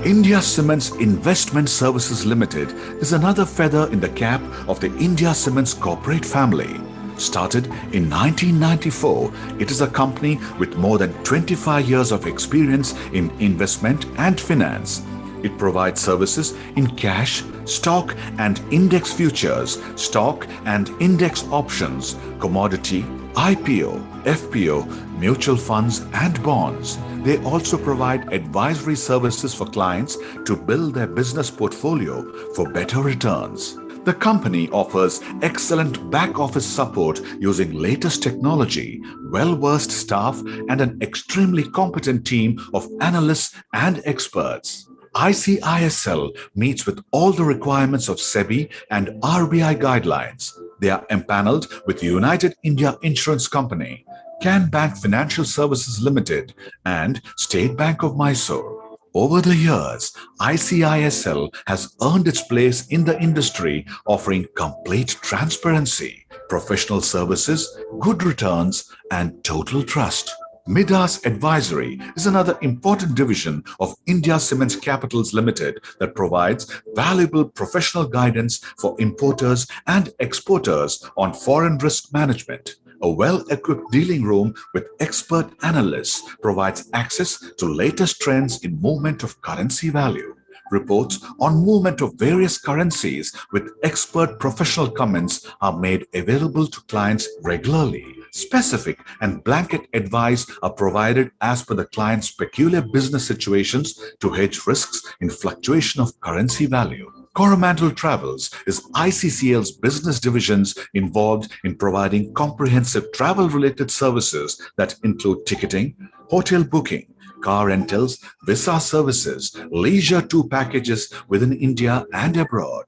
India Cements Investment Services Limited is another feather in the cap of the India Cements corporate family. Started in 1994, it is a company with more than 25 years of experience in investment and finance. It provides services in cash, stock and index futures, stock and index options, commodity, IPO, FPO, mutual funds and bonds. They also provide advisory services for clients to build their business portfolio for better returns. The company offers excellent back office support using latest technology, well-versed staff, and an extremely competent team of analysts and experts. ICISL meets with all the requirements of SEBI and RBI guidelines. They are empaneled with United India Insurance Company, Can Bank Financial Services Limited, and State Bank of Mysore. Over the years, ICISL has earned its place in the industry, offering complete transparency, professional services, good returns, and total trust. Midas Advisory is another important division of India Cements Capitals Limited that provides valuable professional guidance for importers and exporters on foreign risk management. A well-equipped dealing room with expert analysts provides access to latest trends in movement of currency value. Reports on movement of various currencies with expert professional comments are made available to clients regularly. Specific and blanket advice are provided as per the client's peculiar business situations to hedge risks in fluctuation of currency value. Coromandel Travels is ICCL's business divisions involved in providing comprehensive travel-related services that include ticketing, hotel booking, car rentals, visa services, leisure tour packages within India and abroad.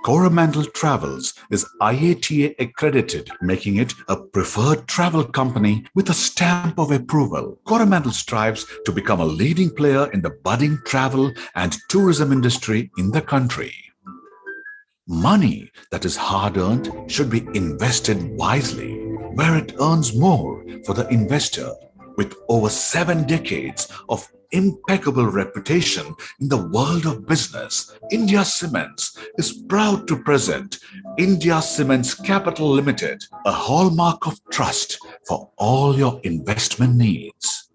Coromandel Travels is IATA accredited, making it a preferred travel company with a stamp of approval. Coromandel strives to become a leading player in the budding travel and tourism industry in the country. Money that is hard-earned should be invested wisely, where it earns more for the investor. With over 7 decades of impeccable reputation in the world of business, India Cements is proud to present India Cements Capital Limited, a hallmark of trust for all your investment needs.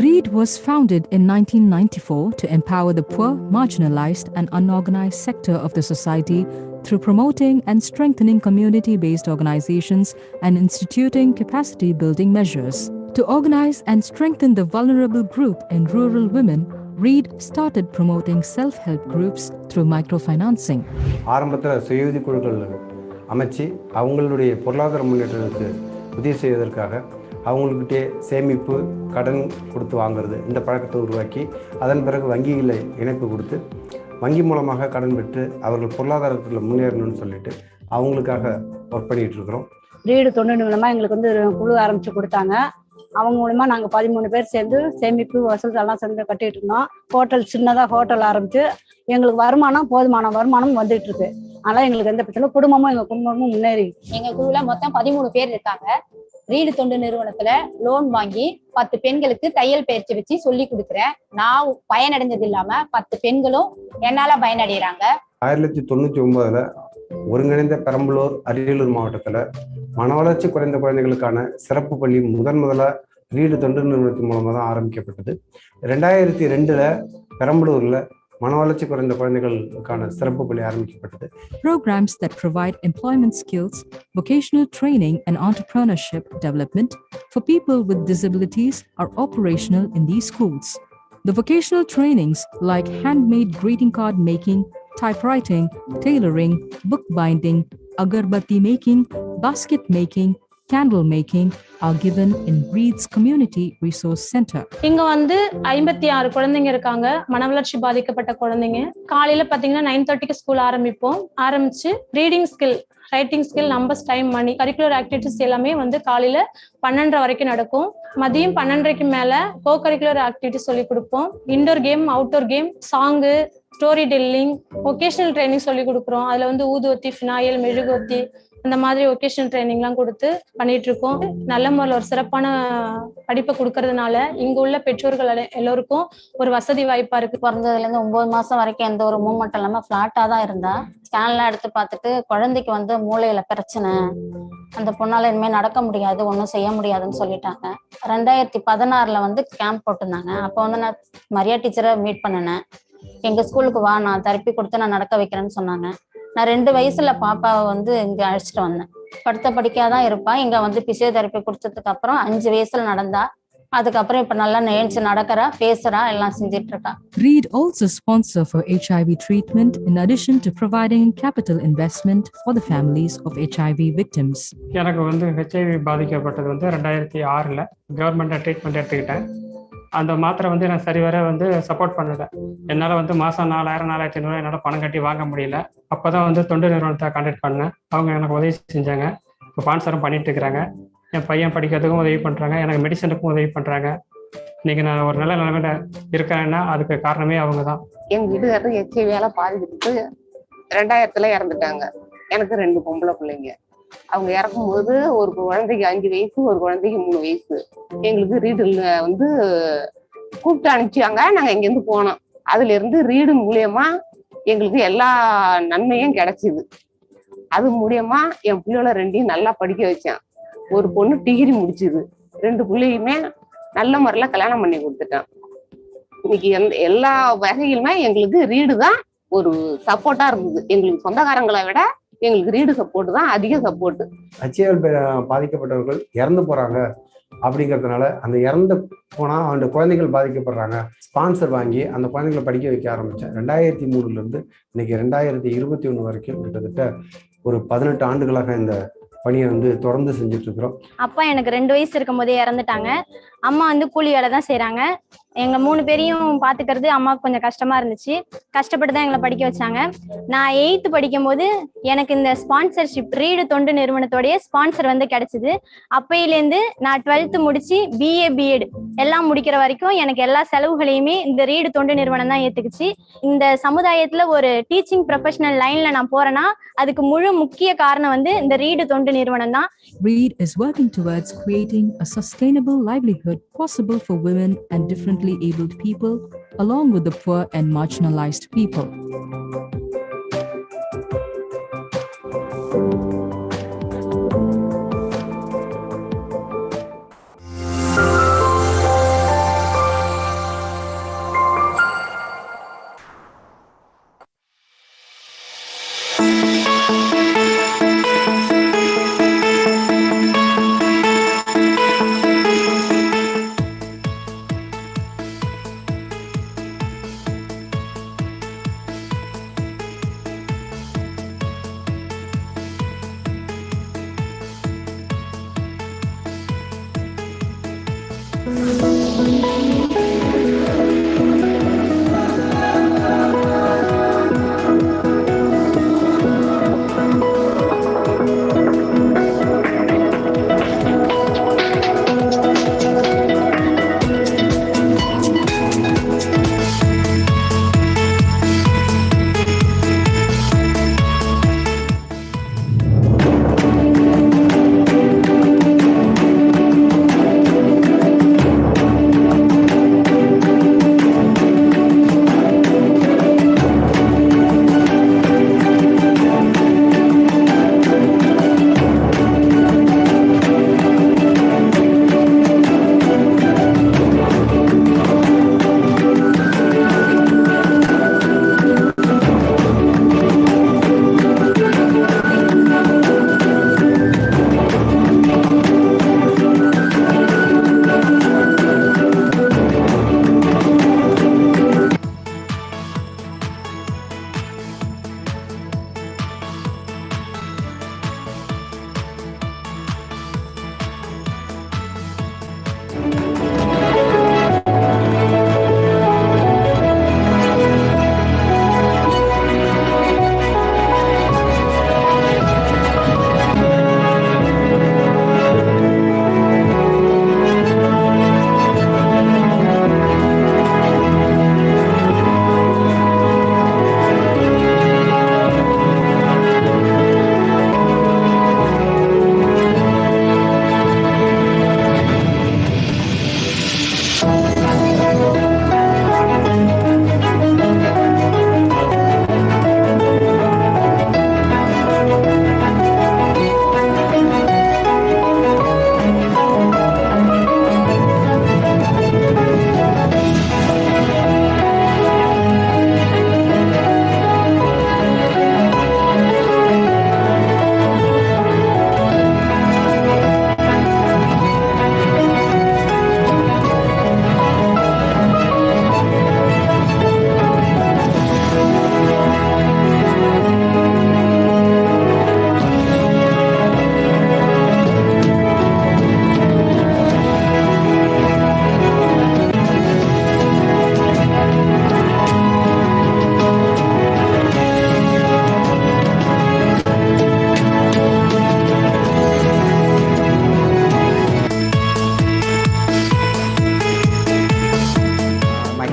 REIT was founded in 1994 to empower the poor, marginalized and unorganized sector of the society through promoting and strengthening community-based organizations and instituting capacity-building measures. To organize and strengthen the vulnerable group in rural women, REIT started promoting self-help groups through microfinancing. ஆரம்பத்தில் சுயஉதவி குழுக்கள் அமைச்சு அவங்களுடைய பொருளாதார முன்னேற்றத்துக்கு உதவி செய்வதற்காக அவங்களுக்கிட்டே சேமிப்பு கடன் கொடுத்து வாங்குறது இந்த பழக்கத்தை உருவாக்கி அதன் பிறகு வங்கிகளை இணைப்பு கொடுத்து வங்கி மூலமாக கடன் பெற்று அவர்கள் பொருளாதாரத்தில் முன்னேறணும்னு சொல்லிட்டு அவங்களுக்காக ஒர்க் பண்ணிட்டு இருக்கிறோம். REIT தொண்டு மூலமாக எங்களுக்கு வந்து குழு ஆரம்பித்து கொடுத்தாங்க. அவங்க மூலமா நாங்கள் 13 பேர் சேர்ந்து சேமிப்பு வசூல் எல்லாம் சேர்ந்து கட்டிட்டு இருந்தோம். ஹோட்டல் சின்னதாக ஹோட்டல் ஆரம்பித்து எங்களுக்கு வருமானம் போதுமான வருமானம் வந்துட்டு இருக்கு. அதனால் எங்களுக்கு எந்த பிரச்சனை எங்கள் குடும்பமும் முன்னேறி எங்கள் குழுவில் மொத்தம் 13 பேர் இருக்காங்க. REIT தொண்டு நிறுவனத்துல லோன் வாங்கி 10 பெண்களுக்கு தையல் பயிற்சி வச்சு சொல்லி கொடுக்குறேன். நான் பயனடைஞ்சது இல்லாம 10 பெண்களும் என்னால பயனடைகிறாங்க. 1999 ஒருங்கிணைந்த பெரம்பலூர் அரியலூர் மாவட்டத்தில் மன வளர்ச்சி குறைந்த குழந்தைகளுக்கான சிறப்பு பள்ளி முதலாக ரீடு தொண்டு நிறுவனத்தின் மூலமாக தான் ஆரம்பிக்கப்பட்டது. 2002 பெரம்பலூரில் மன வளர்ச்சி குறைந்த குழந்தைகளுக்கான சிறப்பு பள்ளி ஆரம்பிக்கப்பட்டது. Programs that provide employment skills, vocational training and entrepreneurship development for people with disabilities are operational in these schools. The vocational trainings like handmade greeting card making, typewriting, tailoring, bookbinding, agarbatti making, basket making, candle making are given in Reed's Community Resource Center. இங்க வந்து 56 குழந்தைங்க இருக்காங்க, மனவளர்ச்சி பாதிக்கப்பட்ட குழந்தைங்க. காலையில பாத்தீங்கன்னா 9:30க்கு school ஆரம்பிச்சு reading skill, writing skill, numbers, time, money, curricular activities எல்லாமே வந்து காலையில 12:30 வரைக்கும் நடக்கும். மதியம் 12:30க்கு மேல கோ கரிக்குலர் ஆக்டிவிட்டிஸ் சொல்லி கொடுப்போம். Indoor game, outdoor game, song, story telling, vocational training சொல்லி கொடுக்குறோம். அதுல வந்து ஊதுவத்தி, ஃபினாயில், மெழுகுவத்தி அந்த மாதிரி ஒகேஷனல் ட்ரைனிங்லாம் கொடுத்து பண்ணிட்டு இருக்கோம். நல்ல முறையில் ஒரு சிறப்பான படிப்பை கொடுக்கறதுனால இங்க உள்ள பெற்றோர்கள் எல்லோருக்கும் ஒரு வசதி வாய்ப்பா இருக்கு. பிறந்ததுல இருந்து 9 மாசம் வரைக்கும் எந்த ஒரு மூவ்மெண்ட் இல்லாம பிளாட்டா தான் இருந்தா. ஸ்கேன்லாம் எடுத்து பார்த்துட்டு குழந்தைக்கு வந்து மூளையில பிரச்சனை, அந்த பொண்ணால இனிமேல் நடக்க முடியாது, ஒன்றும் செய்ய முடியாதுன்னு சொல்லிட்டாங்க. 2016 வந்து கேம்ப் போட்டிருந்தாங்க. அப்போ வந்து நான் மரியா டீச்சரை மீட் பண்ணினேன். எங்க ஸ்கூலுக்கு வா, நான் தெரப்பி கொடுத்து நான் நடக்க வைக்கிறேன்னு சொன்னாங்க. நான் 2 வயசுல பாப்பாவை வந்து இங்க அழைச்சிட்டு வந்தேன். படுத்த படிக்காதான் இருப்பா. இங்க வந்து பிசியோதெரப்பி கொடுத்ததுக்கு அப்புறம் 5 வயசுல நடந்தா. அதுக்கப்புறம் இப்ப நல்லா நேர்ச்சி நடக்கிறா, பேசுறா, எல்லாம் செஞ்சிட்டு இருக்கா. Reed also sponsor for HIV treatment in addition to providing capital investment for the families of HIV victims. எனக்கு வந்து HIV பாதிக்கப்பட்டது வந்து 2006 கவர்மெண்ட் ட்ரீட்மெண்ட் எடுத்துக்கிட்டேன். அந்த மாத்திரை வந்து நான் சரிவர வந்து சப்போர்ட் பண்ணல. என்னால் வந்து மாதம் 4000 4500 என்னால் பணம் கட்டி வாங்க முடியல. அப்போ தான் வந்து தொண்டு நிறுவனத்தை கான்டாக்ட் பண்ணேன். அவங்க எனக்கு உதவி செஞ்சாங்க. இப்போ ஸ்பான்சரும் பண்ணிட்டு இருக்கிறாங்க. என் பையன் படிக்கிறதுக்கும் உதவி பண்ணுறாங்க, எனக்கு மெடிசனுக்கும் உதவி பண்ணுறாங்க. இன்னைக்கு நான் ஒரு நல்ல நிலைமையில இருக்கிறேன்னா அதுக்கு காரணமே அவங்க தான். எங்கள் வீட்டுக்காரர் HIV பாதிக்கப்பட்டு 2000 இறந்துட்டாங்க. எனக்கு 2 பொம்பளை பிள்ளைங்க. அவங்க இறக்கும்போது ஒரு குழந்தைக்கு 5 வயசு, ஒரு குழந்தைக்கு 3 வயசு. எங்களுக்கு ரீடில் வந்து கூப்பிட்டு அனுப்பிச்சாங்க. நாங்கள் இங்கேருந்து போனோம். அதுல இருந்து ரீடு மூலியமா எங்களுக்கு எல்லா நன்மையும் கிடைச்சிது. அது மூலியமா என் பிள்ளைகளை 2ஐயும் நல்லா படிக்க வச்சேன். ஒரு பொண்ணு டிகிரி முடிச்சுது. 2 பிள்ளையுமே நல்ல முறையில் கல்யாணம் பண்ணி கொடுத்துட்டேன். இன்னைக்கு எல்லா வகையிலுமே எங்களுக்கு ரீடு தான் ஒரு சப்போர்ட்டா இருந்தது. எங்களுக்கு சொந்தக்காரங்களை விட எங்களுக்கு ரீடு சப்போர்ட் தான் அதிக சப்போர்ட். HIV பாதிக்கப்பட்டவர்கள் இறந்து போறாங்க அப்படிங்கிறதுனால அந்த இறந்து போனா அந்த குழந்தைகள் பாதிக்கப்படுறாங்க. ஸ்பான்சர் வாங்கி அந்த குழந்தைகளை படிக்க வைக்க ஆரம்பிச்சேன். 2003 இன்னைக்கு 2021 வரைக்கும் கிட்டத்தட்ட ஒரு 18 ஆண்டுகளாக இந்த பணியை வந்து தொடர்ந்து செஞ்சுட்டு இருக்கிறோம். அப்பா எனக்கு 2 வயசு இருக்கும் போதே இறந்துட்டாங்க. அம்மா வந்து கூலி வேலை தான் செய்யறாங்க. எங்க 3 பேரையும் பாத்துக்கிறது அம்மாவுக்கு கொஞ்சம் கஷ்டமா இருந்துச்சு. கஷ்டப்பட்டு தான் எங்களை படிக்க வச்சாங்க. நான் 8th படிக்கும் போது எனக்கு இந்த ஸ்பான்சர்ஷிப் ரீடு தொண்டு நிறுவனத்தோடைய ஸ்பான்சர் வந்து கிடைச்சது. அப்பையிலேருந்து நான் 12th முடிச்சு BA BEd எல்லாம் முடிக்கிற வரைக்கும் எனக்கு எல்லா செலவுகளையுமே இந்த ரீடு தொண்டு நிறுவனம் தான் ஏத்துக்குச்சு. இந்த சமுதாயத்துல ஒரு டீச்சிங் ப்ரொஃபஷனல் லைன்ல நான் போறேன்னா அதுக்கு முழு முக்கிய காரணம் வந்து இந்த ரீடு தொண்டு நிறுவனம் தான். Reed is working towards creating a sustainable livelihood possible for women and differently abled people, along with the poor and marginalized people.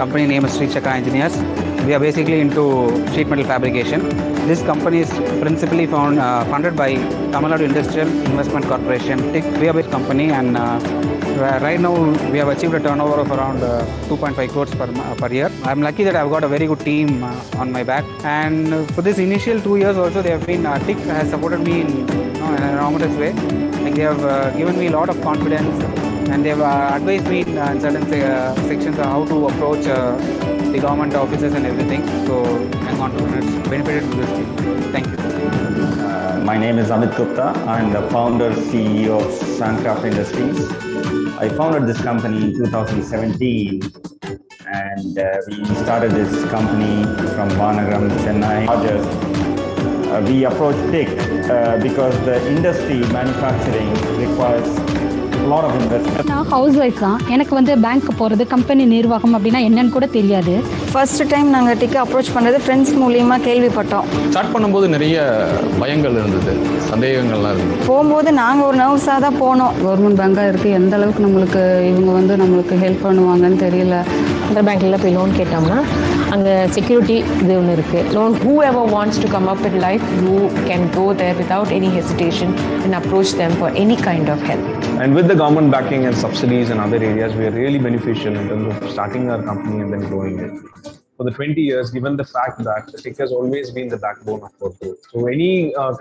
company name is Sri Chakra Engineers. We are basically into sheet metal fabrication. This company is principally funded by Tamil Nadu Investment Corporation. We are a big company, and right now we have achieved a turnover of around 2.5 crores per year. I'm lucky that I've got a very good team on my back, and for this initial 2 years also they have been TIC has supported me in an enormous way. Like they have given me a lot of confidence, and they have advised me in certain sections on how to approach the government offices and everything. So I'm benefited from this team. Thank you. My name is Amit Gupta. I'm the founder CEO of Conclave Industries. I founded this company in 2017, and we started this company from Vanagaram, Chennai. We approached TIC because the industry manufacturing requires a lot of investment. நான் house wife தான். எனக்கு வந்து bank போகிறது, company நிர்வாகம் அப்படின்னா என்னன்னு கூட தெரியாது. ஃபர்ஸ்ட் டைம் நாங்கள் டிக்கை அப்ரோச் பண்ணது ஃப்ரெண்ட்ஸ் மூலியமாக கேள்விப்பட்டோம். ஸ்டார்ட் பண்ணும்போது நிறைய பயங்கள் இருந்தது, சந்தேகங்கள்லாம் இருந்தது. போகும்போது நாங்கள் ஒரு நர்வஸாக தான் போனோம். கவர்மெண்ட் பேங்காக இருக்குது, எந்த அளவுக்கு நம்மளுக்கு இவங்க வந்து நம்மளுக்கு ஹெல்ப் பண்ணுவாங்கன்னு தெரியல. அந்த பேங்க்கில் போய் லோன் கேட்டோம்னா அங்கே செக்யூரிட்டி இது ஒன்று இருக்குது. Lone whoever wants to come up with life, you can go there without any hesitation and approach them for any kind of help. And with the government backing and subsidies and other areas, we are really beneficial in terms of starting our company and then growing it. For the 20 years, given the fact that TIC has always been the backbone of our growth. So any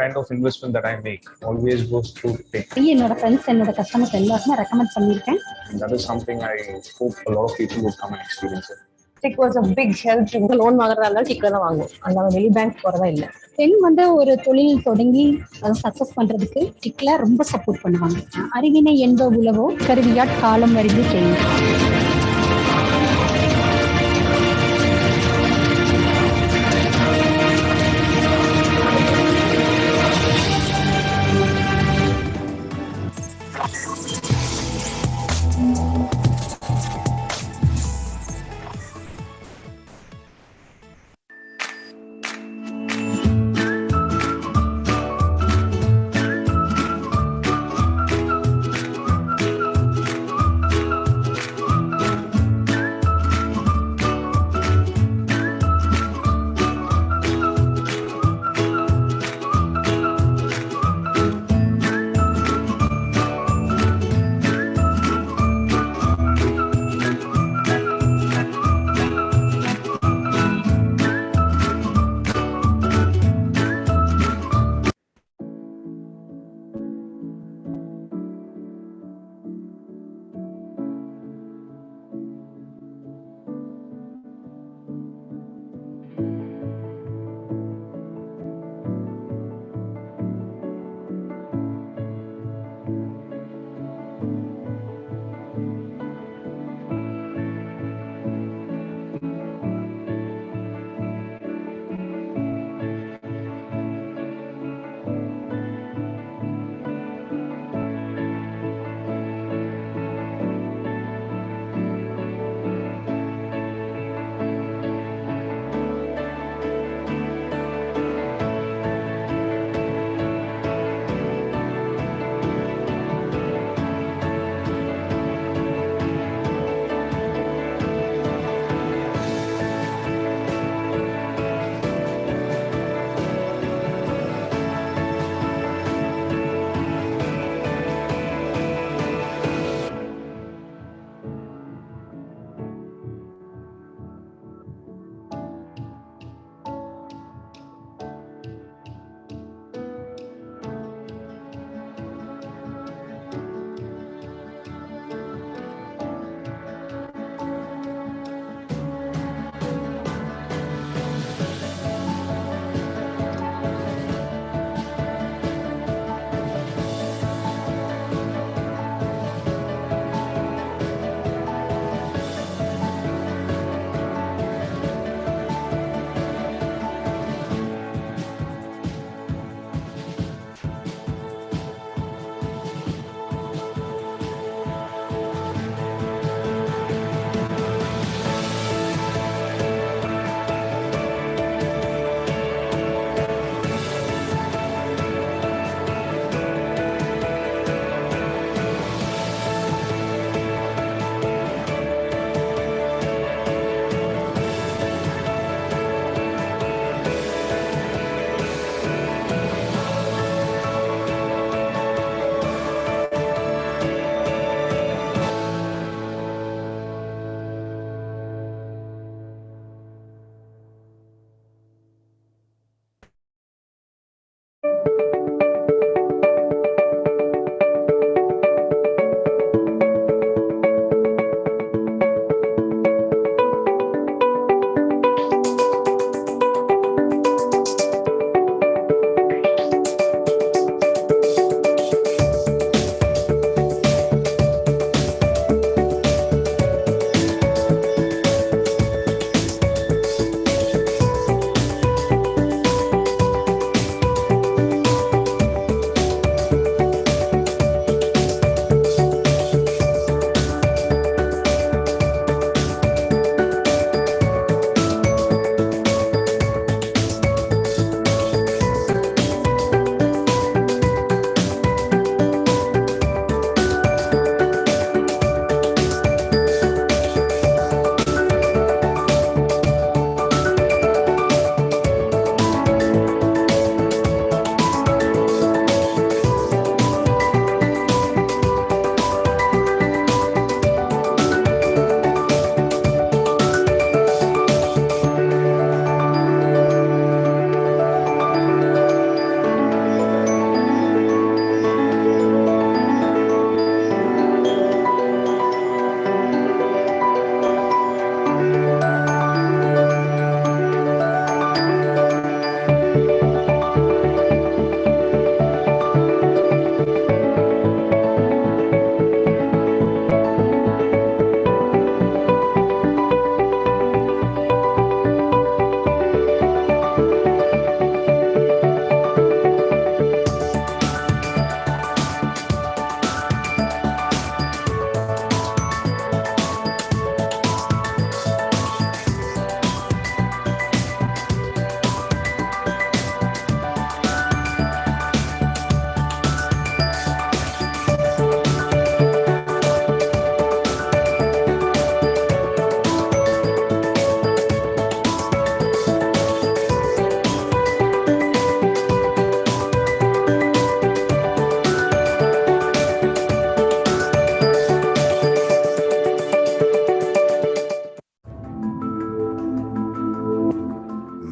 kind of investment that I make always goes through TIC. என்னோட friends, என்னோட customers எல்லாருமே recommend பண்ணியிருக்கேன். And that is something I hope a lot of people would come and experience it. TIC was a big help. Loan வாங்குறதா இருந்தாலும் TIC தான் வாங்குவோம். அந்த வெளி பேங்க் போகிறதா இல்லை. பெண் வந்து ஒரு தொழில் தொடங்கி அதை சக்ஸஸ் பண்ணுறதுக்கு டிக்ல ரொம்ப சப்போர்ட் பண்ணுவாங்க. அறிவினை என்ப உலகோ கருவியாட் காலம் அறிந்து செய்யும்.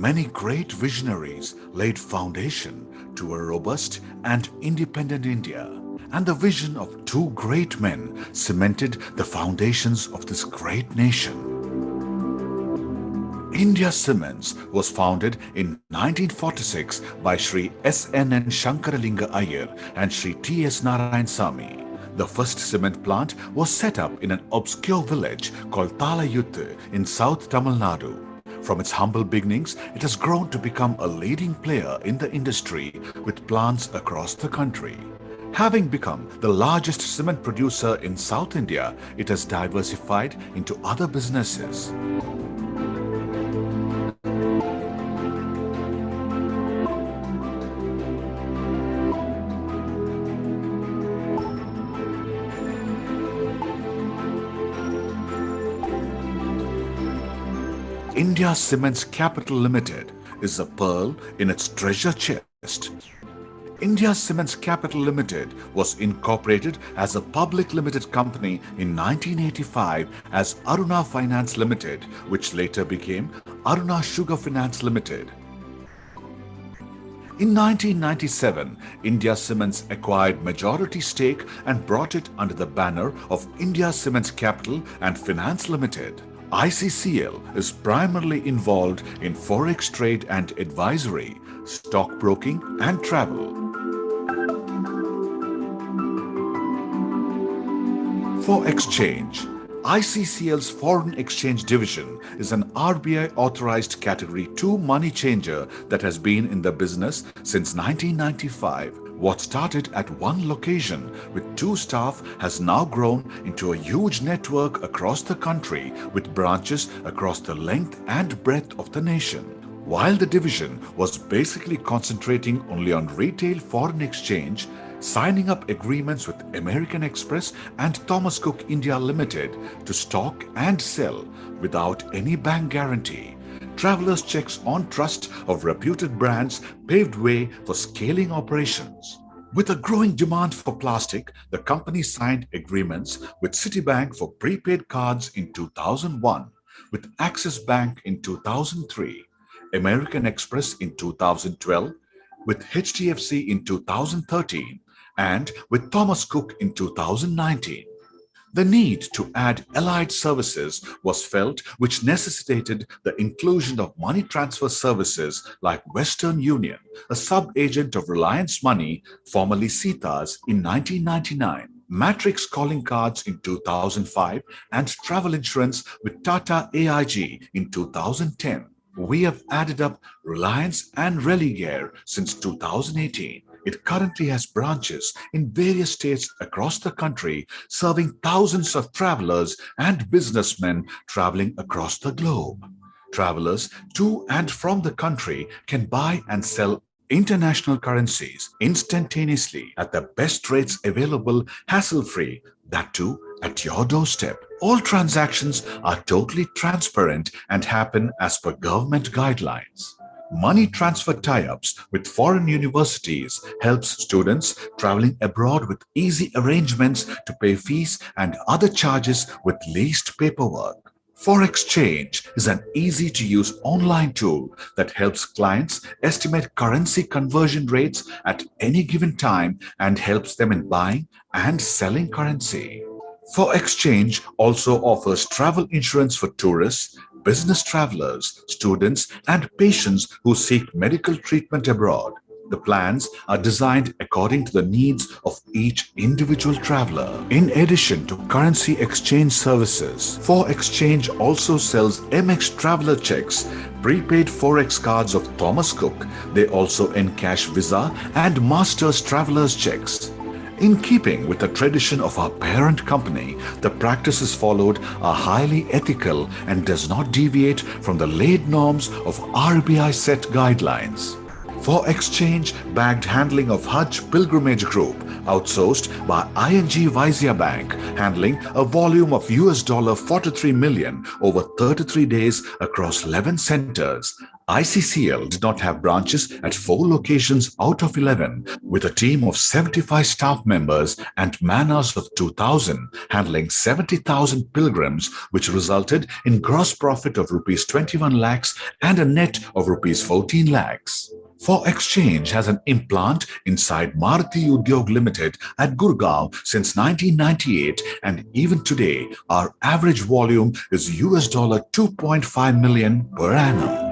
Many great visionaries laid foundation to a robust and independent India, and the vision of two great men cemented the foundations of this great nation. India Cements was founded in 1946 by Sri S.N.N. Shankaralinga Iyer and Sri T.S. Narayan Sami. The first cement plant was set up in an obscure village called Talayuttu in South Tamil Nadu. From its humble beginnings, it has grown to become a leading player in the industry with plants across the country. Having become the largest cement producer in South India, it has diversified into other businesses. India Cements Capital Limited is a pearl in its treasure chest. India Cements Capital Limited was incorporated as a public limited company in 1985 as Aruna Finance Limited, which later became Aruna Sugar Finance Limited. In 1997, India Cements acquired majority stake and brought it under the banner of India Cements Capital and Finance Limited. ICCL is primarily involved in forex trade and advisory, stockbroking and travel. For exchange, ICCL's foreign exchange division is an RBI authorized category 2 money changer that has been in the business since 1995. What started at one location with 2 staff has now grown into a huge network across the country with branches across the length and breadth of the nation. While the division was basically concentrating only on retail foreign exchange, signing up agreements with American Express and Thomas Cook India Limited to stock and sell without any bank guarantee. Travelers' checks on trust of reputed brands paved way for scaling operations. With a growing demand for plastic, the company signed agreements with Citibank for prepaid cards in 2001, with Axis Bank in 2003, American Express in 2012, with HDFC in 2013, and with Thomas Cook in 2019. The need to add allied services was felt, which necessitated the inclusion of money transfer services like Western Union, a sub-agent of Reliance Money, formerly Sita's, in 1999, Matrix calling cards in 2005, and travel insurance with Tata AIG in 2010. We have added up Reliance and Religare since 2018. It currently has branches in various states across the country, serving thousands of travelers and businessmen traveling across the globe. Travelers to and from the country can buy and sell international currencies instantaneously at the best rates available, hassle-free, that too at your doorstep. All transactions are totally transparent and happen as per government guidelines. Money transfer tie-ups with foreign universities helps students traveling abroad with easy arrangements to pay fees and other charges with least paperwork. ForExchange is an easy-to-use online tool that helps clients estimate currency conversion rates at any given time and helps them in buying and selling currency. ForExchange also offers travel insurance for tourists, business travelers, students, and patients who seek medical treatment abroad. The plans are designed according to the needs of each individual traveler. In addition to currency exchange services, ForExchange also sells MX Traveler checks, prepaid Forex cards of Thomas Cook. They also encash Visa and Masters Travelers checks. In keeping with the tradition of our parent company, the practices followed are highly ethical and does not deviate from the laid norms of RBI set guidelines. ForExchange bagged handling of Hajj Pilgrimage Group, outsourced by ING Vysya Bank, handling a volume of $43 million over 33 days across 11 centers. ICCL did not have branches at 4 locations out of 11, with a team of 75 staff members and man-hours of 2,000, handling 70,000 pilgrims, which resulted in gross profit of rupees 21 lakhs and a net of rupees 14 lakhs. For Exchange has an implant inside Maruti Udyog Limited at Gurgaon since 1998, and even today, our average volume is $2.5 million per annum.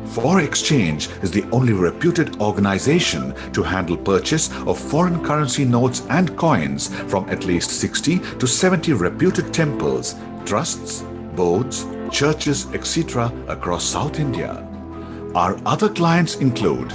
For Exchange is the only reputed organization to handle purchase of foreign currency notes and coins from at least 60 to 70 reputed temples, trusts, boards, churches, etc. across South India. Our other clients include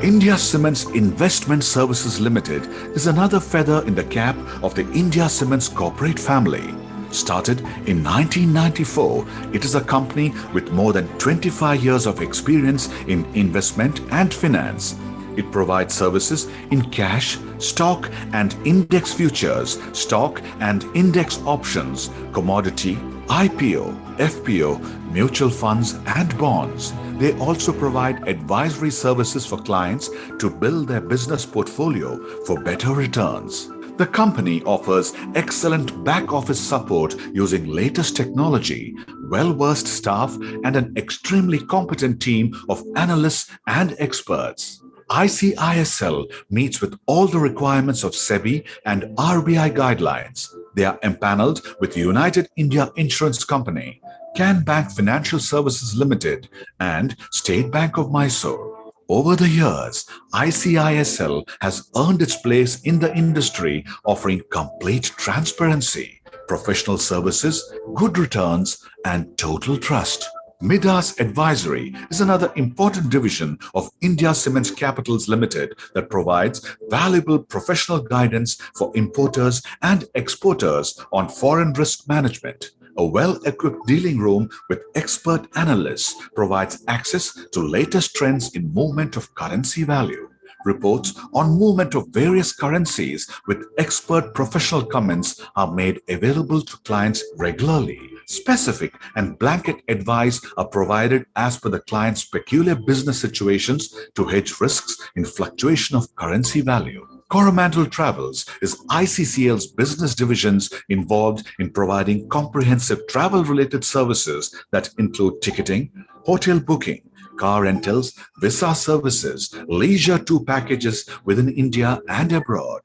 India Cements Investment Services Limited is another feather in the cap of the India Cements corporate family. Started in 1994, it is a company with more than 25 years of experience in investment and finance. It provides services in cash, stock and index futures, stock and index options, commodity, IPO, FPO, mutual funds and bonds. They also provide advisory services for clients to build their business portfolio for better returns. The company offers excellent back-office support using latest technology, well-versed staff, and an extremely competent team of analysts and experts. ICISL meets with all the requirements of SEBI and RBI guidelines. They are empaneled with United India Insurance Company, Can Bank Financial Services Limited, and State Bank of Mysore. Over the years, ICISL has earned its place in the industry, offering complete transparency, professional services, good returns, and total trust. Midas Advisory is another important division of India Cements Capitals Limited that provides valuable professional guidance for importers and exporters on foreign risk management. A well-equipped dealing room with expert analysts provides access to latest trends in movement of currency value. Reports on movement of various currencies with expert professional comments are made available to clients regularly. Specific and blanket advice are provided as per the client's peculiar business situations to hedge risks in fluctuation of currency value. Coromandel Travels is ICCL's business divisions involved in providing comprehensive travel-related services that include ticketing, hotel booking, car rentals, visa services, leisure tour packages within India and abroad.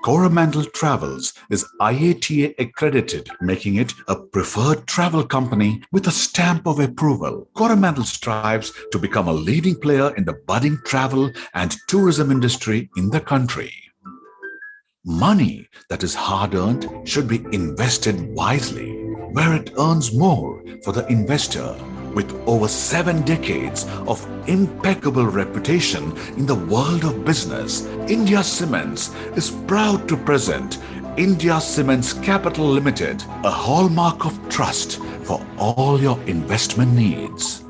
Coromandel Travels is IATA accredited, making it a preferred travel company with a stamp of approval. Coromandel strives to become a leading player in the budding travel and tourism industry in the country. Money that is hard-earned should be invested wisely, where it earns more for the investor. With over 7 decades of impeccable reputation in the world of business, India Cements is proud to present India Cements Capital Limited, a hallmark of trust for all your investment needs.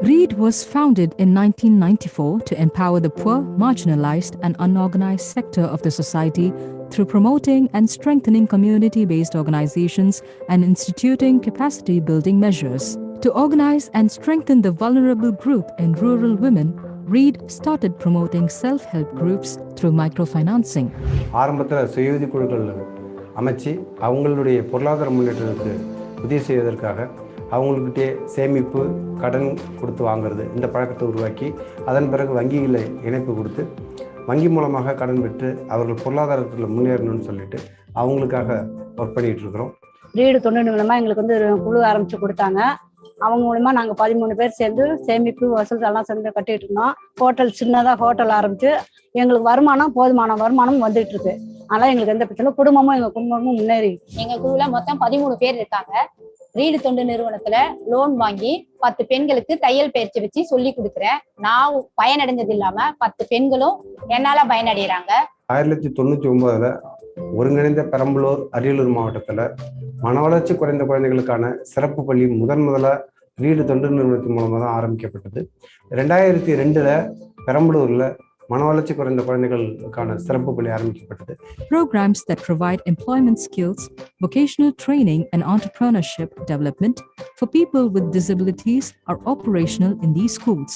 REID was founded in 1994 to empower the poor, marginalized and unorganized sector of the society through promoting and strengthening community-based organizations and instituting capacity-building measures. To organize and strengthen the vulnerable group in rural women, READ started promoting self-help groups through microfinancing. ஆரம்பத்தில் சுயஉதவி குழுக்கள் அமைச்சு அவங்களுடைய பொருளாதார முன்னேற்றத்துக்கு உதவி செய்வதற்காக அவங்கக்கிட்டே சேமிப்பு கடன் கொடுத்து வாங்குறது இந்த பழக்கத்தை உருவாக்கி அதன் பிறகு வங்கியில் இணைப்பு கொடுத்து வங்கி மூலமாக கடன் பெற்று அவர்கள் பொருளாதாரத்தில் முன்னேறணும்னு சொல்லிட்டு அவங்களுக்காக ஒர்க் பண்ணிகிட்டு இருக்கிறோம். ரீடு தொண்டு மூலமாக எங்களுக்கு வந்து ஒரு குழு ஆரம்பித்து கொடுத்தாங்க. அவங்க மூலமா நாங்கள் 13 பேர் சேர்ந்து சேமிப்பு வசூல் எல்லாம் சேர்ந்து கட்டிட்டு இருந்தோம். ஹோட்டல் சின்னதாக ஹோட்டல் ஆரம்பித்து எங்களுக்கு போதுமான வருமானம் வந்துட்டு இருக்கு. அதனால எங்களுக்கு எந்த பிரச்சனை, எங்கள் குடும்பமும் முன்னேறி. எங்க குழுல மொத்தம் 13 பேர் இருக்காங்க. ரீடு தொண்டு நிறுவனத்துல லோன் வாங்கி 10 பெண்களுக்கு தையல் பயிற்சி வச்சு சொல்லி கொடுக்குறேன். நான் பயனடைஞ்சது இல்லாம 10 பெண்களும் என்னால பயனடைகிறாங்க. 1999 ஒருங்கிணைந்த பெரம்பலூர் அரியலூர் மாவட்டத்தில் மன வளர்ச்சி குறைந்த குழந்தைகளுக்கான சிறப்பு பள்ளி முதல்ல ரீடு தொண்டு நிறுவனத்தின் மூலமாக தான் ஆரம்பிக்கப்பட்டது. 2002 பெரம்பலூரில் மன வளர்ச்சி குறைந்த குழந்தைகளுக்கான சிறப்பு பள்ளி ஆரம்பிக்கப்பட்டது. Programs that provide employment skills, vocational training and entrepreneurship development for people with disabilities are operational in these schools.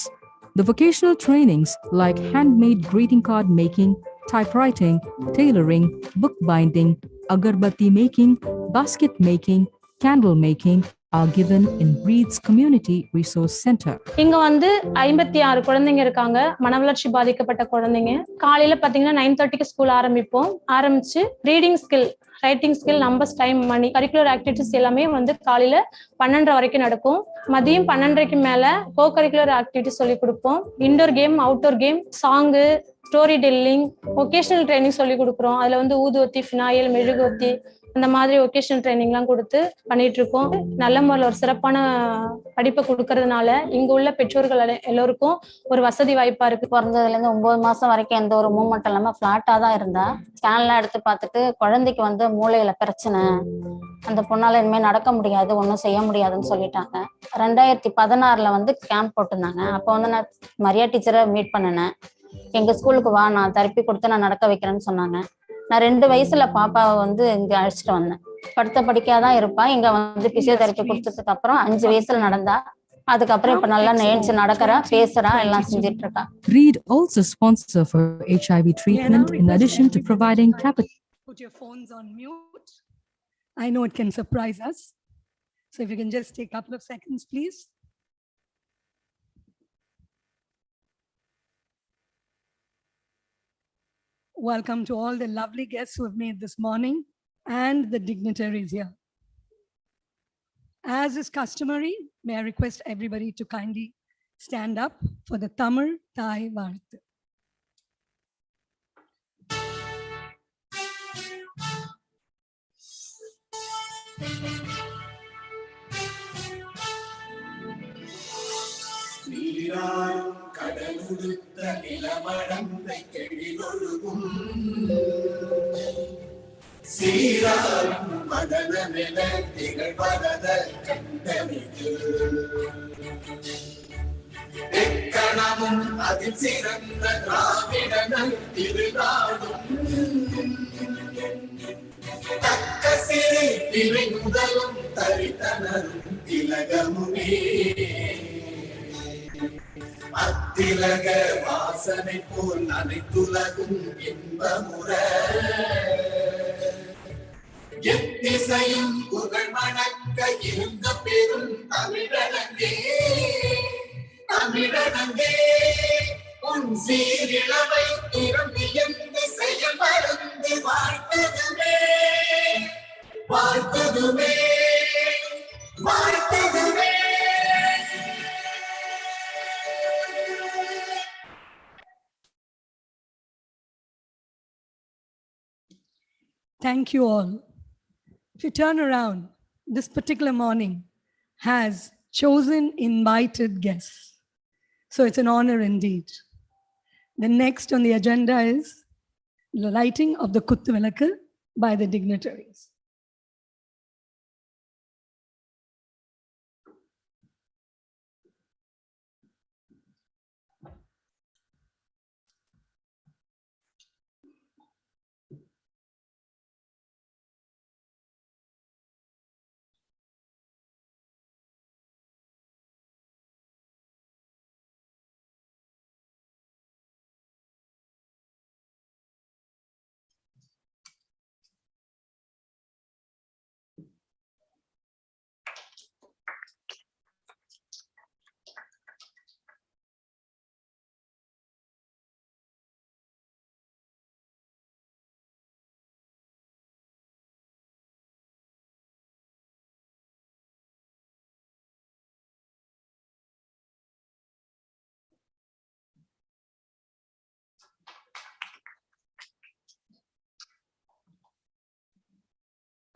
The vocational trainings like handmade greeting card making, typewriting, tailoring, bookbinding, agarbatti making, basket making, candle making are given in READ's Community Resource Center. இங்க வந்து 56 குழந்தைங்க இருக்காங்க, மனவளர்ச்சி பாதிக்கப்பட்ட குழந்தைங்க. காலையில பாத்தீங்கன்னா 9:30க்கு school ஆரம்பிச்சு reading skill, writing skill, numbers, time, money, curricular activities எல்லாமே வந்து காலையில 12:30 வரைக்கும் நடக்கும். மதியம் 12:30க்கு மேல கோ கரிக்குலர் ஆக்டிவிட்டிஸ் சொல்லி கொடுப்போம். Indoor game, outdoor game, song, story telling, vocational training சொல்லி கொடுக்குறோம். அதுல வந்து ஊதுவத்தி, ஃபினாயில், மெழுகுவத்தி அந்த மாதிரி ஒகேஷனல் ட்ரைனிங்லாம் கொடுத்து பண்ணிட்டு இருக்கோம். நல்ல முறையில் ஒரு சிறப்பான படிப்பை கொடுக்கறதுனால இங்க உள்ள பெற்றோர்கள் எல்லோருக்கும் ஒரு வசதி வாய்ப்பா இருக்கு. பிறந்ததுலேருந்து 9 மாசம் வரைக்கும் எந்த ஒரு மூவ்மெண்ட் இல்லாமல் ஃப்ளாட்டாக தான் இருந்தா. ஸ்கேன்லாம் எடுத்து பார்த்துட்டு குழந்தைக்கு வந்து மூளையில பிரச்சனை, அந்த பொண்ணால இனிமேல் நடக்க முடியாது, ஒன்றும் செய்ய முடியாதுன்னு சொல்லிட்டாங்க. 2016 வந்து கேம்ப் போட்டிருந்தாங்க. அப்போ வந்து நான் மரியா டீச்சரை மீட் பண்ணினேன். எங்க ஸ்கூலுக்கு வா, நான் தெரப்பி கொடுத்து நான் நடக்க வைக்கிறேன்னு சொன்னாங்க. நான் 2 வயசுல பாப்பாவை வந்து இங்க அழைச்சிட்டு வந்தேன். படுத்த படிக்காதான் இருப்பா. இங்க வந்து பிசியோதெரப்பி கொடுத்ததுக்கு அப்புறம் 5 வயசுல நடந்தா. அதுக்கப்புறம் இப்ப நல்லா நேர்ச்சி நடக்கிறா, பேசுறா, எல்லாம் செஞ்சிட்டு இருக்கா. READ also sponsor for HIV treatment in addition to providing capital. Put your phones on mute. I know it can surprise us. So if you can just take a couple of seconds, please. Welcome to all the lovely guests who have made this morning and the dignitaries here. As is customary, may I request everybody to kindly stand up for the Tamil Thai Varthu. கடலுடுத்த நிலமடந்தை கெழிலொழுகும் சீராரும் மதனமென திகழ்வரத கண்டமிது எக்கணமும் அதில் சிறந்த திராவிடனல் திருநாடும் தக்க சிறு திரை முதலும் தரித்தனரும் திலகமுமே அத்திலக வாசனை போல் அனைத்துலகும் இன்பமுற எத்திசையும் புகழ் மணக்க இருந்த பெரும் தமிழனங்கே தமிழனங்கே உன் சீரிழவை திரும்பி எந்த செயல் மறந்து வாழ்த்ததுமே வாழ்த்ததுமே வாழ்த்ததுமே. Thank you all. If you turn around, this particular morning has chosen invited guests. So it's an honor indeed. The next on the agenda is the lighting of the Kuttu Vilakku by the dignitaries.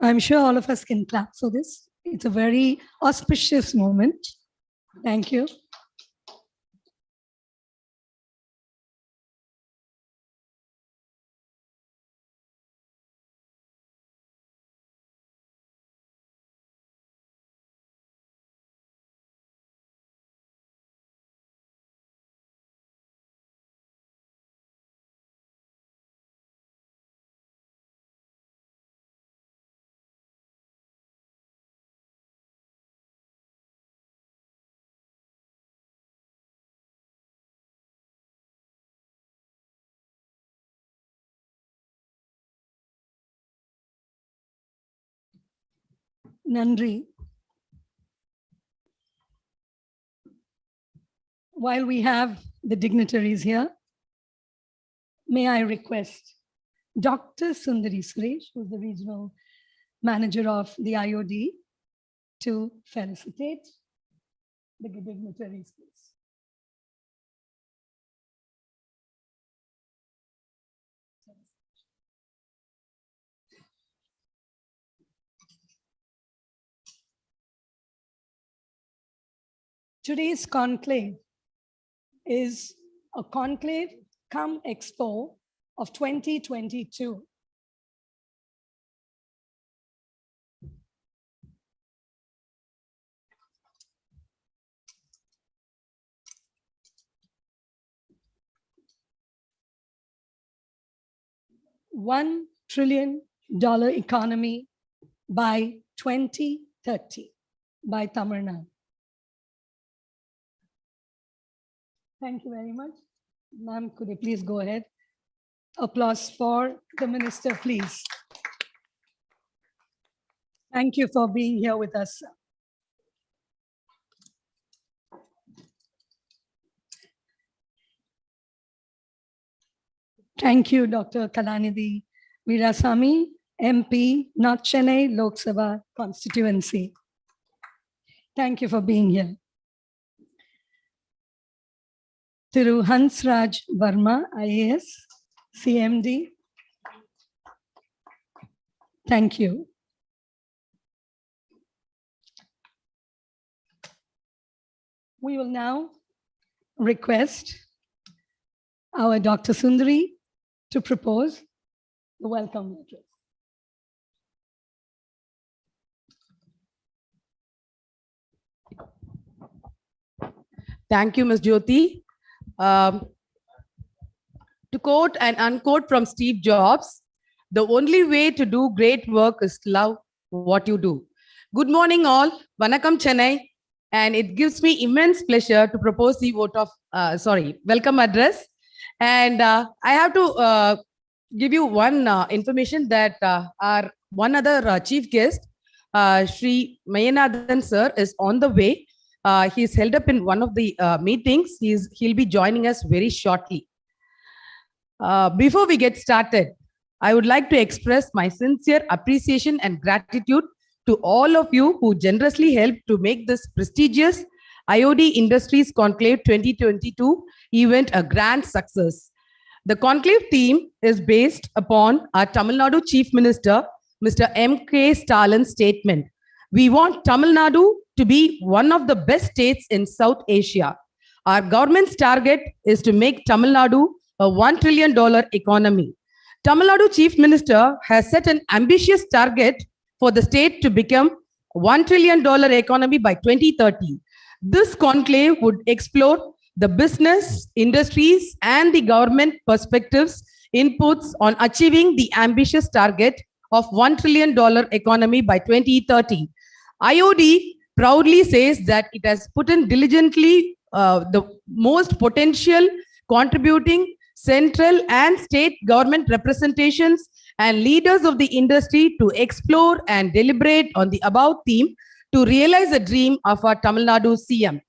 I'm sure all of us can clap for this. It's a very auspicious moment. Thank you. Nandri. While we have the dignitaries here, may I request Dr. Sundari Suresh, who is the regional manager of the IOD, to felicitate the dignitaries, please. Today's conclave is a Conclave-cum-Expo of 2022. $1 trillion economy by 2030 by Tamil Nadu. Thank you very much. Ma'am, could you please go ahead? Applause for the minister, please. Thank you for being here with us. Thank you, Dr. Kalanidhi Veerasamy, MP, North Chennai Lok Sabha constituency. Thank you for being here. Thiru Hansraj Verma, IAS, CMD. Thank you. We will now request our Dr. Sundari to propose the welcome address. Thank you, Ms. Jyoti. To quote and unquote from Steve Jobs, the only way to do great work is to love what you do. Good morning, all. Vanakkam, Chennai. And it gives me immense pleasure to propose the welcome address. And I have to give you one information that our one other chief guest, Sri Mayanathan sir, is on the way. He's held up in one of the meetings. He'll be joining us very shortly. Before we get started, I would like to express my sincere appreciation and gratitude to all of you who generously helped to make this prestigious IOD Industries Conclave 2022 event a grand success. The conclave team is based upon our Tamil Nadu Chief Minister, Mr. M.K. Stalin's statement. We want Tamil Nadu to be one of the best states in South Asia. Our government's target is to make Tamil Nadu a $1 trillion economy. Tamil Nadu Chief Minister has set an ambitious target for the state to become $1 trillion economy by 2030. This conclave would explore the business, industries, and the government perspectives, inputs on achieving the ambitious target of $1 trillion economy by 2030. IOD proudly says that it has put in diligently the most potential contributing central and state government representations and leaders of the industry to explore and deliberate on the above theme to realize the dream of our Tamil Nadu CM.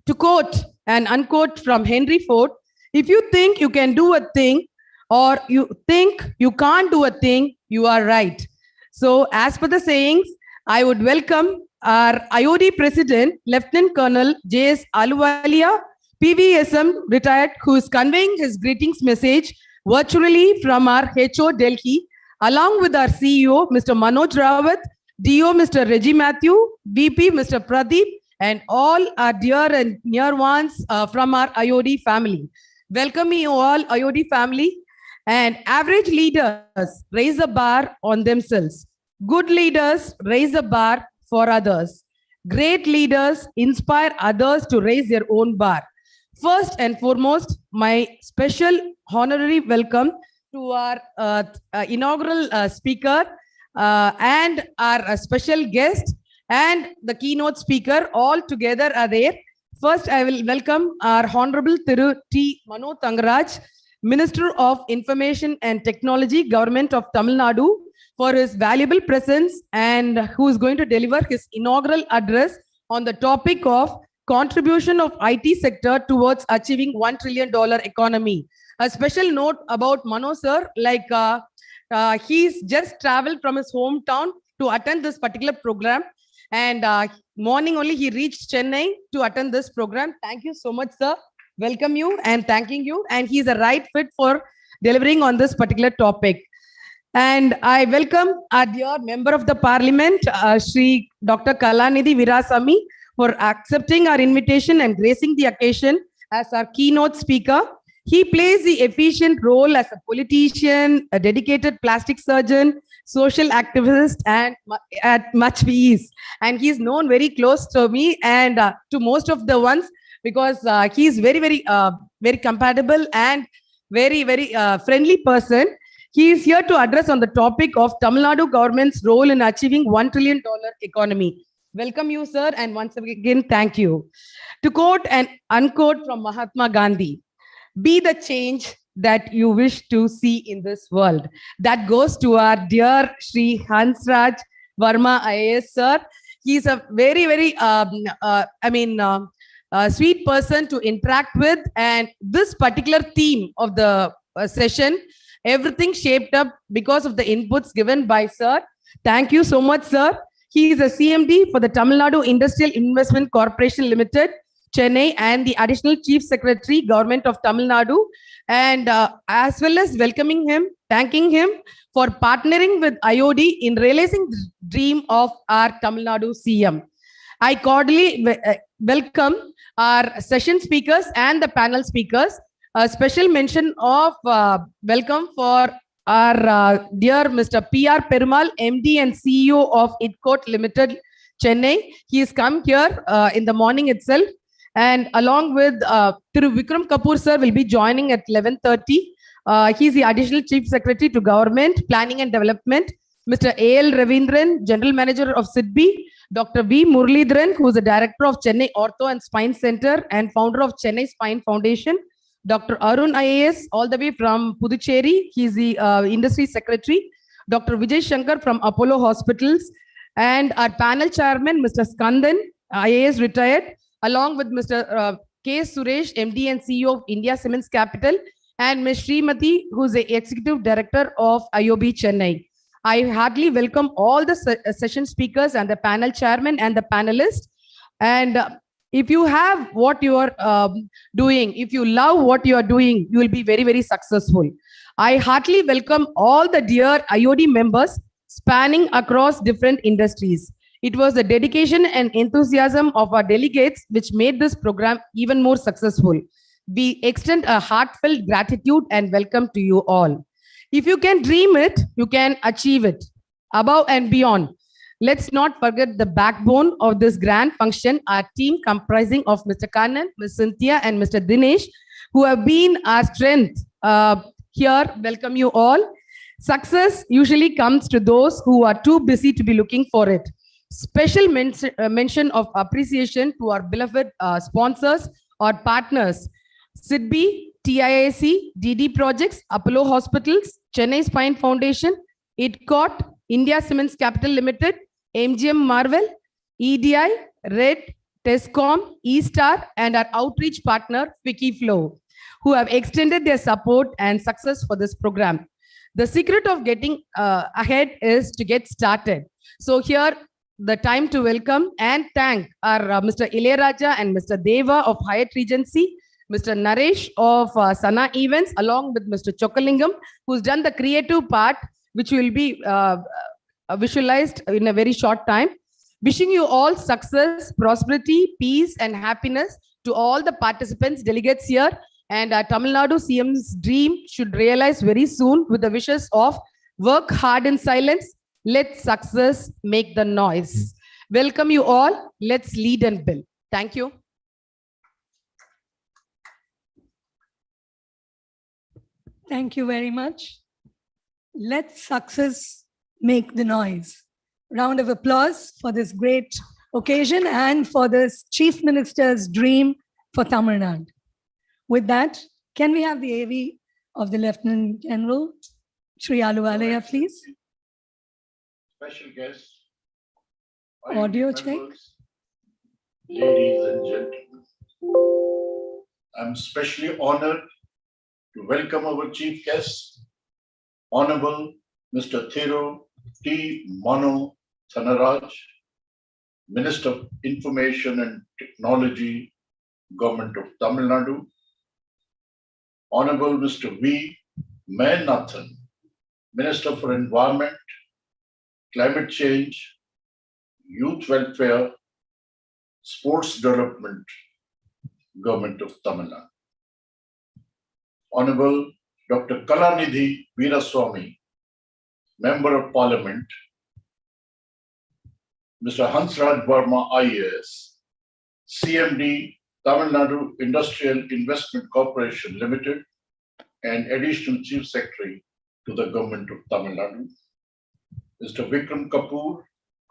To quote and unquote from Henry Ford, if you think you can do a thing or you think you can't do a thing, you are right. So as per the sayings, I would welcome our IOD President, Lieutenant Colonel J.S. Aluwalia, PVSM retired, who is conveying his greetings message virtually from our HO Delhi. along with our CEO, Mr. Manoj Rawat, DO, Mr. Reggie Matthew, VP, Mr. Pradeep, and all our dear and near ones from our IOD family. Welcome you all, IOD family. And average leaders raise a bar on themselves. Good leaders raise a bar for others. Great leaders inspire others to raise their own bar. First and foremost, my special honorary welcome to our inaugural speaker and our special guest and the keynote speaker. All together are there. First, I will welcome our Honorable Thiru T. Mano Thangaraj, Minister of Information and Technology, Government of Tamil Nadu, for his valuable presence and who is going to deliver his inaugural address on the topic of contribution of IT sector towards achieving $1 trillion economy. A special note about Mano sir, like he's just traveled from his hometown to attend this particular program, and morning only he reached Chennai to attend this program. Thank you so much, sir. Welcome you and thanking you, and he's a right fit for delivering on this particular topic. And I welcome our dear Member of the Parliament, Shri Dr. Kalanidhi Virasamy, for accepting our invitation and gracing the occasion as our keynote speaker. He plays the efficient role as a politician, a dedicated plastic surgeon, social activist, and at much ease. And he's known very close to me and to most of the ones, because he's very compatible and very friendly person. He is here to address on the topic of Tamil Nadu government's role in achieving $1 trillion economy. Welcome you, sir, and once again, thank you. To quote and unquote from Mahatma Gandhi, be the change that you wish to see in this world. That goes to our dear Shri Hansraj Verma IAS, sir. He's a very sweet person to interact with, and this particular theme of the session, everything shaped up because of the inputs given by sir. Thank you so much, sir. He is a CMD for the Tamil Nadu Industrial Investment Corporation Limited, Chennai, and the Additional Chief Secretary, Government of Tamil Nadu, and as well as welcoming him, thanking him for partnering with IOD in realizing the dream of our Tamil Nadu CM. I cordially welcome our session speakers and the panel speakers. A special mention of welcome for our dear Mr. P.R. Perumal, MD and CEO of IDCOT Limited, Chennai. He has come here in the morning itself, and along with Thiru Vikram Kapoor sir will be joining at 11:30. He is the Additional Chief Secretary to Government, Planning and Development. Mr. A.L. Ravindran, General Manager of SIDBI. Dr. V. Muralidharan, who is the Director of Chennai Ortho and Spine Center and founder of Chennai Spine Foundation. Dr. Arun IAS, all the way from Puducherry. He is the Industry Secretary. Dr. Vijay Shankar from Apollo Hospitals. And our panel chairman, Mr. Skandan, IAS retired, along with Mr. K. Suresh, MD and CEO of India Cements Capital, and Ms. Srimati, who is the Executive Director of IOB Chennai. I heartily welcome all the session speakers and the panel chairman and the panelists. And if you have what you are doing, if you love what you are doing, you will be very successful. I heartily welcome all the dear IOD members spanning across different industries. It was the dedication and enthusiasm of our delegates which made this program even more successful. We extend a heartfelt gratitude and welcome to you all. If you can dream it, you can achieve it. Above and beyond, let's not forget the backbone of this grand function, our team comprising of Mr. Kannan, Ms. Cynthia, and Mr. Dinesh, who have been our strength here. Welcome you all. Success usually comes to those who are too busy to be looking for it. Special mention of appreciation to our beloved sponsors or partners, SIDBI, TIAC, DD Projects, Apollo Hospitals, Chennai Spine Foundation, IDCOT, India Cements Capital Limited, MGM Marvel, EDI, RED, TESCOM, eStar, and our outreach partner, Wikiflow, who have extended their support and success for this program. The secret of getting ahead is to get started. So here, the time to welcome and thank our Mr. Ilayaraja and Mr. Deva of Hyatt Regency, Mr. Naresh of Sana Events, along with Mr. Chokalingam, who's done the creative part, which will be visualized in a very short time. Wishing you all success, prosperity, peace, and happiness to all the participants, delegates here. And Tamil Nadu CM's dream should realize very soon with the wishes of work hard in silence. Let success make the noise. Welcome you all. Let's lead and build. Thank you. Thank you very much. Let success make the noise. Round of applause for this great occasion and for this Chief Minister's dream for Tamil Nadu. With that, can we have the AV of the Lieutenant General, Shri Aluvalaya, please? Special guests, Audio check. Ladies and gentlemen, I'm especially honored to welcome our chief guest, Honorable Mr. Thiru T. Mano Thanaraj, Minister of Information and Technology, Government of Tamil Nadu, Honorable Mr. V. Mayanathan, Minister for Environment, Climate Change, Youth Welfare, Sports Development, Government of Tamil Nadu. Honorable Dr. Kalanidhi Veeraswamy, Member of Parliament, Mr. Hansraj Verma, IAS, CMD, Tamil Nadu Industrial Investment Corporation Limited, and Additional Chief Secretary to the Government of Tamil Nadu. Mr. Vikram Kapoor,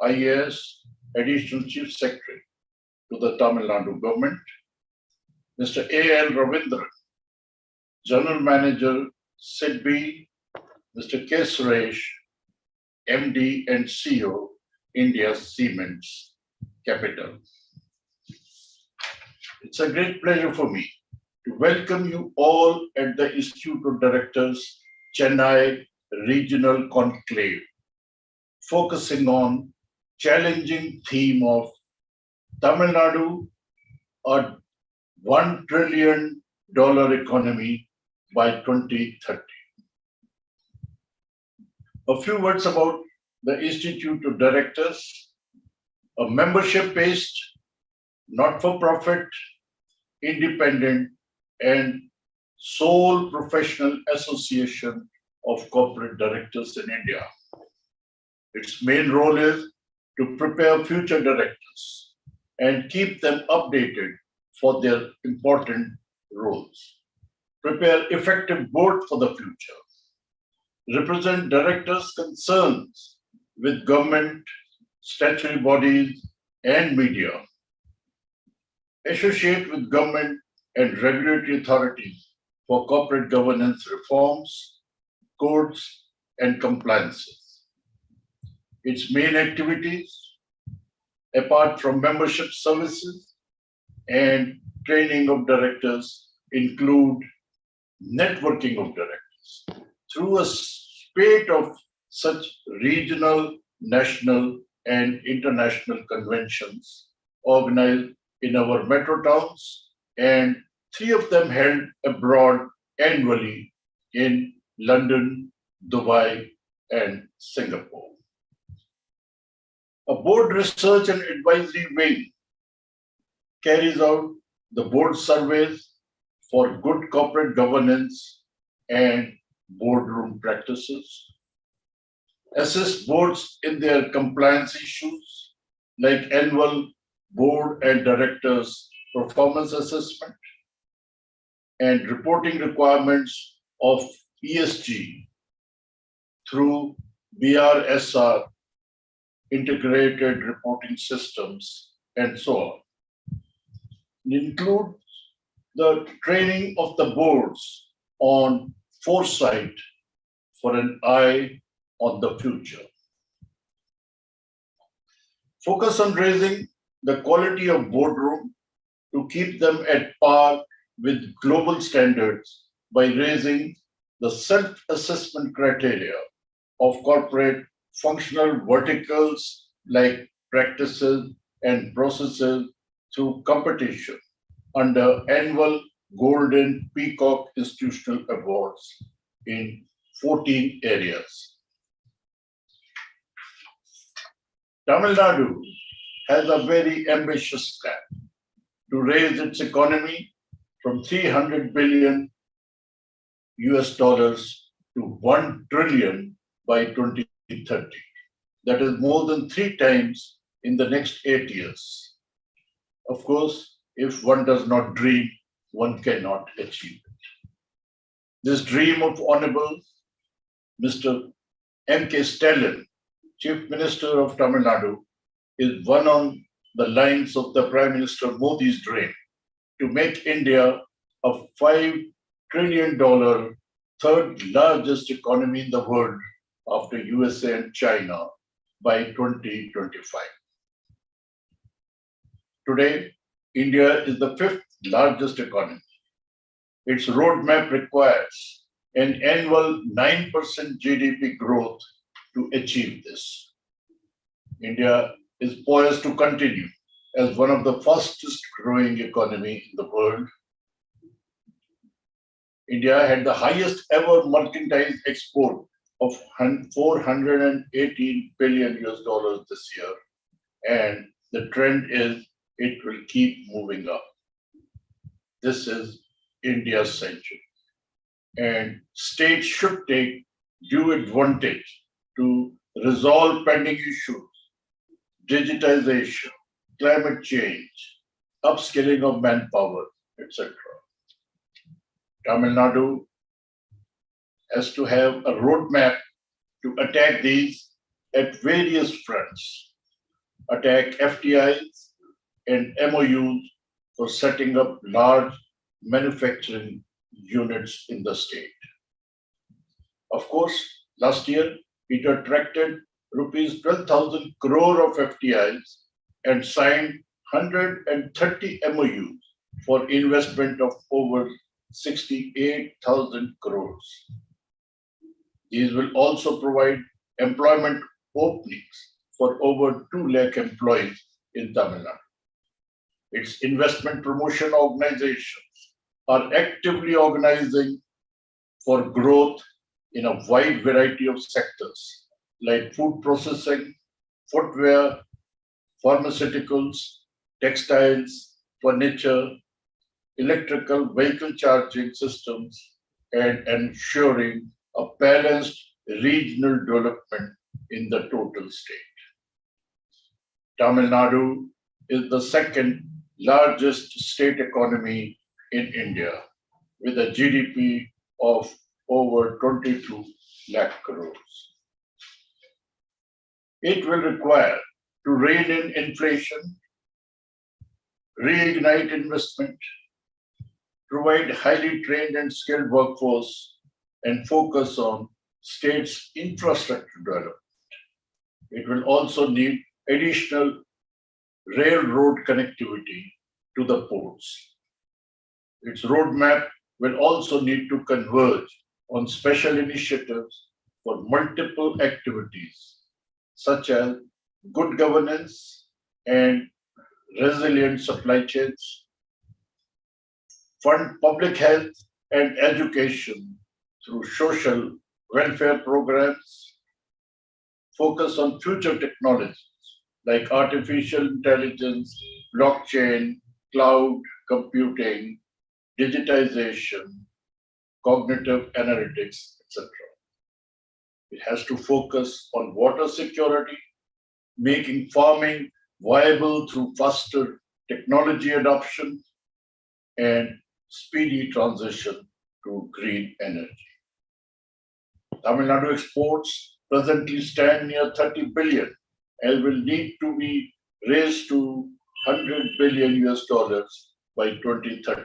IAS, Additional Chief Secretary to the Tamil Nadu Government. Mr. A.L. Ravindran, General Manager, SIDBI, Mr. K. Suresh, MD and CEO, India Cements Capital. It's a great pleasure for me to welcome you all at the Institute of Directors, Chennai Regional Conclave, focusing on challenging theme of Tamil Nadu, a $1 trillion economy by 2030. A few words about the Institute of Directors, a membership-based, not-for-profit, independent, and sole professional association of corporate directors in India. Its main role is to prepare future directors and keep them updated for their important roles, prepare effective board for the future, represent directors' concerns with government, statutory bodies, and media, associate with government and regulatory authorities for corporate governance reforms, codes, and compliances. Its main activities, apart from membership services and training of directors, include networking of directors through a spate of such regional, national, and international conventions organized in our metro towns, and 3 of them held abroad annually in London, Dubai, and Singapore. A board research and advisory wing carries out the board surveys for good corporate governance and boardroom practices, assist boards in their compliance issues like annual board and directors performance assessment and reporting requirements of ESG through BRSR integrated reporting systems and so on. It includes the training of the boards on foresight for an eye on the future. Focus on raising the quality of boardroom to keep them at par with global standards by raising the self-assessment criteria of corporate functional verticals like practices and processes through competition under annual Golden Peacock Institutional Awards in 14 areas. Tamil Nadu has a very ambitious plan to raise its economy from 300 billion US dollars to 1 trillion by 2030. That is more than 3 times in the next 8 years. Of course, if one does not dream, one cannot achieve it. This dream of Honorable Mr. M.K. Stalin, Chief Minister of Tamil Nadu, is one on the lines of the Prime Minister Modi's dream to make India a $5 trillion third largest economy in the world after USA and China by 2025. Today, India is the 5th largest economy. Its roadmap requires an annual 9% GDP growth to achieve this. India is poised to continue as one of the fastest growing economy in the world. India had the highest ever mercantile export of 418 billion US dollars this year. And the trend is it will keep moving up. This is India's century. And states should take due advantage to resolve pending issues, digitization, climate change, upskilling of manpower, etc. Tamil Nadu has to have a roadmap to attack these at various fronts. Attack FDIs and MOUs for setting up large manufacturing units in the state. Of course, last year it attracted rupees 12,000 crore of FDIs and signed 130 MOUs for investment of over 68,000 crores. These will also provide employment openings for over 2 lakh employees in Tamil Nadu. Its investment promotion organizations are actively organizing for growth in a wide variety of sectors like food processing, footwear, pharmaceuticals, textiles, furniture, electrical vehicle charging systems, and ensuring a balanced regional development in the total state. Tamil Nadu is the second largest state economy in India with a GDP of over 22 lakh crores. It will require to rein in inflation, reignite investment, provide highly trained and skilled workforce, and focus on state's infrastructure development. It will also need additional railroad connectivity to the ports. Its roadmap will also need to converge on special initiatives for multiple activities, such as good governance and resilient supply chains, fund public health and education through social welfare programs, focus on future technologies like artificial intelligence, blockchain, cloud computing, digitization, cognitive analytics, etc. It has to focus on water security, making farming viable through faster technology adoption and speedy transition to green energy. Tamil Nadu exports presently stand near 30 billion and will need to be raised to 100 billion US dollars by 2030.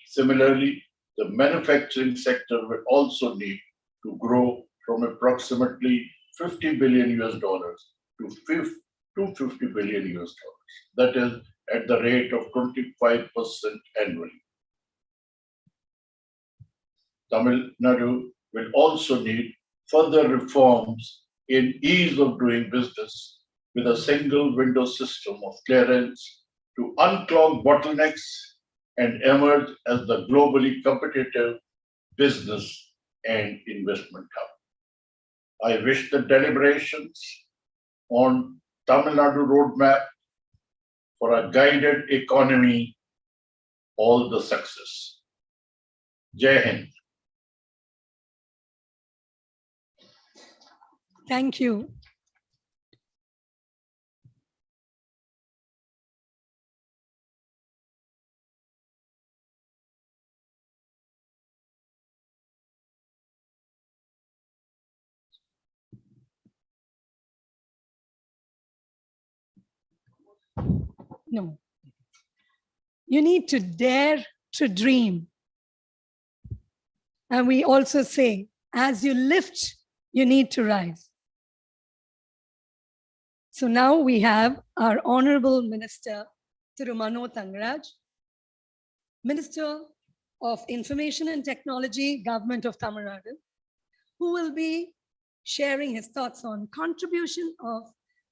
Similarly, the manufacturing sector will also need to grow from approximately 50 billion US dollars to 250 billion US dollars. That is at the rate of 25% annually. Tamil Nadu will also need further reforms in ease of doing business with a single window system of clearance to unclog bottlenecks and emerge as the globally competitive business and investment hub. I wish the deliberations on Tamil Nadu roadmap for a guided economy. All the success. Jai Hind. Thank you. No. You need to dare to dream. And we also say, as you lift, you need to rise. So now we have our Honorable Minister, Thiru Mano Thangaraj, Minister of Information and Technology, Government of Tamil Nadu, who will be sharing his thoughts on contribution of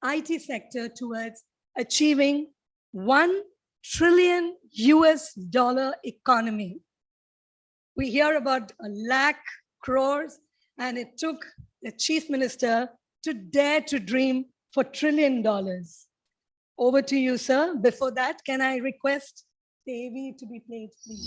IT sector towards achieving $1 trillion economy. We hear about 100,000 crores, and it took the Chief Minister to dare to dream for $1 trillion. Over to you, sir. Before that, can I request the AV to be played, please?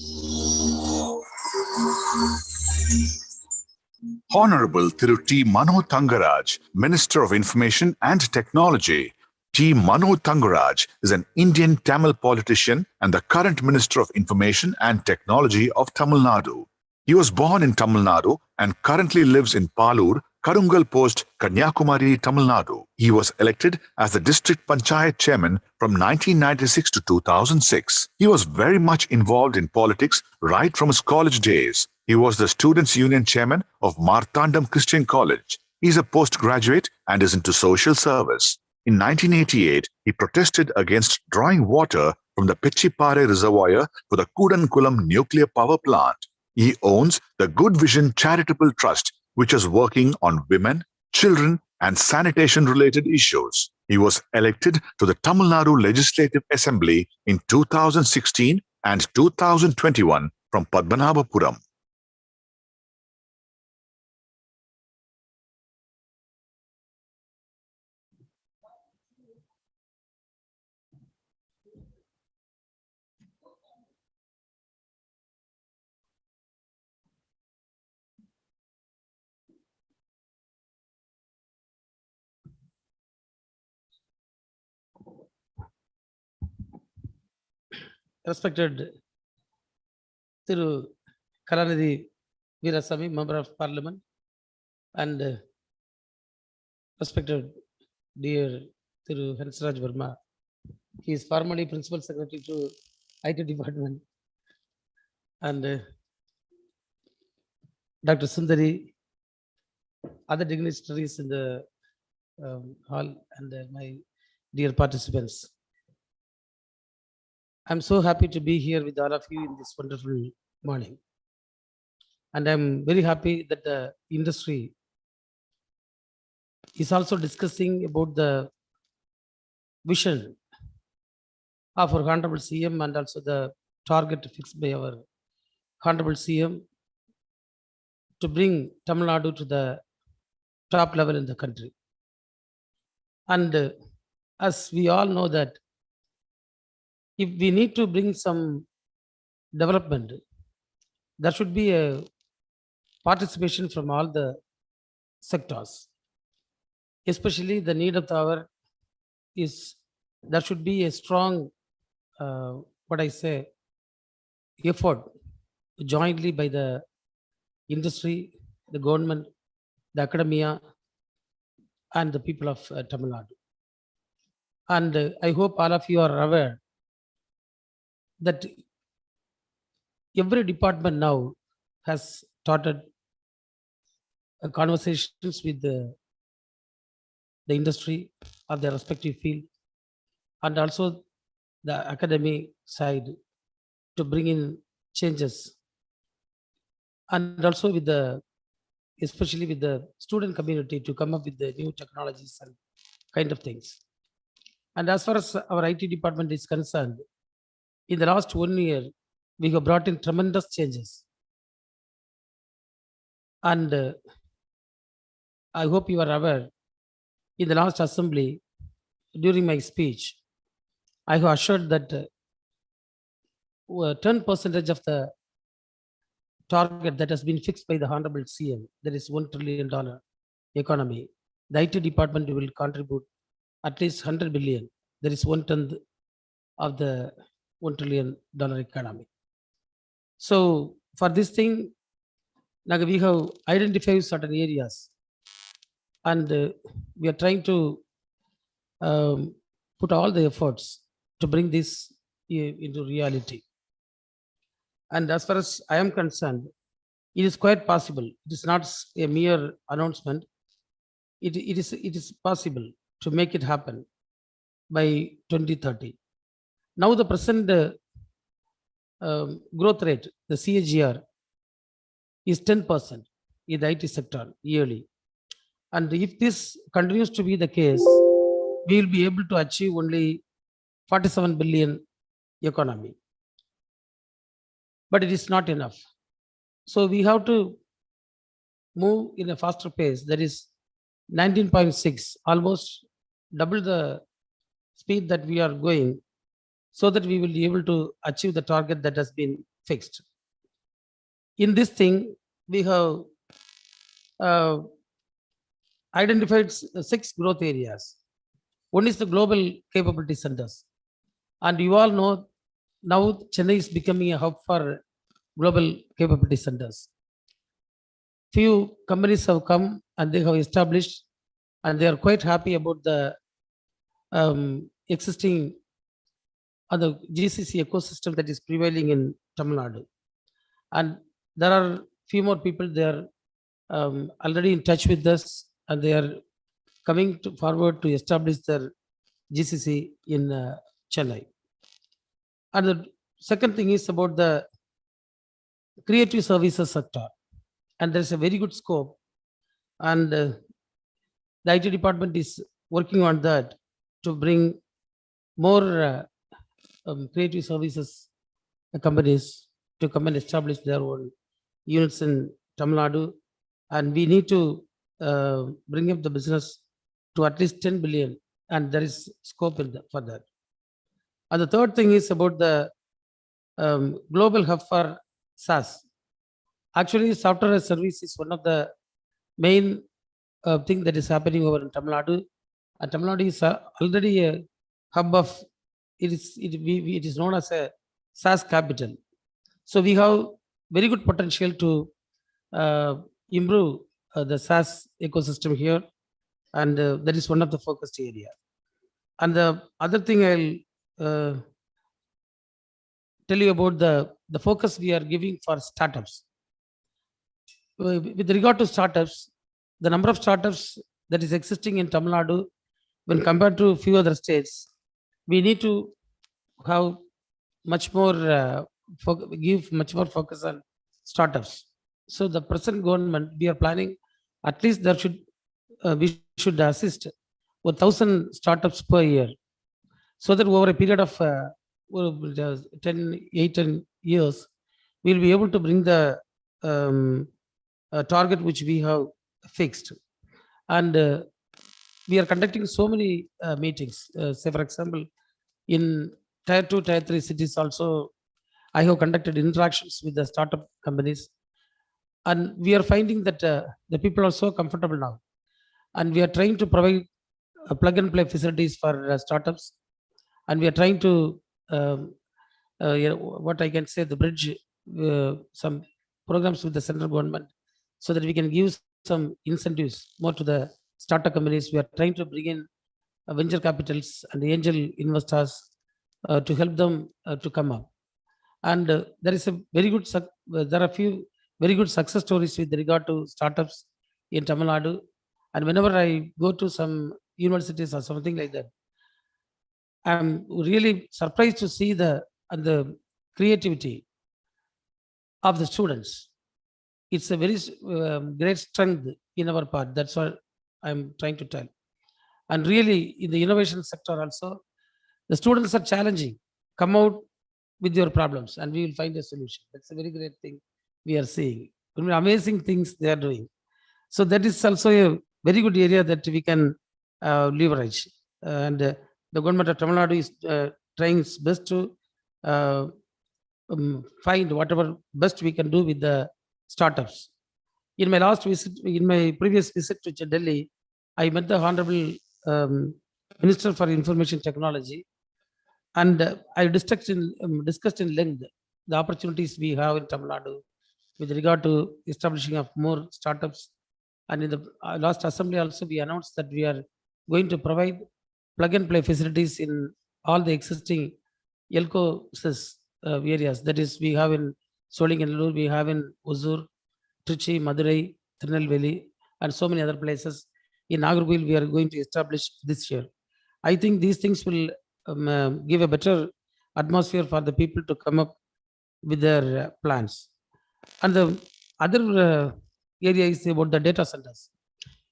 Honorable Thiru T. Mano Thangaraj, Minister of Information and Technology. T. Mano Thangaraj is an Indian Tamil politician and the current Minister of Information and Technology of Tamil Nadu. He was born in Tamil Nadu and currently lives in Palur, Karungal Post, Kanyakumari, Tamil Nadu. He was elected as the District Panchayat Chairman from 1996 to 2006. He was very much involved in politics right from his college days. He was the Students' Union Chairman of Marthandam Christian College. He is a postgraduate and is into social service. In 1988, he protested against drawing water from the Pichipare Reservoir for the Kudankulam nuclear power plant. He owns the Good Vision Charitable Trust, which is working on women, children, and sanitation-related issues. He was elected to the Tamil Nadu Legislative Assembly in 2016 and 2021 from Padmanabhapuram. Respected Thiru Karanidhi Veerasamy, Member of Parliament, and respected dear Thiru Hansraj Verma, he is formerly Principal Secretary to IT Department, and Dr. Sundari, other dignitaries in the hall, and my dear participants. I'm so happy to be here with all of you in this wonderful morning. And I'm very happy that the industry is also discussing about the vision of our Honorable CM and also the target fixed by our Honorable CM to bring Tamil Nadu to the top level in the country. And as we all know that if we need to bring some development, there should be a participation from all the sectors. Especially the need of the hour is there should be a strong, effort jointly by the industry, the government, the academia, and the people of Tamil Nadu. And I hope all of you are aware that every department now has started conversations with the industry of their respective field, and also the academic side to bring in changes, and also with the, especially with the student community to come up with the new technologies and kind of things. And as far as our IT department is concerned, in the last 1 year, we have brought in tremendous changes. And I hope you are aware, in the last assembly, during my speech, I have assured that 10% of the target that has been fixed by the Honorable CM, that is $1 trillion economy, the IT department will contribute at least 100 billion. That is 1/10 of the $1 trillion economy. So for this thing, we have identified certain areas, and we are trying to put all the efforts to bring this into reality. And as far as I am concerned, it is quite possible. It is not a mere announcement. It is possible to make it happen by 2030. Now the present growth rate, the CAGR, is 10% in the IT sector yearly. And if this continues to be the case, we will be able to achieve only 47 billion economy. But it is not enough. So we have to move in a faster pace. That is 19.6, almost double the speed that we are going, so that we will be able to achieve the target that has been fixed. In this thing, we have identified 6 growth areas. One is the global capability centers. And you all know now Chennai is becoming a hub for global capability centers. Few companies have come and they have established, and they are quite happy about the existing the GCC ecosystem that is prevailing in Tamil Nadu. And there are few more people there already in touch with us, and they are coming forward to establish their GCC in Chennai. And the second thing is about the creative services sector, and there's a very good scope, and the IT department is working on that to bring more creative services companies to come and establish their own units in Tamil Nadu, and we need to bring up the business to at least 10 billion, and there is scope for that. And the third thing is about the global hub for SaaS. Actually, software as service is one of the main thing that is happening over in Tamil Nadu. And Tamil Nadu is already a hub of, it is known as a SaaS capital. So we have very good potential to improve the SaaS ecosystem here, and that is one of the focused area. And the other thing I'll tell you about the focus we are giving for startups. With regard to startups, the number of startups that is existing in Tamil Nadu, when compared to few other states, we need to have much more give much more focus on startups. So the present government, we are planning at least there should we should assist 1,000 startups per year, so that over a period of 10 years, we will be able to bring the target which we have fixed. And we are conducting so many meetings. Say, for example, in Tier 2, Tier 3 cities also, I have conducted interactions with the startup companies. And we are finding that the people are so comfortable now. And we are trying to provide plug and play facilities for startups. And we are trying to, what I can say, the bridge some programs with the central government, so that we can give some incentives more to the startup companies. We are trying to bring in venture capitals and the angel investors to help them to come up. And there is a very good, there are a few very good success stories with regard to startups in Tamil Nadu. And whenever I go to some universities or something like that, I'm really surprised to see the creativity of the students. It's a very great strength in our part. That's what I'm trying to tell. And really, in the innovation sector also, the students are challenging. Come out with your problems and we will find a solution. That's a very great thing we are seeing. Amazing things they are doing. So that is also a very good area that we can leverage. and the government of Tamil Nadu is trying its best to find whatever best we can do with the startups. In my previous visit to Delhi, I met the Honorable Minister for Information Technology, and I discussed in length the opportunities we have in Tamil Nadu with regard to establishing of more startups. And in the last assembly also, we announced that we are going to provide plug and play facilities in all the existing Elco-SIS areas. That is, we have in Solinganallur, we have in Hosur, Trichy, Madurai, Tirunelveli, and so many other places. In Nagarjuil, we are going to establish this year. I think these things will give a better atmosphere for the people to come up with their plans. And the other area is about the data centers.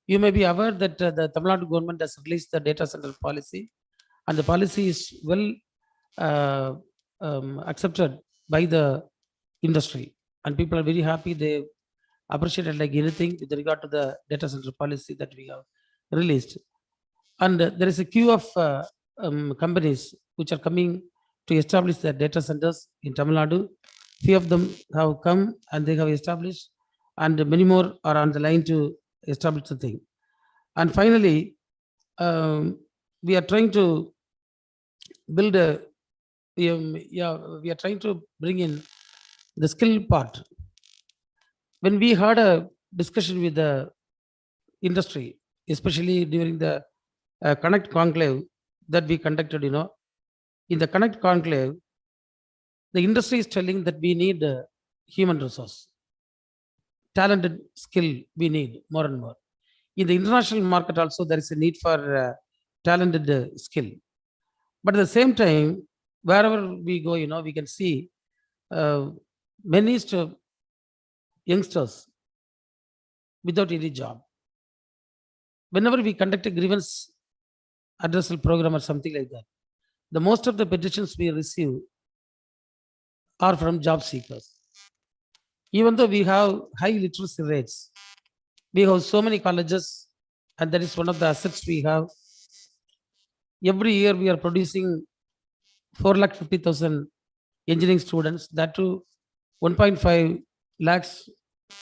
You may be aware that the Tamil Nadu government has released the data center policy, and the policy is well accepted by the industry, and people are very happy. They appreciate it like anything with regard to the data center policy that we have released. And there is a queue of companies which are coming to establish their data centers in Tamil Nadu. Few of them have come and they have established, and many more are on the line to establish the thing. And finally, we are trying to build we are trying to bring in the skill part. When we had a discussion with the industry, especially during the Connect Conclave that we conducted, in the Connect Conclave, the industry is telling that we need human resource, talented skill we need more and more. In the international market also, there is a need for talented skill. But at the same time, wherever we go, we can see many youngsters without any job. Whenever we conduct a grievance addressal program or something like that, the most of the petitions we receive are from job seekers. Even though we have high literacy rates, we have so many colleges, and that is one of the assets we have. Every year we are producing 450,000 engineering students, that too 1.5 lakhs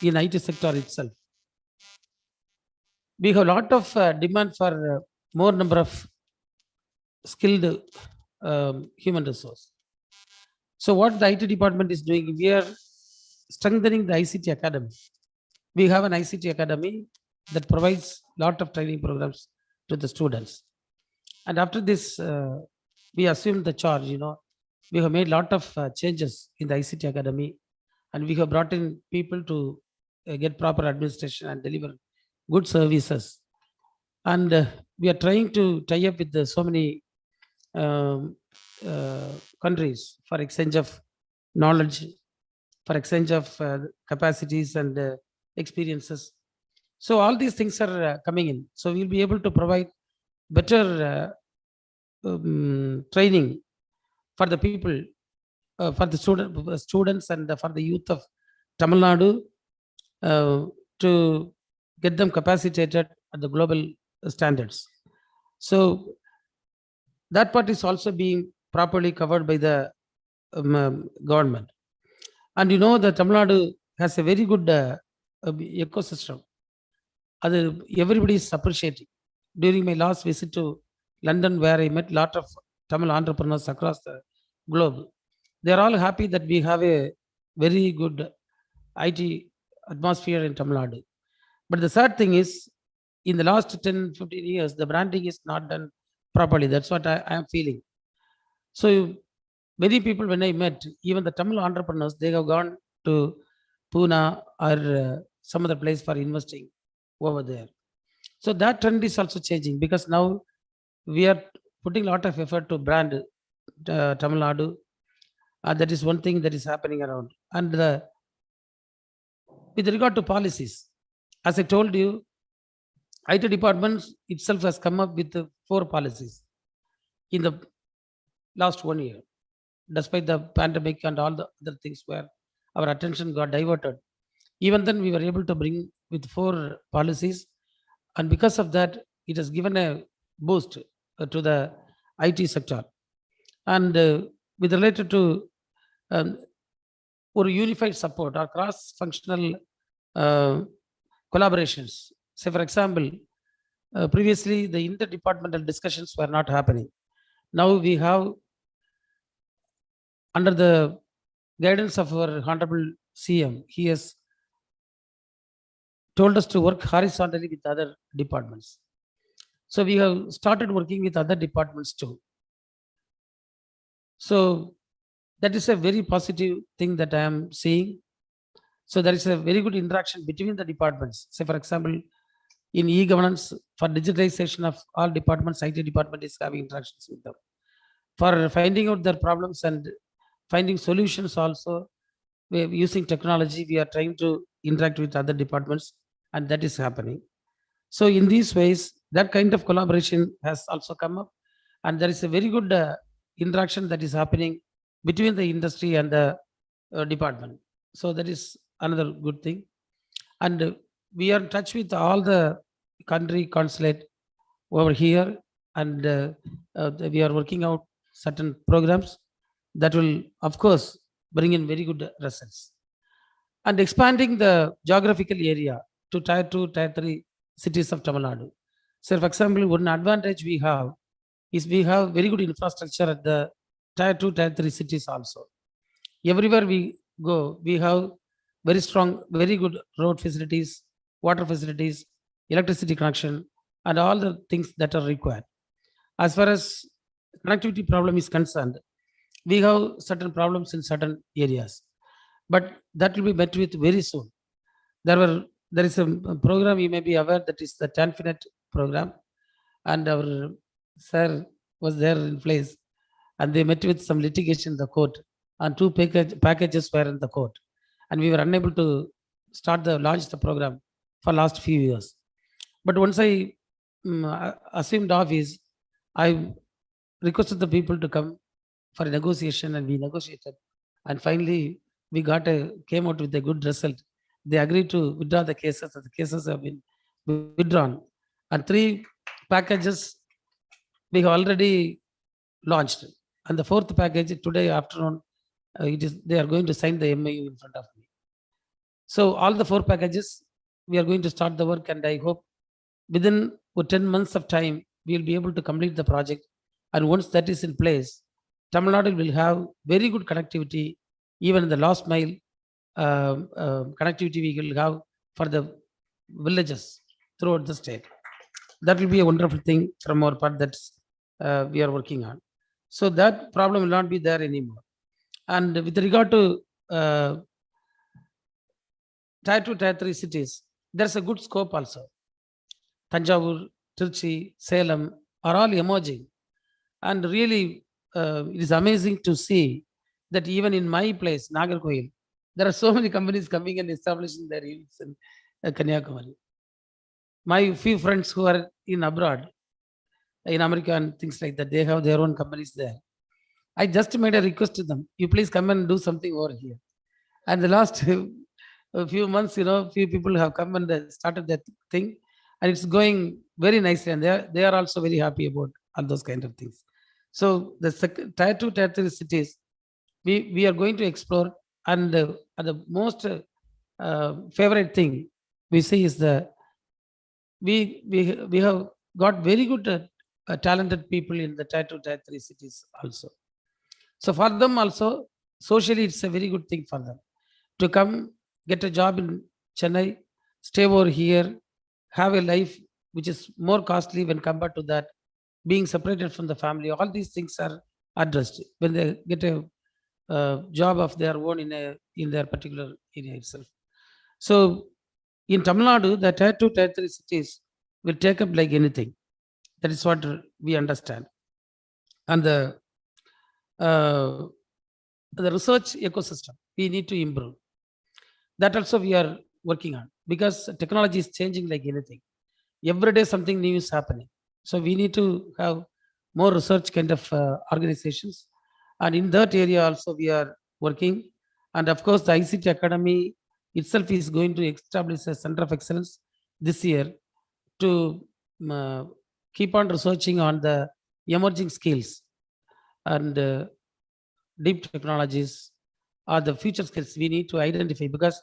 in IT sector itself. We have a lot of demand for more number of skilled human resource. So what the IT department is doing, we are strengthening the ICT academy. We have an ICT academy that provides a lot of training programs to the students. And after this, we assumed the charge, we have made a lot of changes in the ICT academy, and we have brought in people to get proper administration and deliver good services. And we are trying to tie up with so many countries for exchange of knowledge, for exchange of capacities and experiences. So all these things are coming in. So we'll be able to provide better training for the people, for the students and for the youth of Tamil Nadu to get them capacitated at the global standards. So that part is also being properly covered by the government. And the Tamil Nadu has a very good ecosystem. Everybody is appreciating. During my last visit to London, where I met a lot of Tamil entrepreneurs across the globe, they are all happy that we have a very good IT atmosphere in Tamil Nadu. But the sad thing is, in the last 10-15 years, the branding is not done properly. That's what I am feeling. So many people, when I met, even the Tamil entrepreneurs, they have gone to Pune or some other place for investing over there. So that trend is also changing, because now we are putting a lot of effort to brand Tamil Nadu. That is one thing that is happening around. And with regard to policies, as I told you, IT department itself has come up with 4 policies in the last 1 year. Despite the pandemic and all the other things where our attention got diverted, even then we were able to bring with 4 policies, and because of that, it has given a boost to the IT sector. And with related to or unified support or cross-functional collaborations. Say, for example, previously the interdepartmental discussions were not happening. Now we have, under the guidance of our Honorable CM, he has told us to work horizontally with other departments. So we have started working with other departments too. So that is a very positive thing that I am seeing. So there is a very good interaction between the departments. Say, for example, in e-governance, for digitalization of all departments, IT department is having interactions with them. For finding out their problems and finding solutions also, we are using technology, we are trying to interact with other departments, and that is happening. So in these ways, that kind of collaboration has also come up, and there is a very good interaction that is happening between the industry and the department. So that is another good thing. And we are in touch with all the country consulate over here, and we are working out certain programs that will, of course, bring in very good results. And expanding the geographical area to Tier 2, Tier 3 cities of Tamil Nadu. So, for example, one advantage we have is we have very good infrastructure at the Tier 2, Tier 3 cities also. Everywhere we go, we have very strong, very good road facilities, water facilities, electricity connection, and all the things that are required. As far as connectivity problem is concerned, we have certain problems in certain areas, but that will be met with very soon. There is a program, you may be aware, that is the Tanfinet program, and our sir was there in place, and they met with some litigation in the court, and two packages were in the court, and we were unable to launch the program for last few years. But once I assumed office, I requested the people to come for a negotiation, and we negotiated, and finally we came out with a good result. They agreed to withdraw the cases, and the cases have been withdrawn, and 3 packages we have already launched, and the 4th package today afternoon, they are going to sign the MOU in front of me. So all the 4 packages, we are going to start the work, and I hope within 10 months of time, we will be able to complete the project. And once that is in place, Tamil Nadu will have very good connectivity, even in the last mile connectivity we will have for the villages throughout the state. That will be a wonderful thing from our part that we are working on. So that problem will not be there anymore. And with regard to Tier 2, Tier 3 cities, there's a good scope also. Tanjavur, Trichy, Salem are all emerging. And really, it is amazing to see that even in my place, Nagarkoil, there are so many companies coming and establishing their units in Kanyakumari. My few friends who are in abroad, in America and things like that, they have their own companies there. I just made a request to them, you please come and do something over here. And the last few months, few people have come and started that thing, and it's going very nicely, and they are also very happy about all those kind of things. So the Tier 2, Tier 3 cities, we are going to explore, and the most favorite thing we see is we have got very good talented people in the Tier 2, Tier 3 cities also. So for them also, socially, it's a very good thing for them to come, get a job in Chennai, stay over here, have a life which is more costly when compared to that, being separated from the family. All these things are addressed when they get a job of their own in their particular area itself. So in Tamil Nadu, the Tier 2, Tier 3 cities will take up like anything. That is what we understand. And the research ecosystem, we need to improve. That also we are working on, because technology is changing like anything. Every day something new is happening. So we need to have more research kind of organizations. And in that area also we are working. And of course, the ICT Academy itself is going to establish a center of excellence this year to keep on researching on the emerging skills and deep technologies are the future skills we need to identify, because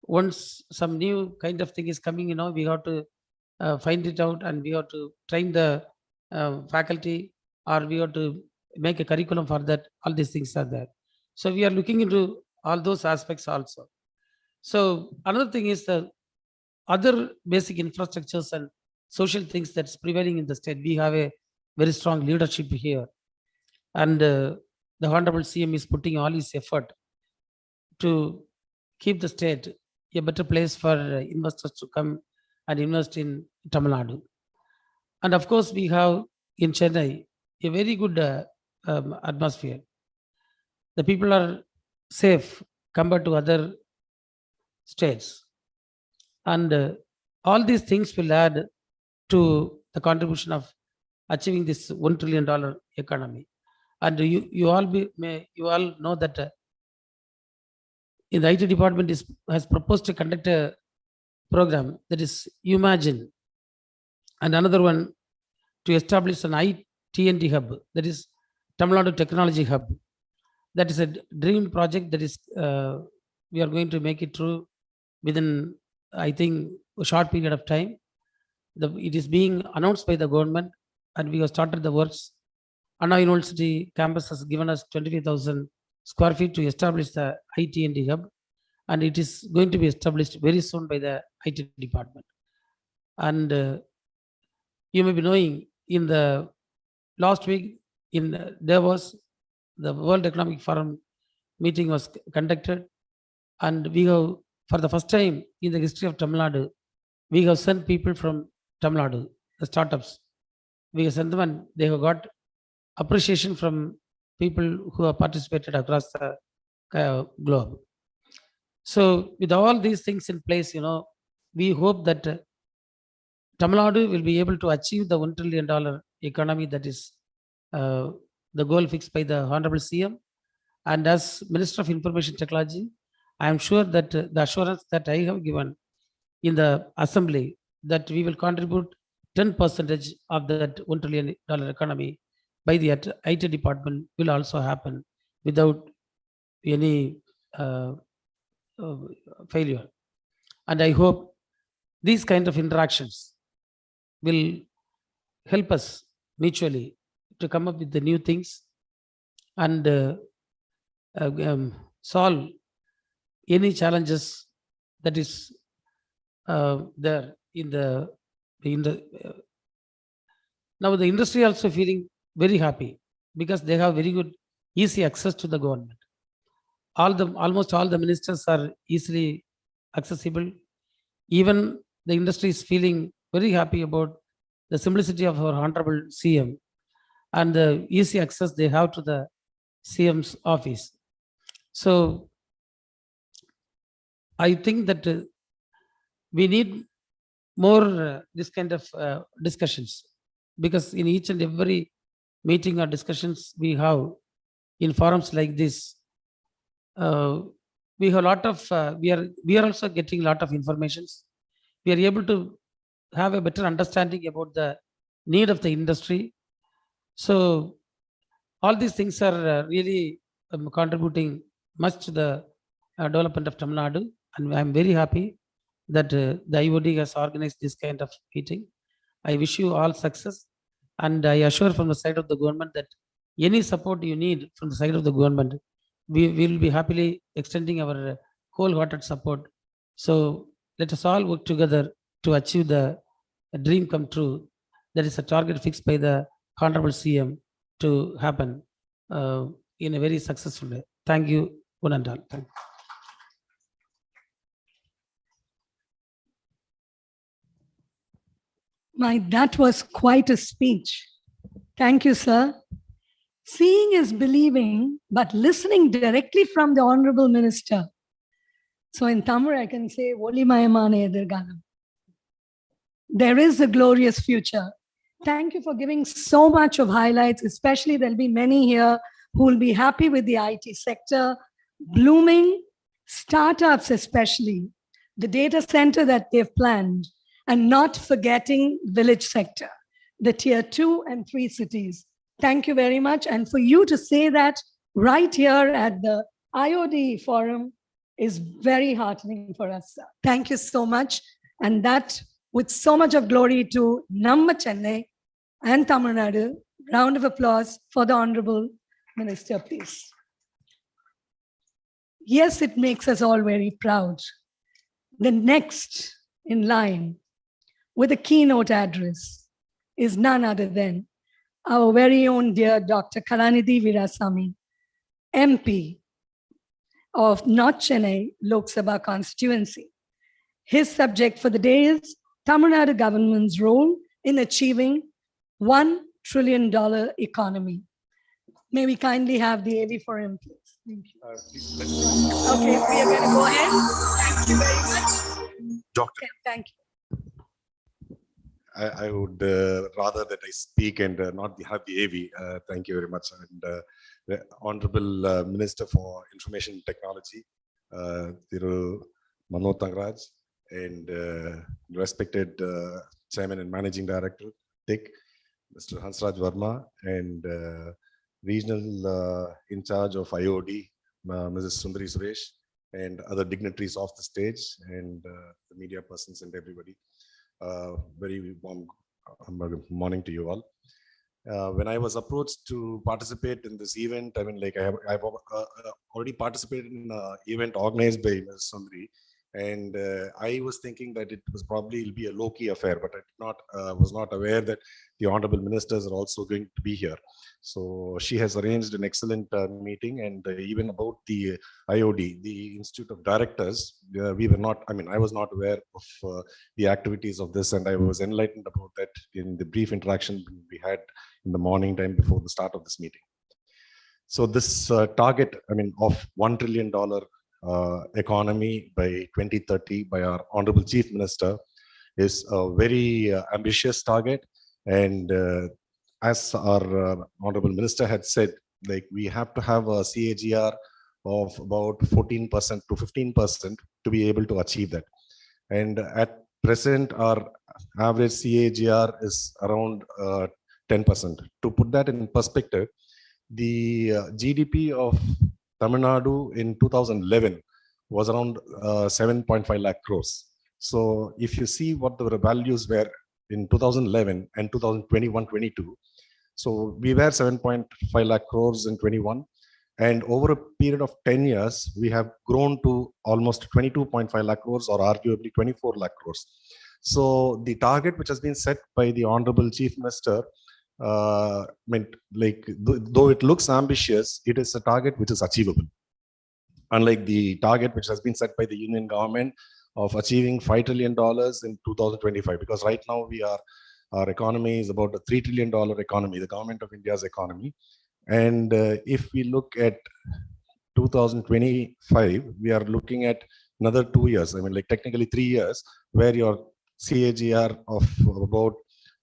once some new kind of thing is coming, we have to find it out, and we have to train the faculty, or we have to make a curriculum for that. All these things are there. So we are looking into all those aspects also. So another thing is the other basic infrastructures and social things that's prevailing in the state. We have a very strong leadership here, and the Honorable CM is putting all his effort to keep the state a better place for investors to come and invest in Tamil Nadu. And of course, we have in Chennai a very good atmosphere. The people are safe compared to other states. And all these things will add to the contribution of achieving this $1 trillion economy. And you all know that in the IT department has proposed to conduct a program that is Imagine, and another one to establish an IT&D hub, that is Tamil Nadu Technology Hub. That is a dream project that is we are going to make it through within, I think, a short period of time. It is being announced by the government, and we have started the works. Anna University campus has given us 25,000 square feet to establish the IT&D hub, and it is going to be established very soon by the IT department. And you may be knowing, in the last week in Davos, the World Economic Forum meeting was conducted, and we have, for the first time in the history of Tamil Nadu, we have sent people from Tamil Nadu, the startups. We have sent them, and they have got appreciation from people who have participated across the globe. So with all these things in place, we hope that Tamil Nadu will be able to achieve the $1 trillion economy, that is the goal fixed by the Honorable CM. And as Minister of Information Technology, I am sure that the assurance that I have given in the Assembly, that we will contribute 10% of that $1 trillion economy by the IT department will also happen without any failure. And I hope these kind of interactions will help us mutually to come up with the new things and solve any challenges that is there in the now the industry also feeling very happy, because they have very good easy access to the government. Almost all the ministers are easily accessible. Even the industry is feeling very happy about the simplicity of our Honorable CM and the easy access they have to the CM's office. So I think that we need more this kind of discussions, because in each and every meeting or discussions we have in forums like this, we have a lot of we are also getting a lot of informations. We are able to have a better understanding about the need of the industry. So all these things are really contributing much to the development of Tamil Nadu, and I am very happy that the IOD has organized this kind of meeting. I wish you all success, and I assure from the side of the government that any support you need from the side of the government, we will be happily extending our wholehearted support. So let us all work together to achieve the dream come true. That is a target fixed by the Honorable CM to happen in a very successful way. Thank you, one and all. Thank you. That was quite a speech. Thank you, sir. Seeing is believing, but listening directly from the Honorable Minister. So in Tamil, I can say, Olimayamane Edirgalam. There is a glorious future. Thank you for giving so much of highlights, especially there'll be many here who will be happy with the IT sector, blooming startups especially, the data center that they've planned, and not forgetting village sector, the tier 2 and 3 cities. Thank you very much. And for you to say that right here at the IOD forum is very heartening for us. Thank you so much. And that with so much of glory to Namma Chennai and Tamil Nadu. Round of applause for the Honorable Minister, please. Yes, it makes us all very proud. The next in line with a keynote address is none other than our very own dear Dr. Kalanidhi Virasamy, MP of North Chennai Lok Sabha constituency. His subject for the day is Tamil Nadu government's role in achieving $1 trillion economy. May we kindly have the AV for him, please. Thank you. Okay, we are going to go ahead. Thank you very much. Doctor. Okay, thank you. I would rather that I speak and not have the AV. Thank you very much. And the Honorable Minister for Information Technology, Thiru Mano Tangraj, and respected Chairman and Managing Director, TIC, Mr. Hansraj Verma, and Regional in charge of IOD, Mrs. Sundari Suresh, and other dignitaries off the stage, and the media persons and everybody. Very warm morning to you all. When I was approached to participate in this event, I mean, like I've already participated in an event organized by Mrs. Sundari, and I was thinking that it was probably will be a low-key affair, but I was not aware that the honorable ministers are also going to be here. So she has arranged an excellent meeting, and even about the IOD, the Institute of Directors, we were not, I mean, I was not aware of the activities of this, and I was enlightened about that in the brief interaction we had in the morning time before the start of this meeting. So this target, I mean, of $1 trillion economy by 2030 by our Honorable Chief Minister is a very ambitious target. And as our Honorable Minister had said, like we have to have a CAGR of about 14% to 15% to be able to achieve that. And at present, our average CAGR is around 10%. To put that in perspective, the GDP of Tamil Nadu in 2011 was around 7.5 lakh crores. So if you see what the values were in 2011 and 2021-22, so we were 7.5 lakh crores in 21, and over a period of 10 years, we have grown to almost 22.5 lakh crores, or arguably 24 lakh crores. So the target which has been set by the Honorable Chief Minister, meant like though it looks ambitious, it is a target which is achievable. Unlike the target which has been set by the Union government of achieving $5 trillion in 2025, because right now our economy is about a $3 trillion economy, the government of India's economy. And if we look at 2025, we are looking at another 2 years, I mean like technically 3 years, where your CAGR of about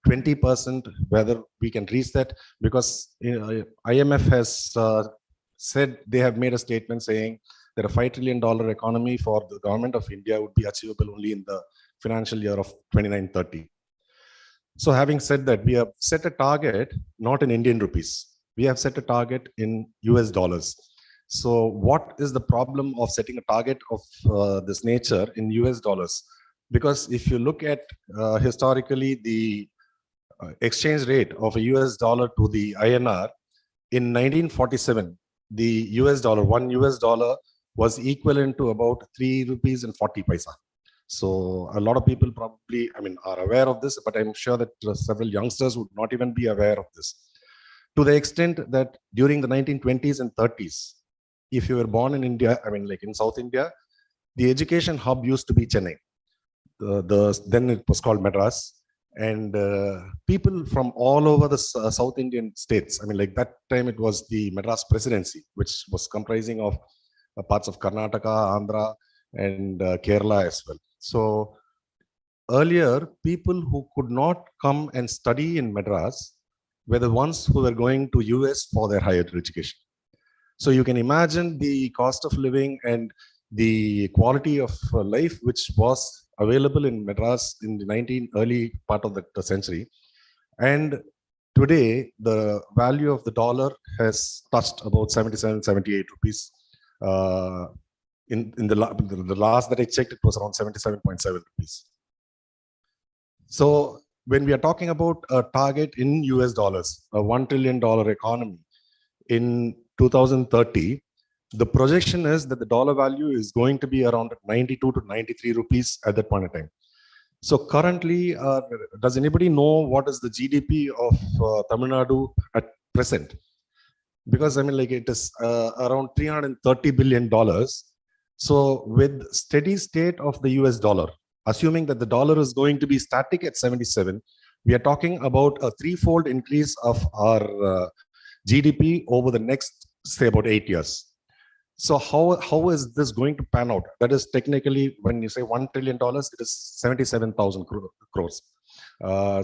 20%, whether we can reach that, because IMF has said, they have made a statement saying that a $5 trillion economy for the government of India would be achievable only in the financial year of 29-30. So having said that, we have set a target, not in Indian rupees. We have set a target in US dollars. So what is the problem of setting a target of this nature in US dollars? Because if you look at historically the exchange rate of a US dollar to the INR, in 1947, the US dollar, $1 was equivalent to about 3 rupees and 40 paisa. So a lot of people probably, I mean, are aware of this, but I'm sure that several youngsters would not even be aware of this. To the extent that during the 1920s and 30s, if you were born in India, I mean, like in South India, the education hub used to be Chennai. Then it was called Madras. And people from all over the South Indian states, I mean, like that time it was the Madras Presidency, which was comprising of parts of Karnataka, Andhra, and Kerala as well. So earlier, people who could not come and study in Madras were the ones who were going to US for their higher education. So you can imagine the cost of living and the quality of life which was available in Madras in the early part of the century. And today the value of the dollar has touched about 77, 78 rupees. In the last that I checked, it was around 77.7 rupees. So when we are talking about a target in US dollars, a $1 trillion economy in 2030, the projection is that the dollar value is going to be around 92 to 93 rupees at that point in time. So currently, does anybody know what is the GDP of Tamil Nadu at present? Because I mean, like it is around $330 billion. So with steady state of the US dollar, assuming that the dollar is going to be static at 77, we are talking about a threefold increase of our GDP over the next, say, about 8 years. So how is this going to pan out? That is technically, when you say $1 trillion, it is 77,000 crores.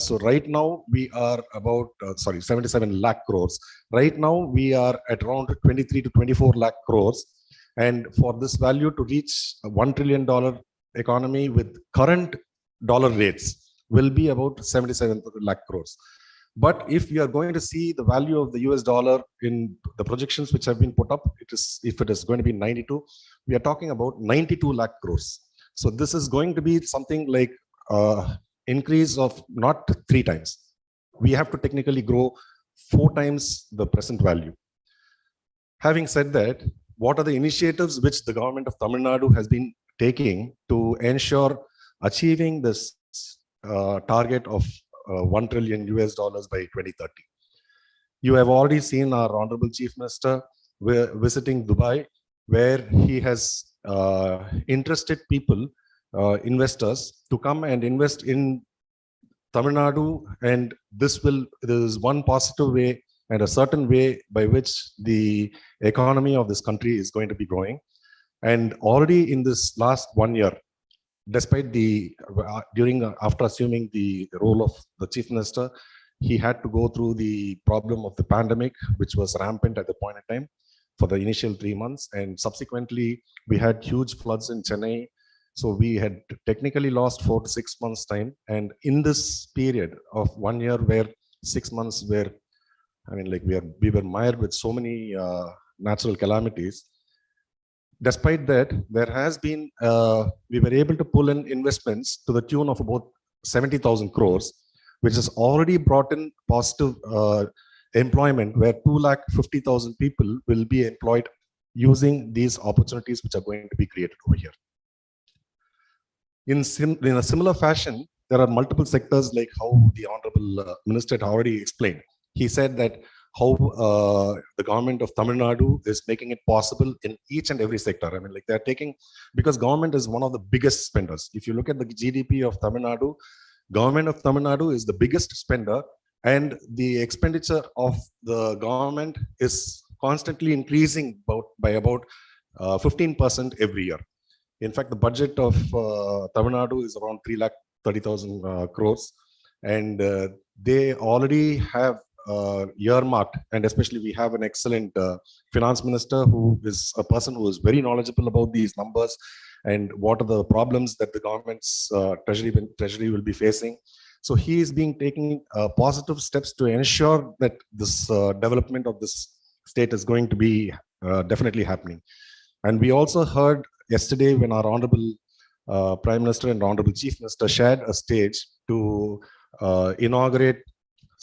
So right now we are about, 77 lakh crores. Right now we are at around 23 to 24 lakh crores. And for this value to reach a $1 trillion economy with current dollar rates will be about 77 lakh crores. But if we are going to see the value of the US dollar in the projections which have been put up, if it is going to be 92, we are talking about 92 lakh crores. So this is going to be something like increase of not 3 times. We have to technically grow 4 times the present value. Having said that, what are the initiatives which the government of Tamil Nadu has been taking to ensure achieving this target of $1 trillion US dollars by 2030? You have already seen our Honorable Chief Minister visiting Dubai, where he has interested people, investors, to come and invest in Tamil Nadu, and this is one positive way and a certain way by which the economy of this country is going to be growing. And already in this last 1 year, despite after assuming the role of the Chief Minister, he had to go through the problem of the pandemic, which was rampant at the point in time for the initial 3 months. And subsequently, we had huge floods in Chennai. So we had technically lost 4 to 6 months time. And in this period of 1 year, where 6 months were, I mean, like we were mired with so many natural calamities. Despite that, there has been, we were able to pull in investments to the tune of about 70,000 crores, which has already brought in positive employment, where 250,000 people will be employed using these opportunities which are going to be created over here. In a similar fashion, there are multiple sectors, like how the Honorable Minister had already explained. He said that how the government of Tamil Nadu is making it possible in each and every sector. I mean, like they're taking, because government is one of the biggest spenders. If you look at the GDP of Tamil Nadu, government of Tamil Nadu is the biggest spender, and the expenditure of the government is constantly increasing by about 15% every year. In fact, the budget of Tamil Nadu is around 330,000 crores, and they already have earmarked, and especially we have an excellent finance minister who is a person who is very knowledgeable about these numbers and what are the problems that the government's treasury will be facing. So he is taking positive steps to ensure that this development of this state is going to be definitely happening. And we also heard yesterday when our Honorable Prime Minister and Honorable Chief Minister shared a stage to inaugurate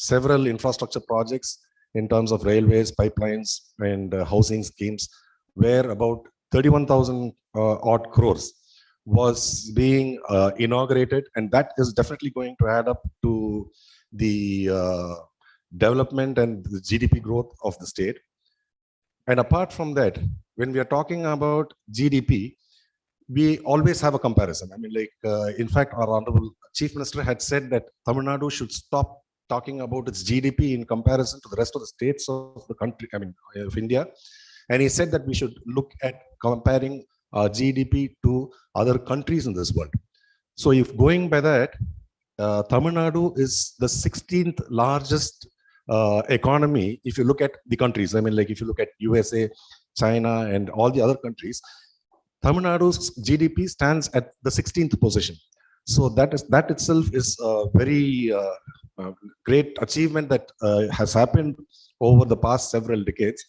several infrastructure projects in terms of railways, pipelines, and housing schemes, where about 31,000 odd crores was being inaugurated, and that is definitely going to add up to the development and the GDP growth of the state. And apart from that, when we are talking about GDP, we always have a comparison. I mean, like, in fact, our Honorable Chief Minister had said that Tamil Nadu should stop talking about its GDP in comparison to the rest of the states of the country, I mean, of India. And he said that we should look at comparing GDP to other countries in this world. So if going by that, Tamil Nadu is the 16th largest economy if you look at the countries. I mean, like if you look at USA, China, and all the other countries, Tamil Nadu's GDP stands at the 16th position. So that itself is a very great achievement that has happened over the past several decades.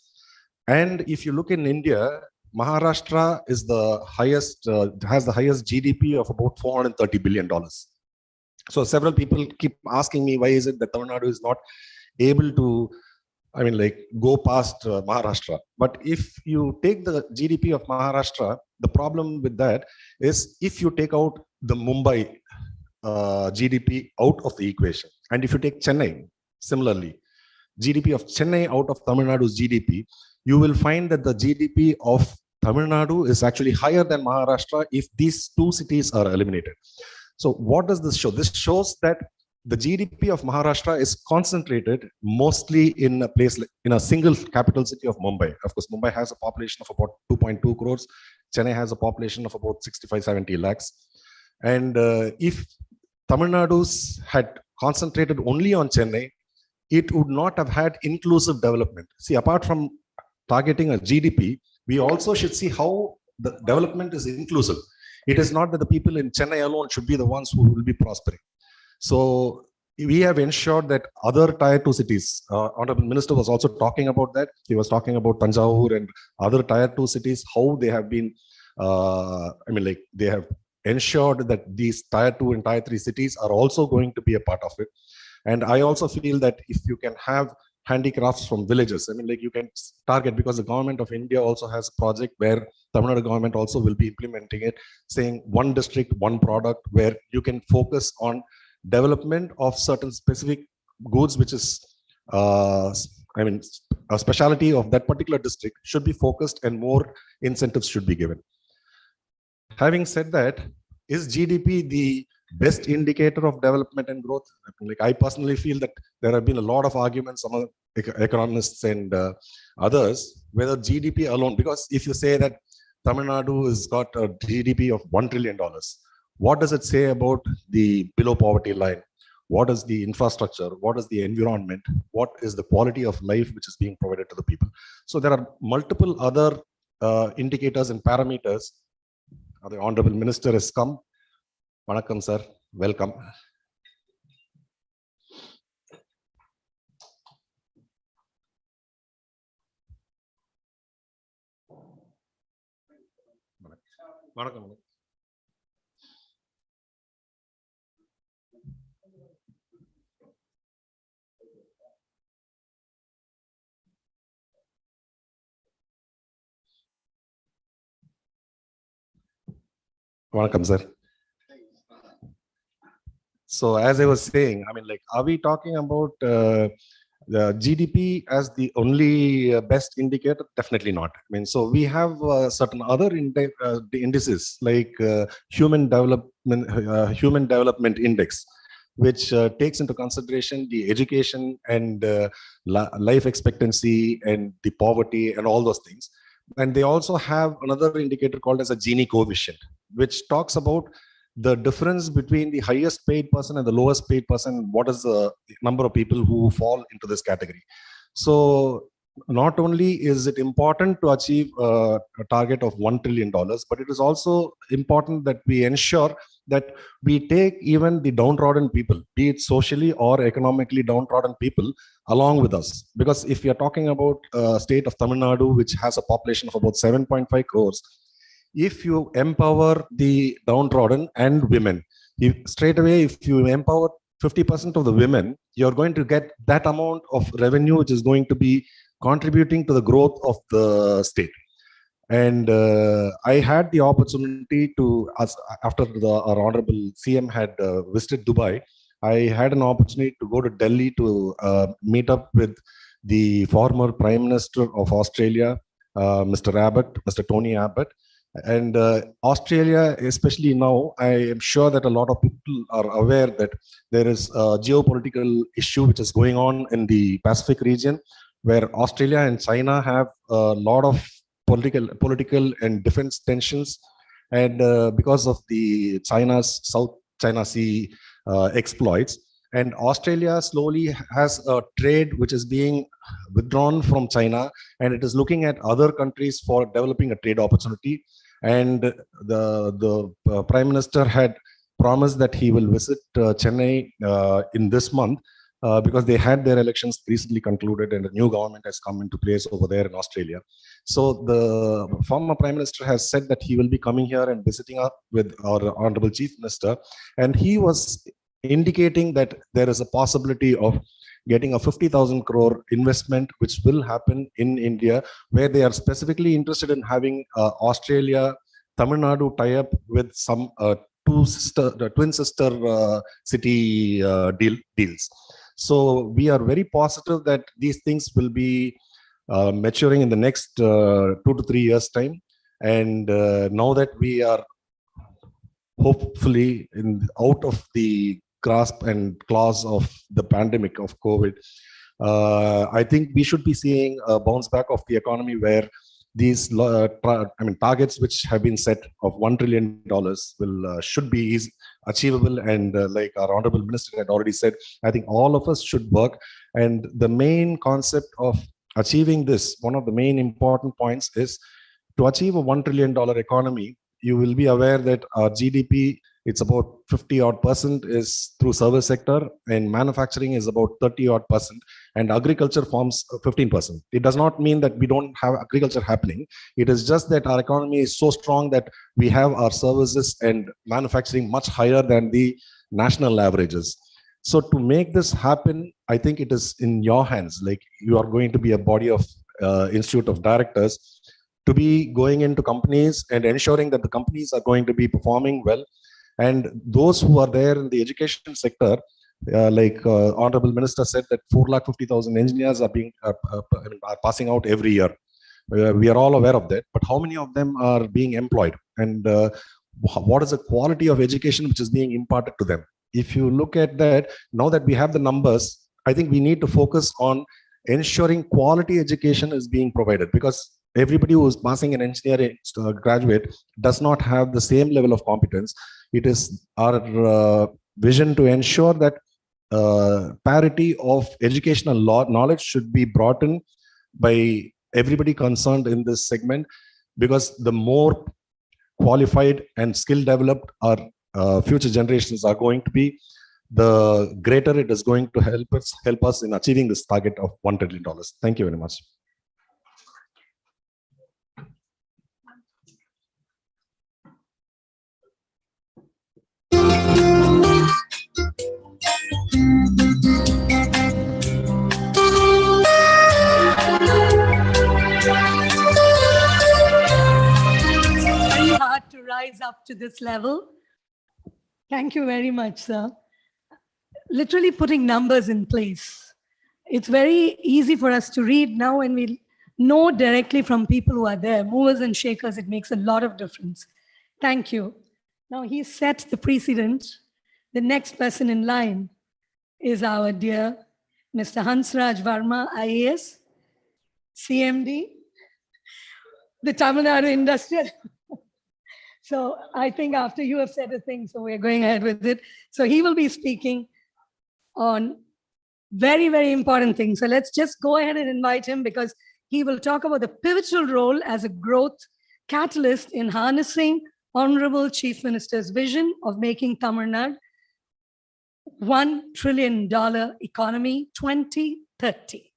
And if you look in India, Maharashtra is the highest, has the highest GDP of about $430 billion. So several people keep asking me, why is it that Tamil Nadu is not able to, go past Maharashtra? But if you take the GDP of Maharashtra, the problem with that is if you take out the Mumbai GDP out of the equation, and if you take Chennai, similarly, GDP of Chennai out of Tamil Nadu's GDP, you will find that the GDP of Tamil Nadu is actually higher than Maharashtra if these two cities are eliminated. So what does this show? This shows that the GDP of Maharashtra is concentrated mostly in a place, in a single capital city of Mumbai. Of course, Mumbai has a population of about 2.2 crores. Chennai has a population of about 65-70 lakhs. And if Tamil Nadu's had concentrated only on Chennai, it would not have had inclusive development. See, apart from targeting a GDP, we also should see how the development is inclusive. It is not that the people in Chennai alone should be the ones who will be prospering. So we have ensured that other tier 2 cities, Honorable Minister was also talking about that. He was talking about Tanjavur and other tier 2 cities, how they have been, they have ensured that these tier 2 and tier 3 cities are also going to be a part of it. And I also feel that if you can have handicrafts from villages, you can target, because the government of India also has a project where Tamil Nadu government also will be implementing it, saying one district, one product, where you can focus on development of certain specific goods, which is, a specialty of that particular district should be focused and more incentives should be given. Having said that, is GDP the best indicator of development and growth? I personally feel that there have been a lot of arguments among economists and others whether GDP alone, because if you say that Tamil Nadu has got a GDP of $1 trillion, what does it say about the below poverty line? What is the infrastructure? What is the environment? What is the quality of life which is being provided to the people? So there are multiple other indicators and parameters. The Honorable Minister has come. Vanakkam, sir. Welcome. Vanakkam. Vanakkam, sir. So as I was saying, are we talking about the GDP as the only best indicator? Definitely not. So we have certain other indices like Human Development Index, which takes into consideration the education and life expectancy and the poverty and all those things. And they also have another indicator called as a Gini coefficient, which talks about the difference between the highest paid person and the lowest paid person. What is the number of people who fall into this category? So not only is it important to achieve a target of $1 trillion, but it is also important that we ensure that we take even the downtrodden people, be it socially or economically downtrodden people, along with us. Because if we are talking about a state of Tamil Nadu, which has a population of about 7.5 crores, if you empower the downtrodden and women, straight away, if you empower 50% of the women, you're going to get that amount of revenue, which is going to be contributing to the growth of the state. And I had the opportunity to, after our Honorable CM had visited Dubai, I had an opportunity to go to Delhi to meet up with the former Prime Minister of Australia, Mr. Tony Abbott. And Australia, especially now, I am sure that a lot of people are aware that there is a geopolitical issue which is going on in the Pacific region, where Australia and China have a lot of political and defense tensions. And because of the South China Sea exploits, and Australia slowly has a trade which is being withdrawn from China, and it is looking at other countries for developing a trade opportunity. And the Prime Minister had promised that he will visit Chennai in this month because they had their elections recently concluded and a new government has come into place over there in Australia. So the former Prime Minister has said that he will be coming here and visiting up with our Honorable Chief Minister, and he was indicating that there is a possibility of getting a 50,000 crore investment which will happen in India, where they are specifically interested in having Australia, Tamil Nadu tie-up with some twin sister city deals. So we are very positive that these things will be maturing in the next 2 to 3 years time. And now that we are hopefully out of the grasp and claws of the pandemic of COVID, I think we should be seeing a bounce back of the economy where these targets which have been set of $1 trillion should be achievable. And like our Honorable Minister had already said, I think all of us should work. And the main concept of achieving this, one of the main important points is to achieve a $1 trillion economy. You will be aware that our GDP, it's about 50% is through service sector, and manufacturing is about 30% and agriculture forms 15%. It does not mean that we don't have agriculture happening. It is just that our economy is so strong that we have our services and manufacturing much higher than the national averages. So to make this happen, I think it is in your hands. Like, you are going to be a body of Institute of Directors to be going into companies and ensuring that the companies are going to be performing well. And those who are there in the education sector, like Honorable Minister said, that 450,000 engineers are being are passing out every year. We are all aware of that. But how many of them are being employed? And what is the quality of education which is being imparted to them? If you look at that, now that we have the numbers, I think we need to focus on ensuring quality education is being provided, because everybody who is passing an engineering graduate does not have the same level of competence. It is our vision to ensure that parity of educational knowledge should be brought in by everybody concerned in this segment, because the more qualified and skill developed our future generations are going to be, the greater it is going to help us in achieving this target of $1 trillion. Thank you very much. Very hard to rise up to this level. Thank you very much, sir. Literally putting numbers in place. It's very easy for us to read now when we know directly from people who are there, movers and shakers. It makes a lot of difference. Thank you. Now he set the precedent. The next person in line is our dear Mr. Hansraj Verma, IAS, CMD, the Tamil Nadu Industrial. So I think after you have said a thing, so we're going ahead with it. So he will be speaking on very, very important things. So let's just go ahead and invite him, because he will talk about the pivotal role as a growth catalyst in harnessing Honorable Chief Minister's vision of making Tamil Nadu $1 trillion economy 2030.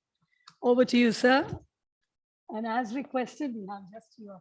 Over to you, sir. And as requested, we have just your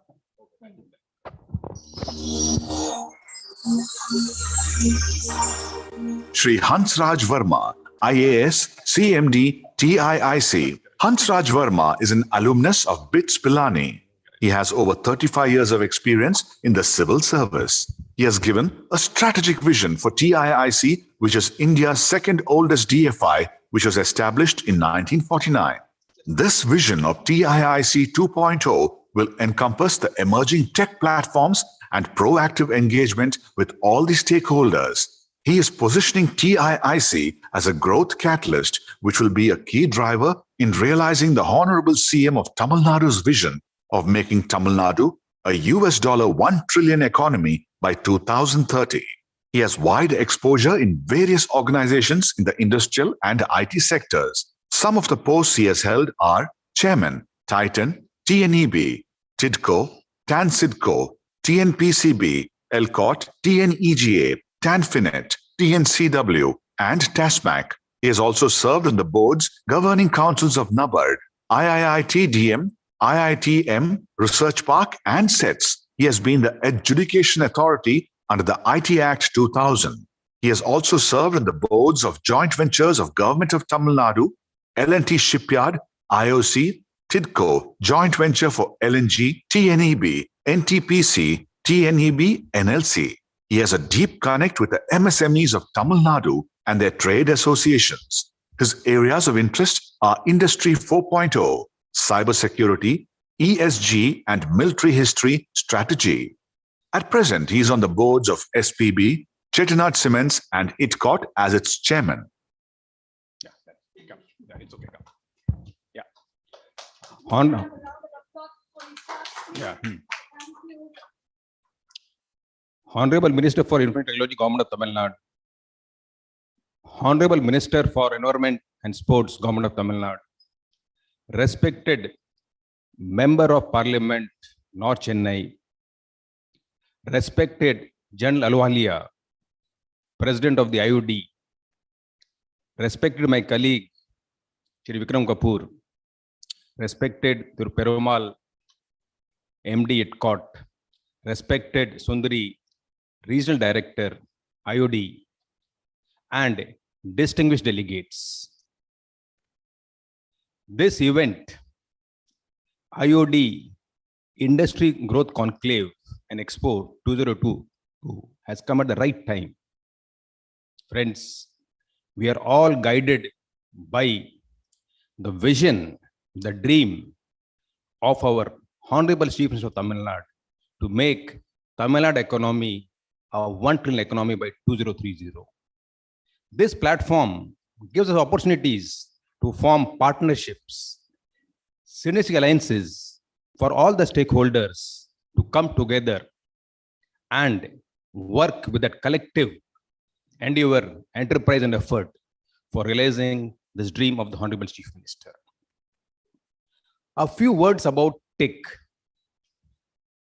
Shri Hansraj Verma, IAS, CMD, TIIC. Hansraj Verma is an alumnus of BITS Pilani. He has over 35 years of experience in the civil service. He has given a strategic vision for TIIC, which is India's second oldest DFI, which was established in 1949. This vision of TIIC 2.0 will encompass the emerging tech platforms and proactive engagement with all the stakeholders. He is positioning TIIC as a growth catalyst, which will be a key driver in realizing the Honorable CM of Tamil Nadu's vision of making Tamil Nadu a $1 trillion economy by 2030. He has wide exposure in various organizations in the industrial and IT sectors. Some of the posts he has held are Chairman, Titan, TNEB, TIDCO, TANSIDCO, TNPCB, ELCOT, TNEGA, Tanfinet, TNCW, and TASMAC. He has also served on the boards, governing councils of NABARD, IIIT-DM, IITM, Research Park, and SETS. He has been the Adjudication Authority under the IT Act 2000. He has also served on the boards of joint ventures of Government of Tamil Nadu, L&T Shipyard, IOC, TIDCO, Joint Venture for LNG, TNEB, NTPC, TNEB, NLC. He has a deep connect with the MSMEs of Tamil Nadu and their trade associations. His areas of interest are Industry 4.0, cybersecurity, ESG, and military history strategy. At present, he is on the boards of SPB, Chettinad Cements, and ITCOT as its chairman. It's okay. Honorable Minister for Information Technology, Government of Tamil Nadu. Honorable Minister for Environment and Sports, Government of Tamil Nadu. Respected Member of Parliament, North Chennai. Respected General Aluwalia, President of the IOD. Respected my colleague, Shri Vikram Kapoor. Respected Thur Perumal, MD ITCOT. Respected Sundari, Regional Director, IOD, and distinguished delegates. This event, IOD Industry Growth Conclave and Expo 2022, has come at the right time. Friends, we are all guided by the vision, the dream of our Honorable Chief Minister of Tamil Nadu to make Tamil Nadu economy a $1 trillion economy by 2030. This platform gives us opportunities to form partnerships, synergistic alliances for all the stakeholders to come together and work with that collective endeavor, enterprise, and effort for realizing this dream of the Honorable Chief Minister. A few words about TIC.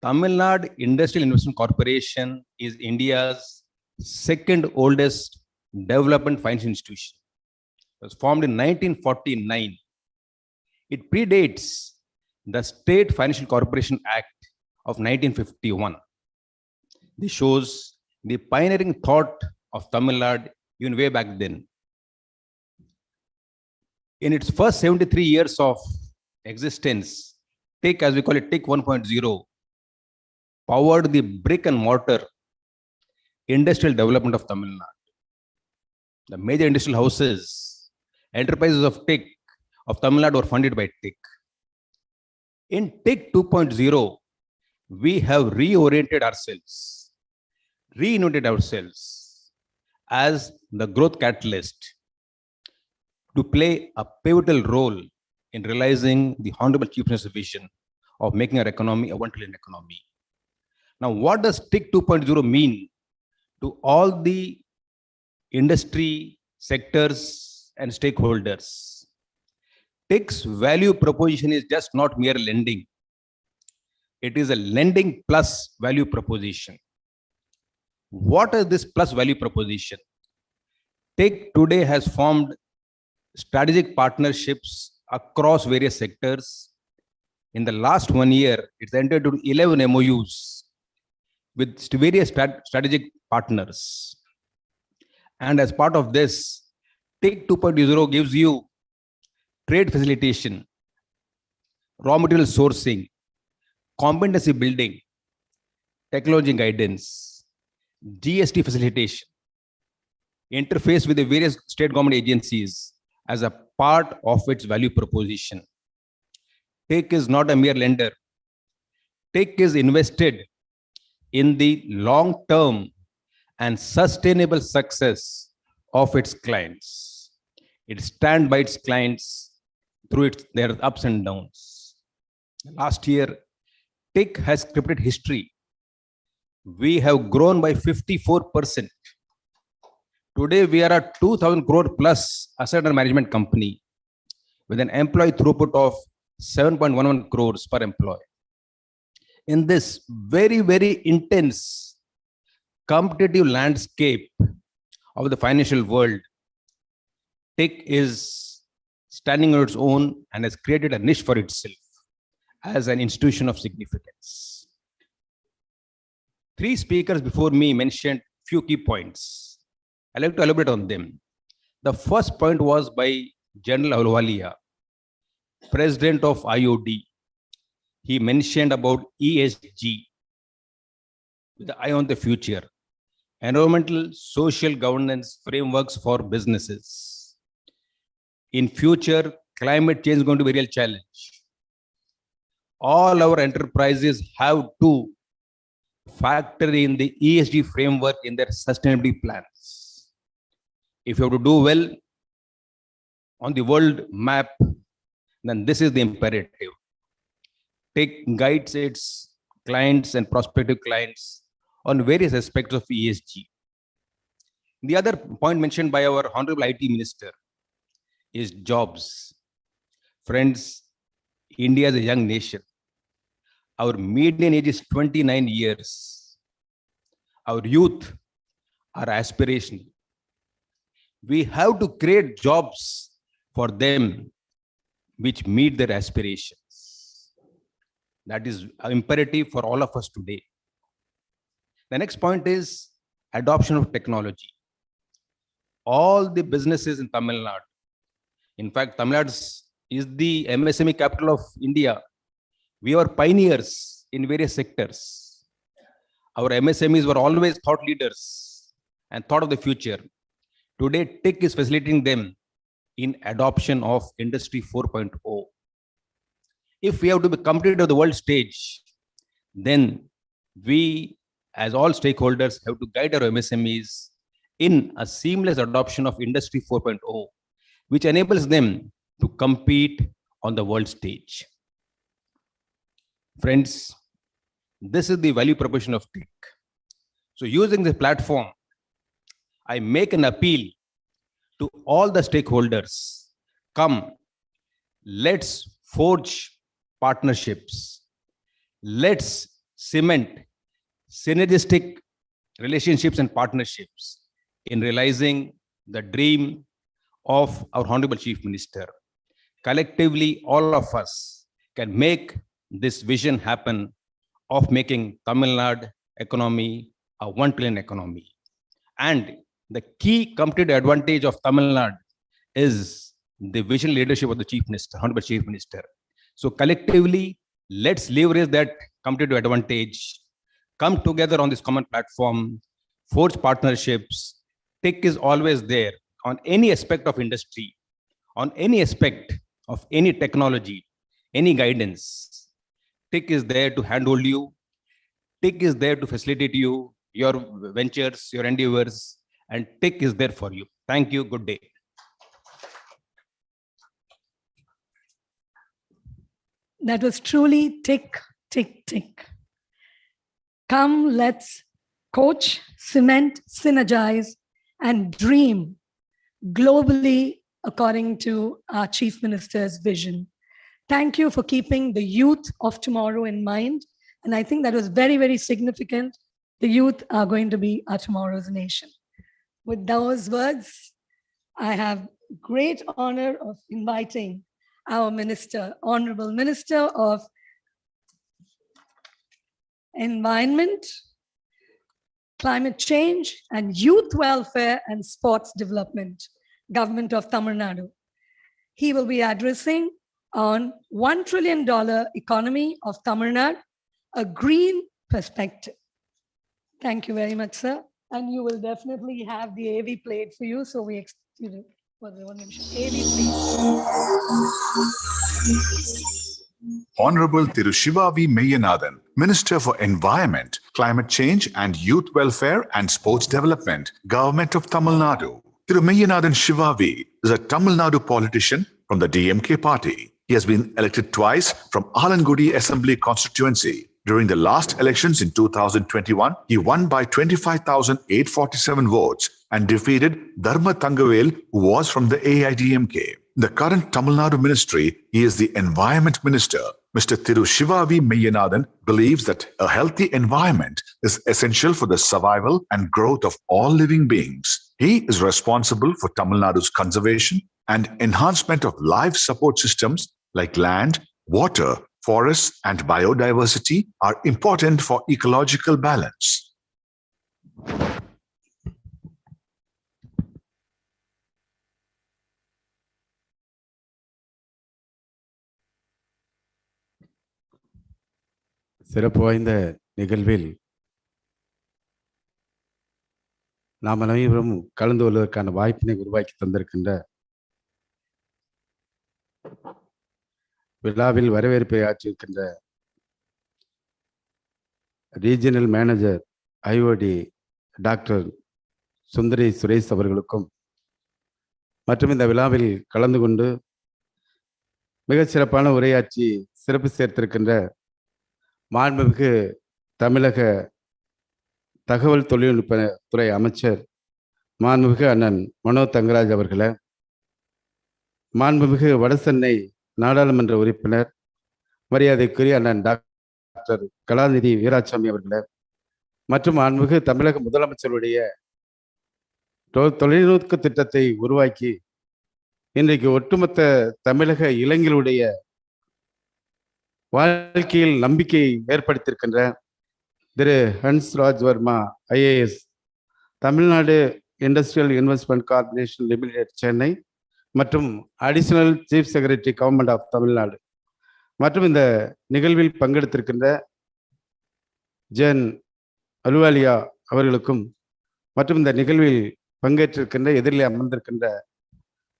Tamil Nadu Industrial Investment Corporation is India's second oldest development financial institution. It was formed in 1949. It predates the State Financial Corporation Act of 1951. This shows the pioneering thought of Tamil Nadu even way back then. In its first 73 years of existence, TIC, as we call it, TIC 1.0, powered the brick and mortar industrial development of Tamil Nadu. The major industrial houses, enterprises of TIC of Tamil Nadu were funded by TIC. In TIC 2.0, we have reoriented ourselves, reinvented ourselves as the growth catalyst to play a pivotal role in realizing the Honorable Chief Minister's vision of making our economy a $1 trillion economy. Now, what does TIC 2.0 mean to all the industry sectors and stakeholders? TIC's value proposition is just not mere lending. It is a lending plus value proposition. What is this plus value proposition? TIC today has formed strategic partnerships across various sectors. In the last 1 year, it's entered into 11 MOUs with various strategic partners. And as part of this, TIC 2.0 gives you trade facilitation, raw material sourcing, competency building, technology guidance, GST facilitation, interface with the various state government agencies as a part of its value proposition. TIC is not a mere lender. TIC is invested in the long-term and sustainable success of its clients. It stands by its clients through their ups and downs. Last year, TIC has scripted history. We have grown by 54%. Today, we are a 2,000 crore plus asset under management company with an employee throughput of 7.11 crores per employee. In this very, very intense competitive landscape of the financial world, tech is standing on its own and has created a niche for itself as an institution of significance. Three speakers before me mentioned few key points. I'd like to elaborate on them. The first point was by General Ahluwalia, President of IOD. He mentioned about ESG with the eye on the future, environmental social governance frameworks for businesses. In future, climate change is going to be a real challenge. All our enterprises have to factor in the ESG framework in their sustainability plans. If you have to do well on the world map, then this is the imperative. Tech guides its clients and prospective clients on various aspects of ESG. The other point mentioned by our Honorable IT Minister is jobs. Friends, India is a young nation. Our median age is 29 years. Our youth are aspirational. We have to create jobs for them which meet their aspirations. That is imperative for all of us today. The next point is adoption of technology. All the businesses in Tamil Nadu, in fact, Tamil Nadu is the MSME capital of India. We are pioneers in various sectors. Our MSMEs were always thought leaders and thought of the future. Today, tech is facilitating them in adoption of Industry 4.0. If we have to be competitive on the world stage, then we, as all stakeholders, have to guide our MSMEs in a seamless adoption of Industry 4.0, which enables them to compete on the world stage. Friends, this is the value proposition of tech. So using the platform, I make an appeal to all the stakeholders. Come, let's forge partnerships. Let's cement synergistic relationships and partnerships in realizing the dream of our Honorable Chief Minister. Collectively, all of us can make this vision happen of making Tamil Nadu economy a 1 trillion economy. And the key competitive advantage of Tamil Nadu is the vision leadership of the Chief Minister, Honorable Chief Minister. So collectively, let's leverage that competitive advantage, come together on this common platform, forge partnerships. Tech is always there on any aspect of industry, on any aspect of any technology, any guidance. Tech is there to handhold you. Tech is there to facilitate you, your ventures, your endeavors, and tech is there for you. Thank you. Good day. That was truly tick, tick, tick. Come, let's coach, cement, synergize, and dream globally according to our Chief Minister's vision. Thank you for keeping the youth of tomorrow in mind. And I think that was very, very significant. The youth are going to be our tomorrow's nation. With those words, I have great honor of inviting our Minister, Honorable Minister of Environment, Climate Change, and Youth Welfare and Sports Development, Government of Tamil Nadu. He will be addressing on $1 trillion economy of Tamil Nadu, a green perspective. Thank you very much, sir. And you will definitely have the AV played for you. So we, AV, please. Honorable Thiru Shiva V. Meyyanathan, Minister for Environment, Climate Change and Youth Welfare and Sports Development, Government of Tamil Nadu. Thiru Meyyanathan Shiva V. is a Tamil Nadu politician from the DMK party. He has been elected twice from Alangudi Assembly constituency. During the last elections in 2021, he won by 25,847 votes and defeated Dharma Thangavel, who was from the AIDMK. The current Tamil Nadu ministry, he is the Environment Minister. Mr. Thiru Shiva V. Meyyanathan believes that a healthy environment is essential for the survival and growth of all living beings. He is responsible for Tamil Nadu's conservation and enhancement of life support systems like land, water, forests, and biodiversity are important for ecological balance. சிறப்பு வாய்ந்த நிகழ்வில் நாம் அனைவரும் கலந்து கொள்வதற்கான வாய்ப்பினை உருவாக்கி தந்திருக்கின்ற விழாவில் வரவேற்பை ஆற்றியிருக்கின்ற ரீஜனல் மேனேஜர் IOD டாக்டர் சுந்தரி சுரேஷ் அவர்களுக்கும் மற்றும் இந்த விழாவில் கலந்து கொண்டு மிகச் சிறப்பான உரையாற்றி சிறப்பு சேர்த்திருக்கின்ற மாண்புமிகு தமிழக தகவல் தொழில்நுட்ப துறை அமைச்சர் மாண்புமிகு அண்ணன் மனோ தங்கராஜ் அவர்களை, மாண்புமிகு வடசென்னை நாடாளுமன்ற உறுப்பினர் மரியாதைக்குரிய அண்ணன் டாக்டர் கலாநிதி வீராசாமி அவர்களை, மற்றும் மாண்புமிகு தமிழக முதலமைச்சருடைய தொலைநோக்கு திட்டத்தை உருவாக்கி இன்றைக்கு ஒட்டுமொத்த தமிழக இளைஞர்களுடைய வாழ்க்கையில் நம்பிக்கையை ஏற்படுத்தியிருக்கின்ற திரு Hansraj Varma IAS, Tamil Nadu industrial investment corporation limited Chennai மற்றும் additional chief secretary government of Tamil Nadu, மற்றும் இந்த நிகழ்வில் பங்கெடுத்திருக்கின்ற ஜென் அலுவாலியா அவர்களுக்கும், மற்றும் இந்த நிகழ்வில் பங்கேற்றிருக்கின்ற எதிரிலே அமர்ந்திருக்கின்ற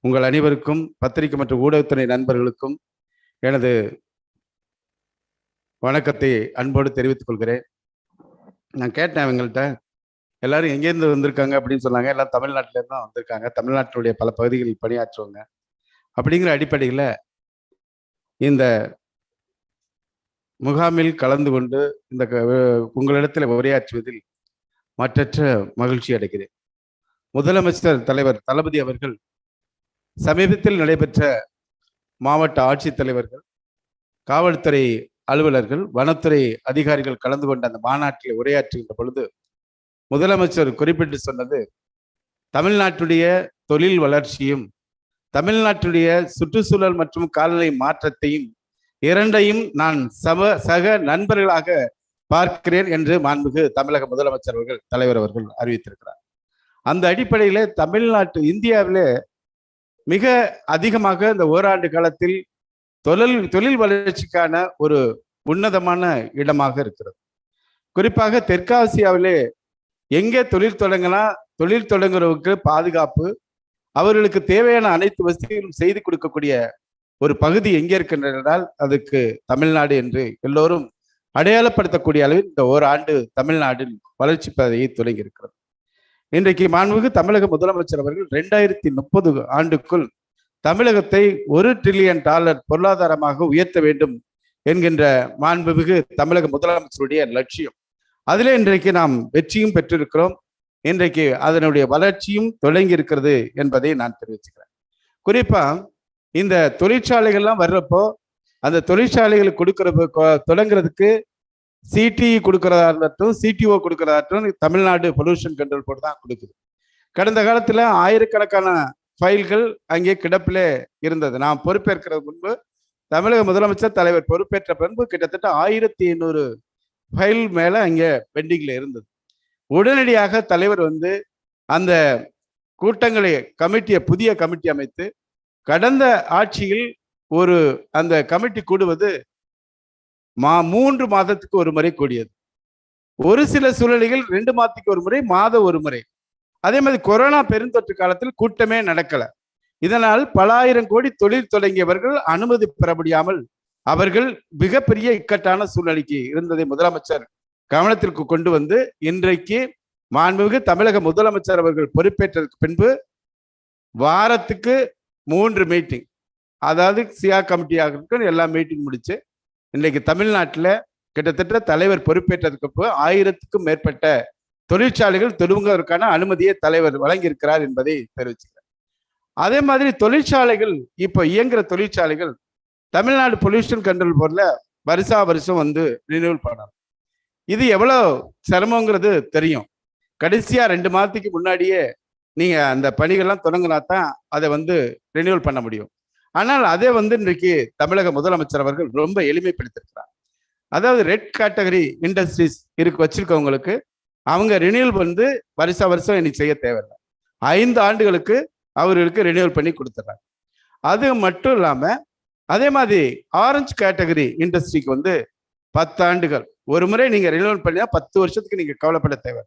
உங்கள் அனைவருக்கும், பத்திரிகை மற்றும் ஊடகத்துறை நண்பர்களுக்கும் எனது வணக்கத்தை அன்போடு தெரிவித்துக் கொள்கிறேன். நான் கேட்டேன் அவங்கள்ட்ட, எல்லாரும் எங்கேருந்து வந்திருக்காங்க அப்படின்னு சொன்னாங்க. எல்லாம் தமிழ்நாட்டிலேருந்து தான் வந்திருக்காங்க, தமிழ்நாட்டினுடைய பல பகுதிகளில் பணியாற்றுவாங்க. அப்படிங்கிற அடிப்படையில் இந்த முகாமில் கலந்து கொண்டு இந்த உங்களிடத்தில் உரையாற்றுவதில் மற்றற்ற மகிழ்ச்சி அடைகிறேன். முதலமைச்சர் தலைவர் தளபதி அவர்கள் சமீபத்தில் நடைபெற்ற மாவட்ட ஆட்சித்தலைவர்கள், காவல்துறை அலுவலர்கள், வனத்துறை அதிகாரிகள் கலந்து கொண்ட அந்த மாநாட்டில் உரையாற்றுகின்ற பொழுது முதலமைச்சர் குறிப்பிட்டு சொன்னது, தமிழ்நாட்டுடைய தொழில் வளர்ச்சியும் தமிழ்நாட்டுடைய சுற்றுச்சூழல் மற்றும் காலநிலை மாற்றத்தையும் இரண்டையும் நான் சக நண்பர்களாக பார்க்கிறேன் என்று மாண்புமிகு தமிழக முதலமைச்சர் அவர்கள் தலைவர் அவர்கள் அறிவித்திருக்கிறார். அந்த அடிப்படையில் தமிழ்நாட்டு இந்தியாவிலே மிக அதிகமாக இந்த ஓராண்டு காலத்தில் தொழில் வளர்ச்சிக்கான ஒரு உன்னதமான இடமாக இருக்கிறது. குறிப்பாக தெற்காசியாவிலே எங்கே தொழில் தொடங்கலாம், தொழில் தொடங்குறவருக்கு பாதுகாப்பு, அவர்களுக்கு தேவையான அனைத்து வசதிகளும் செய்து கொடுக்கக்கூடிய ஒரு பகுதி எங்கே இருக்கின்றனால் அதுக்கு தமிழ்நாடு என்று எல்லோரும் அடையாளப்படுத்தக்கூடிய அளவில் இந்த ஓராண்டு தமிழ்நாட்டில் வளர்ச்சி பாதையை தொடங்கி இருக்கிறது. இன்றைக்கு மாண்புமிகு தமிழக முதலமைச்சர் அவர்கள் 2030 ஆண்டுக்குள் தமிழகத்தை $1 டிரில்லியன் பொருளாதாரமாக உயர்த்த வேண்டும் என்கின்ற மாண்புமிகு தமிழக முதலமைச்சருடைய லட்சியம். அதிலே இன்றைக்கு நாம் வெற்றியும் பெற்றிருக்கிறோம். இன்றைக்கு அதனுடைய வளர்ச்சியும் தொடங்கி இருக்கிறது என்பதை நான் தெரிவிச்சுக்கிறேன். குறிப்பா இந்த தொழிற்சாலைகள்லாம் வர்றப்போ அந்த தொழிற்சாலைகள் தொடங்குறதுக்கு CTE கொடுக்கறதா இருந்தாலும் CTO கொடுக்கறதாட்டும் தமிழ்நாடு பொல்யூஷன் கண்ட்ரோல் போர்டு தான் கொடுக்குது. கடந்த காலத்துல ஆயிரக்கணக்கான ஃபைல்கள் அங்கே கிடப்பிலே இருந்தது. நான் பொறுப்பேற்கிறது முன்பு தமிழக முதலமைச்சர் தலைவர் பொறுப்பேற்ற பின்பு கிட்டத்தட்ட 1500 ஃபைல் மேல அங்கே பெண்டிங்ல இருந்தது. உடனடியாக தலைவர் வந்து அந்த கூட்டங்களை புதிய கமிட்டி அமைத்து கடந்த ஆட்சியில் அந்த கமிட்டி கூடுவது 3 மாதத்துக்கு ஒரு முறை கூடியது. ஒரு சில சூழ்நிலைகள் 2 மாதத்துக்கு ஒரு முறை, மாதம் ஒரு முறை. அதே மாதிரி கொரோனா பெருந்தொற்று காலத்தில் கூட்டமே நடக்கல. இதனால் பல ஆயிரம் கோடி தொழில் தொடங்கியவர்கள் அனுமதி பெற முடியாமல் அவர்கள் மிகப்பெரிய இக்கட்டான சூழ்நிலைக்கு இருந்ததை முதலமைச்சர் கவனத்திற்கு கொண்டு வந்து இன்றைக்கு மாண்புமிகு தமிழக முதலமைச்சர் அவர்கள் பொறுப்பேற்றதற்கு பின்பு வாரத்துக்கு 3 மீட்டிங், அதாவது சியா கமிட்டியாக இருக்கு, எல்லா மீட்டிங் முடிச்சு இன்றைக்கு தமிழ்நாட்டில் கிட்டத்தட்ட தலைவர் பொறுப்பேற்றதுக்கு 1000க்கும் மேற்பட்ட தொழிற்சாலைகள் தொடங்குவதற்கான அனுமதியை தலைவர் வழங்கியிருக்கிறார் என்பதை தெரிவிச்சுக்கிறேன். அதே மாதிரி தொழிற்சாலைகள் இப்போ இயங்குகிற தொழிற்சாலைகள் தமிழ்நாடு பொல்யூஷன் கண்ட்ரோல் போர்டில் வருஷம் வந்து ரினியூவல் பண்ணணும். இது எவ்வளோ சிரமங்கிறது தெரியும். கடைசியா 2 மாதத்துக்கு முன்னாடியே நீங்க அந்த பணிகள்லாம் தொடங்கினா தான் அதை வந்து ரினியூவல் பண்ண முடியும். ஆனால் அதை வந்து இன்றைக்கு தமிழக முதலமைச்சர் அவர்கள் ரொம்ப எளிமைப்படுத்திருக்கிறார். அதாவது ரெட் கேட்டகரி இண்டஸ்ட்ரீஸ் வச்சிருக்கவங்களுக்கு அவங்க ரினியூவல் வந்து வருஷம் இன்னைக்கு செய்ய தேவையில்லை. 5 ஆண்டுகளுக்கு அவர்களுக்கு ரினியூவல் பண்ணி கொடுத்துட்றாங்க. அது மட்டும் இல்லாம அதே மாதிரி ஆரஞ்சு கேட்டகரி இண்டஸ்ட்ரிக்கு வந்து 10 ஆண்டுகள் ஒரு முறை நீங்க ரினியூவல் பண்ணினா 10 வருஷத்துக்கு நீங்க கவலைப்பட தேவை,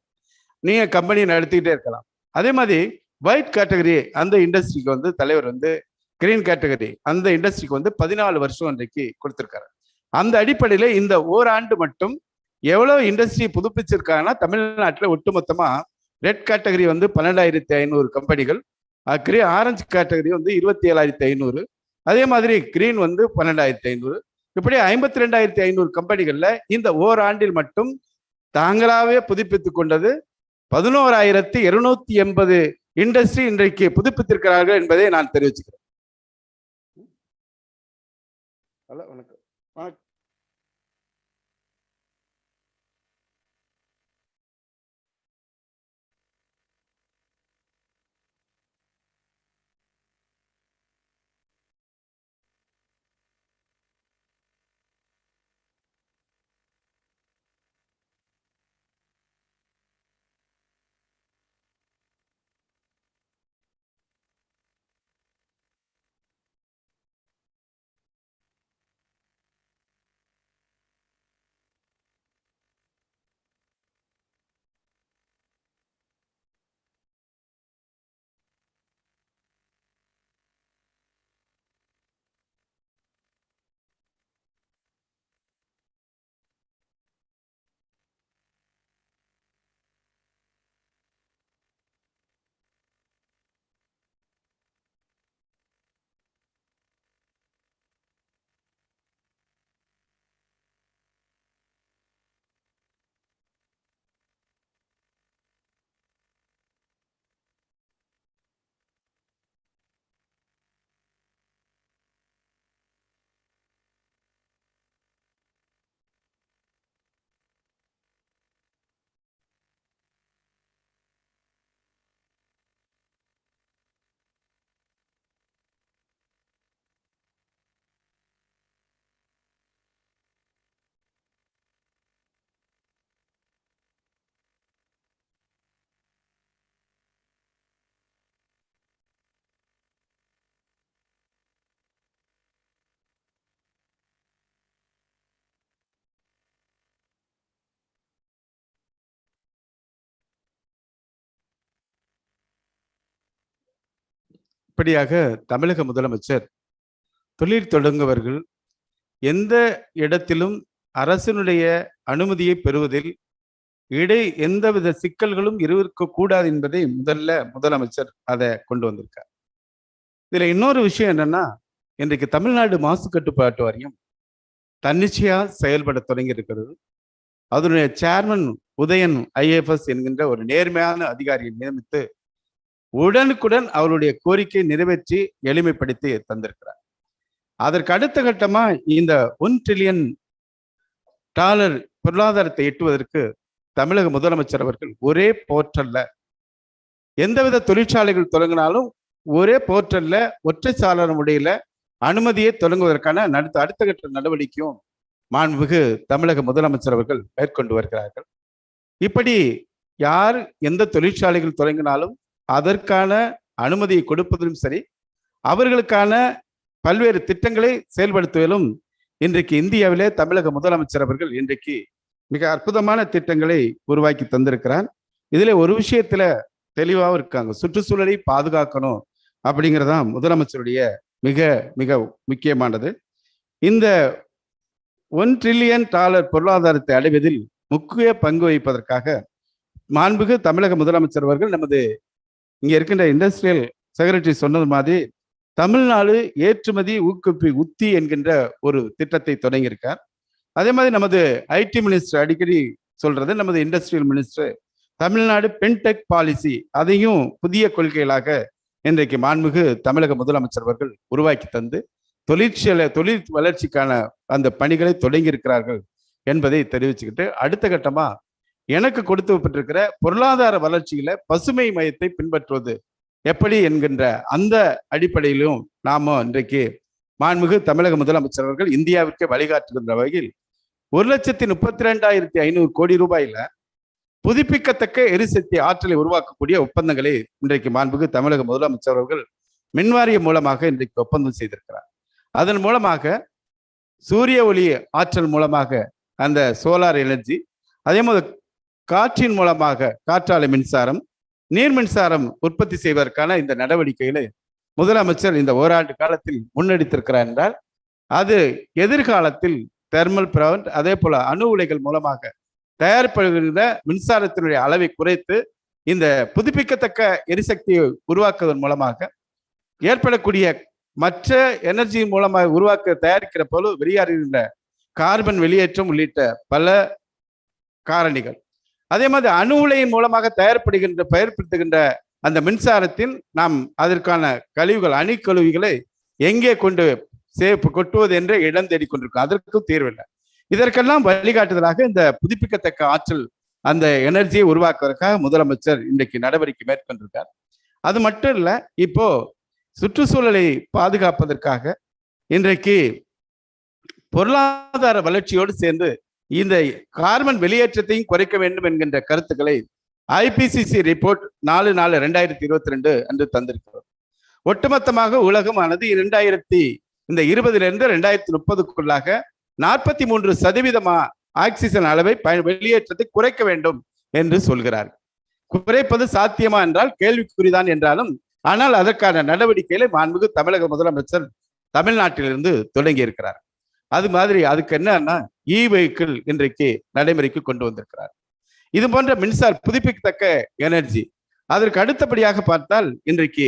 நீங்க கம்பெனி நடத்திக்கிட்டே இருக்கலாம். அதே மாதிரி ஒயிட் கேட்டகரி அந்த இண்டஸ்ட்ரிக்கு வந்து தலைவர் வந்து கிரீன் கேட்டகரி அந்த இண்டஸ்ட்ரிக்கு வந்து 14 வருஷம் இன்றைக்கு கொடுத்துருக்காரு. அந்த அடிப்படையில் இந்த ஓராண்டு மட்டும் எவ்வளவு இண்டஸ்ட்ரி புதுப்பிச்சிருக்காங்கன்னா தமிழ்நாட்டில் ஒட்டுமொத்தமா ரெட் கேட்டகரி வந்து 12,500 கம்பெனிகள், ஆரஞ்சு கேட்டகரி வந்து 27,500, அதே மாதிரி கிரீன் வந்து 12,500, இப்படி 52,500 கம்பெனிகள்ல இந்த ஓராண்டில் மட்டும் தாங்களாவே புதுப்பித்துக் கொண்டது 11,280 இண்டஸ்ட்ரி இன்றைக்கு புதுப்பித்திருக்கிறார்கள் என்பதை நான் தெரிவிச்சுக்கிறேன். இப்படியாக தமிழக முதலமைச்சர் தொழில் தொடங்குவர்கள் எந்த இடத்திலும் அரசினுடைய அனுமதியை பெறுவதில் எந்தவித சிக்கல்களும் இருக்கக்கூடாது என்பதை முதலமைச்சர் அதை கொண்டு வந்திருக்கார். இதுல இன்னொரு விஷயம் என்னன்னா, இன்றைக்கு தமிழ்நாடு மாசு கட்டுப்பாட்டு வாரியம் தன்னிச்சையா செயல்பட தொடங்கி இருக்கிறது. அதனுடைய சேர்மன் உதயன் IFS என்கின்ற ஒரு நேர்மையான அதிகாரியை நியமித்து உடனுக்குடன் அவருடைய கோரிக்கை நிறைவேற்றி எளிமைப்படுத்தி தந்திருக்கிறார். அதற்கு அடுத்த கட்டமா இந்த $1 trillion பொருளாதாரத்தை எட்டுவதற்கு தமிழக முதலமைச்சர் அவர்கள் ஒரே போர்ட்டல்ல எந்தவித தொழிற்சாலைகள் தொடங்கினாலும் ஒரே போர்ட்டல்ல ஒற்றை சாளர முறையில அனுமதியை தொடங்குவதற்கான அடுத்த கட்ட நடவடிக்கையும் மாண்புமிகு தமிழக முதலமைச்சர் அவர்கள் மேற்கொண்டு வருகிறார்கள். இப்படி யார் எந்த தொழிற்சாலைகள் தொடங்கினாலும் அதற்கான அனுமதியை கொடுப்பதிலும் சரி, அவர்களுக்கான பல்வேறு திட்டங்களை செயல்படுத்துவதிலும் இன்றைக்கு இந்தியாவிலே தமிழக முதலமைச்சர் அவர்கள் இன்றைக்கு மிக அற்புதமான திட்டங்களை உருவாக்கி தந்திருக்கிறார். இதுல ஒரு விஷயத்துல தெளிவாகவும் இருக்காங்க, சுற்றுச்சூழலை பாதுகாக்கணும் அப்படிங்கிறதான் முதலமைச்சருடைய மிக மிக முக்கியமானது. இந்த $1 trillion பொருளாதாரத்தை அடைவதில் முக்கிய பங்கு வகிப்பதற்காக மாண்புமிகு தமிழக முதலமைச்சர் அவர்கள் நமது இங்க இருக்கின்ற இண்டஸ்ட்ரியல் செக்ரட்டரி சொன்னது மாதிரி தமிழ்நாடு ஏற்றுமதி ஊக்குவிப்பு உத்தி என்கின்ற ஒரு திட்டத்தை தொடங்கியிருக்கார். அதே மாதிரி நமது IT மினிஸ்டர் அடிக்கடி சொல்றது, நமது இண்டஸ்ட்ரியல் மினிஸ்டர் தமிழ்நாடு பென்டெக் பாலிசி அதையும் புதிய கொள்கைகளாக இன்றைக்கு மாண்புமிகு தமிழக முதலமைச்சர் அவர்கள் உருவாக்கி தந்து தொழில் வளர்ச்சிக்கான அந்த பணிகளை தொடங்கி இருக்கிறார்கள் என்பதை தெரிவிச்சுக்கிட்டு, அடுத்த கட்டமா எனக்கு கொடுக்கப்பட்டிருக்கிற பொருளாதார வளர்ச்சியில பசுமை மையத்தை பின்பற்றுவது எப்படி என்கின்ற அந்த அடிப்படையிலும் நாம இன்றைக்கு மாண்புமிகு தமிழக முதலமைச்சர் அவர்கள் இந்தியாவிற்கு வழிகாட்டுகின்ற வகையில் 1,32,500 கோடி ரூபாயில புதுப்பிக்கத்தக்க எரிசக்தி ஆற்றலை உருவாக்கக்கூடிய ஒப்பந்தங்களை இன்றைக்கு மாண்புமிகு தமிழக முதலமைச்சர் அவர்கள் மின்வாரியம் மூலமாக இன்றைக்கு ஒப்பந்தம் செய்திருக்கிறார். அதன் மூலமாக சூரிய ஒளி ஆற்றல் மூலமாக அந்த சோலார் எனர்ஜி, அதே மாதிரி காற்றின் மூலமாக காற்றாலை மின்சாரம், நீர் மின்சாரம் உற்பத்தி செய்வதற்கான இந்த நடவடிக்கைகளை முதலமைச்சர் இந்த ஓராண்டு காலத்தில் முன்னெடுத்திருக்கிறார் என்றால், அது எதிர்காலத்தில் தெர்மல் பிளான்ட், அதே போல அணு உலைகள் மூலமாக தயாரிப்படுகின்ற மின்சாரத்தினுடைய அளவை குறைத்து இந்த புதுப்பிக்கத்தக்க எரிசக்தியை உருவாக்குவதன் மூலமாக ஏற்படக்கூடிய மற்ற எனர்ஜி மூலமாக உருவாக்க தயாரிக்கிற போல வெளியாறுகின்ற கார்பன் வெளியேற்றம் உள்ளிட்ட பல காரணிகள், அதே மாதிரி அணு உலையின் மூலமாக பயன்படுத்துகின்ற அந்த மின்சாரத்தில் நாம் அதற்கான கழிவுகள், அணுக்கழிவுகளை எங்கே கொட்டுவது என்ற இடம் தேடிக்கொண்டிருக்கோம். அதற்கும் தீர்வில்லை. இதற்கெல்லாம் வழிகாட்டுதலாக இந்த புதுப்பிக்கத்தக்க ஆற்றல் அந்த எனர்ஜியை உருவாக்குவதற்காக முதலமைச்சர் இன்றைக்கு நடவடிக்கை மேற்கொண்டிருக்கார். அது மட்டும் இல்லை, இப்போ சுற்றுச்சூழலை பாதுகாப்பதற்காக இன்றைக்கு பொருளாதார வளர்ச்சியோடு சேர்ந்து இந்த கார்பன் வெளியேற்றத்தையும் குறைக்க வேண்டும் என்கின்ற கருத்துக்களை IPCC ரிப்போர்ட் 4/4/2022 அன்று தந்திருக்கிறோம். ஒட்டுமொத்தமாக உலகமானது 2020 2030க்குள்ளாக 43% ஆக்சிஜன் அளவை வெளியேற்றத்தை குறைக்க வேண்டும் என்று சொல்கிறார். குறைப்பது சாத்தியமா என்றால் கேள்விக்குறிதான் என்றாலும், ஆனால் அதற்கான நடவடிக்கைகளை மாண்புமிகு தமிழக முதலமைச்சர் தமிழ்நாட்டிலிருந்து தொடங்கி இருக்கிறார். அது மாதிரி அதுக்கு என்னன்னா வெஹிக்கிள் இன்றைக்கு நடைமுறைக்கு கொண்டு வந்திருக்கிறார். இது போன்ற மின்சார புதுப்பிக்கத்தக்க எனர்ஜி. அதற்கு அடுத்தபடியாக பார்த்தால் இன்றைக்கு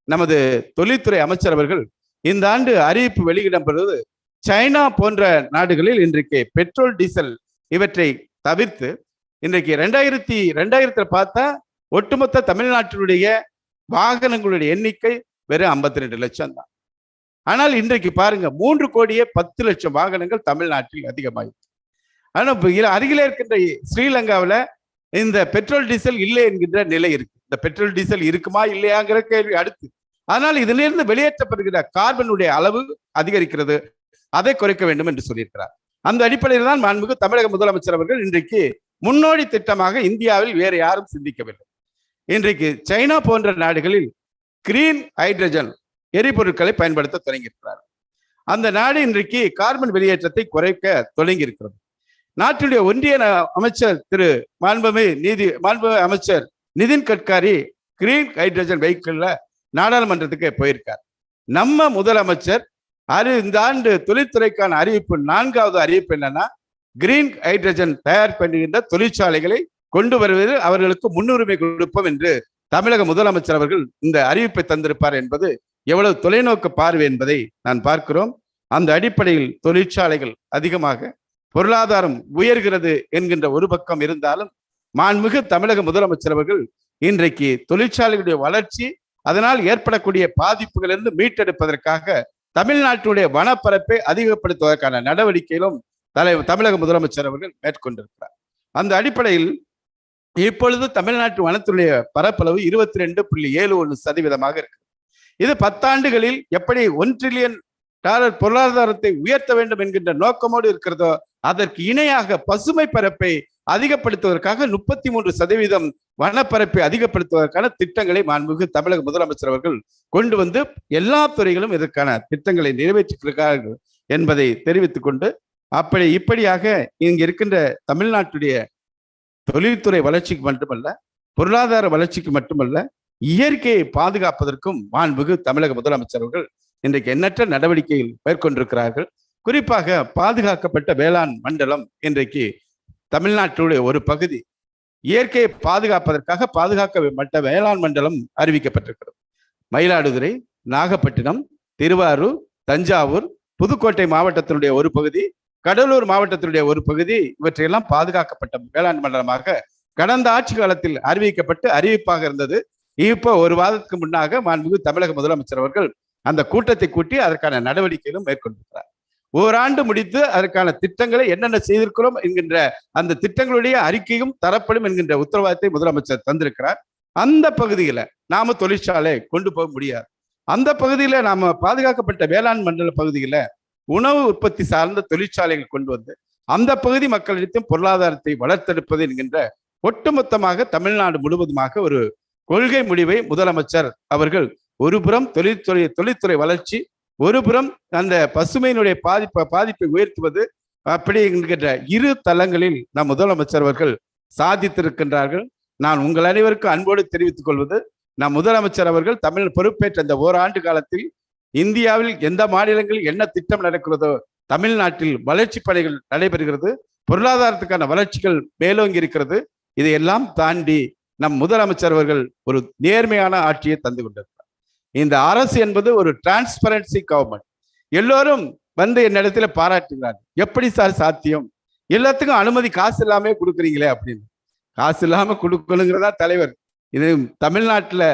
நமது தொழில்துறை அமைச்சர் அவர்கள் இந்த ஆண்டு அறிவிப்பு வெளியிடப்படுவது, சைனா போன்ற நாடுகளில் இன்றைக்கு பெட்ரோல், டீசல் இவற்றை தவிர்த்து இன்றைக்கு 2000 பார்த்தா ஒட்டுமொத்த தமிழ்நாட்டினுடைய வாகனங்களுடைய எண்ணிக்கை வெறும் 52 லட்சம் தான். ஆனால் இன்றைக்கு பாருங்க 3,10,00,000 வாகனங்கள் தமிழ்நாட்டில் அதிகமாயிருக்கு. ஆனால் அருகிலே இருக்கின்ற ஸ்ரீலங்காவில் இந்த பெட்ரோல் டீசல் இல்லை என்கின்ற நிலை இருக்கு. இந்த பெட்ரோல் டீசல் இருக்குமா இல்லையாங்கிற கேள்வி அடுத்து. ஆனால் இதிலிருந்து வெளியேற்றப்படுகிற கார்பனுடைய அளவு அதிகரிக்கிறது, அதை குறைக்க வேண்டும் என்று சொல்லியிருக்கிறார். அந்த அடிப்படையில் தான் மாண்புமிகு தமிழக முதலமைச்சர் அவர்கள் இன்றைக்கு முன்னோடி திட்டமாக இந்தியாவில் வேறு யாரும் சிந்திக்கவில்லை. இன்றைக்கு சைனா போன்ற நாடுகளில் கிரீன் ஹைட்ரஜன் எரிபொருட்களை பயன்படுத்த தொடங்கியிருக்கிறார். அந்த நாடு இன்றைக்கு கார்பன் வெளியேற்றத்தை குறைக்க தொடங்கி இருக்கிறது. நாட்டுடைய ஒன்றிய அமைச்சர் மாண்புமிகு அமைச்சர் நிதின் கட்காரி கிரீன் ஹைட்ரஜன் வெஹிக்கிள்ல நாடாளுமன்றத்துக்கு போயிருக்கார். நம்ம முதலமைச்சர் இந்த ஆண்டு தொழில்துறைக்கான அறிவிப்பு 4வது அறிவிப்பு என்னன்னா, கிரீன் ஹைட்ரஜன் தயார் பண்ணுகின்ற தொழிற்சாலைகளை கொண்டு வருவதில் அவர்களுக்கு முன்னுரிமை கொடுப்போம் என்று தமிழக முதலமைச்சர் அவர்கள் இந்த அறிவிப்பை தந்திருப்பார் என்பது எவ்வளவு தொலைநோக்கு பார்வை என்பதை நான் பார்க்கிறோம். அந்த அடிப்படையில் தொழிற்சாலைகள் அதிகமாக, பொருளாதாரம் உயர்கிறது என்கின்ற ஒரு பக்கம் இருந்தாலும், மாண்புமிகு தமிழக முதலமைச்சர் அவர்கள் இன்றைக்கு தொழிற்சாலைகளுடைய வளர்ச்சி, அதனால் ஏற்படக்கூடிய பாதிப்புகளிலிருந்து மீட்டெடுப்பதற்காக தமிழ்நாட்டுடைய வனப்பரப்பை அதிகப்படுத்துவதற்கான நடவடிக்கையிலும் தமிழக முதலமைச்சர் அவர்கள் மேற்கொண்டிருக்கிறார். அந்த அடிப்படையில் இப்பொழுது தமிழ்நாட்டு வனத்துடைய பரப்பளவு 22.71% இருக்கு. இது 10 ஆண்டுகளில் எப்படி $1 trillion பொருளாதாரத்தை உயர்த்த வேண்டும் என்கின்ற நோக்கமோடு இருக்கிறதோ, அதற்கு இணையாக பசுமை பரப்பை அதிகப்படுத்துவதற்காக 33% வனப்பரப்பை அதிகப்படுத்துவதற்கான திட்டங்களை மாண்புமிகு தமிழக முதலமைச்சர் அவர்கள் கொண்டு வந்து எல்லா துறைகளும் இதற்கான திட்டங்களை நிறைவேற்றிருக்கிறார்கள் என்பதை தெரிவித்துக் கொண்டு, இப்படியாக இங்கு இருக்கின்ற தமிழ்நாட்டுடைய தொழில்துறை வளர்ச்சிக்கு மட்டுமல்ல, பொருளாதார வளர்ச்சிக்கு மட்டுமல்ல, இயற்கையை பாதுகாப்பதற்கும் மாண்புமிகு தமிழக முதலமைச்சர் அவர்கள் இன்றைக்கு எண்ணற்ற நடவடிக்கைகள் மேற்கொண்டிருக்கிறார்கள். குறிப்பாக பாதுகாக்கப்பட்ட வேளாண் மண்டலம் இன்றைக்கு தமிழ்நாட்டுடைய ஒரு பகுதி இயற்கையை பாதுகாப்பதற்காக பாதுகாக்கப்பட்ட வேளாண் மண்டலம் அறிவிக்கப்பட்டிருக்கிறது. மயிலாடுதுறை, நாகப்பட்டினம், திருவாரூர், தஞ்சாவூர், புதுக்கோட்டை மாவட்டத்தினுடைய ஒரு பகுதி, கடலூர் மாவட்டத்தினுடைய ஒரு பகுதி, இவற்றையெல்லாம் பாதுகாக்கப்பட்ட வேளாண் மண்டலமாக கடந்த ஆட்சி காலத்தில் அறிவிக்கப்பட்டு அறிவிப்பாக இருந்தது. இப்போ ஒரு வாரத்துக்கு முன்னாக மாண்புமிகு தமிழக முதலமைச்சர் அவர்கள் அந்த கூட்டத்தை கூட்டி அதற்கான நடவடிக்கைகளும் மேற்கொண்டிருக்கிறார். ஓராண்டு முடித்து அதற்கான திட்டங்களை என்னென்ன செய்திருக்கிறோம் என்கின்ற அந்த திட்டங்களுடைய அறிக்கையும் தரப்படும் என்கின்ற உத்தரவாதத்தை முதலமைச்சர் தந்திருக்கிறார். அந்த பகுதியில நாம தொழிற்சாலை கொண்டு போக முடியாது. அந்த பகுதியில நாம பாதுகாக்கப்பட்ட வேளாண் மண்டல பகுதியில உணவு உற்பத்தி சார்ந்த தொழிற்சாலைகள் கொண்டு வந்து அந்த பகுதி மக்களிடத்தையும் பொருளாதாரத்தை வளர்த்தெடுப்பது என்கின்ற ஒட்டுமொத்தமாக தமிழ்நாடு முழுவதுமாக ஒரு கொள்கை முடிவை முதலமைச்சர் அவர்கள் ஒருபுறம் தொழில்துறை வளர்ச்சி, ஒருபுறம் அந்த பசுமையினுடைய பாதிப்பை உயர்த்துவது அப்படி என்கின்ற இரு தளங்களில் நம் முதலமைச்சர் அவர்கள் சாதித்திருக்கின்றார்கள். நான் உங்கள் அனைவருக்கும் அன்போடு தெரிவித்துக் கொள்வது, நம் முதலமைச்சர் அவர்கள் தமிழ் பொறுப்பேற்ற இந்த ஓராண்டு காலத்தில் இந்தியாவில் எந்த மாநிலங்களில் என்ன திட்டம் நடக்கிறதோ தமிழ்நாட்டில் வளர்ச்சி பணிகள் நடைபெறுகிறது, பொருளாதாரத்துக்கான வளர்ச்சிகள் மேலோங்கி இருக்கிறது. இதையெல்லாம் தாண்டி நம் முதலமைச்சர் அவர்கள் ஒரு நேர்மையான ஆட்சியை தந்து கொண்டிருக்கிறார். இந்த அரசு என்பது ஒரு டிரான்ஸ்பரன்சி கவர்மெண்ட். எல்லோரும் வந்து என்னிடத்துல பாராட்டுகிறார், எப்படி சார் சாத்தியம், எல்லாத்துக்கும் அனுமதி காசு இல்லாம கொடுக்குறீங்களே அப்படின்னு. காசு இல்லாம கொடுக்கணுங்கிறதா தலைவர். இது தமிழ்நாட்டில்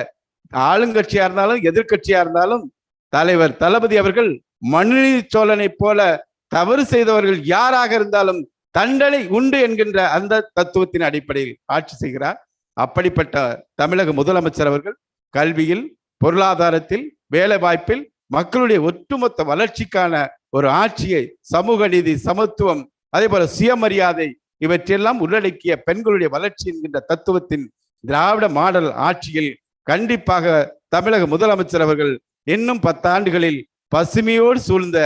ஆளுங்கட்சியா இருந்தாலும் எதிர்கட்சியா இருந்தாலும் தலைவர் தளபதி அவர்கள் மனுநீதி சோழனை போல தவறு செய்தவர்கள் யாராக இருந்தாலும் தண்டனை உண்டு என்கின்ற அந்த தத்துவத்தின் அடிப்படையில் ஆட்சி செய்கிறார். அப்படிப்பட்ட தமிழக முதலமைச்சர் அவர்கள் கல்வியில், பொருளாதாரத்தில், வேலை வாய்ப்பில் மக்களுடைய ஒட்டுமொத்த வளர்ச்சிக்கான ஒரு ஆட்சியை, சமூக நீதி, சமத்துவம், அதே போல சுயமரியாதை இவற்றையெல்லாம் உள்ளடக்கிய பெண்களுடைய வளர்ச்சி என்கின்ற தத்துவத்தின் திராவிட மாடல் ஆட்சியில் கண்டிப்பாக தமிழக முதலமைச்சர் அவர்கள் இன்னும் 10 ஆண்டுகளில் பசுமையோடு சூழ்ந்த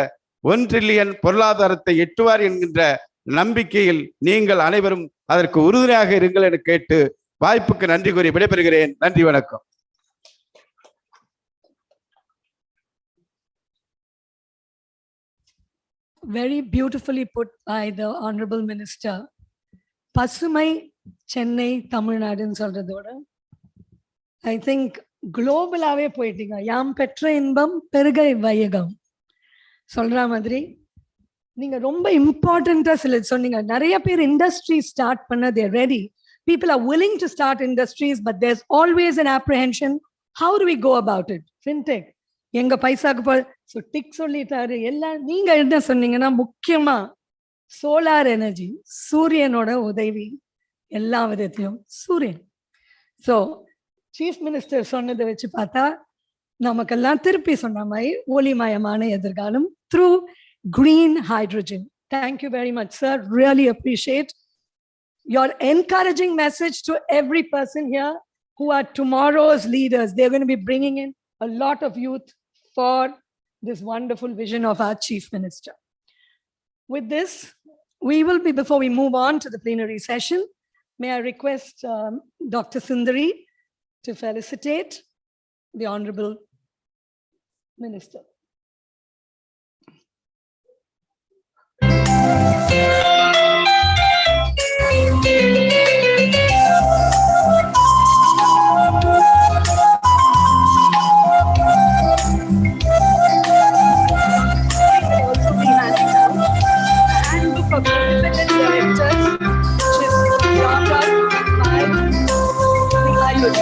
1 டிரில்லியன் பொருளாதாரத்தை எட்டுவார் என்கின்ற நம்பிக்கையில் நீங்கள் அனைவரும் அதற்கு உறுதுணையாக இருங்கள் என கேட்டு வாய்ப்புக்கு நன்றி கூறி விடைபெறுகிறேன். நன்றி, வணக்கம். Very beautifully put by the Honorable Minister. பசுமை சென்னை தமிழ்நாடுன்னு சொல்றதோட ஐ திங்க் குளோபலாவே போயிட்டீங்க. யாம் பெற்ற இன்பம் பெருகை வையகம் சொல்ற மாதிரி நீங்க ரொம்ப இம்பார்ட்டண்டா சில சொன்னீங்க. நிறைய பேர் இண்டஸ்ட்ரி ஸ்டார்ட் பண்ண தேர் ready. People are willing to start industries, but there's always an apprehension. How do we go about it? Fintech. எங்க பைசாக்கு போ ஸோ டிக் சொல்லிட்டாரு. எல்லாம் நீங்க என்ன சொன்னீங்கன்னா முக்கியமா சோலார் எனர்ஜி, சூரியனோட உதவி எல்லா விதத்திலும் சூரியன். ஸோ சீஃப் மினிஸ்டர் சொன்னதை வச்சு பார்த்தா நமக்கெல்லாம் திருப்பி சொன்ன மாதிரி ஒளிமயமான எதிர்காலம் through green hydrogen. Thank you very much, sir. Really appreciate your encouraging message to every person here who are tomorrow's leaders. They're going to be bringing in a lot of youth for this wonderful vision of our Chief Minister. With this, we will be, before we move on to the plenary session, may I request Dr. Sundari to felicitate the Honorable Minister. Of independent directors, which is brought up by the IOD.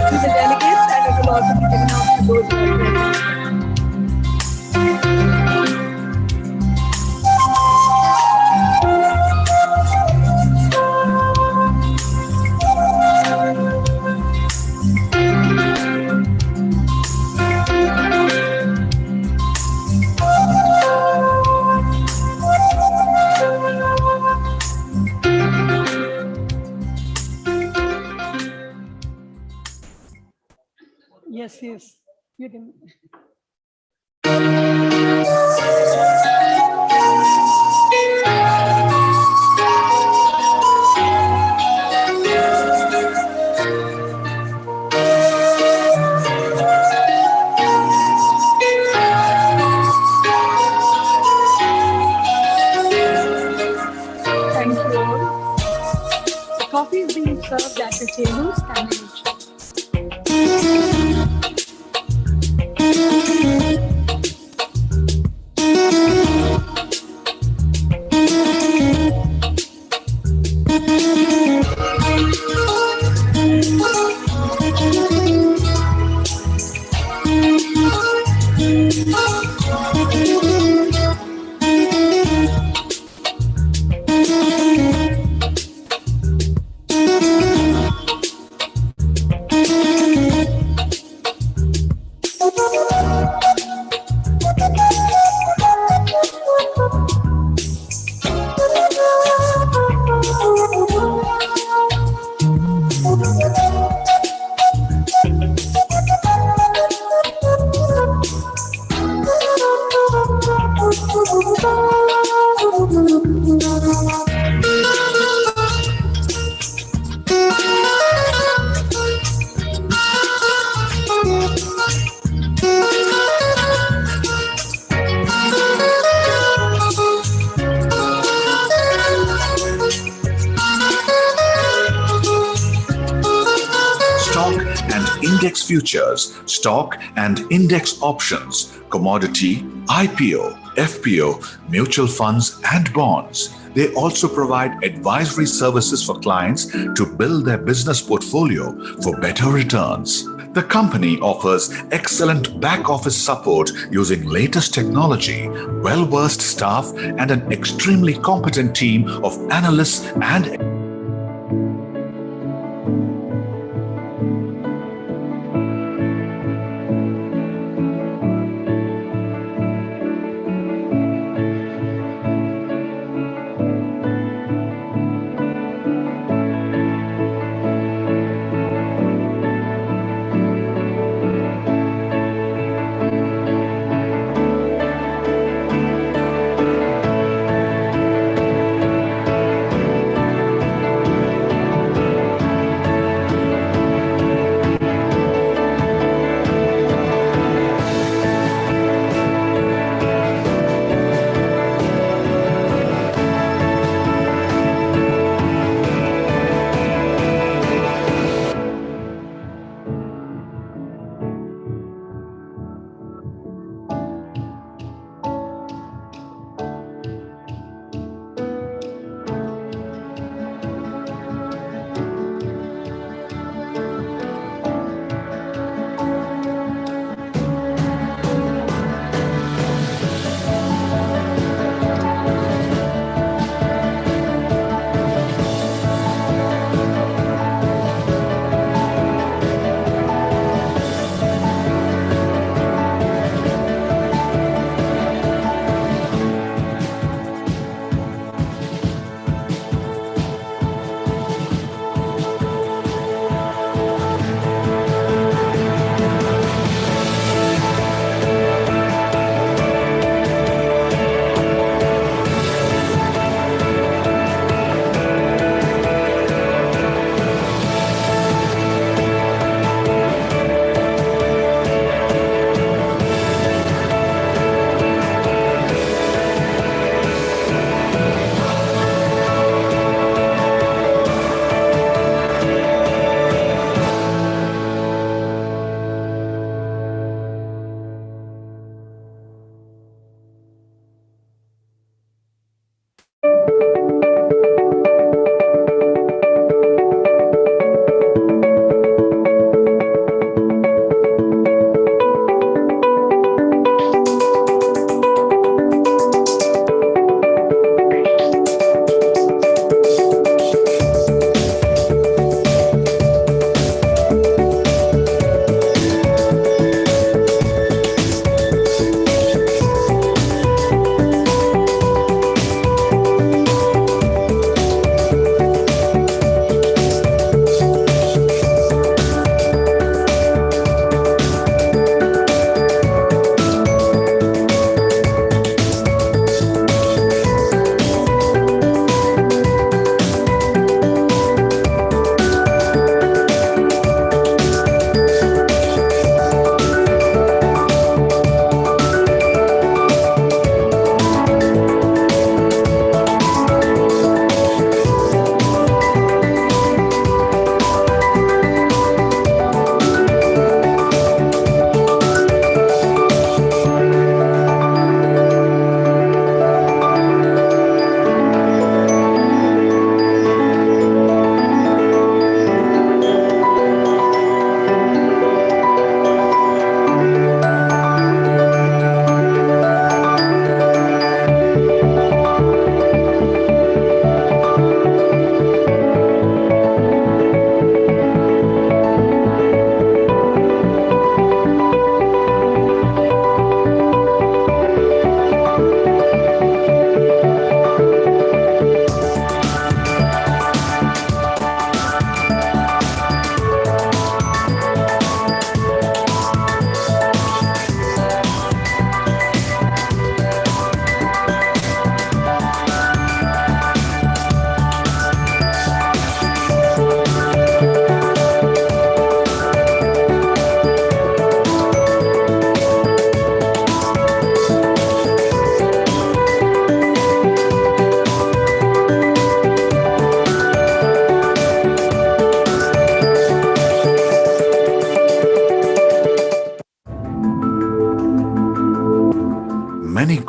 To the delegates, and it will also be given out to those who are present. Yes, you can. Thank you all. The coffee is being served at the table, standing. index futures, stock and index options, commodity, IPO, FPO, mutual funds, and bonds. They also provide advisory services for clients to build their business portfolio for better returns. The company offers excellent back office support using latest technology, well-versed staff, and an extremely competent team of analysts and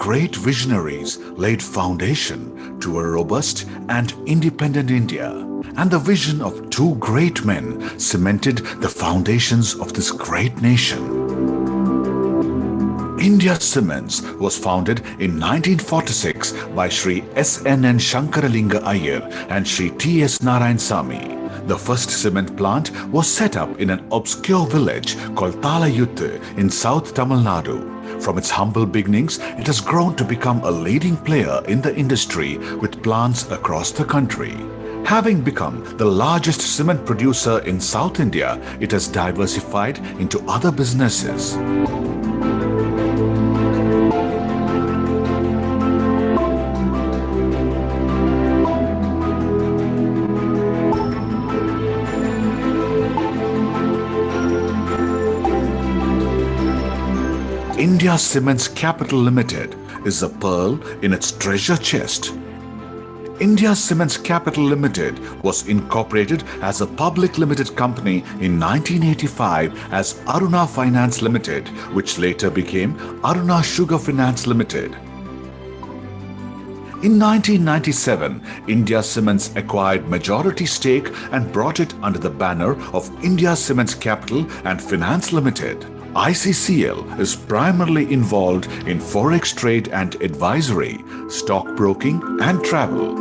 great visionaries laid foundation to a robust and independent India. And the vision of two great men cemented the foundations of this great nation. India Cements was founded in 1946 by Sri S.N.N. Shankaralinga Iyer and Sri T.S. Narayan Sami. The first cement plant was set up in an obscure village called Talayuttu in South Tamil Nadu. From its humble beginnings, it has grown to become a leading player in the industry with plants across the country. Having become the largest cement producer in South India, it has diversified into other businesses. India Cements Capital Limited is a pearl in its treasure chest. India Cements Capital Limited was incorporated as a public limited company in 1985 as Aruna Finance Limited, which later became Aruna Sugar Finance Limited. In 1997, India Cements acquired majority stake and brought it under the banner of India Cements Capital and Finance Limited. ICCL is primarily involved in forex trade and advisory, stockbroking and travel.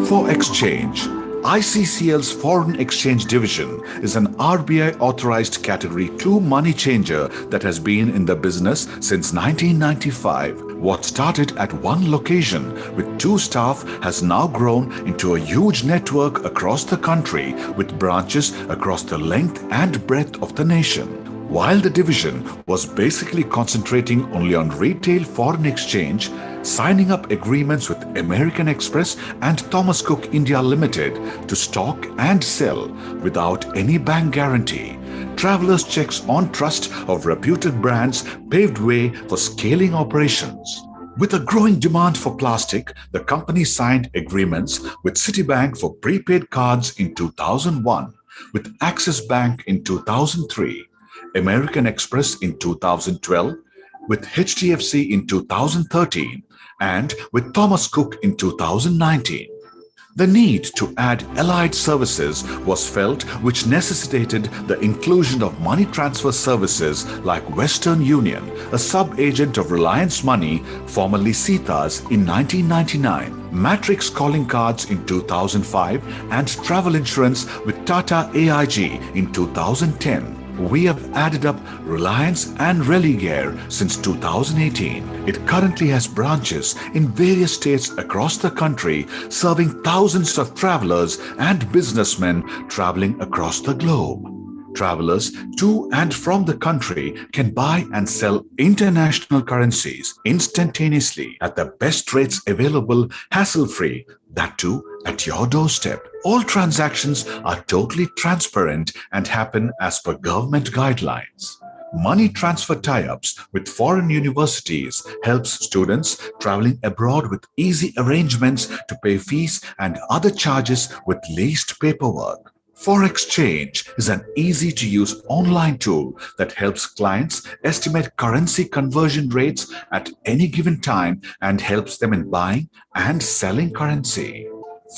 For exchange, ICCL's Foreign Exchange Division is an RBI authorized Category 2 money changer that has been in the business since 1995. What started at one location with 2 staff has now grown into a huge network across the country with branches across the length and breadth of the nation. While the division was basically concentrating only on retail foreign exchange, signing up agreements with American Express and Thomas Cook India Limited to stock and sell without any bank guarantee. Travelers' checks on trust of reputed brands paved way for scaling operations. With a growing demand for plastic, the company signed agreements with Citibank for prepaid cards in 2001, with Axis Bank in 2003, American Express in 2012, with HDFC in 2013, and with Thomas Cook in 2019. The need to add allied services was felt, which necessitated the inclusion of money transfer services like Western Union, a sub-agent of Reliance Money, formerly Sita's, in 1999, Matrix calling cards in 2005, and travel insurance with Tata AIG in 2010. We have added up Reliance and Religare since 2018. It currently has branches in various states across the country, serving thousands of travelers and businessmen traveling across the globe. Travelers to and from the country can buy and sell international currencies instantaneously at the best rates available, hassle-free, that too at your doorstep. All transactions are totally transparent and happen as per government guidelines. Money transfer tie-ups with foreign universities helps students traveling abroad with easy arrangements to pay fees and other charges with least paperwork. ForExchange is an easy-to-use online tool that helps clients estimate currency conversion rates at any given time and helps them in buying and selling currency.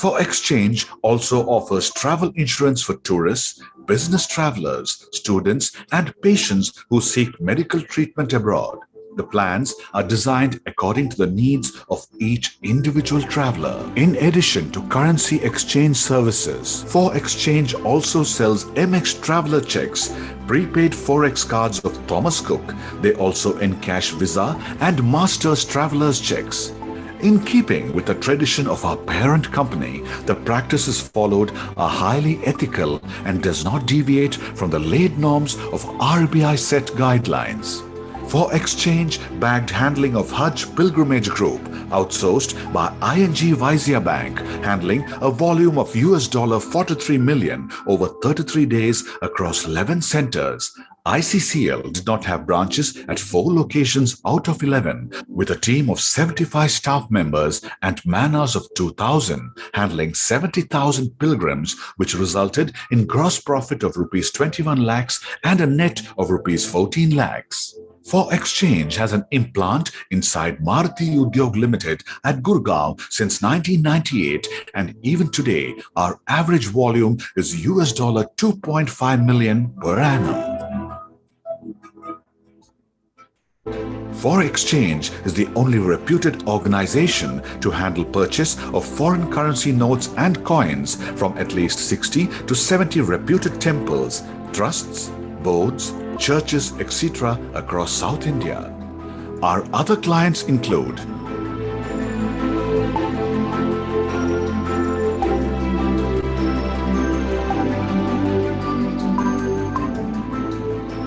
ForExchange also offers travel insurance for tourists, business travelers, students, and patients who seek medical treatment abroad. The plans are designed according to the needs of each individual traveler. In addition to currency exchange services, ForExchange also sells MX Traveler checks, prepaid Forex cards of Thomas Cook. They also encash Visa and Masters Travelers checks. In keeping with the tradition of our parent company, the practices followed are highly ethical and does not deviate from the laid norms of RBI set guidelines. ForExchange bagged handling of Hajj Pilgrimage Group, outsourced by ING Vysya Bank, handling a volume of $43 million over 33 days across 11 centers. ICCL did not have branches at 4 locations out of 11, with a team of 75 staff members and man-hours of 2,000, handling 70,000 pilgrims, which resulted in gross profit of rupees 21 lakhs and a net of rupees 14 lakhs. For Exchange has an implant inside Maruti Udyog Limited at Gurgaon since 1998, and even today, our average volume is $2.5 million per annum. For Exchange is the only reputed organization to handle purchase of foreign currency notes and coins from at least 60 to 70 reputed temples, trusts, boards, churches, etc. across South India. Our other clients include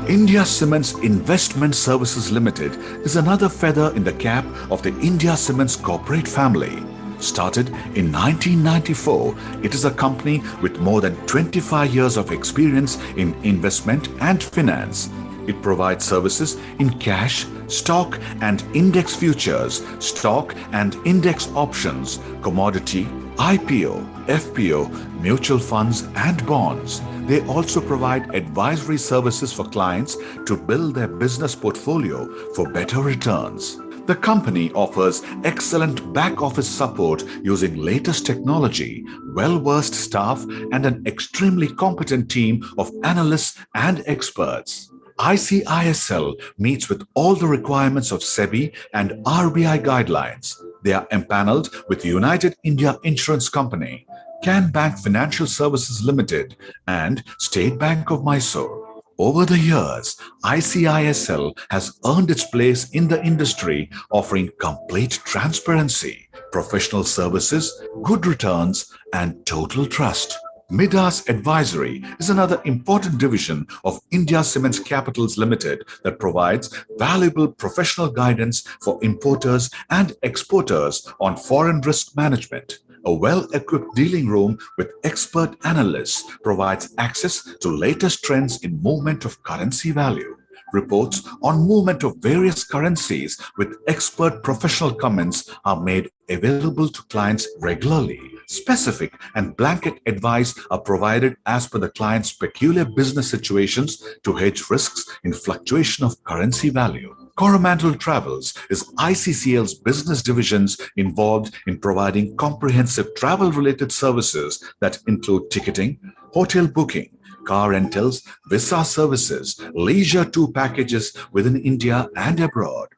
India Cements Investment Services Limited is another feather in the cap of the India Cements corporate family. Started in 1994, it is a company with more than 25 years of experience in investment and finance. It provides services in cash, stock and index futures, stock and index options, commodity, IPO, FPO, mutual funds and bonds. They also provide advisory services for clients to build their business portfolio for better returns. The company offers excellent back office support using latest technology, well-versed staff, and an extremely competent team of analysts and experts. ICISL meets with all the requirements of SEBI and RBI guidelines. They are empaneled with United India Insurance Company, Can Bank Financial Services Limited, and State Bank of Mysore. Over the years, ICISL has earned its place in the industry, offering complete transparency, professional services, good returns, and total trust. Midas Advisory is another important division of India Cements Capitals Limited that provides valuable professional guidance for importers and exporters on foreign risk management. A well-equipped dealing room with expert analysts provides access to latest trends in movement of currency value. Reports on movement of various currencies with expert professional comments are made available to clients regularly. Specific and blanket advice are provided as per the client's peculiar business situations to hedge risks in fluctuation of currency value. Coromandel Travels is ICCL's business divisions involved in providing comprehensive travel-related services that include ticketing, hotel booking, car rentals, visa services, leisure tour packages within India and abroad.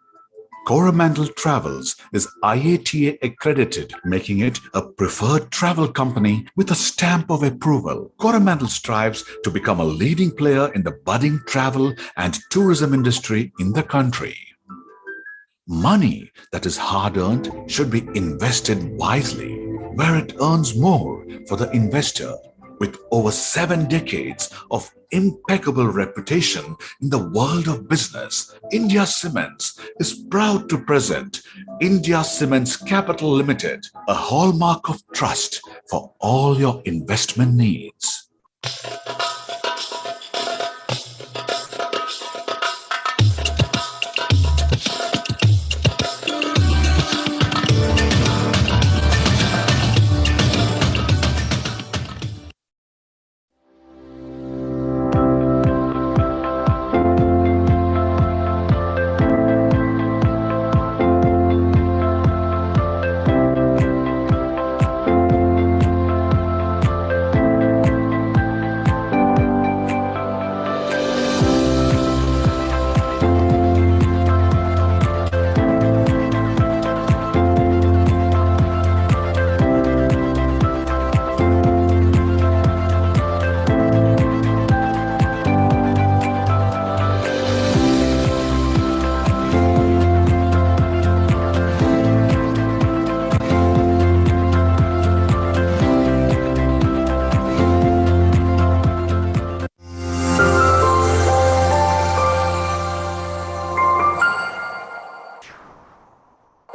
Coromandel Travels is IATA accredited, making it a preferred travel company with a stamp of approval. Coromandel strives to become a leading player in the budding travel and tourism industry in the country. Money that is hard-earned should be invested wisely, where it earns more for the investor. With over 7 decades of impeccable reputation in the world of business, India Cements is proud to present India Cements Capital Limited, a hallmark of trust for all your investment needs.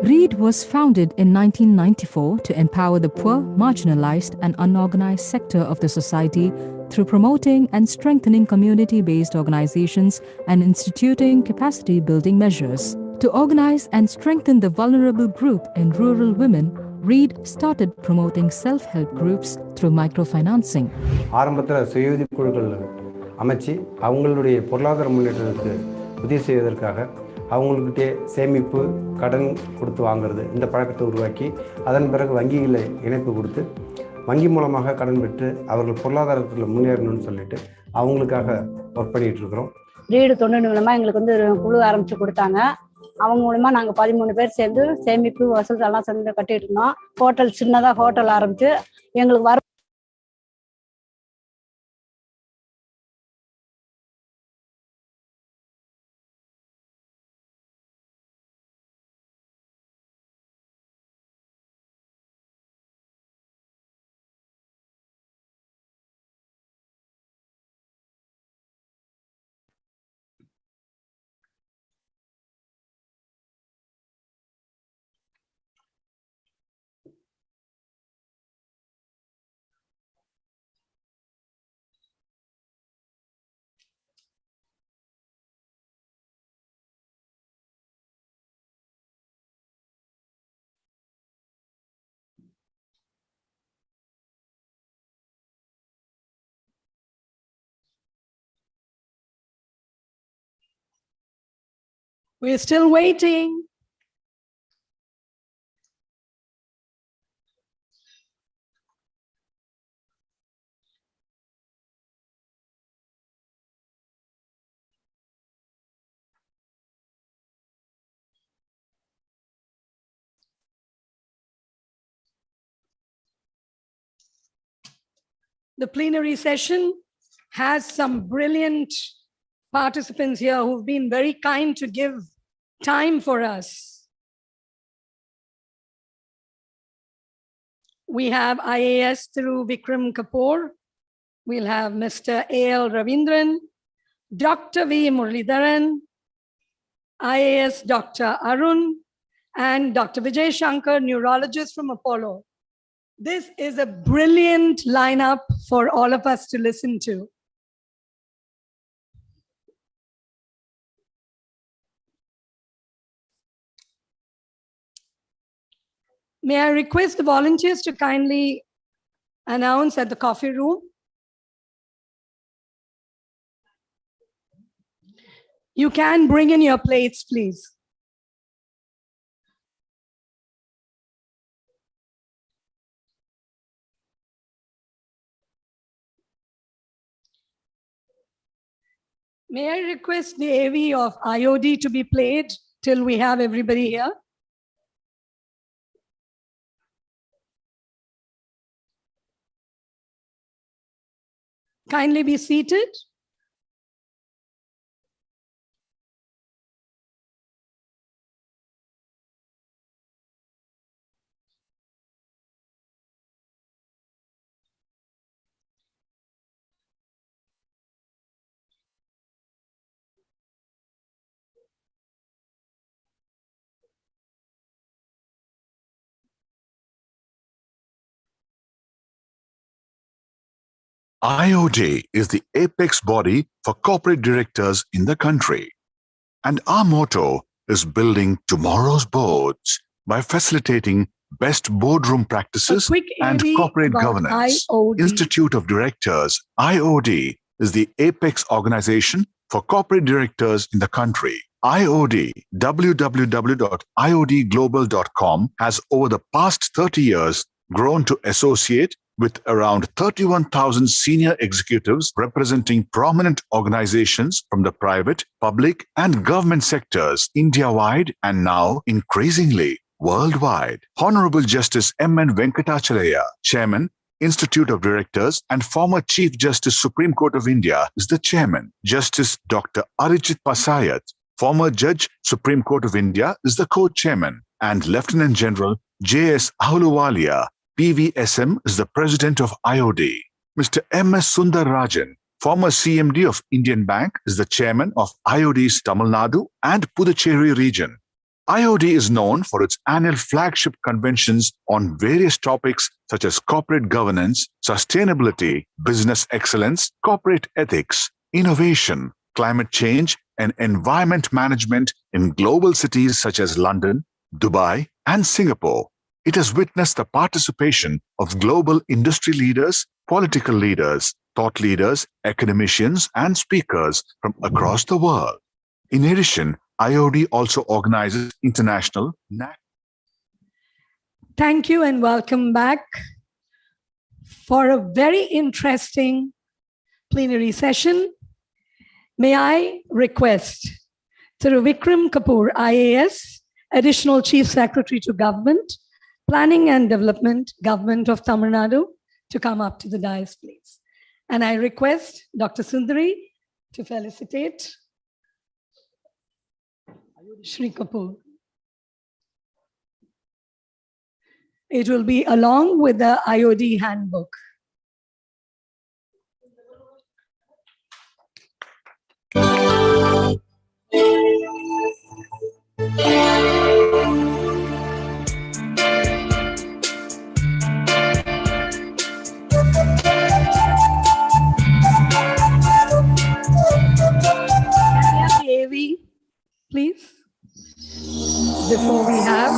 READ was founded in 1994 to empower the poor, marginalized, and unorganized sector of the society through promoting and strengthening community-based organizations and instituting capacity-building measures. To organize and strengthen the vulnerable group in rural women, READ started promoting self-help groups through microfinancing. ஆரம்பத்தில் சுயஉதவி குழுக்கள் அமைச்சு அவங்களுடைய பொருளாதார முன்னேற்றத்துக்கு உதவி செய்வதற்காக அவங்கக்கிட்டே சேமிப்பு கடன் கொடுத்து வாங்குறது இந்த பழக்கத்தை உருவாக்கி அதன் பிறகு வங்கிகளை இணைப்பு கொடுத்து வங்கி மூலமாக கடன் பெற்று அவர்கள் பொருளாதாரத்தில் முன்னேறணும்னு சொல்லிட்டு அவங்களுக்காக ஒர்க் பண்ணிகிட்டு இருக்கிறோம். ரீடு தொண்டு மூலமாக எங்களுக்கு வந்து ஒரு குழு ஆரம்பித்து கொடுத்தாங்க. அவங்க மூலமாக நாங்கள் 13 பேர் சேர்ந்து சேமிப்பு வசூல் எல்லாம் சேர்ந்து கட்டிட்டு இருந்தோம். ஹோட்டல் சின்னதாக ஹோட்டல் ஆரம்பித்து எங்களுக்கு We're still waiting. The plenary session has some brilliant participants here who've been very kind to give time for us. We have IAS through Vikram Kapoor. We'll have Mr. A.L. Ravindran, Dr. V. Muralidharan, IAS Dr. Arun, and Dr. Vijay Shankar, neurologist from Apollo. This is a brilliant lineup for all of us to listen to. May I request the volunteers to kindly announce at the coffee room? You can bring in your plates, please. May I request the AV of IOD to be played till we have everybody here? Kindly be seated. IOD is the apex body for corporate directors in the country. And our motto is building tomorrow's boards by facilitating best boardroom practices and corporate governance. IOD. Institute of Directors, IOD, is the apex organization for corporate directors in the country. IOD, www.iodglobal.com, has over the past 30 years grown to associate with around 31,000 senior executives representing prominent organizations from the private, public, and government sectors India-wide and now increasingly worldwide. Honorable Justice M.N. Venkatacharya, Chairman, Institute of Directors and former Chief Justice Supreme Court of India, is the Chairman. Justice Dr. Arijit Pasayat, former Judge Supreme Court of India, is the Co-Chairman. And Lieutenant General J.S. Ahluwalia, PVSM, is the President of IOD. Mr. M.S. Sundar Rajan, former CMD of Indian Bank, is the Chairman of IOD's Tamil Nadu and Puducherry region. IOD is known for its annual flagship conventions on various topics such as corporate governance, sustainability, business excellence, corporate ethics, innovation, climate change, and environment management in global cities such as London, Dubai, and Singapore. It has witnessed the participation of global industry leaders, political leaders, thought leaders, academicians, and speakers from across the world. In addition, IOD also organizes international. Thank you and welcome back for a very interesting plenary session. May I request Thiru Vikram Kapoor, IAS, Additional Chief Secretary to Government, Planning and Development, Government of Tamil Nadu, to come up to the dais, please. And I request Dr. Sundari to felicitate Shri Kapoor. It will be along with the IOD handbook. AV, please, before we have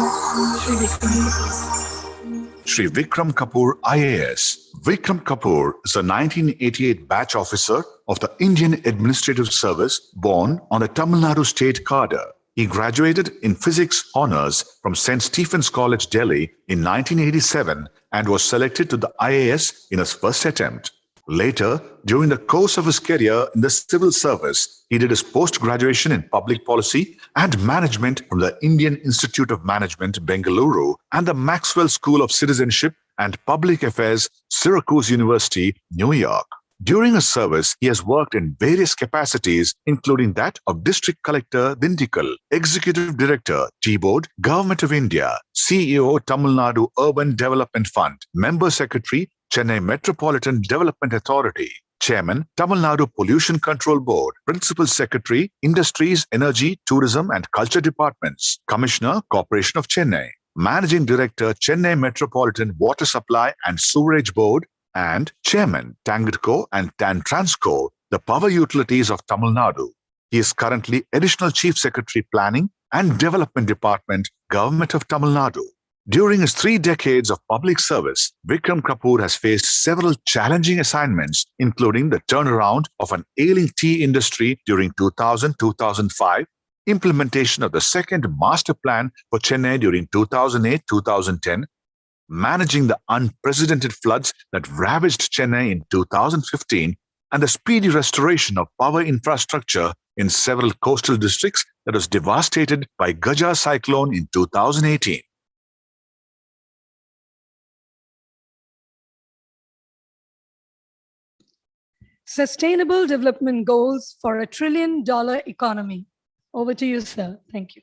Shri Vikram. Shri Vikram Kapoor, IAS. Vikram Kapoor is a 1988 batch officer of the Indian Administrative Service born on the Tamil Nadu state cadre. He graduated in physics honors from St. Stephen's College, Delhi in 1987 and was selected to the IAS in his first attempt. Later, during the course of his career in the civil service, he did his post-graduation in public policy and management from the Indian Institute of Management, Bengaluru, and the Maxwell School of Citizenship and Public Affairs, Syracuse University, New York. During his service, he has worked in various capacities, including that of District Collector, Dindigul, Executive Director, T-Board, Government of India, CEO, Tamil Nadu Urban Development Fund, Member Secretary, Chennai Metropolitan Development Authority, Chairman, Tamil Nadu Pollution Control Board, Principal Secretary, Industries, Energy, Tourism and Culture Departments, Commissioner, Corporation of Chennai, Managing Director, Chennai Metropolitan Water Supply and Sewerage Board, and Chairman, Tangidco and Tan Transco, the power utilities of Tamil Nadu. He is currently Additional Chief Secretary, Planning and Development Department, Government of Tamil Nadu. During his 3 decades of public service, Vikram Kapoor has faced several challenging assignments, including the turnaround of an ailing tea industry during 2000-2005, implementation of the second master plan for Chennai during 2008-2010, managing the unprecedented floods that ravaged Chennai in 2015, and the speedy restoration of power infrastructure in several coastal districts that was devastated by Gaja cyclone in 2018. Sustainable Development Goals for a $1 trillion economy. Over to you, sir. Thank you.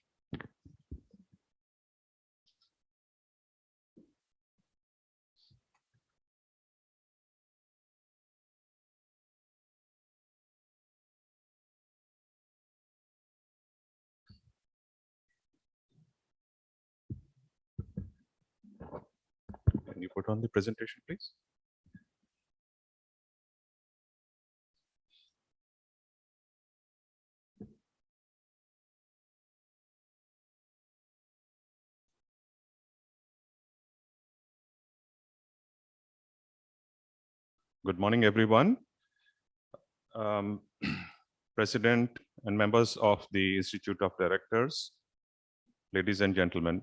Can you put on the presentation, please? Good morning, everyone. President and members of the Institute of Directors, ladies and gentlemen.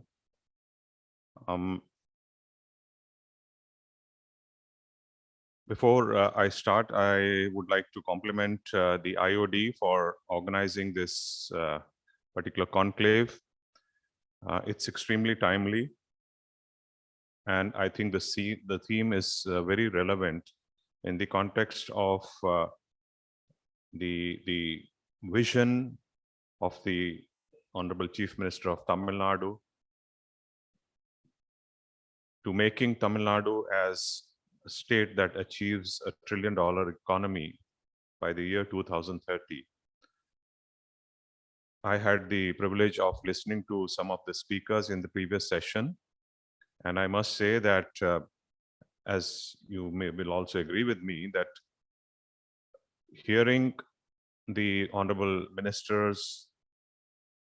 Before I start, I would like to compliment the IOD for organizing this particular conclave. It's extremely timely, and I think the theme is very relevant in the context of the vision of the Honorable Chief Minister of Tamil Nadu to making Tamil Nadu as a state that achieves a $1 trillion economy by the year 2030. I had the privilege of listening to some of the speakers in the previous session. And I must say that, as you will also agree with me, that hearing the honorable ministers,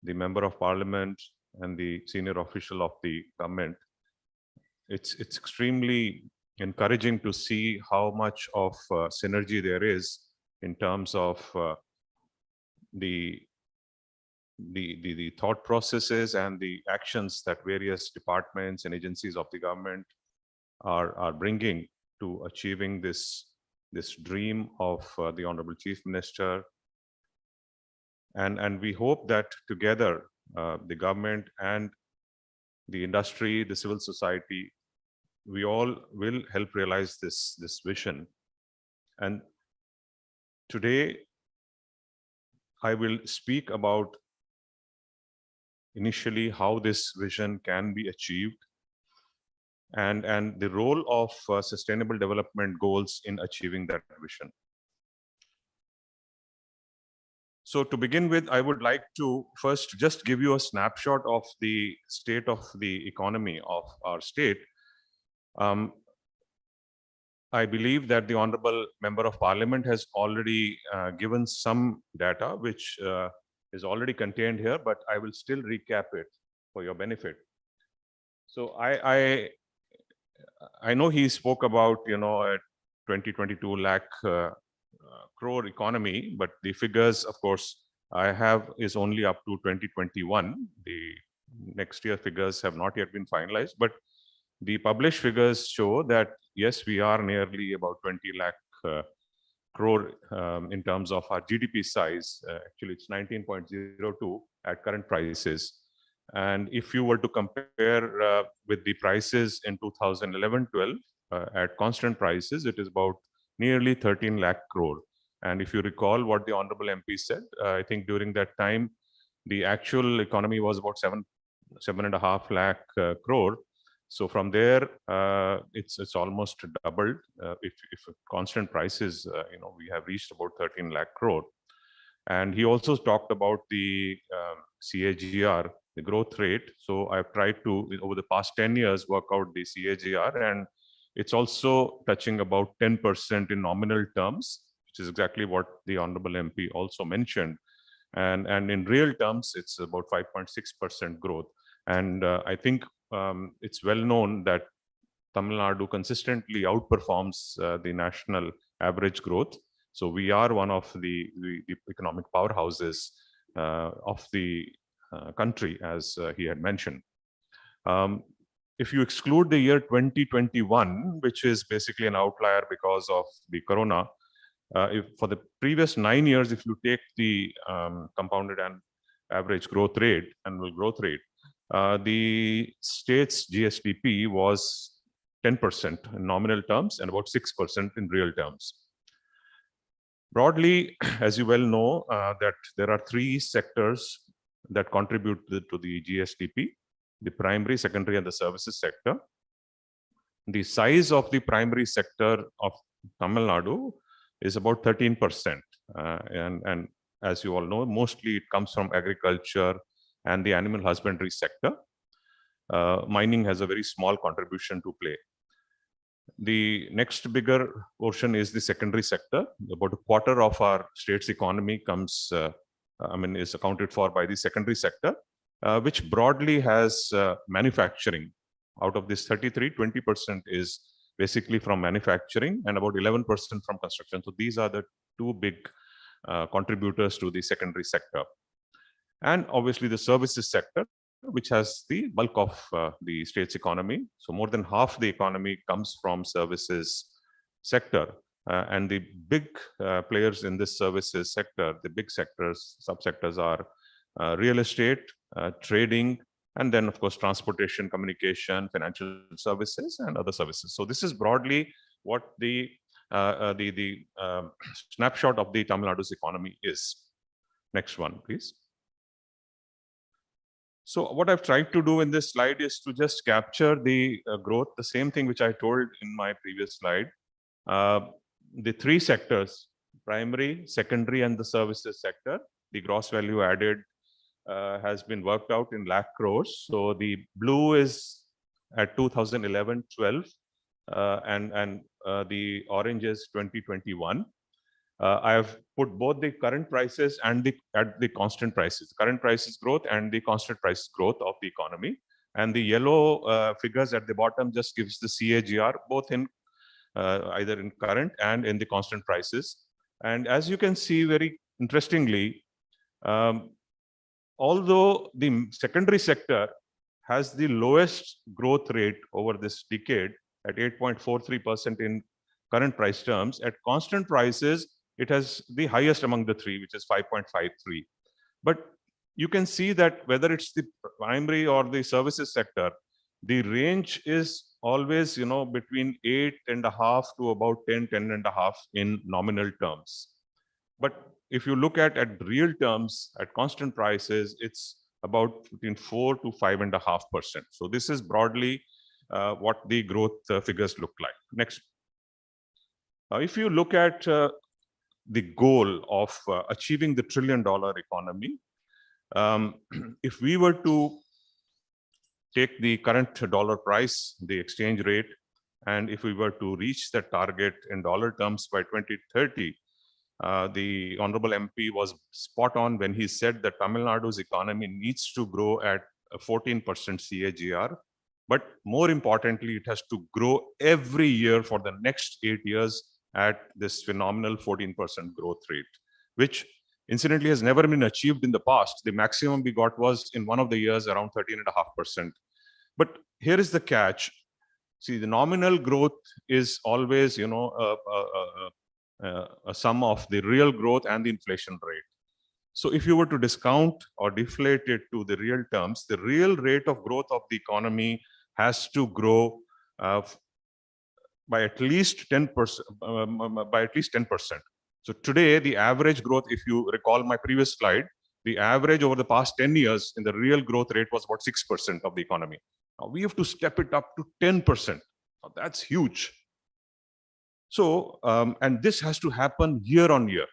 the member of parliament, and the senior official of the government, it's extremely encouraging to see how much of synergy there is in terms of the thought processes and the actions that various departments and agencies of the government are bringing to achieving this dream of the Honorable Chief Minister. And we hope that together, the government and the industry, the civil society, we all will help realize this vision. And today, I will speak about initially how this vision can be achieved and the role of sustainable development goals in achieving that vision. So to begin with, I would like to first just give you a snapshot of the state of the economy of our state. I believe that the Honorable Member of Parliament has already given some data, which is already contained here, but I will still recap it for your benefit. So I know he spoke about, a 22 lakh crore economy, but the figures, of course, I have is only up to 2021. The next year figures have not yet been finalized, but the published figures show that, yes, we are nearly about 20 lakh crore in terms of our GDP size. Actually, it's 19.02 at current prices. And if you were to compare with the prices in 2011-12 at constant prices, it is about nearly 13 lakh crore. And if you recall what the Honorable MP said, I think during that time, the actual economy was about 7.5 lakh crore. So from there, it's almost doubled. If constant prices, we have reached about 13 lakh crore. And he also talked about the CAGR, the growth rate. So I've tried to, over the past 10 years, work out the CAGR, and it's also touching about 10% in nominal terms, which is exactly what the Honorable MP also mentioned. And in real terms, it's about 5.6% growth. And I think it's well known that Tamil Nadu consistently outperforms the national average growth. So we are one of the economic powerhouses of the country, as he had mentioned. If you exclude the year 2021, which is basically an outlier because of the corona, for the previous 9 years, if you take the compounded and average growth rate, annual growth rate, the state's GSDP was 10% in nominal terms and about 6% in real terms. Broadly, as you well know, that there are 3 sectors that contribute to the GSDP: the primary, secondary, and the services sector. The size of the primary sector of Tamil Nadu is about 13%. And as you all know, mostly it comes from agriculture and the animal husbandry sector. Mining has a very small contribution to play. The next bigger portion is the secondary sector. About a quarter of our state's economy comes, is accounted for by the secondary sector, which broadly has manufacturing. Out of this 33, 20% is basically from manufacturing and about 11% from construction. So these are the 2 big contributors to the secondary sector. And obviously the services sector, which has the bulk of the state's economy. So more than half the economy comes from services sector. And the big players in this services sector, the big sectors, subsectors are real estate, trading, and then of course, transportation, communication, financial services, and other services. So this is broadly what the snapshot of the Tamil Nadu's economy is. Next one, please. So what I've tried to do in this slide is to just capture the growth, the same thing which I told in my previous slide. The 3 sectors, primary, secondary, and the services sector, the gross value added has been worked out in lakh crores. So the blue is at 2011-12 and the orange is 2021. I have put both the current prices and at the constant prices, current prices growth and the constant price growth of the economy. And the yellow figures at the bottom just gives the CAGR, both in either in current and in the constant prices. And as you can see, very interestingly, although the secondary sector has the lowest growth rate over this decade at 8.43% in current price terms, at constant prices, it has the highest among the three, which is 5.53. But you can see that whether it's the primary or the services sector, the range is always, between 8.5 to about 10.5 in nominal terms. But if you look at real terms, at constant prices, it's about between 4 to 5.5%. So this is broadly what the growth figures look like. Next. If you look at the goal of achieving the $1 trillion economy, if we were to take the current dollar price, the exchange rate, and if we were to reach that target in dollar terms by 2030, the Honorable MP was spot on when he said that Tamil Nadu's economy needs to grow at a 14% CAGR. But more importantly, it has to grow every year for the next 8 years at this phenomenal 14% growth rate, which incidentally has never been achieved in the past. The maximum we got was in one of the years around 13.5%. But here is the catch. See, the nominal growth is always, a sum of the real growth and the inflation rate. So if you were to discount or deflate it to the real terms, the real rate of growth of the economy has to grow by at least 10%. So today, the average growth, if you recall my previous slide, the average over the past 10 years in the real growth rate was about 6% of the economy. Now we have to step it up to 10%. Now that's huge. So, and this has to happen year on year.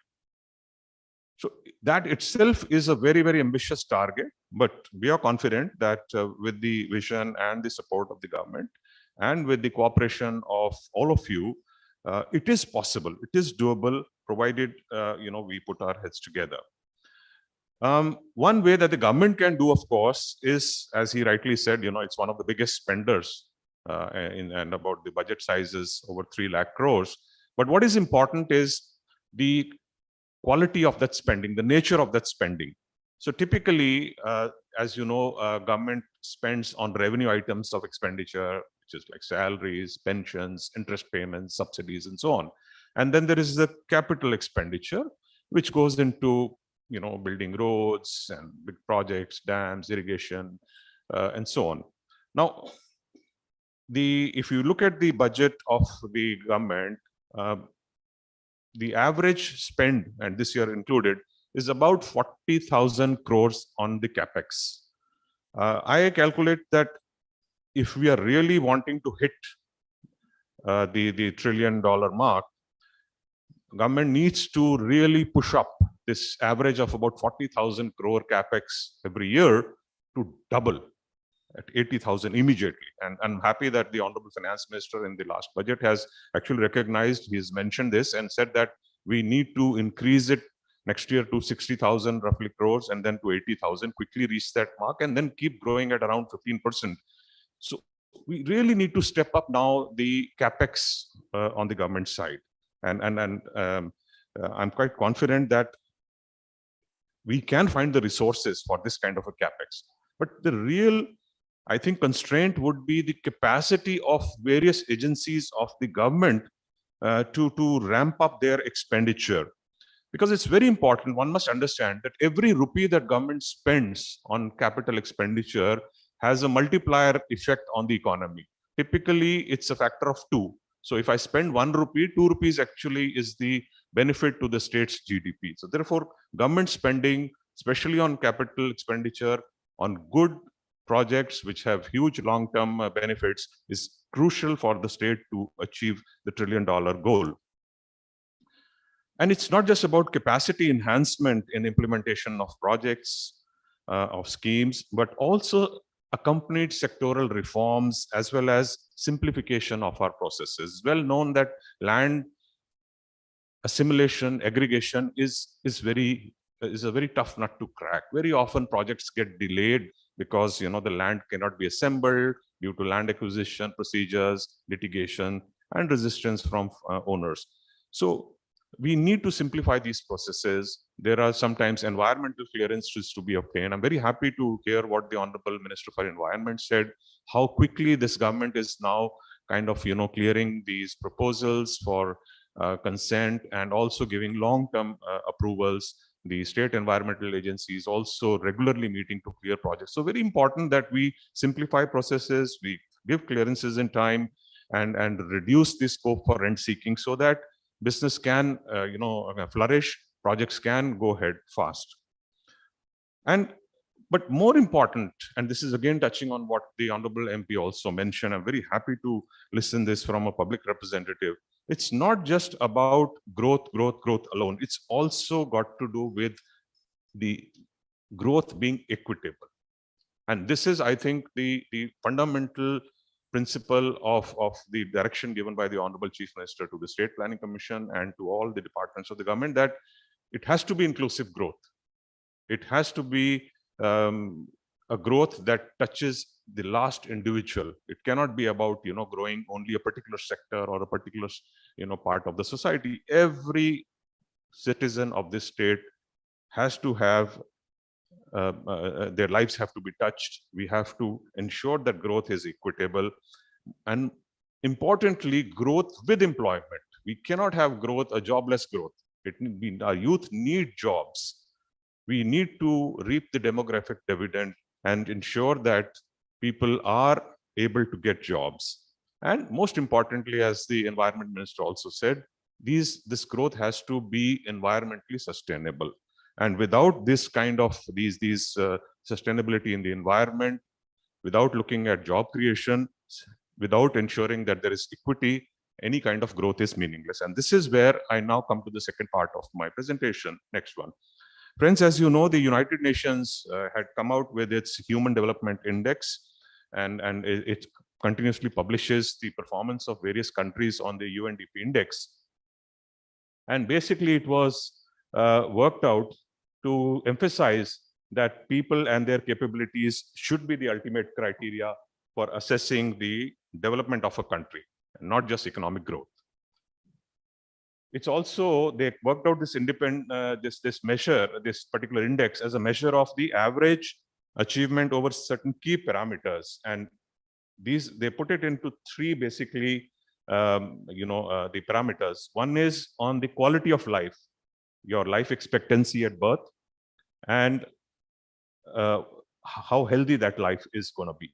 So that itself is a very, very ambitious target, but we are confident that with the vision and the support of the government and with the cooperation of all of you, it is possible, it is doable, provided, we put our heads together. One way that the government can do, of course, is, as he rightly said, it's one of the biggest spenders and about the budget sizes over 3 lakh crores. But what is important is the quality of that spending, the nature of that spending. So typically, as you know, government spends on revenue items of expenditure, which is like salaries, pensions, interest payments, subsidies, and so on. And then there is the capital expenditure, which goes into, building roads and big projects, dams, irrigation, and so on. Now, if you look at the budget of the government, the average spend, and this year included, is about 40,000 crores on the capex. I calculate that if we are really wanting to hit the $1 trillion mark, government needs to really push up this average of about 40,000 crore capex every year to double at 80,000 immediately. And I'm happy that the Honorable Finance Minister in the last budget has actually recognized, he's mentioned this and said that we need to increase it next year to 60,000 roughly crores and then to 80,000, quickly reach that mark and then keep growing at around 15%. So we really need to step up now the capex on the government side. And I'm quite confident that we can find the resources for this kind of a capex. But the real, I think, constraint would be the capacity of various agencies of the government to ramp up their expenditure. Because it's very important, one must understand that every rupee that government spends on capital expenditure has a multiplier effect on the economy. Typically, it's a factor of 2. So if I spend 1 rupee, 2 rupees actually is the benefit to the state's GDP. So therefore, government spending, especially on capital expenditure, on good projects which have huge long-term benefits, is crucial for the state to achieve the $1 trillion goal. And it's not just about capacity enhancement in implementation of projects. of schemes, but also accompanied sectoral reforms as well as simplification of our processes. Well known that land assimilation, aggregation is a very tough nut to crack. Very often projects get delayed because the land cannot be assembled due to land acquisition procedures, litigation, and resistance from owners. So we need to simplify these processes. There are sometimes environmental clearances to be obtained. I'm very happy to hear what the Honorable Minister for Environment said, how quickly this government is now kind of clearing these proposals for consent and also giving long-term approvals. The state environmental agencies also regularly meeting to clear projects. So very important that we simplify processes, we give clearances in time, and reduce the scope for rent seeking so that business can flourish, projects can go ahead fast. But more important, and this is again touching on what the Honorable MP also mentioned, I'm very happy to listen this from a public representative. It's not just about growth alone. It's also got to do with the growth being equitable. And this is, I think, the fundamental principle of the direction given by the Honorable Chief Minister to the State Planning Commission and to all the departments of the government, that it has to be inclusive growth. It has to be a growth that touches the last individual. It cannot be about growing only a particular sector or a particular part of the society. Every citizen of this state has to have their lives have to be touched. We have to ensure that growth is equitable, and importantly, growth with employment. We cannot have growth, a jobless growth. Our youth need jobs. We need to reap the demographic dividend and ensure that people are able to get jobs. And most importantly, as the Environment Minister also said, this growth has to be environmentally sustainable. And without this kind of sustainability in the environment, without looking at job creation, without ensuring that there is equity, any kind of growth is meaningless. And this is where I now come to the second part of my presentation. Next one. Friends, as you know, the United Nations had come out with its Human Development Index, and it continuously publishes the performance of various countries on the UNDP index. And basically, it was worked out to emphasize that people and their capabilities should be the ultimate criteria for assessing the development of a country, and not just economic growth. It's also, they worked out this this measure, this particular index, as a measure of the average achievement over certain key parameters. And they put it into three basically, the parameters. One is on the quality of life, your life expectancy at birth, and how healthy that life is going to be.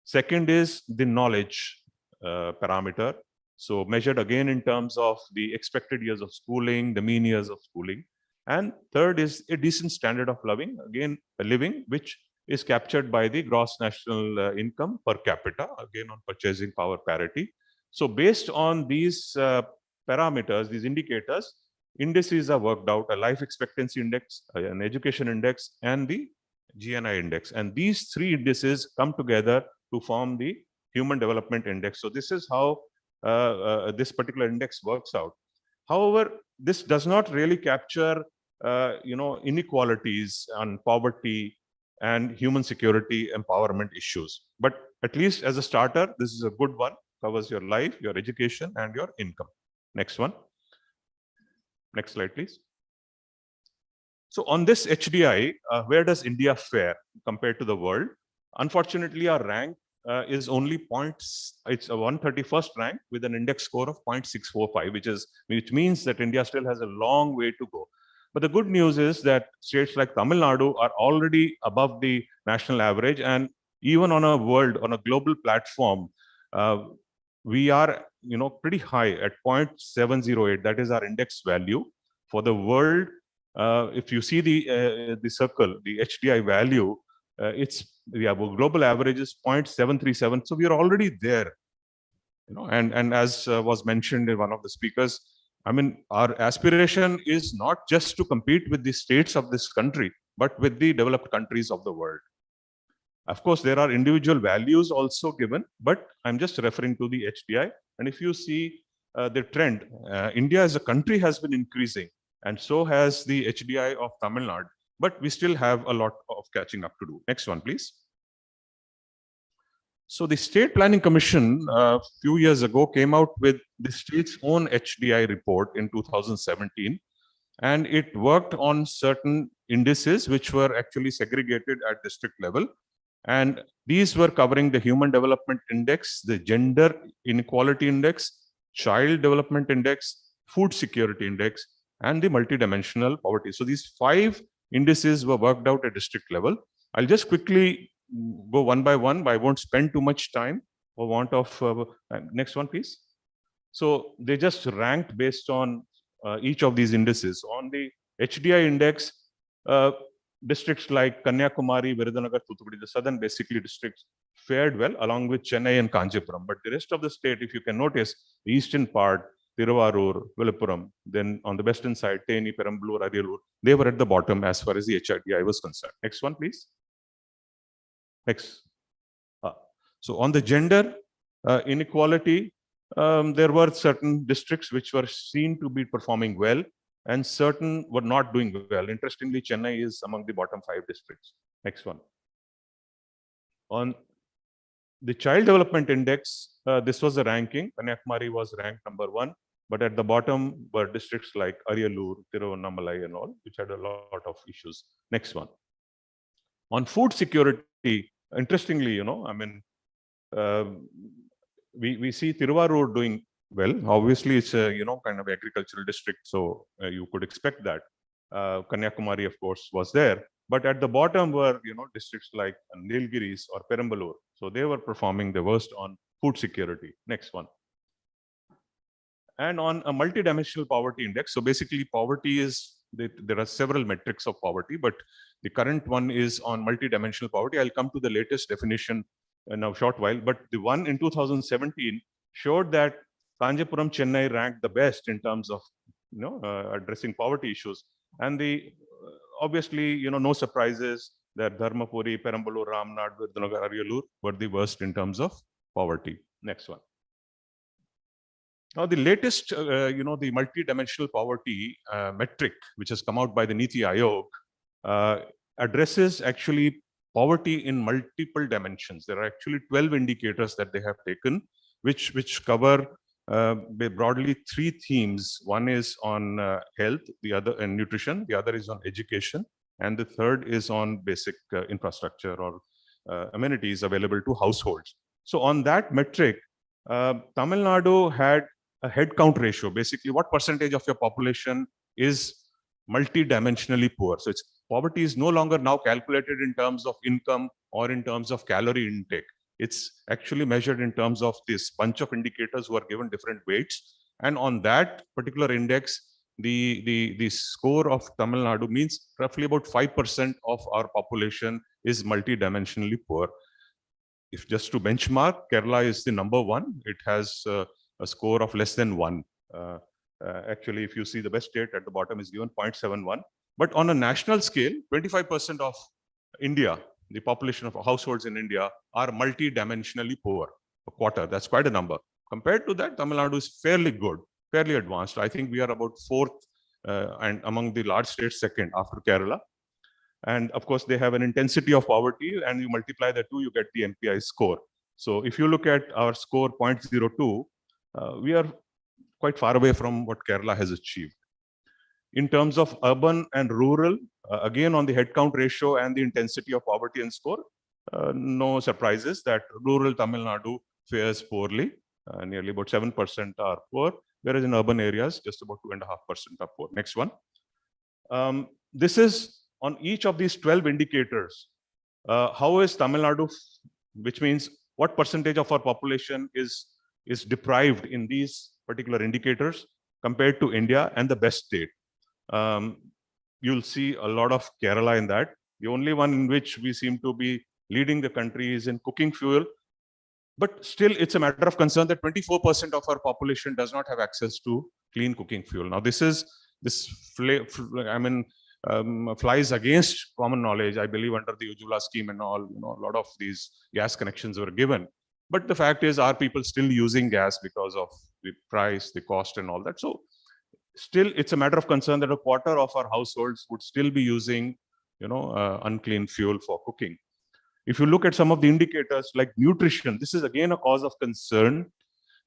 Second is the knowledge parameter. So measured again in terms of the expected years of schooling, the mean years of schooling. And third is a decent standard of living, which is captured by the gross national income per capita, again on purchasing power parity. So based on these parameters, these indicators, indices are worked out: a life expectancy index, an education index, and the GNI index. And these three indices come together to form the Human Development Index. So this is how this particular index works out. However, this does not really capture inequalities and poverty and human security empowerment issues. But at least as a starter, this is a good one. Covers your life, your education, and your income. Next one. Next slide, please. So on this HDI, where does India fare compared to the world? Unfortunately, our rank is only it's a 131st rank with an index score of 0.645, which means that India still has a long way to go. But the good news is that states like Tamil Nadu are already above the national average, and even on a global platform, we are pretty high at 0.708. That is our index value for the world. If you see the circle, the HDI value, we have a global average is 0.737. So we are already there. And as was mentioned in one of the speakers, I mean, our aspiration is not just to compete with the states of this country, but with the developed countries of the world. Of course, there are individual values also given, but I'm just referring to the HDI. And if you see the trend, India as a country has been increasing, and so has the HDI of Tamil Nadu, but we still have a lot of catching up to do. Next one, please. So the State Planning Commission a few years ago came out with the state's own HDI report in 2017, and it worked on certain indices which were actually segregated at district level. And these were covering the Human Development Index, the Gender Inequality Index, Child Development Index, Food Security Index, and the multidimensional poverty. So these 5 indices were worked out at district level. I'll just quickly go one by one. I won't spend too much time for want of, next one, please. So they just ranked based on each of these indices. On the HDI index, districts like Kanyakumari, Virudunagar, Thoothukudi, the southern basically districts fared well along with Chennai and Kanchipuram. But the rest of the state, if you can notice, the eastern part, Tiruvarur, Viluppuram, then on the western side, Theni, Perambalur, Ariyalur, they were at the bottom as far as the HDI was concerned. Next one, please. Next. So on the gender inequality, there were certain districts which were seen to be performing well, and certain were not doing well. Interestingly, Chennai is among the bottom 5 districts. Next one. On the Child Development Index, this was a ranking. Kanyakumari was ranked number 1, but at the bottom were districts like Ariyalur, Tiruvannamalai and all, which had a lot of issues. Next one. On food security, interestingly, we see Tiruvarur doing well. Obviously, it's a kind of agricultural district, so you could expect that. Kanyakumari, of course, was there, but at the bottom were districts like Nilgiris or Perambalur. So they were performing the worst on food security. Next one. And on a multidimensional poverty index. So basically, poverty is there are several metrics of poverty, but the current one is on multidimensional poverty. I'll come to the latest definition in a short while, but the one in 2017 showed that Kanchipuram, Chennai ranked the best in terms of addressing poverty issues. And the obviously no surprises that Dharmapuri, Perambalur, Ramnad, Virudunagar, Ariyalur were the worst in terms of poverty. Next one. Now the latest, the multidimensional poverty metric, which has come out by the Niti Aayog, addresses actually poverty in multiple dimensions. There are actually 12 indicators that they have taken, which cover broadly 3 themes. One is on health, the other and nutrition, the other is on education, and the third is on basic infrastructure or amenities available to households. So on that metric, Tamil Nadu had a head count ratio, basically what percentage of your population is multidimensionally poor. So poverty is no longer now calculated in terms of income or in terms of calorie intake. It's actually measured in terms of this bunch of indicators who are given different weights. And on that particular index, the score of Tamil Nadu means roughly about 5% of our population is multidimensionally poor. If just to benchmark, Kerala is the number 1. It has a score of less than 1. Actually, if you see the best state at the bottom is given 0.71. But on a national scale, 25% of India, the population of households in India, are multidimensionally poor. A quarter, that's quite a number. Compared to that, Tamil Nadu is fairly good, fairly advanced. I think we are about 4th and among the large states 2nd after Kerala. And of course, they have an intensity of poverty, and you multiply the 2, you get the MPI score. So if you look at our score 0.02, we are quite far away from what Kerala has achieved. In terms of urban and rural, again on the headcount ratio and the intensity of poverty and score, no surprises that rural Tamil Nadu fares poorly. Nearly about 7% are poor, whereas in urban areas, just about 2.5% are poor. Next one. This is on each of these 12 indicators. How is Tamil Nadu, which means what percentage of our population is deprived in these particular indicators compared to India and the best state. You'll see a lot of Kerala in that. The only one in which we seem to be leading the country is in cooking fuel. But still, it's a matter of concern that 24% of our population does not have access to clean cooking fuel. Now, flies against common knowledge. I believe under the Ujjwala scheme and all, a lot of these gas connections were given. But the fact is, are people still using gas because of the price, the cost and all that? So still, it's a matter of concern that a quarter of our households would still be using, unclean fuel for cooking. If you look at some of the indicators like nutrition, this is again a cause of concern,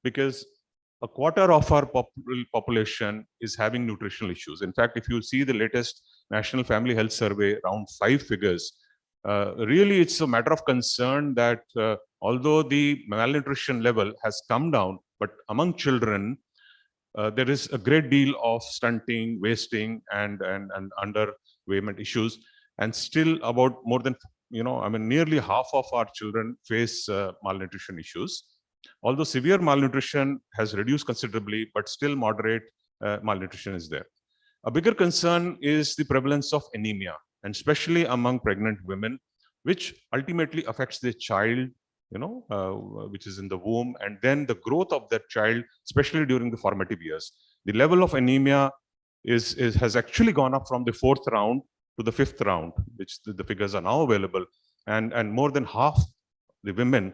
because a quarter of our population is having nutritional issues. In fact, if you see the latest National Family Health Survey, around 5 figures, really it's a matter of concern that although the malnutrition level has come down, but among children, there is a great deal of stunting, wasting, and underweight issues. And still about more than, nearly half of our children face malnutrition issues. Although severe malnutrition has reduced considerably, but still moderate malnutrition is there. A bigger concern is the prevalence of anemia, and especially among pregnant women, which ultimately affects the child, which is in the womb, and then the growth of that child, especially during the formative years. The level of anemia has actually gone up from the 4th round to the 5th round, which the figures are now available, and more than half the women,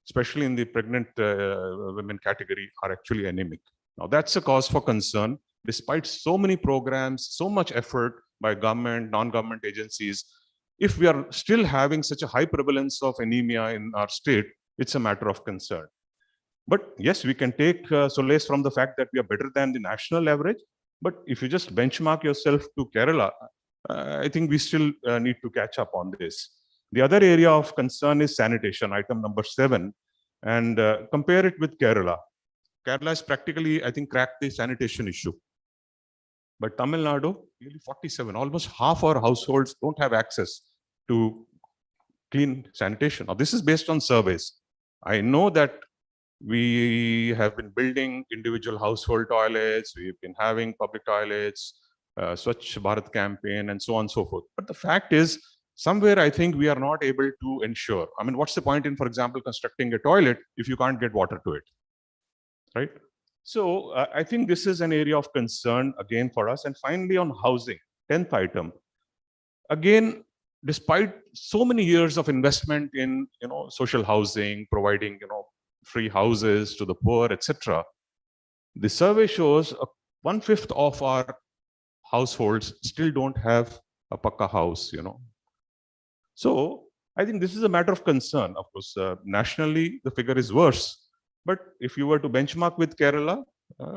especially in the pregnant women category, are actually anemic. Now that's a cause for concern. Despite so many programs, so much effort by government, non-government agencies, if we are still having such a high prevalence of anemia in our state, it's a matter of concern. But yes, we can take solace from the fact that we are better than the national average. But if you just benchmark yourself to Kerala, I think we still need to catch up on this. The other area of concern is sanitation, item number 7, and compare it with Kerala. Kerala has practically, I think, cracked the sanitation issue. But Tamil Nadu, nearly 47, almost half our households don't have access to clean sanitation. Now, this is based on surveys. I know that we have been building individual household toilets, we've been having public toilets, Swachh Bharat campaign, and so on and so forth. But the fact is, somewhere I think we are not able to ensure. What's the point in, for example, constructing a toilet if you can't get water to it, right? So I think this is an area of concern again for us. And finally, on housing, 10th item. Again, despite so many years of investment in social housing, providing free houses to the poor, etc., the survey shows 1/5 of our households still don't have a pakka house. So I think this is a matter of concern. Of course, nationally the figure is worse. But if you were to benchmark with Kerala,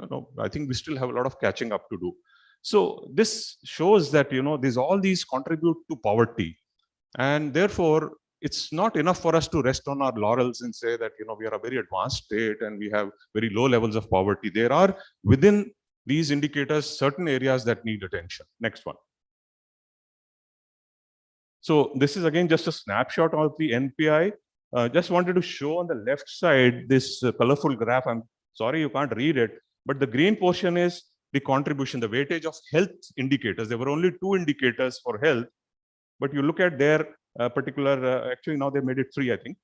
no, I think we still have a lot of catching up to do. So this shows that all these contribute to poverty, and therefore it's not enough for us to rest on our laurels and say that we are a very advanced state and we have very low levels of poverty. There are within these indicators certain areas that need attention. Next one. So this is again just a snapshot of the NPI. Just wanted to show on the left side this colorful graph. I'm sorry you can't read it, but the green portion is the contribution, the weightage of health indicators. There were only 2 indicators for health, but you look at their particular, actually now they made it 3, I think.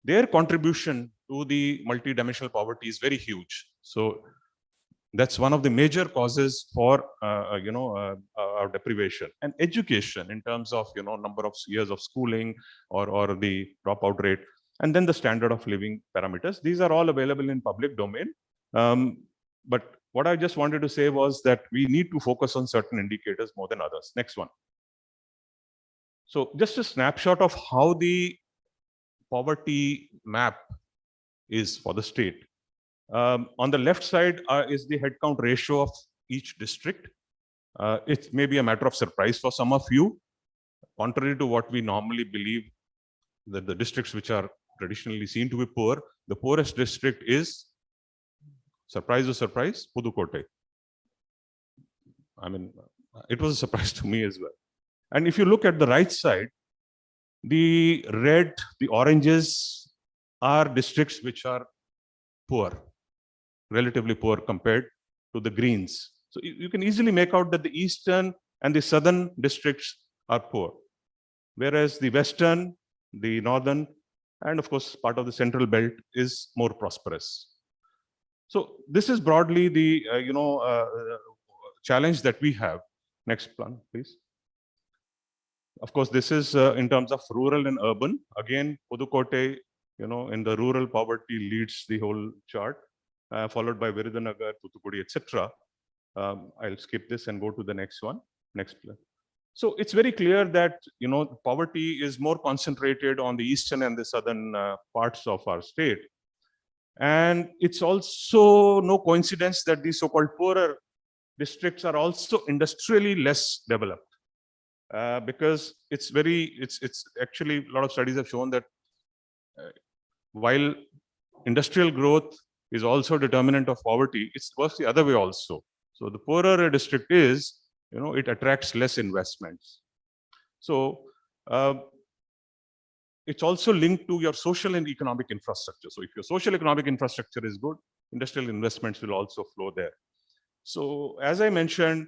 Their contribution to the multidimensional poverty is very huge. So that's one of the major causes for our deprivation. And education in terms of number of years of schooling or the dropout rate, and then the standard of living parameters. These are all available in public domain. But what I just wanted to say was that we need to focus on certain indicators more than others. Next one. So just a snapshot of how the poverty map is for the state. On the left side is the headcount ratio of each district. It may be a matter of surprise for some of you. Contrary to what we normally believe, that the districts which are traditionally seen to be poor, the poorest district is, surprise or surprise, Pudukkottai. It was a surprise to me as well. And if you look at the right side, the red, the oranges are districts which are poor, relatively poor compared to the greens. So you can easily make out that the eastern and the southern districts are poor, whereas the western, the northern, and of course part of the central belt is more prosperous. So this is broadly the challenge that we have. Next plan, please. Of course, this is in terms of rural and urban. Again, Pudukkottai, in the rural poverty leads the whole chart, followed by Virudhunagar, Thoothukudi, etc. I'll skip this and go to the next one. Next slide. So it's very clear that poverty is more concentrated on the eastern and the southern parts of our state. And it's also no coincidence that these so-called poorer districts are also industrially less developed. Because it's actually a lot of studies have shown that while industrial growth is also a determinant of poverty, it's works the other way also. So the poorer a district is, it attracts less investments. So it's also linked to your social and economic infrastructure. So if your social economic infrastructure is good, industrial investments will also flow there. So as I mentioned,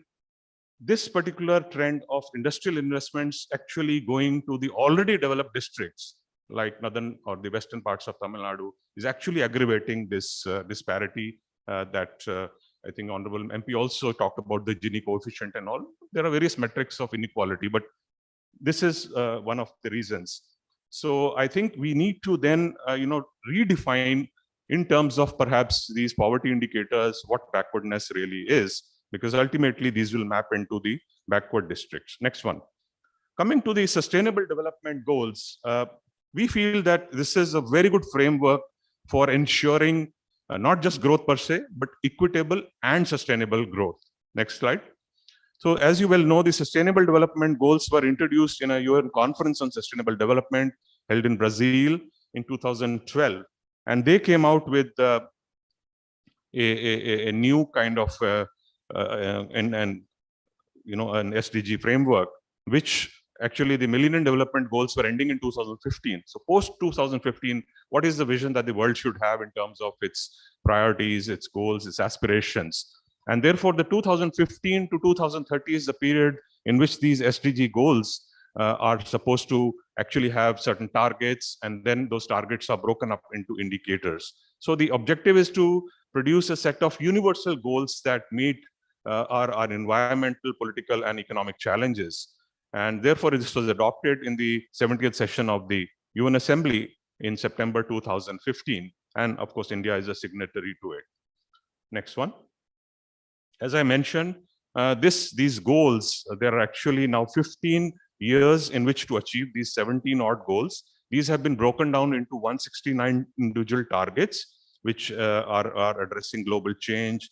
this particular trend of industrial investments actually going to the already developed districts like northern or the western parts of Tamil Nadu is actually aggravating this disparity that I think Honorable MP also talked about the Gini coefficient and all. There are various metrics of inequality, but this is one of the reasons. So I think we need to then, redefine in terms of perhaps these poverty indicators, what backwardness really is, because ultimately these will map into the backward districts. Next one. Coming to the sustainable development goals, we feel that this is a very good framework for ensuring not just growth per se, but equitable and sustainable growth. Next slide. So as you well know, the Sustainable Development Goals were introduced in a UN Conference on Sustainable Development held in Brazil in 2012. And they came out with a new kind of an SDG framework, which actually the Millennium Development Goals were ending in 2015. So post 2015, what is the vision that the world should have in terms of its priorities, its goals, its aspirations? And therefore, the 2015 to 2030 is the period in which these SDG goals are supposed to actually have certain targets, and then those targets are broken up into indicators. So the objective is to produce a set of universal goals that meet our environmental, political, and economic challenges. And therefore, this was adopted in the 70th session of the UN Assembly in September 2015. And of course, India is a signatory to it. Next one. As I mentioned, these goals, there are actually now 15 years in which to achieve these 17 odd goals. These have been broken down into 169 individual targets, which are addressing global change,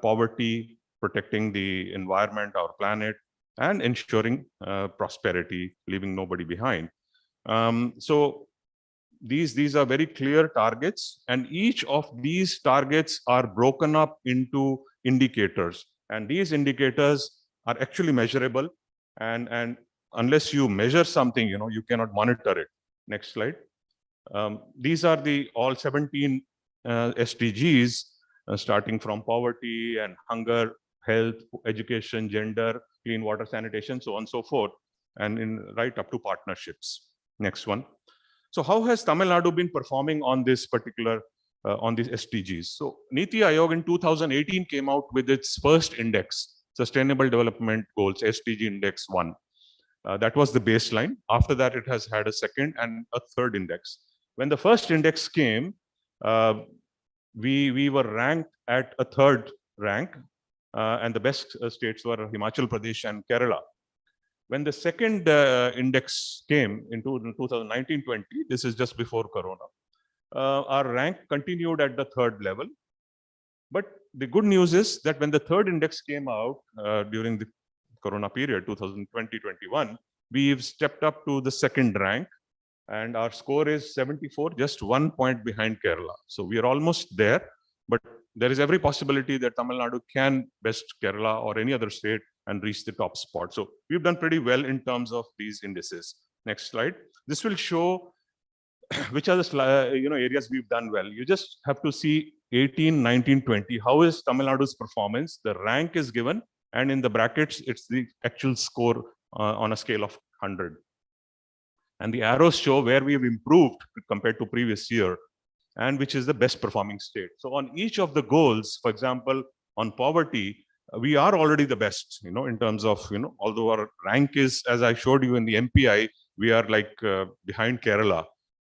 poverty, protecting the environment, our planet, and ensuring prosperity, leaving nobody behind. So these are very clear targets, and each of these targets are broken up into indicators, and these indicators are actually measurable, and unless you measure something, you cannot monitor it. Next slide. These are the all 17 SDGs, starting from poverty and hunger, health, education, gender, clean water, sanitation, so on and so forth, and right up to partnerships. Next one. So how has Tamil Nadu been performing on this particular, on these SDGs? So Niti Aayog in 2018 came out with its first index, Sustainable Development Goals, SDG Index 1. That was the baseline. After that, it has had a second and a third index. When the first index came, we were ranked at a third rank, and the best states were Himachal Pradesh and Kerala. When the second index came into 2019-20, this is just before Corona, our rank continued at the third level. But the good news is that when the third index came out during the Corona period, 2020-21, we've stepped up to the second rank, and our score is 74, just 1 point behind Kerala. So we are almost there, but there is every possibility that Tamil Nadu can best Kerala or any other state and reach the top spot. So we've done pretty well in terms of these indices. Next slide. This will show which are the areas we've done well. You just have to see 18, 19, 20. How is Tamil Nadu's performance? The rank is given, and in the brackets, it's the actual score on a scale of 100. And the arrows show where we've improved compared to previous year, and which is the best performing state. So on each of the goals, for example, on poverty, we are already the best, in terms of, although our rank is, as I showed you in the MPI, we are like behind Kerala.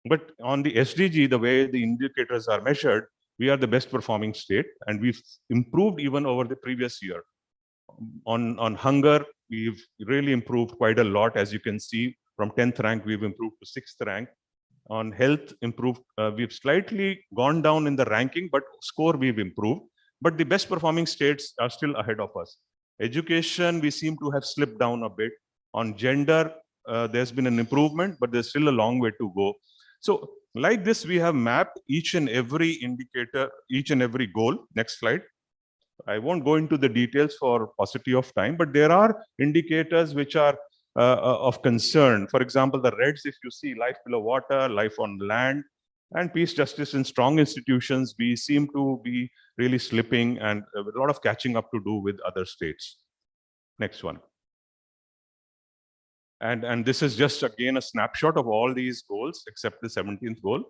But on the SDG, the way the indicators are measured, we are the best performing state, and we've improved even over the previous year. On hunger, we've really improved quite a lot. As you can see, from 10th rank, we've improved to 6th rank. On health, improved. We've slightly gone down in the ranking, but score we've improved. But the best performing states are still ahead of us. Education, we seem to have slipped down a bit. On gender, there's been an improvement, but there's still a long way to go. So like this, we have mapped each and every indicator, each and every goal. Next slide. I won't go into the details for paucity of time, but there are indicators which are of concern. For example, the reds, if you see life below water, life on land, and peace, justice, and strong institutions, we seem to be really slipping, and with a lot of catching up to do with other states. Next one. And this is just again a snapshot of all these goals except the 17th goal.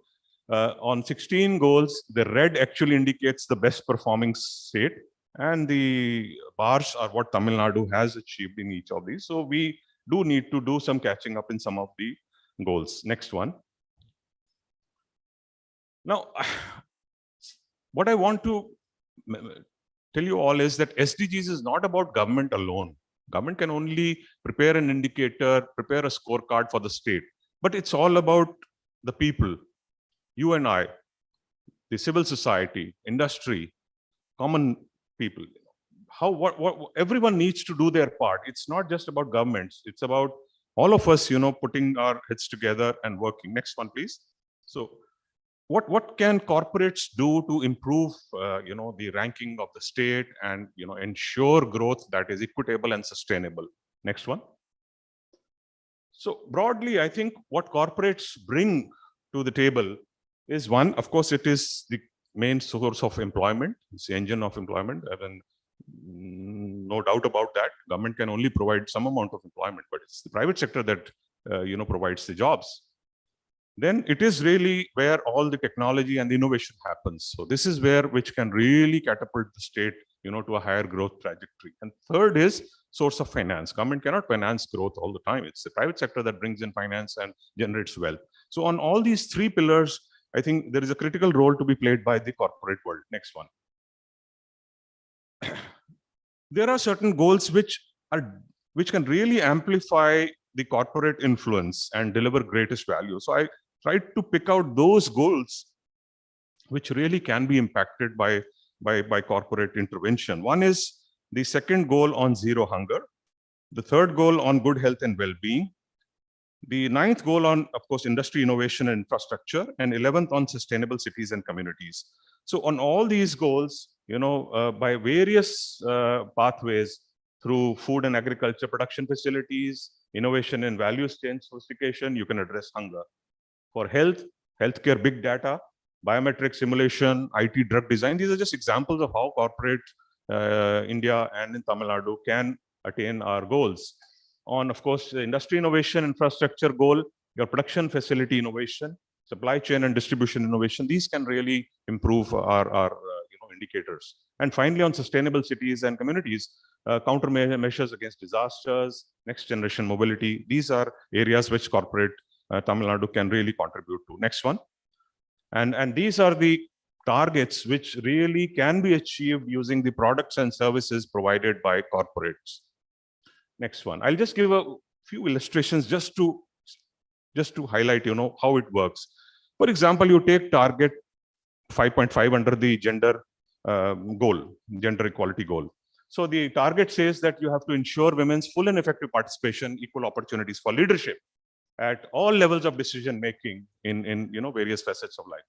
On 16 goals, the red actually indicates the best performing state, and the bars are what Tamil Nadu has achieved in each of these. So we do need to do some catching up in some of the goals. Next one. Now, what I want to tell you all is that SDGs is not about government alone. Government can only prepare an indicator, prepare a scorecard for the state, but it's all about the people, you and I, the civil society, industry, common people. Everyone needs to do their part. It's not just about governments. It's about all of us, putting our heads together and working. Next one, please. So what can corporates do to improve, the ranking of the state and, ensure growth that is equitable and sustainable? Next one. So broadly, I think what corporates bring to the table is one, of course, it is the main source of employment. It's the engine of employment. And no doubt about that. Government can only provide some amount of employment, but it's the private sector that, provides the jobs. Then it is really where all the technology and the innovation happens. So this is which can really catapult the state, to a higher growth trajectory. And third is source of finance. Government cannot finance growth all the time. It's the private sector that brings in finance and generates wealth. So on all these three pillars, I think there is a critical role to be played by the corporate world. Next one. There are certain goals which can really amplify the corporate influence and deliver greatest value. So I tried to pick out those goals which really can be impacted by corporate intervention. One is the second goal on zero hunger, the third goal on good health and well-being, the ninth goal on, of course, industry, innovation, and infrastructure, and 11th on sustainable cities and communities. So on all these goals, by various pathways, through food and agriculture production facilities, innovation and value chain sophistication, you can address hunger. For health, healthcare, big data, biometric simulation, IT drug design, these are just examples of how corporate India and in Tamil Nadu can attain our goals. On, of course, the industry innovation infrastructure goal, your production facility innovation, supply chain and distribution innovation, these can really improve our indicators. And finally, on sustainable cities and communities, countermeasures against disasters, next generation mobility, these are areas which corporate Tamil Nadu can really contribute to. Next one. And these are the targets which really can be achieved using the products and services provided by corporates. Next one. I'll just give a few illustrations just to highlight, how it works. For example, you take target 5.5 under the gender goal, gender equality goal. So the target says that you have to ensure women's full and effective participation, equal opportunities for leadership at all levels of decision making in various facets of life.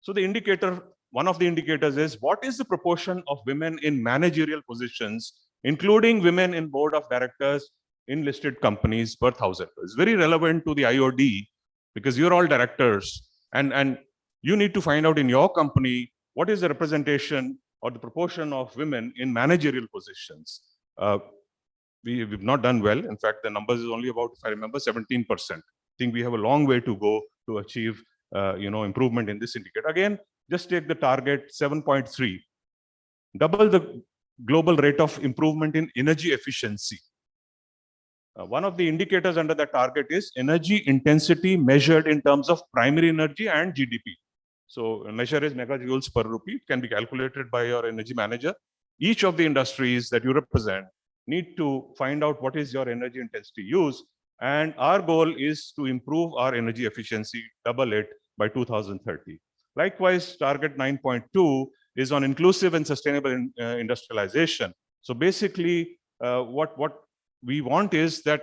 So the indicator, one of the indicators is what is the proportion of women in managerial positions, including women in board of directors in listed companies per 1,000. It's very relevant to the IOD because you're all directors, and you need to find out in your company what is the representation or the proportion of women in managerial positions. We've not done well. In fact, the numbers is only about, if I remember, 17%. I think we have a long way to go to achieve improvement in this indicator. Again, just take the target 7.3. Double the global rate of improvement in energy efficiency. One of the indicators under the target is energy intensity measured in terms of primary energy and GDP. So measure is megajoules per rupee. It can be calculated by your energy manager. Each of the industries that you represent need to find out what is your energy intensity use. And our goal is to improve our energy efficiency, double it by 2030. Likewise, target 9.2 is on inclusive and sustainable industrialization. So basically, what we want is that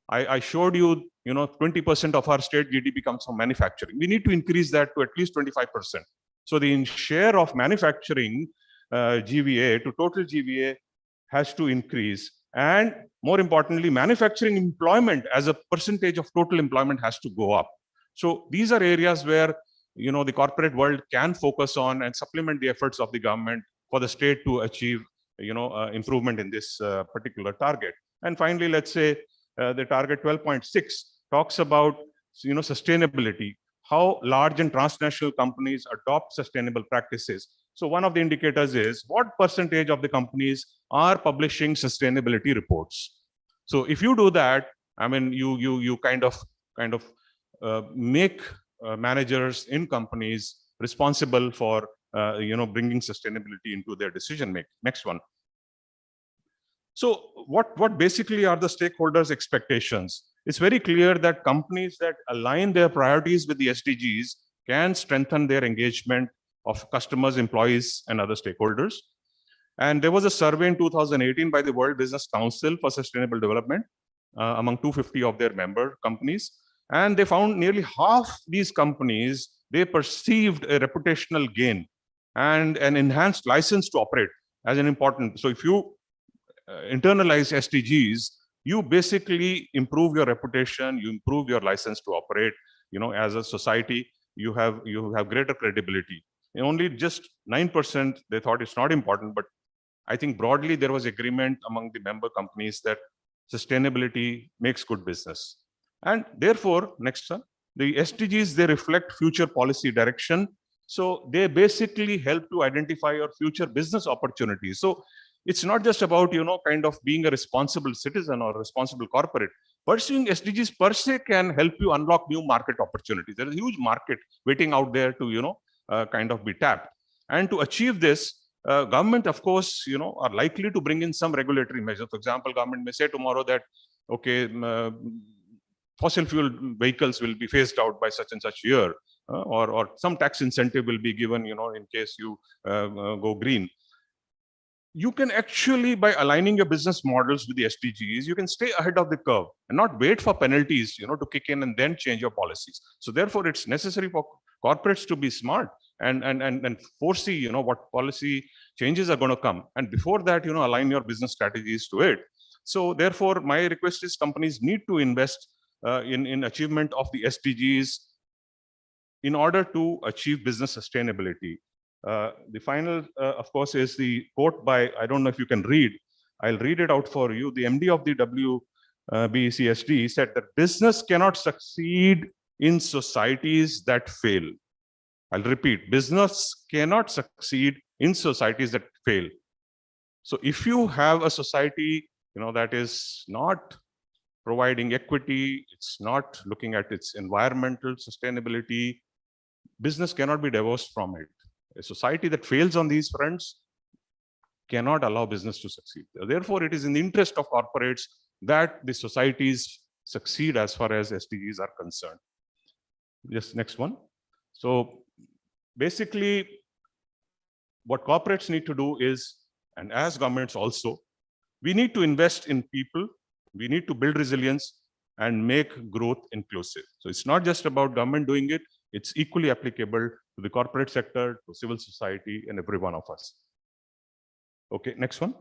I showed you, 20% of our state GDP comes from manufacturing. We need to increase that to at least 25%. So the share of manufacturing GVA to total GVA has to increase. And more importantly, manufacturing employment as a percentage of total employment has to go up. So these are areas where the corporate world can focus on and supplement the efforts of the government for the state to achieve improvement in this particular target. And finally, let's say the target 12.6 talks about sustainability, how large and transnational companies adopt sustainable practices. So one of the indicators is what percentage of the companies are publishing sustainability reports. So if you do that, I mean, you kind of make managers in companies responsible for bringing sustainability into their decision making. Next one. So what basically are the stakeholders' expectations? It's very clear that companies that align their priorities with the SDGs can strengthen their engagement of customers, employees, and other stakeholders. And there was a survey in 2018 by the World Business Council for Sustainable Development among 250 of their member companies. And they found nearly half these companies, they perceived a reputational gain and an enhanced license to operate as an important. So if you internalize SDGs, you basically improve your reputation, you improve your license to operate. As a society, you have greater credibility. And only just 9% they thought it's not important, but I think broadly there was agreement among the member companies that sustainability makes good business. And therefore, next one, the SDGs, they reflect future policy direction. So they basically help to identify your future business opportunities. So it's not just about, kind of being a responsible citizen or a responsible corporate. Pursuing SDGs per se can help you unlock new market opportunities. There is a huge market waiting out there to, kind of be tapped. And to achieve this, government, of course, are likely to bring in some regulatory measures. For example, government may say tomorrow that, okay, fossil fuel vehicles will be phased out by such and such year, or some tax incentive will be given, in case you go green. You can actually, by aligning your business models with the SDGs, you can stay ahead of the curve and not wait for penalties, to kick in and then change your policies. So therefore, it's necessary for corporates to be smart and foresee, what policy changes are going to come. And before that, align your business strategies to it. So therefore, my request is companies need to invest in achievement of the SDGs in order to achieve business sustainability. The final, of course, is the quote by, I don't know if you can read, I'll read it out for you. The MD of the WBCSD said that business cannot succeed in societies that fail. I'll repeat, business cannot succeed in societies that fail. So if you have a society, that is not providing equity, it's not looking at its environmental sustainability, business cannot be divorced from it. A society that fails on these fronts cannot allow business to succeed. Therefore, it is in the interest of corporates that the societies succeed as far as SDGs are concerned. Yes, next one. So basically, what corporates need to do is, and as governments also, we need to invest in people, we need to build resilience and make growth inclusive. So it's not just about government doing it, it's equally applicable to the corporate sector, to civil society, and every one of us. Okay, next one.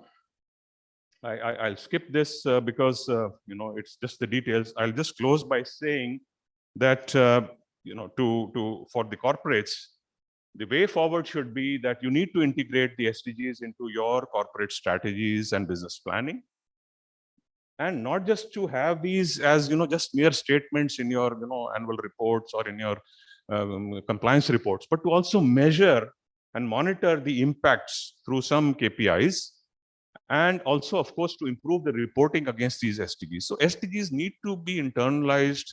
I'll skip this because it's just the details. I'll just close by saying that for the corporates, the way forward should be that you need to integrate the SDGs into your corporate strategies and business planning, and not just to have these as just mere statements in your annual reports or in your compliance reports, but to also measure and monitor the impacts through some KPIs and also, of course, to improve the reporting against these SDGs. So SDGs need to be internalized,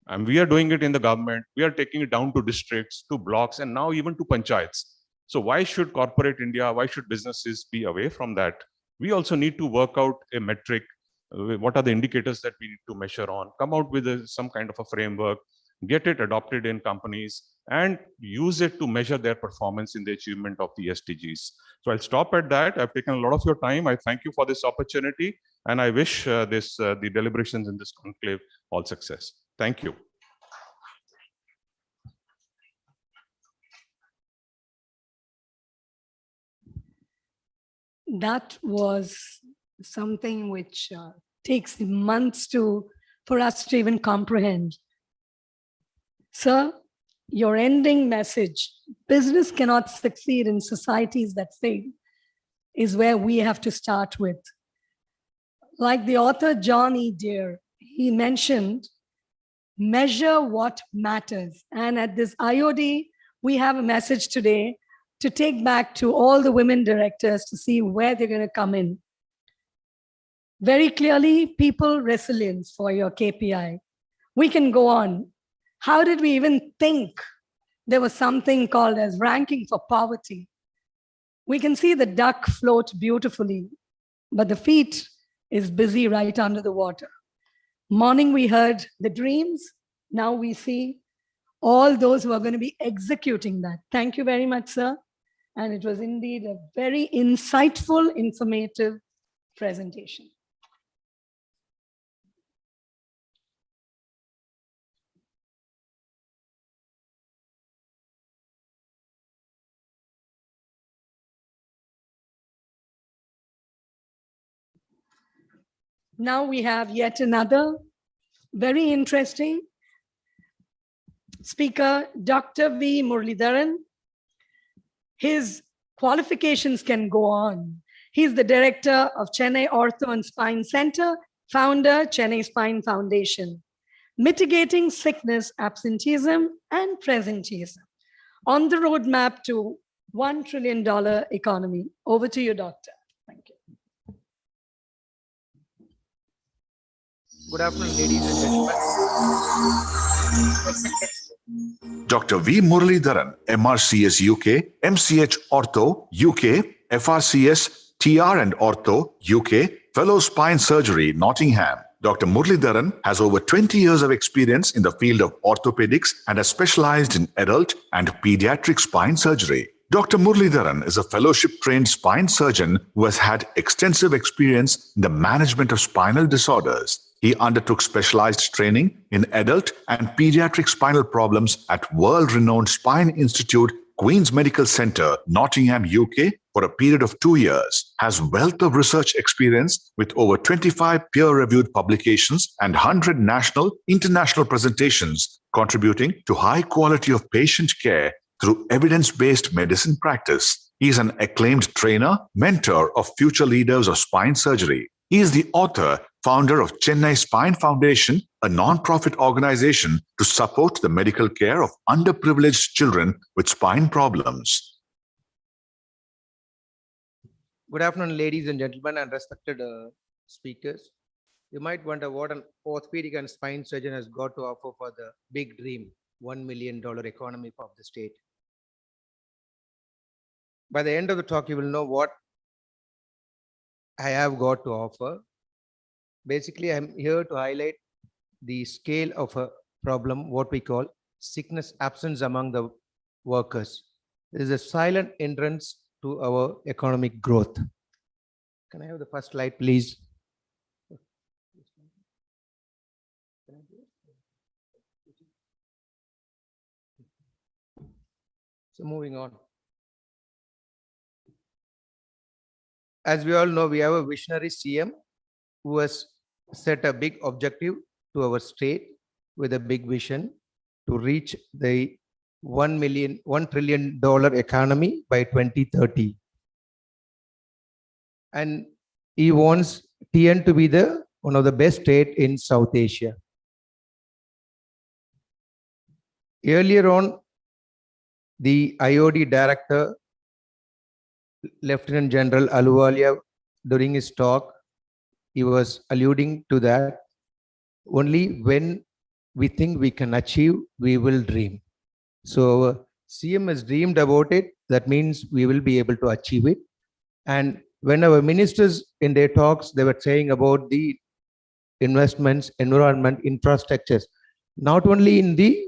and we are doing it in the government. We are taking it down to districts, to blocks, and now even to panchayats. So why should corporate India, why should businesses be away from that? We also need to work out a metric. What are the indicators that we need to measure on? Come out with some kind of a framework, get it adopted in companies, and use it to measure their performance in the achievement of the SDGs. So I'll stop at that. I've taken a lot of your time. I thank you for this opportunity, and I wish the deliberations in this conclave all success. Thank you. That was something which takes months for us to even comprehend. Sir, your ending message, business cannot succeed in societies that fail, is where we have to start with. Like the author John E. Deere, he mentioned, measure what matters. And at this IOD, we have a message today to take back to all the women directors to see where they're going to come in. Very clearly, people resilience for your KPI. We can go on. How did we even think there was something called as ranking for poverty? We can see the duck float beautifully, but the feet is busy right under the water. Morning we heard the dreams. Now we see all those who are going to be executing that. Thank you very much, sir. And it was indeed a very insightful, informative presentation. Now we have yet another very interesting speaker, Dr. V. Muralidharan. His qualifications can go on. He's the director of Chennai Ortho and Spine Center, founder, Chennai Spine Foundation, mitigating sickness, absenteeism, and presenteeism on the roadmap to $1 trillion economy. Over to you, doctor. Thank you. Good afternoon, ladies and gentlemen. Dr. V. Muralidharan, MRCS UK, MCH Ortho UK, FRCS TR and Ortho UK, Fellow Spine Surgery, Nottingham. Dr. Muralidharan has over 20 years of experience in the field of orthopedics and has specialized in adult and pediatric spine surgery. Dr. Muralidharan is a fellowship-trained spine surgeon who has had extensive experience in the management of spinal disorders. He undertook specialized training in adult and pediatric spinal problems at world-renowned Spine Institute, Queen's Medical Center, Nottingham, UK, for a period of 2 years, has wealth of research experience with over 25 peer-reviewed publications and 100 national, international presentations, contributing to high quality of patient care through evidence-based medicine practice. He is an acclaimed trainer, mentor of future leaders of spine surgery. He is the author, founder of Chennai Spine Foundation, a non-profit organization to support the medical care of underprivileged children with spine problems. Good afternoon, ladies and gentlemen, and respected speakers. You might wonder what an orthopedic and spine surgeon has got to offer for the big dream, $1 million economy of the state. By the end of the talk, you will know what I have got to offer. Basically, I'm here to highlight the scale of a problem, what we call sickness absence among the workers. There is a silent hindrance to our economic growth. Can I have the first slide, please? So moving on. As we all know, we have a visionary CM who has set a big objective to our state with a big vision to reach the $1 trillion economy by 2030. And he wants TN to be one of the best states in South Asia. Earlier on, the IOD director, Lieutenant General Aluwalia, during his talk, he was alluding to that only when we think we can achieve, we will dream. So CM has dreamed about it. That means we will be able to achieve it. And when our ministers in their talks, they were saying about the investments, environment, infrastructures, not only in the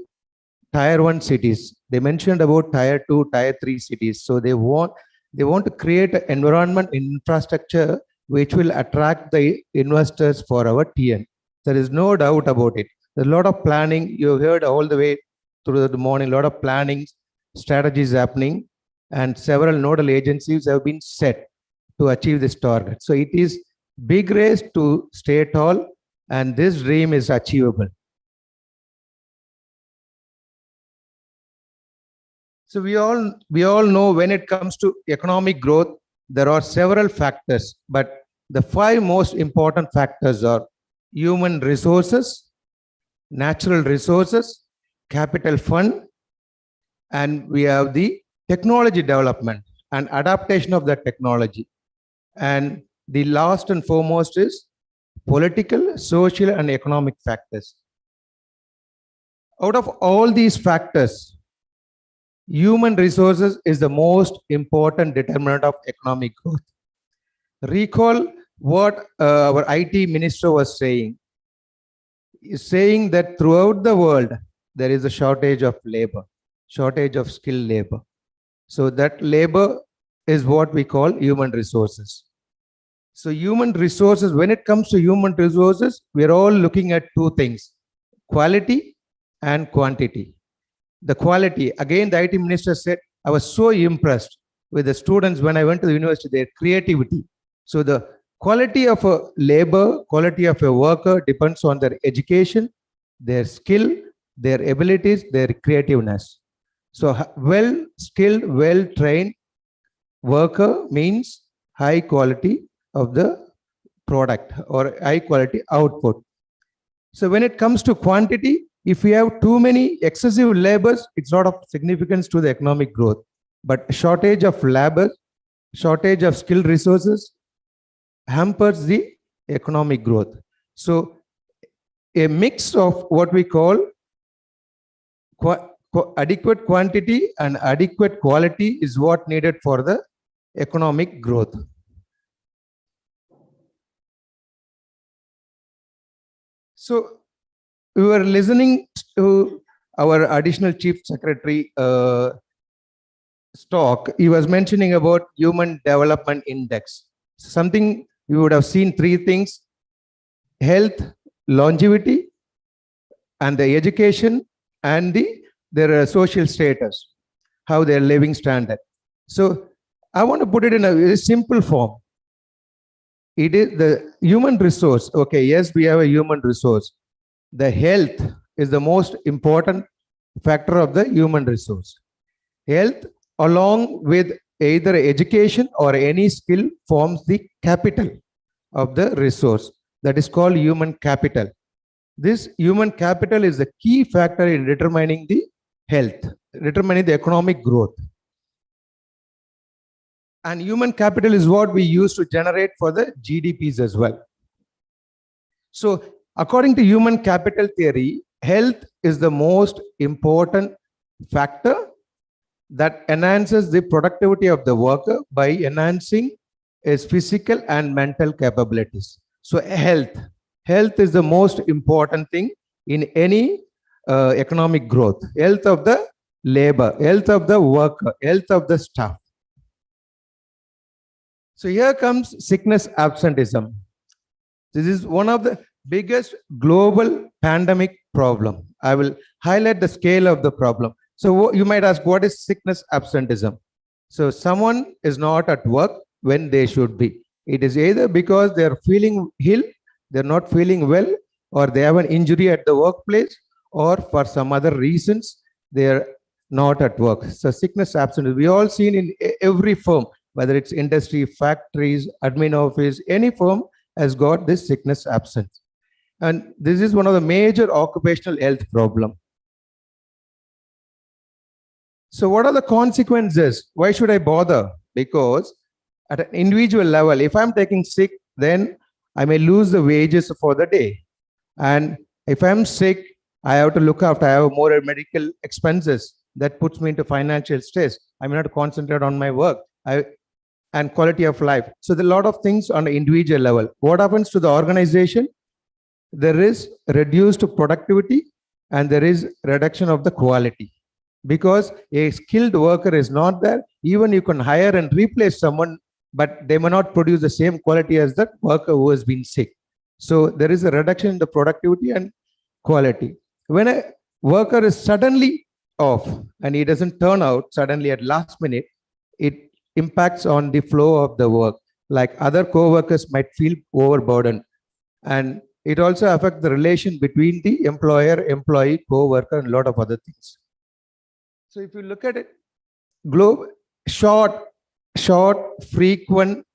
tier 1 cities, they mentioned about tier 2, tier 3 cities. So they want to create an environment infrastructure which will attract the investors for our TN. There is no doubt about it. There's a lot of planning. You heard all the way through the morning, a lot of planning strategies happening, and several nodal agencies have been set to achieve this target. So it is big race to stay tall, and this dream is achievable. So we all know when it comes to economic growth, there are several factors, but the 5 most important factors are human resources, natural resources, capital fund, and we have the technology development and adaptation of that technology. And the last and foremost is political, social, and economic factors. Out of all these factors, human resources is the most important determinant of economic growth. Recall what our IT minister was saying. He's saying that throughout the world, there is a shortage of labor, shortage of skilled labor. So that labor is what we call human resources. So human resources, when it comes to human resources, we're all looking at 2 things, quality and quantity. The quality, again, the IT minister said, I was so impressed with the students when I went to the university, their creativity. So the quality of a labor, quality of a worker depends on their education, their skill, their abilities, their creativeness. So well-skilled, well-trained worker means high quality of the product or high quality output. So when it comes to quantity, if we have too many excessive labors, it's not of significance to the economic growth. But shortage of labor, shortage of skilled resources hampers the economic growth. So a mix of what we call adequate quantity and adequate quality is what needed for the economic growth. So we were listening to our additional chief secretary talk. He was mentioning about human development index. Something you would have seen 3 things: health, longevity, and the education, and their social status, how their living standard. So I want to put it in a very simple form. It is the human resource. Okay, yes, we have a human resource. The health is the most important factor of the human resource. Health, along with either education or any skill, forms the capital of the resource. That is called human capital. This human capital is the key factor in determining the health, determining the economic growth. And human capital is what we use to generate for the GDPs as well. So according to human capital theory, health is the most important factor that enhances the productivity of the worker by enhancing his physical and mental capabilities. So health is the most important thing in any economic growth. Health of the labor, health of the worker, health of the staff. So here comes sickness absenteeism. This is one of the biggest global pandemic problem. I will highlight the scale of the problem. So you might ask, what is sickness absenteeism? So someone is not at work when they should be. It is either because they are feeling ill, they're not feeling well, or they have an injury at the workplace, or for some other reasons, they are not at work. So sickness absenteeism, we all seen in every firm, whether it's industry, factories, admin office, any firm has got this sickness absence. And this is one of the major occupational health problem. So what are the consequences? Why should I bother? Because at an individual level, if I'm taking sick, then I may lose the wages for the day. And if I'm sick, I have to look after, I have more medical expenses. That puts me into financial stress. I may not concentrate on my work and quality of life. So there are a lot of things on the individual level. What happens to the organization? There is reduced productivity and there is reduction of the quality. Because a skilled worker is not there, even you can hire and replace someone, but they may not produce the same quality as the worker who has been sick. So there is a reduction in the productivity and quality. When a worker is suddenly off and he doesn't turn out suddenly at last minute, it impacts on the flow of the work. Like other co-workers might feel overburdened. And it also affects the relation between the employer, employee, co-worker, and a lot of other things. So if you look at it, short, frequent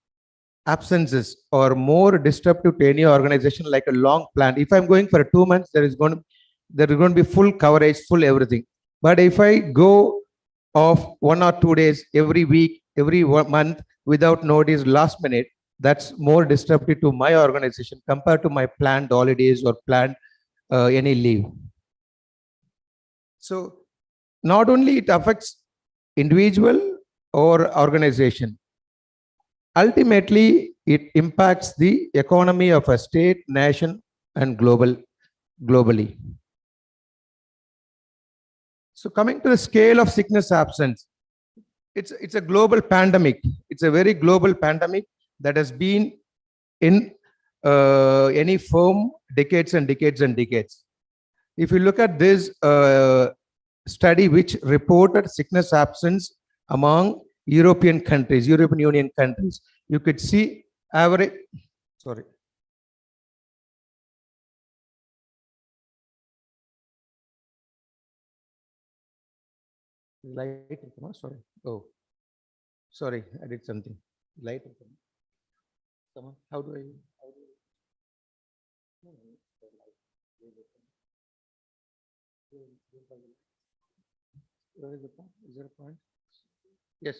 absences are more disruptive to any organization like a long plan. If I'm going for 2 months, there is going to be full coverage, full everything. But if I go off 1 or 2 days every week, every month without notice, last minute, that's more disruptive to my organization compared to my planned holidays or planned any leave. So not only it affects individual or organization, ultimately it impacts the economy of a state, nation, and globally. So coming to the scale of sickness absence, it's a global pandemic. It's a very global pandemic that has been in any firm decades and decades and decades. If you look at this study which reported sickness absence among European countries, European Union countries, you could see average, sorry. Light, sorry. Oh, sorry, I did something. Light. Come on, how do I? Where is the point? Is there a point? Yes.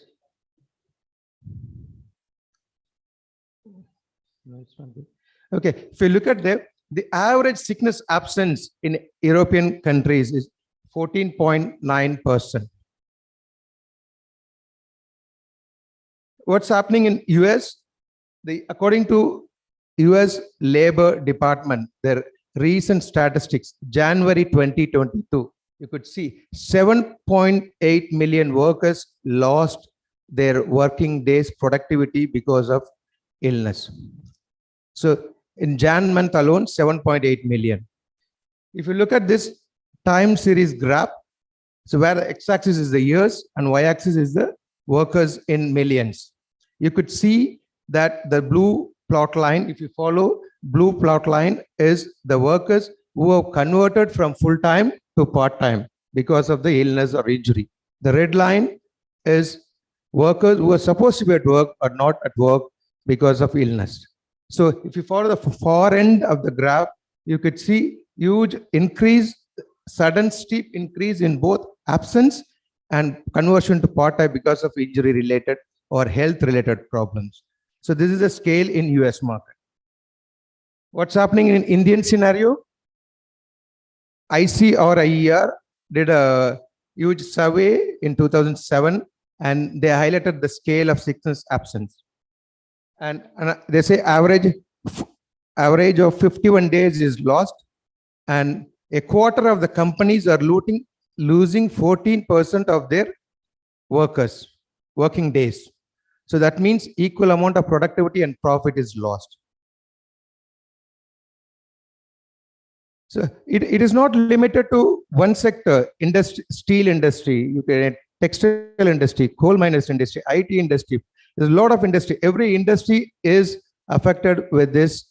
No, it's not good. Okay, if you look at the average sickness absence in European countries is 14.9%. What's happening in US? According to US Labor Department, their recent statistics, January 2022, you could see 7.8 million workers lost their working days productivity because of illness. So in Jan month alone, 7.8 million. If you look at this time series graph, so where the x-axis is the years and y-axis is the workers in millions. You could see that the blue plot line, if you follow, blue plot line is the workers who have converted from full-time to part-time because of the illness or injury. The red line is workers who are supposed to be at work or not at work because of illness. So if you follow the far end of the graph, you could see huge increase, sudden steep increase in both absence and conversion to part-time because of injury-related or health-related problems. So this is the scale in US market. What's happening in Indian scenario? ICR did a huge survey in 2007 and they highlighted the scale of sickness absence. And they say average of 51 days is lost, and a quarter of the companies are losing 14% of their working days. So that means equal amount of productivity and profit is lost. So it is not limited to one sector, steel industry, you can textile industry, coal miners industry, IT industry. There's a lot of industry. Every industry is affected with this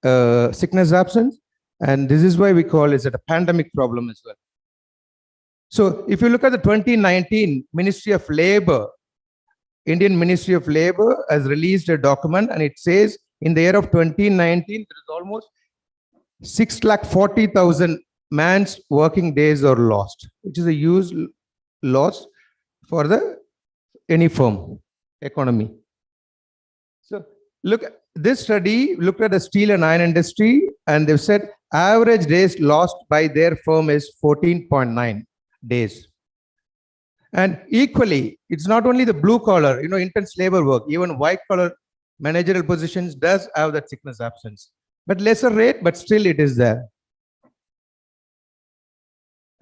sickness absence. And this is why we call it a pandemic problem as well. So if you look at the 2019 Ministry of Labor, Indian Ministry of Labor has released a document and it says in the year of 2019, there is almost 640,000 man's working days are lost, which is a huge loss for any firm economy. So look, this study looked at the steel and iron industry, and they've said average days lost by their firm is 14.9 days. And equally, it's not only the blue collar, intense labor work, even white collar managerial positions does have that sickness absence, but lesser rate, but still it is there.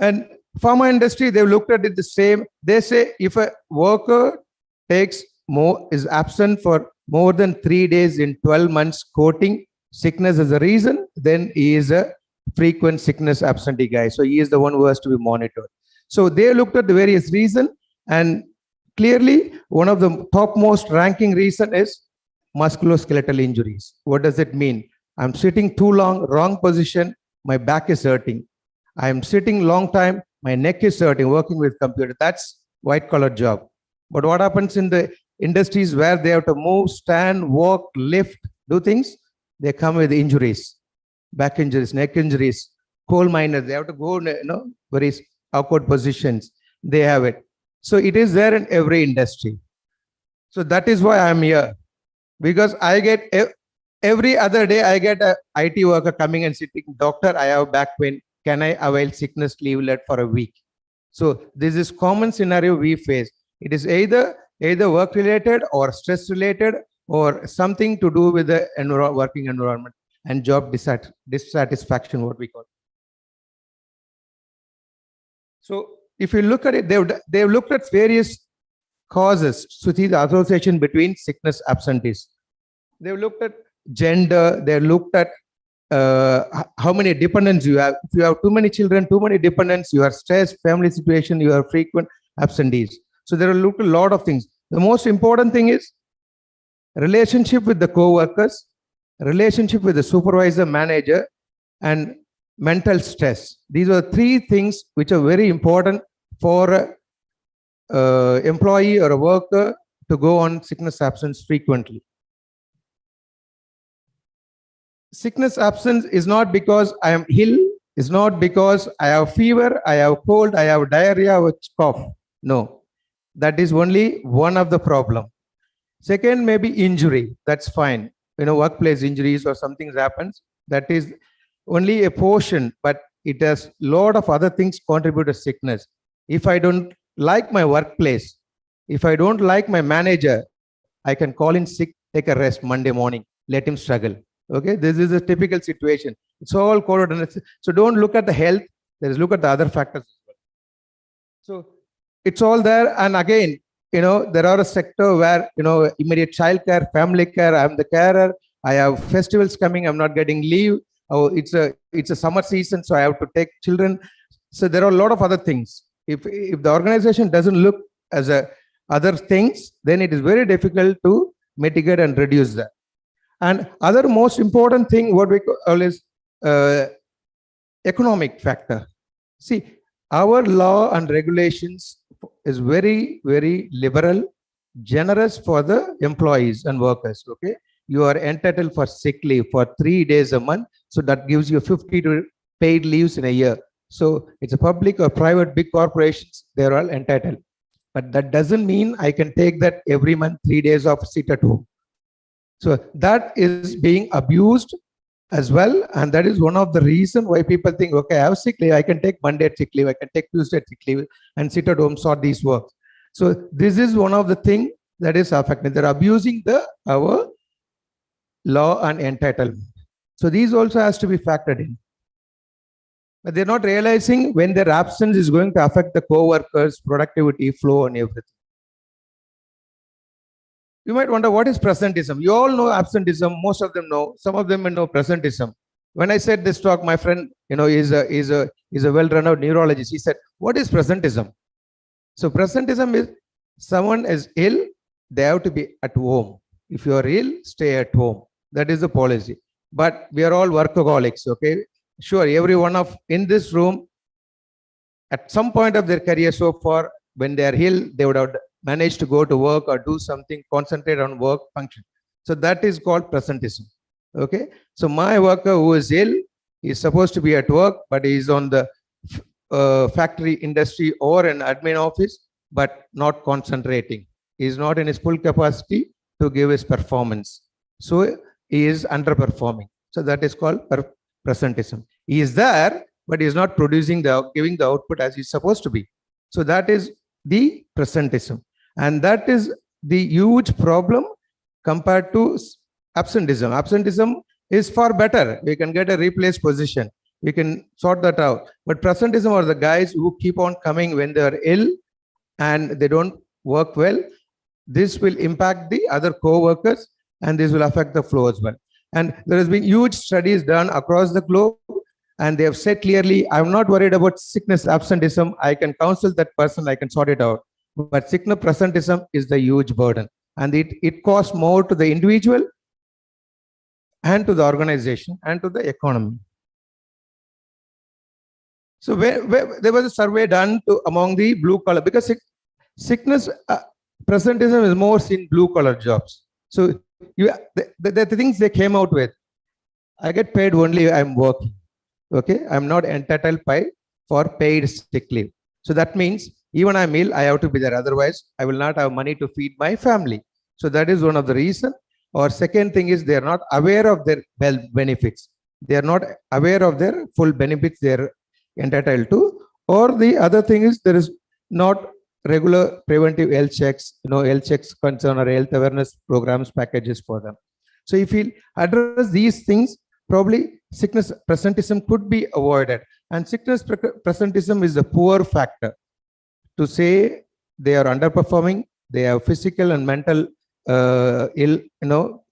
And pharma industry, they've looked at it the same. They say if a worker is absent for more than 3 days in 12 months, quoting sickness as a reason, then he is a frequent sickness absentee guy. So he is the one who has to be monitored. So they looked at the various reasons, and clearly one of the topmost ranking reason is musculoskeletal injuries. What does it mean? I'm sitting too long, wrong position, my back is hurting. I'm sitting long time, my neck is hurting, working with computer. That's white collar job. But what happens in the industries where they have to move, stand, walk, lift, do things, they come with injuries, back injuries, neck injuries, coal miners, they have to go, very awkward positions. They have it. So it is there in every industry. So that is why I'm here, because I get every other day, I get a IT worker coming and sitting, doctor, I have back pain. Can I avail sickness leave let for a week? So this is common scenario we face. It is either work related or stress related or something to do with the working environment and job dissatisfaction, what we call. So if you look at it, they've looked at various causes to see the association between sickness absentees. They've looked at gender, they've looked at how many dependents you have. If you have too many children, too many dependents, you are stressed, family situation, you are frequent absentees. So there are a lot of things. The most important thing is relationship with the co-workers, relationship with the supervisor, manager, and mental stress. These are 3 things which are very important for an employee or a worker to go on sickness absence frequently. Sickness absence is not because I am ill, is not because I have fever, I have cold, I have diarrhea, or cough. No, that is only one of the problem. Second, maybe injury. That's fine. Workplace injuries or something happens. That is only a portion, but it has a lot of other things contribute to sickness. If I don't like my workplace, if I don't like my manager, I can call in sick, take a rest Monday morning, let him struggle. Okay, this is a typical situation. It's all coded. So don't look at the health, look at the other factors as well. So it's all there. And again, there are a sector where, immediate child care, family care, I'm the carer, I have festivals coming, I'm not getting leave. Oh, it's a summer season, so I have to take children. So there are a lot of other things. If the organization doesn't look as other things, then it is very difficult to mitigate and reduce that. And other most important thing, what we call is economic factor. See, our law and regulations is very, very liberal, generous for the employees and workers. Okay, you are entitled for sick leave for 3 days a month. So that gives you 50 paid leaves in a year. So it's a public or private big corporations, they're all entitled. But that doesn't mean I can take that every month, 3 days of sit at home. So that is being abused as well. And that is one of the reasons why people think, okay, I have sick leave, I can take Monday sick leave, I can take Tuesday sick leave and sit at home, sort these work. So this is one of the things that is affecting. They're abusing our law and entitlement. So these also has to be factored in. But they're not realizing when their absence is going to affect the co-workers' productivity, flow, and everything. You might wonder, what is presentism? You all know absenteeism. Most of them know. Some of them may know presentism. When I said this talk, my friend, is a well-renowned neurologist. He said, "What is presentism?" So presentism is someone is ill, they have to be at home. If you are ill, stay at home. That is the policy. But we are all workaholics. Okay, sure. Every one of in this room, at some point of their career so far, when they are ill, they would have managed to go to work or do something, concentrate on work function. So that is called presentism. Okay. So my worker who is ill is supposed to be at work, but he is on the factory industry or an admin office, but not concentrating. He is not in his full capacity to give his performance. So he is underperforming. So that is called presentism. He is there, but he is not producing giving the output as he's supposed to be. So that is the presentism. And that is the huge problem compared to absenteeism. Absenteeism is far better. We can get a replaced position. We can sort that out. But presentism are the guys who keep on coming when they are ill and they don't work well. This will impact the other co-workers and this will affect the flow as well. And there has been huge studies done across the globe, and they have said clearly, I'm not worried about sickness absenteeism. I can counsel that person, I can sort it out. But sickness presentism is the huge burden, and it costs more to the individual and to the organization and to the economy. So where there was a survey done among the blue collar, because sickness presentism is more in blue collar jobs. So the things they came out with, I get paid only I'm working. Okay, I'm not entitled for paid sick leave. So that means even I'm ill, I have to be there. Otherwise, I will not have money to feed my family. So that is one of the reasons. Or second thing is they are not aware of their health benefits. They are not aware of their full benefits they are entitled to. Or the other thing is there is not regular preventive health checks, health checks concern or health awareness programs, packages for them. So if we address these things, probably sickness presentism could be avoided. And sickness presentism is a poor factor. To say they are underperforming, they have physical and mental ill,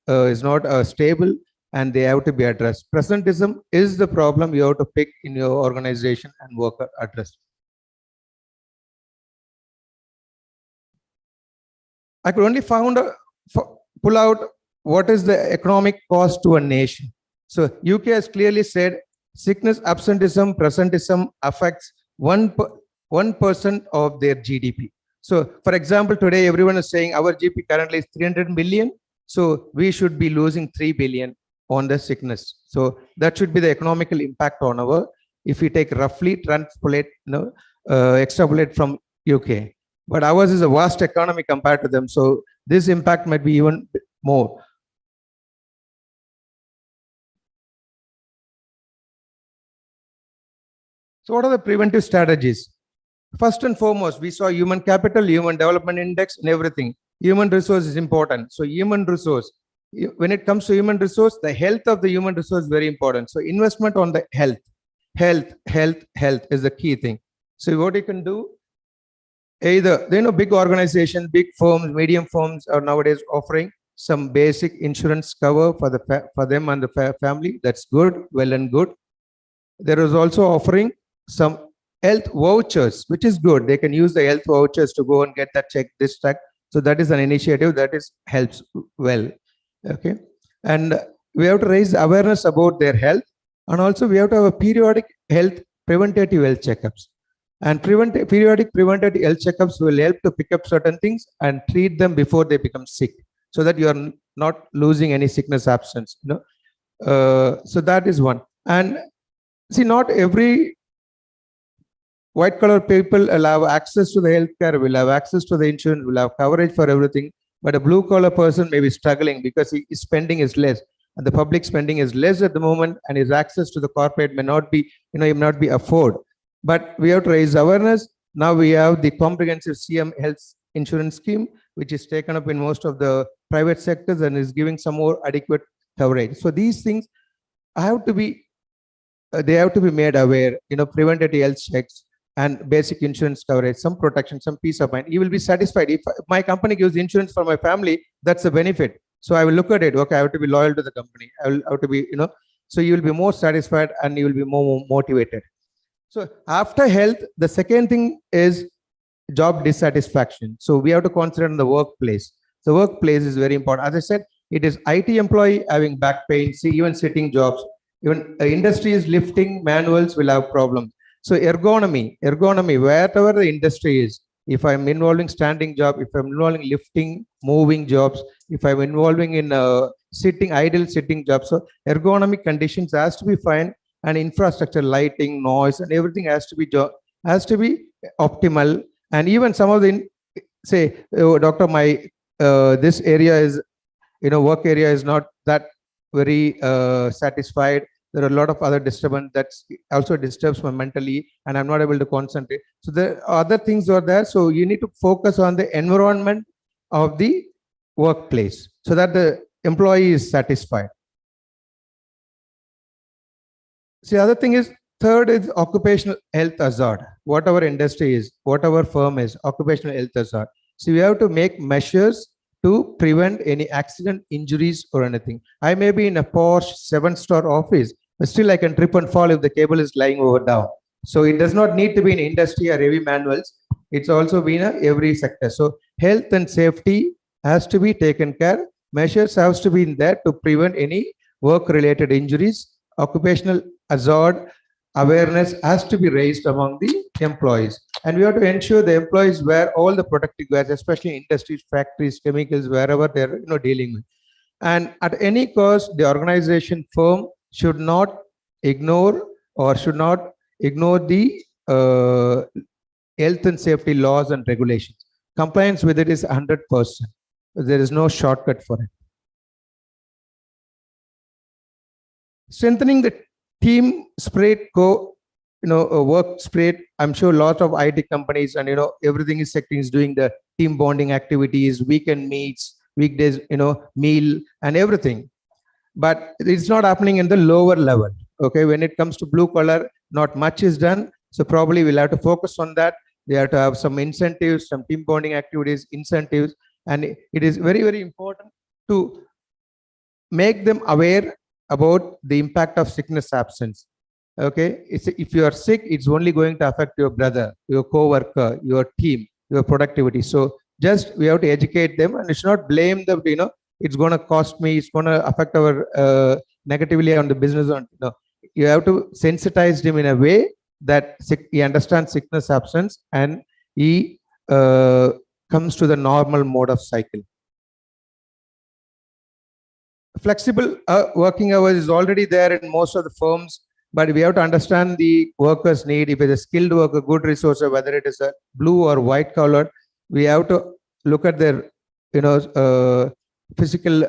is not stable, and they have to be addressed. Presentism is the problem you have to pick in your organization and work address. I could only pull out what is the economic cost to a nation. So UK has clearly said sickness, absenteeism, presentism affects 1% of their GDP. So for example, today everyone is saying our GDP currently is 300 billion. So we should be losing 3 billion on the sickness. So that should be the economical impact on our, if we take roughly transpolate, extrapolate from UK. But ours is a vast economy compared to them. So this impact might be even more. So what are the preventive strategies? First and foremost, we saw human capital, human development index, and everything. Human resource is important. So human resource, when it comes to human resource, the health of the human resource is very important. So investment on the health is the key thing. So what you can do, either, big organizations, big firms, medium firms are nowadays offering some basic insurance cover for them and the family. That's good, well and good. There is also offering some health vouchers, which is good. They can use the health vouchers to go and get that check, this check. So that is an initiative that helps well. Okay, and we have to raise awareness about their health, and also we have to have a periodic preventative health checkups. And periodic preventative health checkups will help to pick up certain things and treat them before they become sick, so that you are not losing any sickness absence. So that is one. And see, not every white collar people will have access to the healthcare, will have access to the insurance, will have coverage for everything. But a blue collar person may be struggling because his spending is less, and the public spending is less at the moment, and his access to the corporate may not be, he may not be afford. But we have to raise awareness. Now we have the comprehensive CM health insurance scheme, which is taken up in most of the private sectors and is giving some more adequate coverage. So these things have to be, they have to be made aware, preventative health checks and basic insurance coverage, some protection, some peace of mind. You will be satisfied. If my company gives insurance for my family, that's a benefit. So I will look at it. Okay, I have to be loyal to the company. I will have to be, so you will be more satisfied and you will be more motivated. So after health, the second thing is job dissatisfaction. So we have to consider in the workplace. The workplace is very important. As I said, it is IT employee having back pain, even sitting jobs, even industries lifting manuals will have problems. So ergonomy, wherever the industry is, if I'm involving standing job, if I'm involving lifting, moving jobs, if I'm involving in idle sitting jobs, so ergonomic conditions has to be fine, and infrastructure, lighting, noise, and everything has to be optimal. And even some of the, say, oh, doctor, my this area is work area is not that very satisfied. There are a lot of other disturbance that also disturbs me mentally, and I'm not able to concentrate. So the other things are there. So you need to focus on the environment of the workplace so that the employee is satisfied. See, the other thing is, third is occupational health hazard. What our industry is, what our firm is, occupational health hazard. So we have to make measures to prevent any accident, injuries, or anything. I may be in a posh 7-star office, but still I can trip and fall if the cable is lying over down. So it does not need to be in industry or heavy manuals. It's also been in every sector. So health and safety has to be taken care. Measures has to be in there to prevent any work-related injuries. Occupational hazard awareness has to be raised among the employees. And we have to ensure the employees wear all the protective wears, especially industries, factories, chemicals, wherever they're dealing with. And at any cost, the organization firm should not ignore the health and safety laws and regulations. Compliance with it is 100%. There is no shortcut for it. Strengthening the team spirit, work spirit. I'm sure a lot of IT companies and everything is sector is doing the team bonding activities, weekend meets, weekdays, meal and everything. But it's not happening in the lower level. Okay, when it comes to blue collar, not much is done. So probably we'll have to focus on that. We have to have some incentives, some team bonding activities, incentives, and it is very, very important to make them aware about the impact of sickness absence. Okay, if you are sick, it's only going to affect your brother, your co-worker, your team, your productivity. So just we have to educate them, and it's not blame them. It's going to cost me. It's going to affect our negatively on the business. You have to sensitize them in a way that he understands sickness absence and he comes to the normal mode of cycle. Flexible working hours is already there in most of the firms, but we have to understand the workers' need. If it's a skilled worker, good resource, whether it is a blue or white collar, we have to look at their physical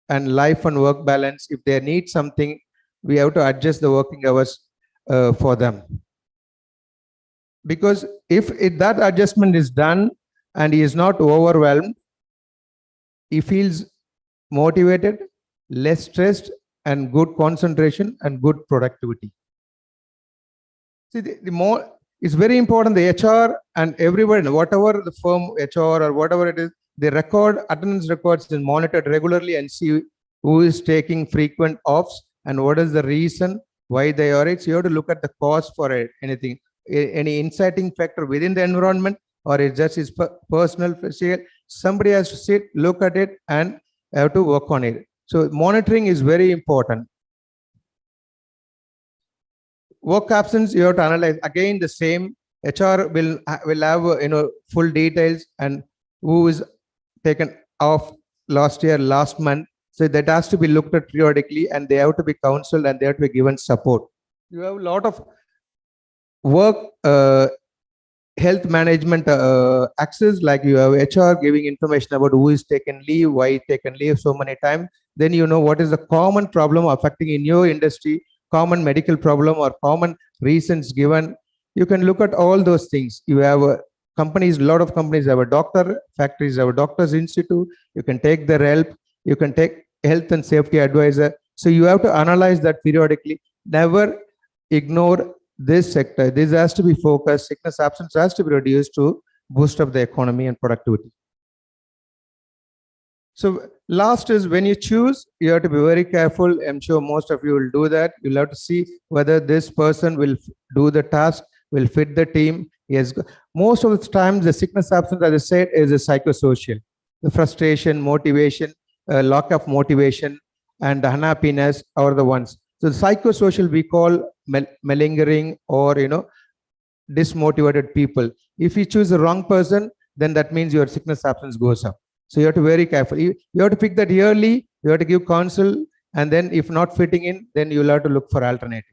and life and work balance. If they need something, we have to adjust the working hours for them. Because if that adjustment is done and he is not overwhelmed, he feels motivated, less stressed, and good concentration and good productivity. See, the more it's very important, the HR and everyone, whatever the firm HR or whatever it is, they record attendance records and monitored regularly and see who is taking frequent offs and what is the reason why they are it. So you have to look at the cause for it, anything, any inciting factor within the environment, or it's just his personal physical. Somebody has to sit, look at it, and have to work on it. So monitoring is very important. Work absence, you have to analyze. Again, the same. HR will have full details and who is taken off last year, last month. So that has to be looked at periodically, and they have to be counseled and they have to be given support. You have a lot of work health management access, like you have HR giving information about who is taken leave, why taken leave so many times. Then you know what is the common problem affecting in your industry, common medical problem or common reasons given. You can look at all those things. You have companies, a lot of companies have a doctor, factories have a doctor's institute. You can take their help. You can take health and safety advisor. So you have to analyze that periodically. Never ignore this sector. This has to be focused. Sickness absence has to be reduced to boost up the economy and productivity. So last is when you choose, you have to be very careful. I'm sure most of you will do that. You'll have to see whether this person will do the task, will fit the team. Yes, most of the times the sickness absence, as I said, is a psychosocial. The frustration, motivation, lack of motivation, and unhappiness are the ones. So the psychosocial we call malingering or dismotivated people. If you choose the wrong person, then that means your sickness absence goes up. So you have to be very careful. You have to pick that yearly. You have to give counsel, and then if not fitting in, then you'll have to look for alternative.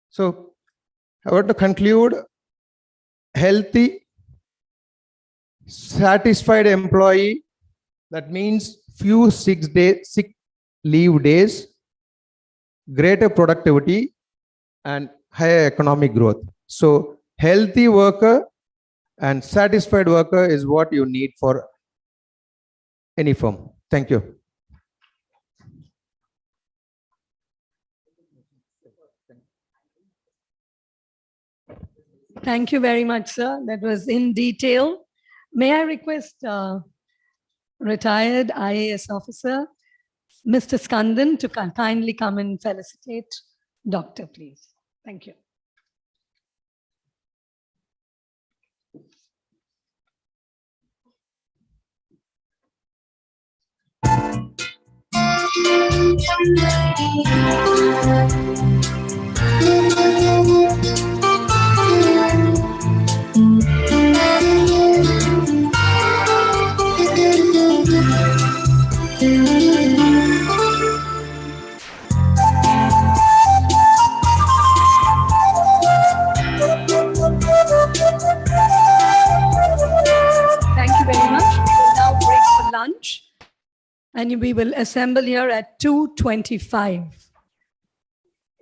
So I want to conclude: healthy, satisfied employee, that means few sick leave days, greater productivity, and higher economic growth. So healthy worker and satisfied worker is what you need for any firm. Thank you. Thank you very much, sir. That was in detail. May I request retired IAS officer, Mr. Skandan, to kindly come and felicitate Doctor, please. Thank you. Lunch, and we will assemble here at 2:25.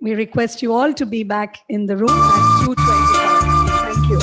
We request you all to be back in the room at 2:25. Thank you.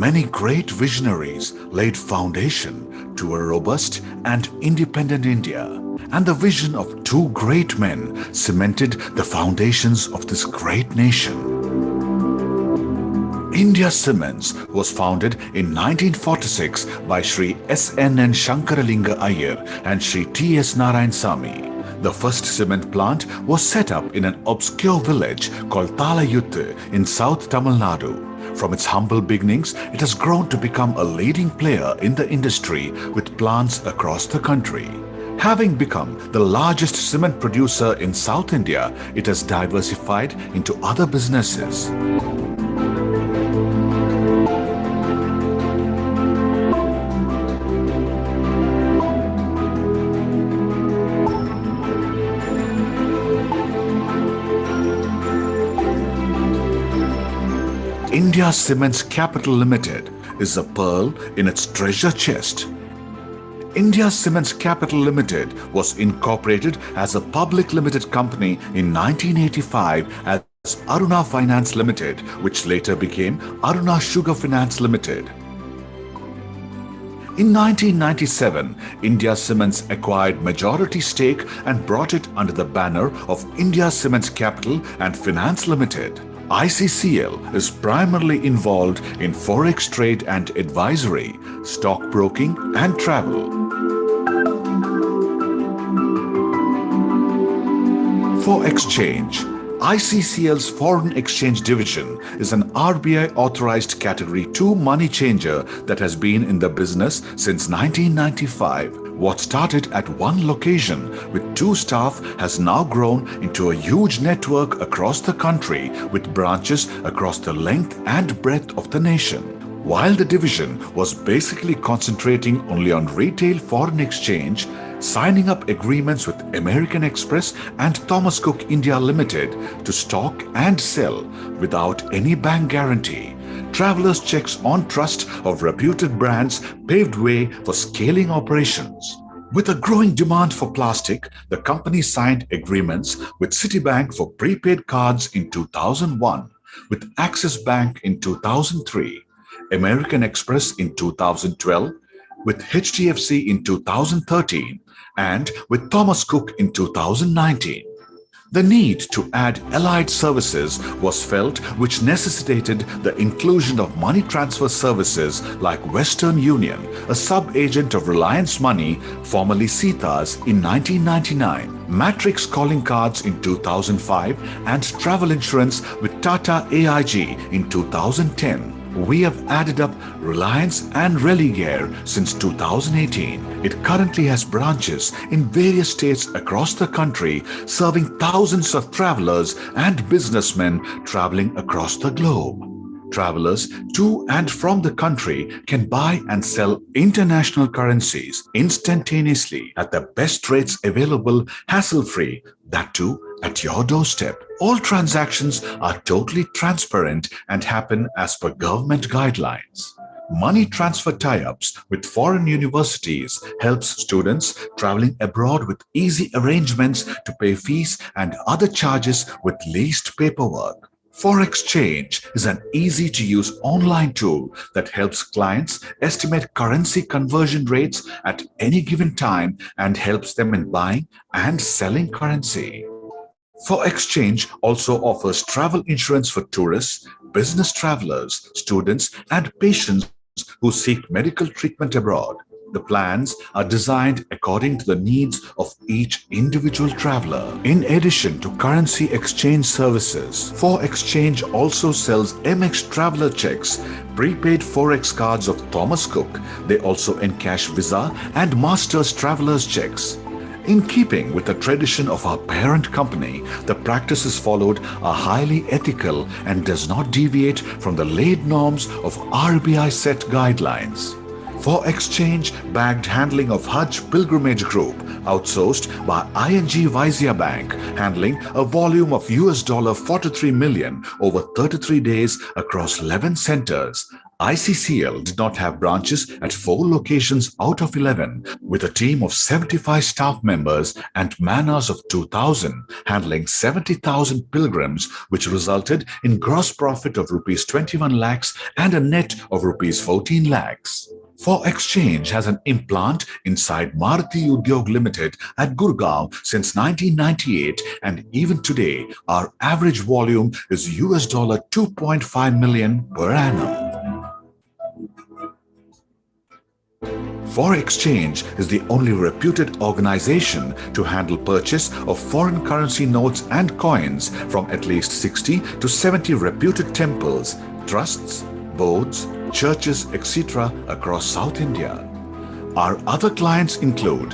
many great visionaries laid foundation to a robust and independent India. And the vision of two great men cemented the foundations of this great nation. India Cements was founded in 1946 by Sri S.N.N. Shankaralinga Iyer and Sri T.S. Narayan Sami. The first cement plant was set up in an obscure village called Talayuttu in South Tamil Nadu. From its humble beginnings, it has grown to become a leading player in the industry with plants across the country. Having become the largest cement producer in South India, it has diversified into other businesses. India Cements Capital Limited is a pearl in its treasure chest. India Cements Capital Limited was incorporated as a public limited company in 1985 as Aruna Finance Limited, which later became Aruna Sugar Finance Limited. In 1997, India Cements acquired majority stake and brought it under the banner of India Cements Capital and Finance Limited. ICCL is primarily involved in forex trade and advisory, stockbroking and travel. For exchange, ICCL's Foreign Exchange Division is an RBI authorized Category 2 money changer that has been in the business since 1995. What started at one location with 2 staff has now grown into a huge network across the country with branches across the length and breadth of the nation. While the division was basically concentrating only on retail foreign exchange, signing up agreements with American Express and Thomas Cook India Limited to stock and sell without any bank guarantee. Travelers' checks on trust of reputed brands paved way for scaling operations. With a growing demand for plastic, the company signed agreements with Citibank for prepaid cards in 2001, with Axis Bank in 2003, American Express in 2012, with HDFC in 2013, and with Thomas Cook in 2019. The need to add allied services was felt, which necessitated the inclusion of money transfer services like Western Union, a sub-agent of Reliance Money, formerly Sita's, in 1999, Matrix calling cards in 2005, and travel insurance with Tata AIG in 2010. We have added up Reliance and Religare since 2018. It currently has branches in various states across the country, serving thousands of travelers and businessmen traveling across the globe. Travelers to and from the country can buy and sell international currencies instantaneously at the best rates available, hassle-free, that too at your doorstep. All transactions are totally transparent and happen as per government guidelines. Money transfer tie-ups with foreign universities helps students traveling abroad with easy arrangements to pay fees and other charges with least paperwork. ForExchange is an easy-to-use online tool that helps clients estimate currency conversion rates at any given time and helps them in buying and selling currency. ForExchange also offers travel insurance for tourists, business travelers, students, and patients who seek medical treatment abroad. The plans are designed according to the needs of each individual traveler. In addition to currency exchange services, ForExchange also sells MX Traveler checks, prepaid Forex cards of Thomas Cook. They also encash Visa and Masters Travelers checks. In keeping with the tradition of our parent company, the practices followed are highly ethical and does not deviate from the laid norms of RBI set guidelines. ForExchange bagged handling of Hajj Pilgrimage Group, outsourced by ING Vysya Bank, handling a volume of $43 million over 33 days across 11 centers. ICCL did not have branches at 4 locations out of 11, with a team of 75 staff members and man-hours of 2,000, handling 70,000 pilgrims, which resulted in gross profit of rupees 21 lakhs and a net of rupees 14 lakhs. For Exchange has an implant inside Maruti Udyog Limited at Gurgaon since 1998, and even today, our average volume is $2.5 million per annum. For Exchange is the only reputed organization to handle purchase of foreign currency notes and coins from at least 60 to 70 reputed temples, trusts, boards, churches, etc. across South India. Our other clients include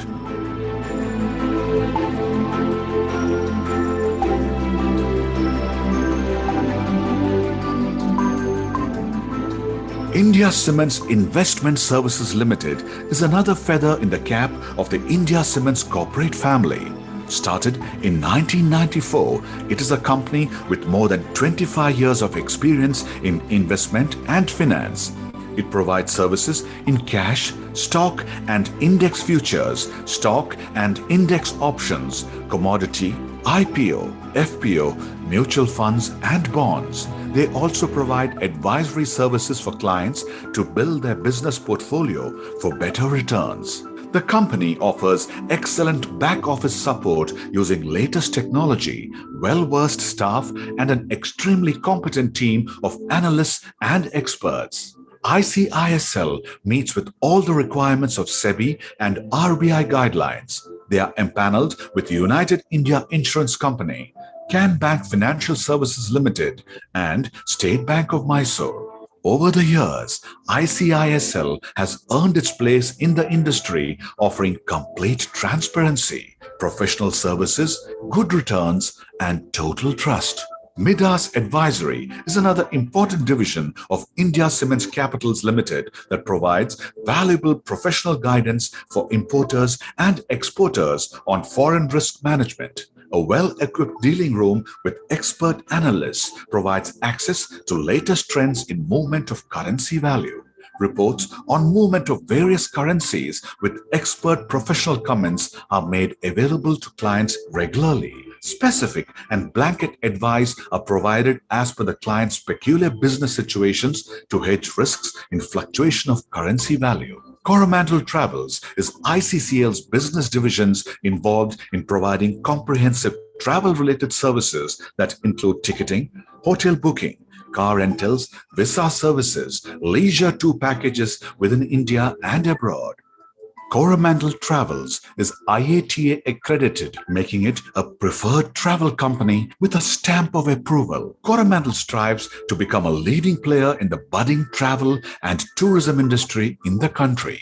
India Cements Investment Services Limited is another feather in the cap of the India Cements corporate family. Started in 1994, it is a company with more than 25 years of experience in investment and finance. It provides services in cash, stock and index futures, stock and index options, commodity, IPO, FPO, mutual funds and bonds. They also provide advisory services for clients to build their business portfolio for better returns. The company offers excellent back office support using latest technology, well-versed staff, and an extremely competent team of analysts and experts. ICISL meets with all the requirements of SEBI and RBI guidelines. They are empaneled with United India Insurance Company, Can Bank Financial Services Limited, and State Bank of Mysore. Over the years, ICISL has earned its place in the industry, offering complete transparency, professional services, good returns, and total trust. Midas Advisory is another important division of India Cements Capitals Limited that provides valuable professional guidance for importers and exporters on foreign risk management. A well-equipped dealing room with expert analysts provides access to latest trends in movement of currency value. Reports on movement of various currencies with expert professional comments are made available to clients regularly. Specific and blanket advice are provided as per the client's peculiar business situations to hedge risks in fluctuation of currency value. Coromandel Travels is ICCL's business divisions involved in providing comprehensive travel-related services that include ticketing, hotel booking, car rentals, visa services, leisure tour packages within India and abroad. Coromandel Travels is IATA accredited, making it a preferred travel company with a stamp of approval. Coromandel strives to become a leading player in the budding travel and tourism industry in the country.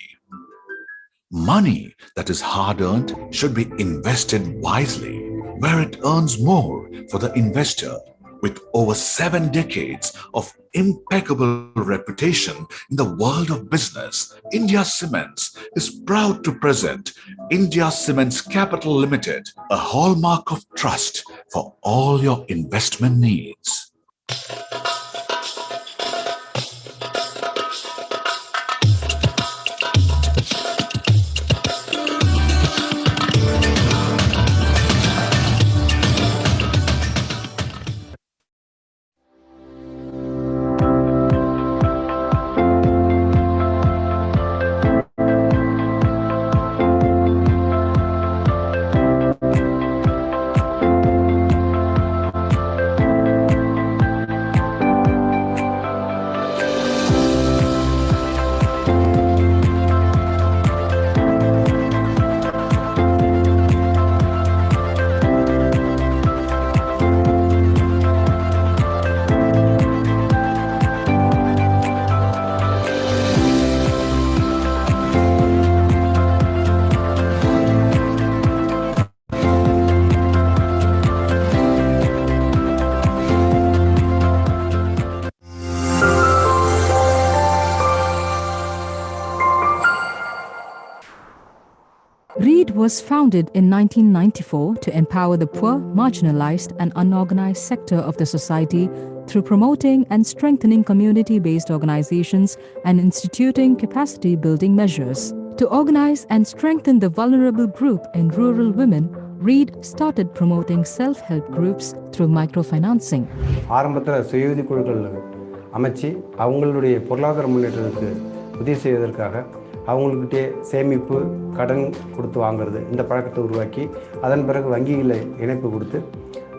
Money that is hard-earned should be invested wisely, where it earns more for the investor. With over 7 decades of impeccable reputation in the world of business, India Cements is proud to present India Cements Capital Limited, a hallmark of trust for all your investment needs. REIT was founded in 1994 to empower the poor, marginalized and unorganized sector of the society through promoting and strengthening community-based organizations and instituting capacity-building measures. To organize and strengthen the vulnerable group in rural women, READ started promoting self-help groups through microfinancing. ஆரம்பத்தில் சுயஉதவி குழுக்கள் அமைச்சு அவங்களுடைய பொருளாதார முன்னேற்றத்துக்கு உதவி செய்வதற்காக அவங்கக்கிட்டே சேமிப்பு கடன் கொடுத்து வாங்குறது இந்த பழக்கத்தை உருவாக்கி அதன் பிறகு வங்கிகளை இணைப்பு கொடுத்து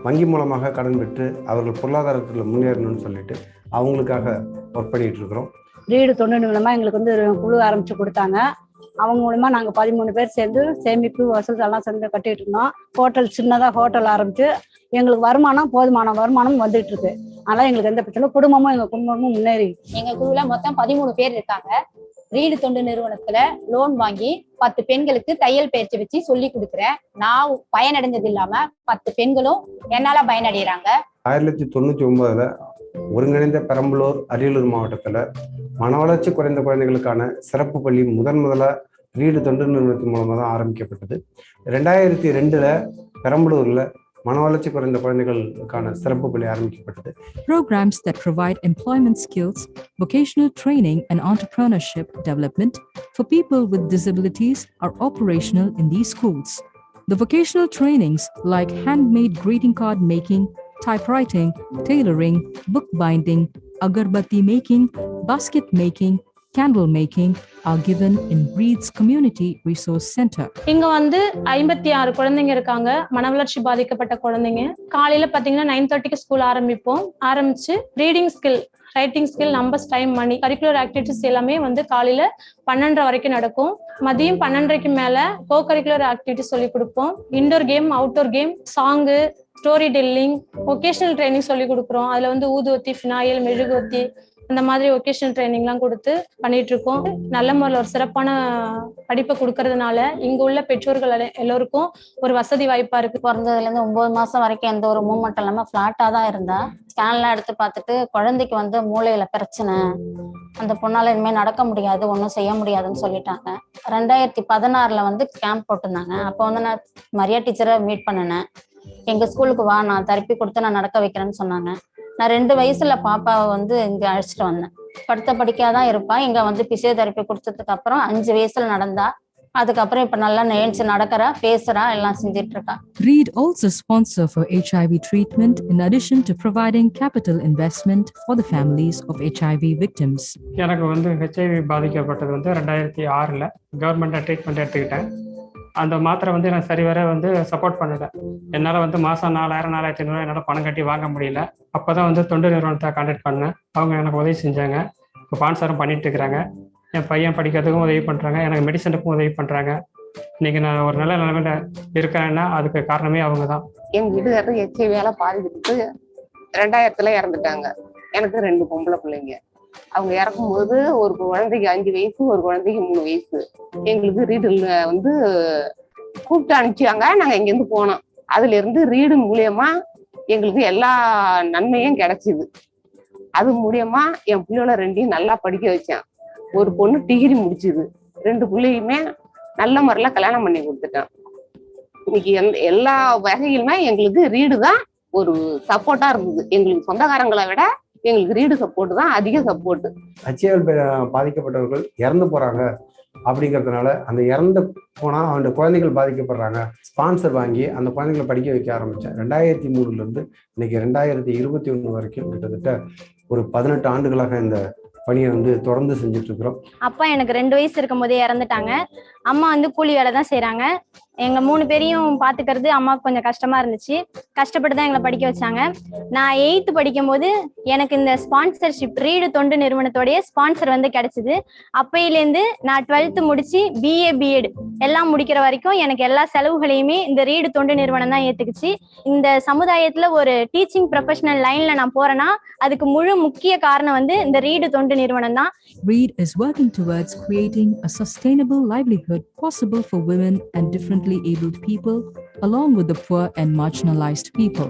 வங்கி மூலமாக கடன் பெற்று அவர்கள் பொருளாதாரத்தில் முன்னேறணும்னு சொல்லிட்டு அவங்களுக்காக ஒர்க் பண்ணிகிட்டு இருக்கிறோம். ரீடு தொண்டு நிறுவனமாக எங்களுக்கு வந்து ஒரு குழு ஆரம்பித்து கொடுத்தாங்க. அவங்க மூலமா நாங்கள் 13 பேர் சேர்ந்து சேமிப்பு வசூல் எல்லாம் சேர்ந்து கட்டிட்டு இருந்தோம். ஹோட்டல் சின்னதாக ஹோட்டல் ஆரம்பித்து எங்களுக்கு வருமானம் போதுமான வருமானம் வந்துட்டு இருக்கு. அதனால் எங்களுக்கு எந்த பிரச்சனை குடும்பமும் எங்கள் குடும்பமும் முன்னேறி எங்கள் குழுவில் மொத்தம் 13 பேர் இருக்காங்க. ரீடு தொண்டு நிறுவனத்துல லோன் வாங்கி 10 பெண்களுக்கு தையல் பயிற்சி வச்சு சொல்லி கொடுக்குறேன். நான் பயனடைஞ்சது இல்லாம 10 பெண்களும் என்னால பயனடைகிறாங்க. 1999 ஒருங்கிணைந்த பெரம்பலூர் அரியலூர் மாவட்டத்தில் மன வளர்ச்சி குறைந்த குழந்தைகளுக்கான சிறப்பு பள்ளி முதல்ல ரீடு தொண்டு நிறுவனத்தின் மூலமாக தான் ஆரம்பிக்கப்பட்டது. 2002 பெரம்பலூர்ல மன வளர்ச்சி குறைந்த குழந்தைகளுக்கான சிறப்பு பள்ளி ஆரம்பிக்கப்பட்டது. Programs that provide employment skills, vocational training and entrepreneurship development for people with disabilities are operational in these schools. The vocational trainings like handmade greeting card making, typewriting, tailoring, bookbinding, agarbatti making, basket making, candle making are given in READ's Community Resource Center. இங்க வந்து 56 குழந்தைங்க இருக்காங்க. மனவளர்ச்சி பாதிக்கப்பட்ட குழந்தைங்க. காலையில பாத்தீங்கன்னா 9:30க்கு school ஆரம்பிச்சு reading skill, writing skill, numbers, time, money, curricular activities எல்லாமே வந்து காலையில 12:30 வரைக்கும் நடக்கும். மதியம் 12:30க்கு மேல கோ கரிக்குலர் ஆக்டிவிட்டிஸ் சொல்லி கொடுப்போம். Indoor game, outdoor game, song, story telling, vocational training சொல்லி கொடுக்குறோம். அதுல வந்து ஊதுவத்தி, ஃபினாயில், மெழுகுவத்தி அந்த மாதிரி ஒகேஷனல் ட்ரைனிங்லாம் கொடுத்து பண்ணிட்டு இருக்கோம். நல்ல முறையில் ஒரு சிறப்பான படிப்பை கொடுக்கறதுனால இங்க உள்ள பெற்றோர்கள் எல்லோருக்கும் ஒரு வசதி வாய்ப்பா இருக்கு. பிறந்ததுலேருந்து 9 மாசம் வரைக்கும் எந்த ஒரு மூவ்மெண்ட் இல்லாமல் ஃப்ளாட்டாக தான் இருந்தா. ஸ்கேன்லாம் எடுத்து பார்த்துட்டு குழந்தைக்கு வந்து மூளையில பிரச்சனை, அந்த பொண்ணால இனிமேல் நடக்க முடியாது, ஒன்றும் செய்ய முடியாதுன்னு சொல்லிட்டாங்க. 2016 வந்து கேம்ப் போட்டிருந்தாங்க. அப்போ வந்து நான் மரியா டீச்சரை மீட் பண்ணினேன். எங்க ஸ்கூலுக்கு வா, நான் தெரப்பி கொடுத்து நான் நடக்க வைக்கிறேன்னு சொன்னாங்க. நான் 2 வயசுல பாப்பாவை வந்து இங்க அழைச்சிட்டு வந்தேன். படுத்த படிக்காதான் இருப்பா. இங்க வந்து பிசியோதெரப்பி கொடுத்ததுக்கு அப்புறம் 5 வயசுல நடந்தா. அதுக்கப்புறம் இப்ப நல்லா நேர்ச்சி நடக்கிறா, பேசுறா, எல்லாம் செஞ்சிட்டு இருக்கா. READ also sponsor for HIV treatment in addition to providing capital investment for the families of HIV victims. எனக்கு வந்து HIV பாதிக்கப்பட்டது வந்து 2006 கவர்மெண்ட் ட்ரீட்மெண்ட் எடுத்துக்கிட்டேன். அந்த மாத்திரை வந்து எனக்கு சரிவர வந்து சப்போர்ட் பண்ணலை. என்னால் வந்து மாதம் 4000 4500 என்னால் பணம் கட்டி வாங்க முடியல. அப்போ தான் வந்து தொண்டு நிறுவனத்தை கான்டாக்ட் பண்ணேன். அவங்க எனக்கு உதவி செஞ்சாங்க. இப்போ ஸ்பான்சரும் பண்ணிட்டு இருக்கிறாங்க. என் பையன் படிக்கிறதுக்கும் உதவி பண்ணுறாங்க, எனக்கு மெடிசனுக்கும் உதவி பண்ணுறாங்க. இன்னைக்கு நான் ஒரு நல்ல நிலைமையில இருக்கிறேன்னா அதுக்கு காரணமே அவங்க தான். எங்கள் வீட்டுக்காரர் HIV பாதிக்கப்பட்டு 2000 இறந்துட்டாங்க. எனக்கு 2 பொம்பளை பிள்ளைங்க. அவங்க இறக்கும்போது ஒரு குழந்தைக்கு 5 வயசு, ஒரு குழந்தைக்கு 3 வயசு. எங்களுக்கு ரீடில் வந்து கூப்பிட்டு அனுப்பிச்சாங்க. நாங்கள் இங்கேருந்து போனோம். அதுல இருந்து ரீடு மூலியமா எங்களுக்கு எல்லா நன்மையும் கிடைச்சிது. அது மூலியமா என் பிள்ளைகளை 2ஐயும் நல்லா படிக்க வச்சேன். ஒரு பொண்ணு டிகிரி முடிச்சுது. 2 பிள்ளையுமே நல்ல முறையில் கல்யாணம் பண்ணி கொடுத்துட்டேன். இன்னைக்கு எல்லா வகையிலுமே எங்களுக்கு ரீடு தான் ஒரு சப்போர்ட்டா இருந்தது. எங்களுக்கு சொந்தக்காரங்களை விட எங்களுக்கு ரீடு சப்போர்ட் தான் அதிக சப்போர்ட். HIV பாதிக்கப்பட்டவர்கள் இறந்து போறாங்க அப்படிங்கிறதுனால அந்த இறந்து போனா அவனுடைய குழந்தைகள் பாதிக்கப்படுறாங்க. ஸ்பான்சர் வாங்கி அந்த குழந்தைகளை படிக்க வைக்க ஆரம்பிச்சேன். 2003 இன்னைக்கு 2021 வரைக்கும் கிட்டத்தட்ட ஒரு 18 ஆண்டுகளாக இந்த பணியை வந்து தொடர்ந்து செஞ்சுட்டு இருக்கிறோம். அப்பா எனக்கு 2 வயசு இருக்கும் போதே இறந்துட்டாங்க. அம்மா வந்து கூலி வேலை தான் செய்யறாங்க. எங்க 3 பேரையும் பாத்துக்கிறது அம்மாவுக்கு கொஞ்சம் கஷ்டமா இருந்துச்சு. கஷ்டப்பட்டு தான் எங்களை படிக்க வச்சாங்க. நான் 8th படிக்கும் போது எனக்கு இந்த ஸ்பான்சர்ஷிப் ரீடு தொண்டு நிறுவனத்தோடைய ஸ்பான்சர் வந்து கிடைச்சது. அப்பையிலேருந்து நான் 12th முடிச்சு BA BEd எல்லாம் முடிக்கிற வரைக்கும் எனக்கு எல்லா செலவுகளையுமே இந்த ரீடு தொண்டு நிறுவனம் தான் ஏத்துக்குச்சு. இந்த சமுதாயத்துல ஒரு டீச்சிங் ப்ரொஃபஷனல் லைன்ல நான் போறேன்னா அதுக்கு முழு முக்கிய காரணம் வந்து இந்த ரீடு தொண்டு நிறுவனம் தான். READ is working towards creating a sustainable livelihood possible for women and differently abled people, along with the poor and marginalized people.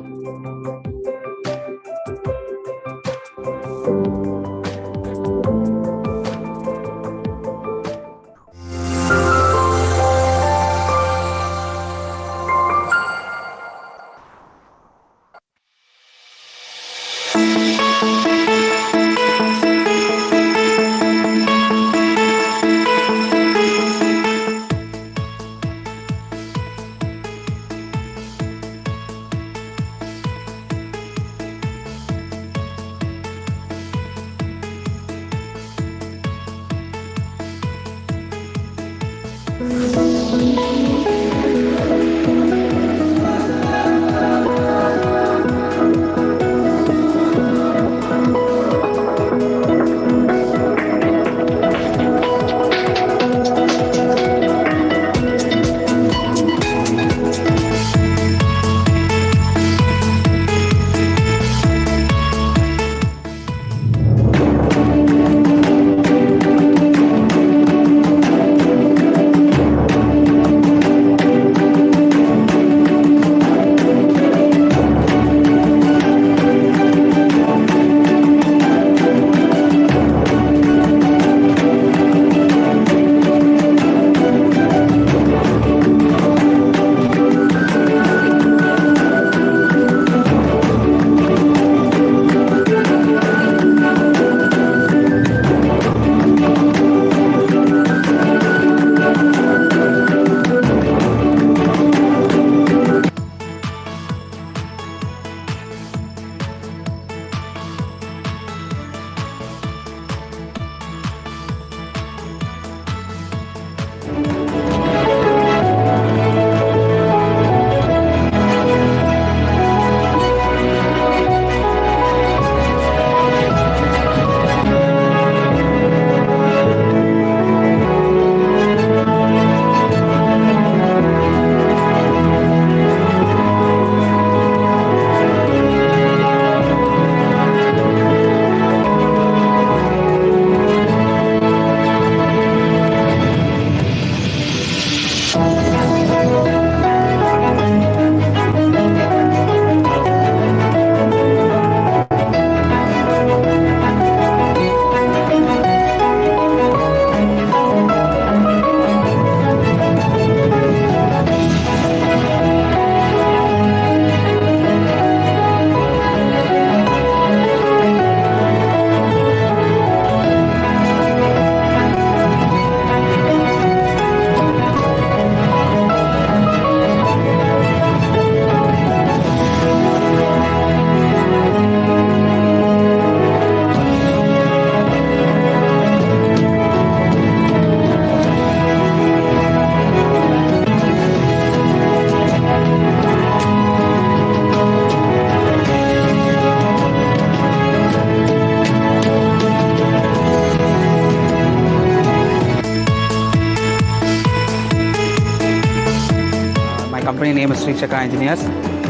company name is Sri Chakra Engineers.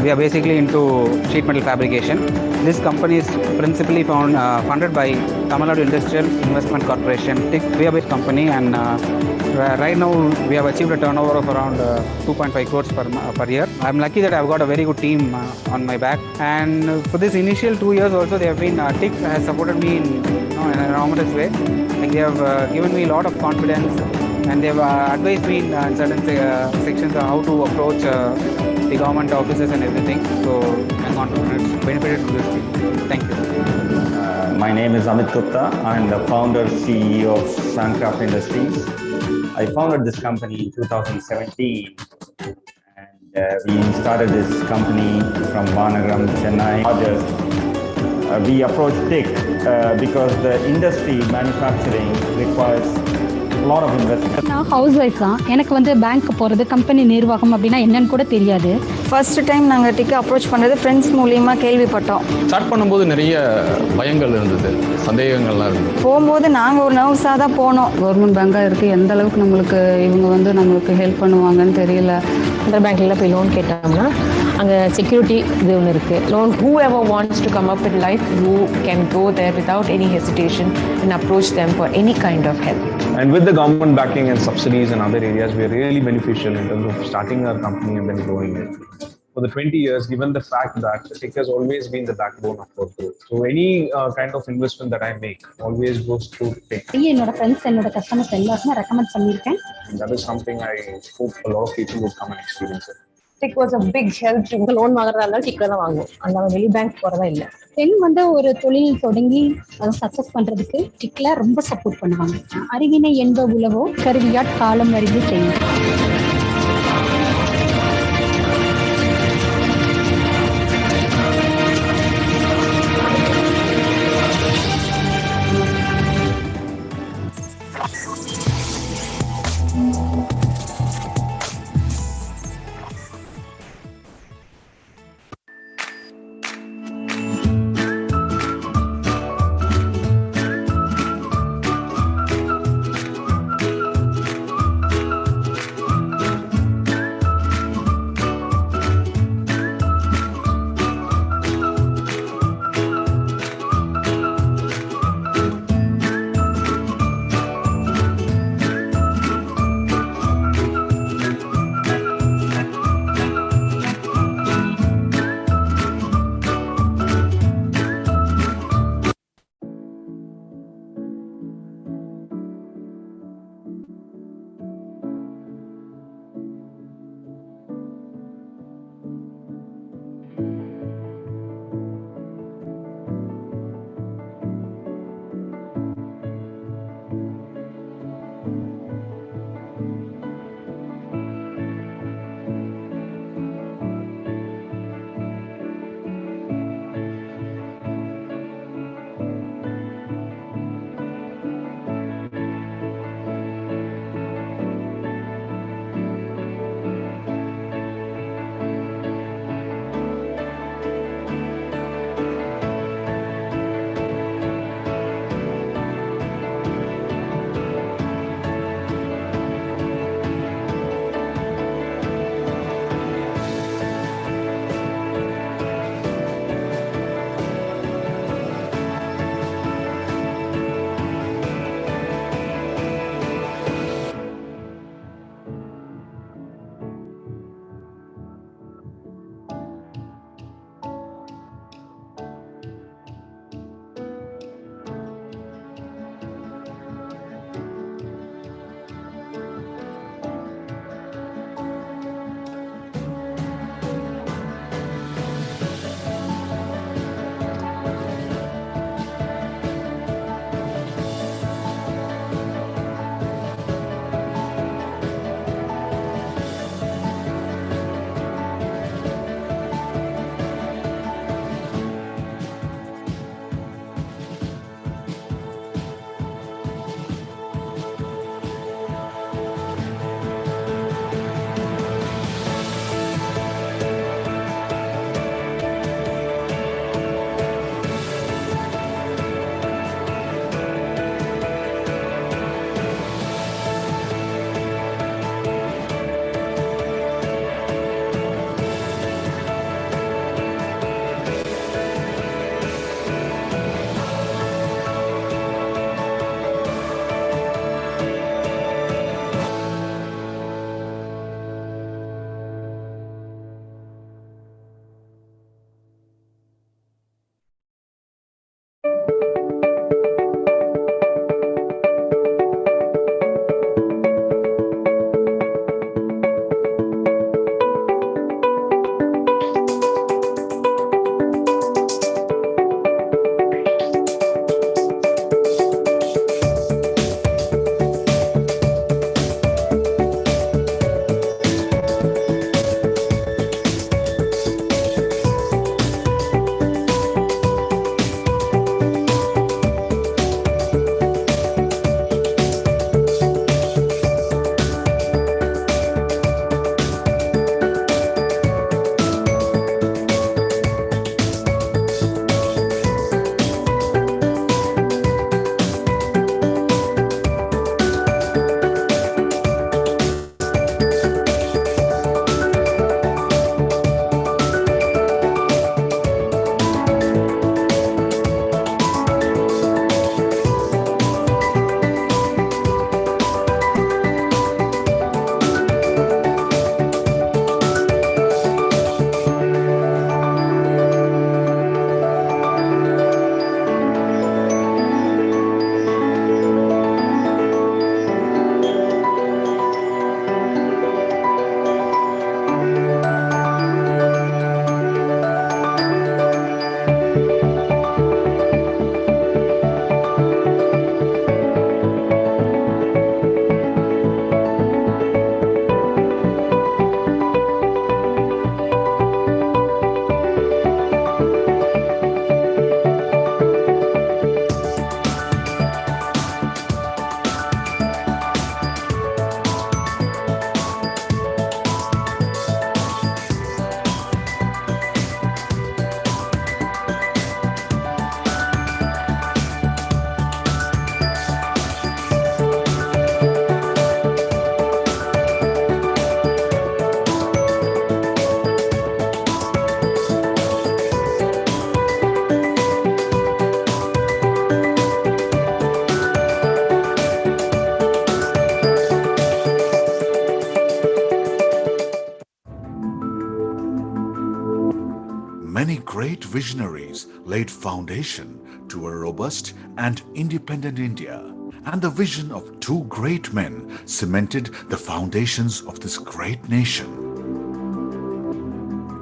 We are basically into sheet metal fabrication. This company is principally funded by Tamil Nadu Industrial Investment Corporation. We are a big company, and right now we have achieved a turnover of around 2.5 crores per year. I'm lucky that I've got a very good team on my back. And for this initial 2 years also, they have been, TIC has supported me in an enormous way. Like they have given me a lot of confidence, and they've advised me in certain sections on how to approach the government offices and everything. So I'm confident it's benefited to this team. Thank you. My name is Amit Gupta. I'm the founder CEO of Conclave Industries. I founded this company in 2017, and we started this company from Vanagaram, Chennai. We approached TIC because the industry manufacturing requires a lot of investment. நான் house wife தான். எனக்கு வந்து bank போகிறது, company நிர்வாகம் அப்படின்னா என்னன்னு கூட தெரியாது. ஃபர்ஸ்ட் டைம் நாங்கள் டிக்கை அப்ரோச் பண்ணுறது ஃப்ரெண்ட்ஸ் மூலியமாக கேள்விப்பட்டோம். ஸ்டார்ட் பண்ணும்போது நிறைய பயங்கள் இருந்தது, சந்தேகங்கள்லாம் இருந்தது. போகும்போது நாங்கள் ஒரு நர்வஸாக தான் போனோம். கவர்மெண்ட் பேங்காக இருக்குது, எந்த அளவுக்கு நம்மளுக்கு இவங்க வந்து நம்மளுக்கு ஹெல்ப் பண்ணுவாங்கன்னு தெரியல. அந்த பேங்க்கில் போய் லோன் கேட்டோம்னா அங்கே செக்யூரிட்டி இது ஒன்று இருக்குது. Loan whoever wants to come up with life, you can go there without any hesitation and approach them for any kind of help. And with the government backing and subsidies in other areas, we are really beneficial in terms of starting our company and then growing it. For the 20 years, given the fact that TIC has always been the backbone of our growth. So any kind of investment that I make always goes through TIC. என்னோட friends, என்னோட customers எல்லாருமே recommend பண்ணியிருக்கேன். And that is something I hope a lot of people would come and experience it. TIC was a big help. Loan வாங்குறதா இருந்தாலும் TICல தான் வாங்குவோம். அந்த வெளி பேங்க் போறதா இல்லை. பெண் வந்து ஒரு தொழில் தொடங்கி அதை சக்சஸ் பண்றதுக்கு TICல ரொம்ப சப்போர்ட் பண்ணுவாங்க. அறிவினை என்ப உலகோ கருவியாட் காலம் அறிவு செய்யும். great visionaries laid foundation to a robust and independent India. And the vision of two great men cemented the foundations of this great nation.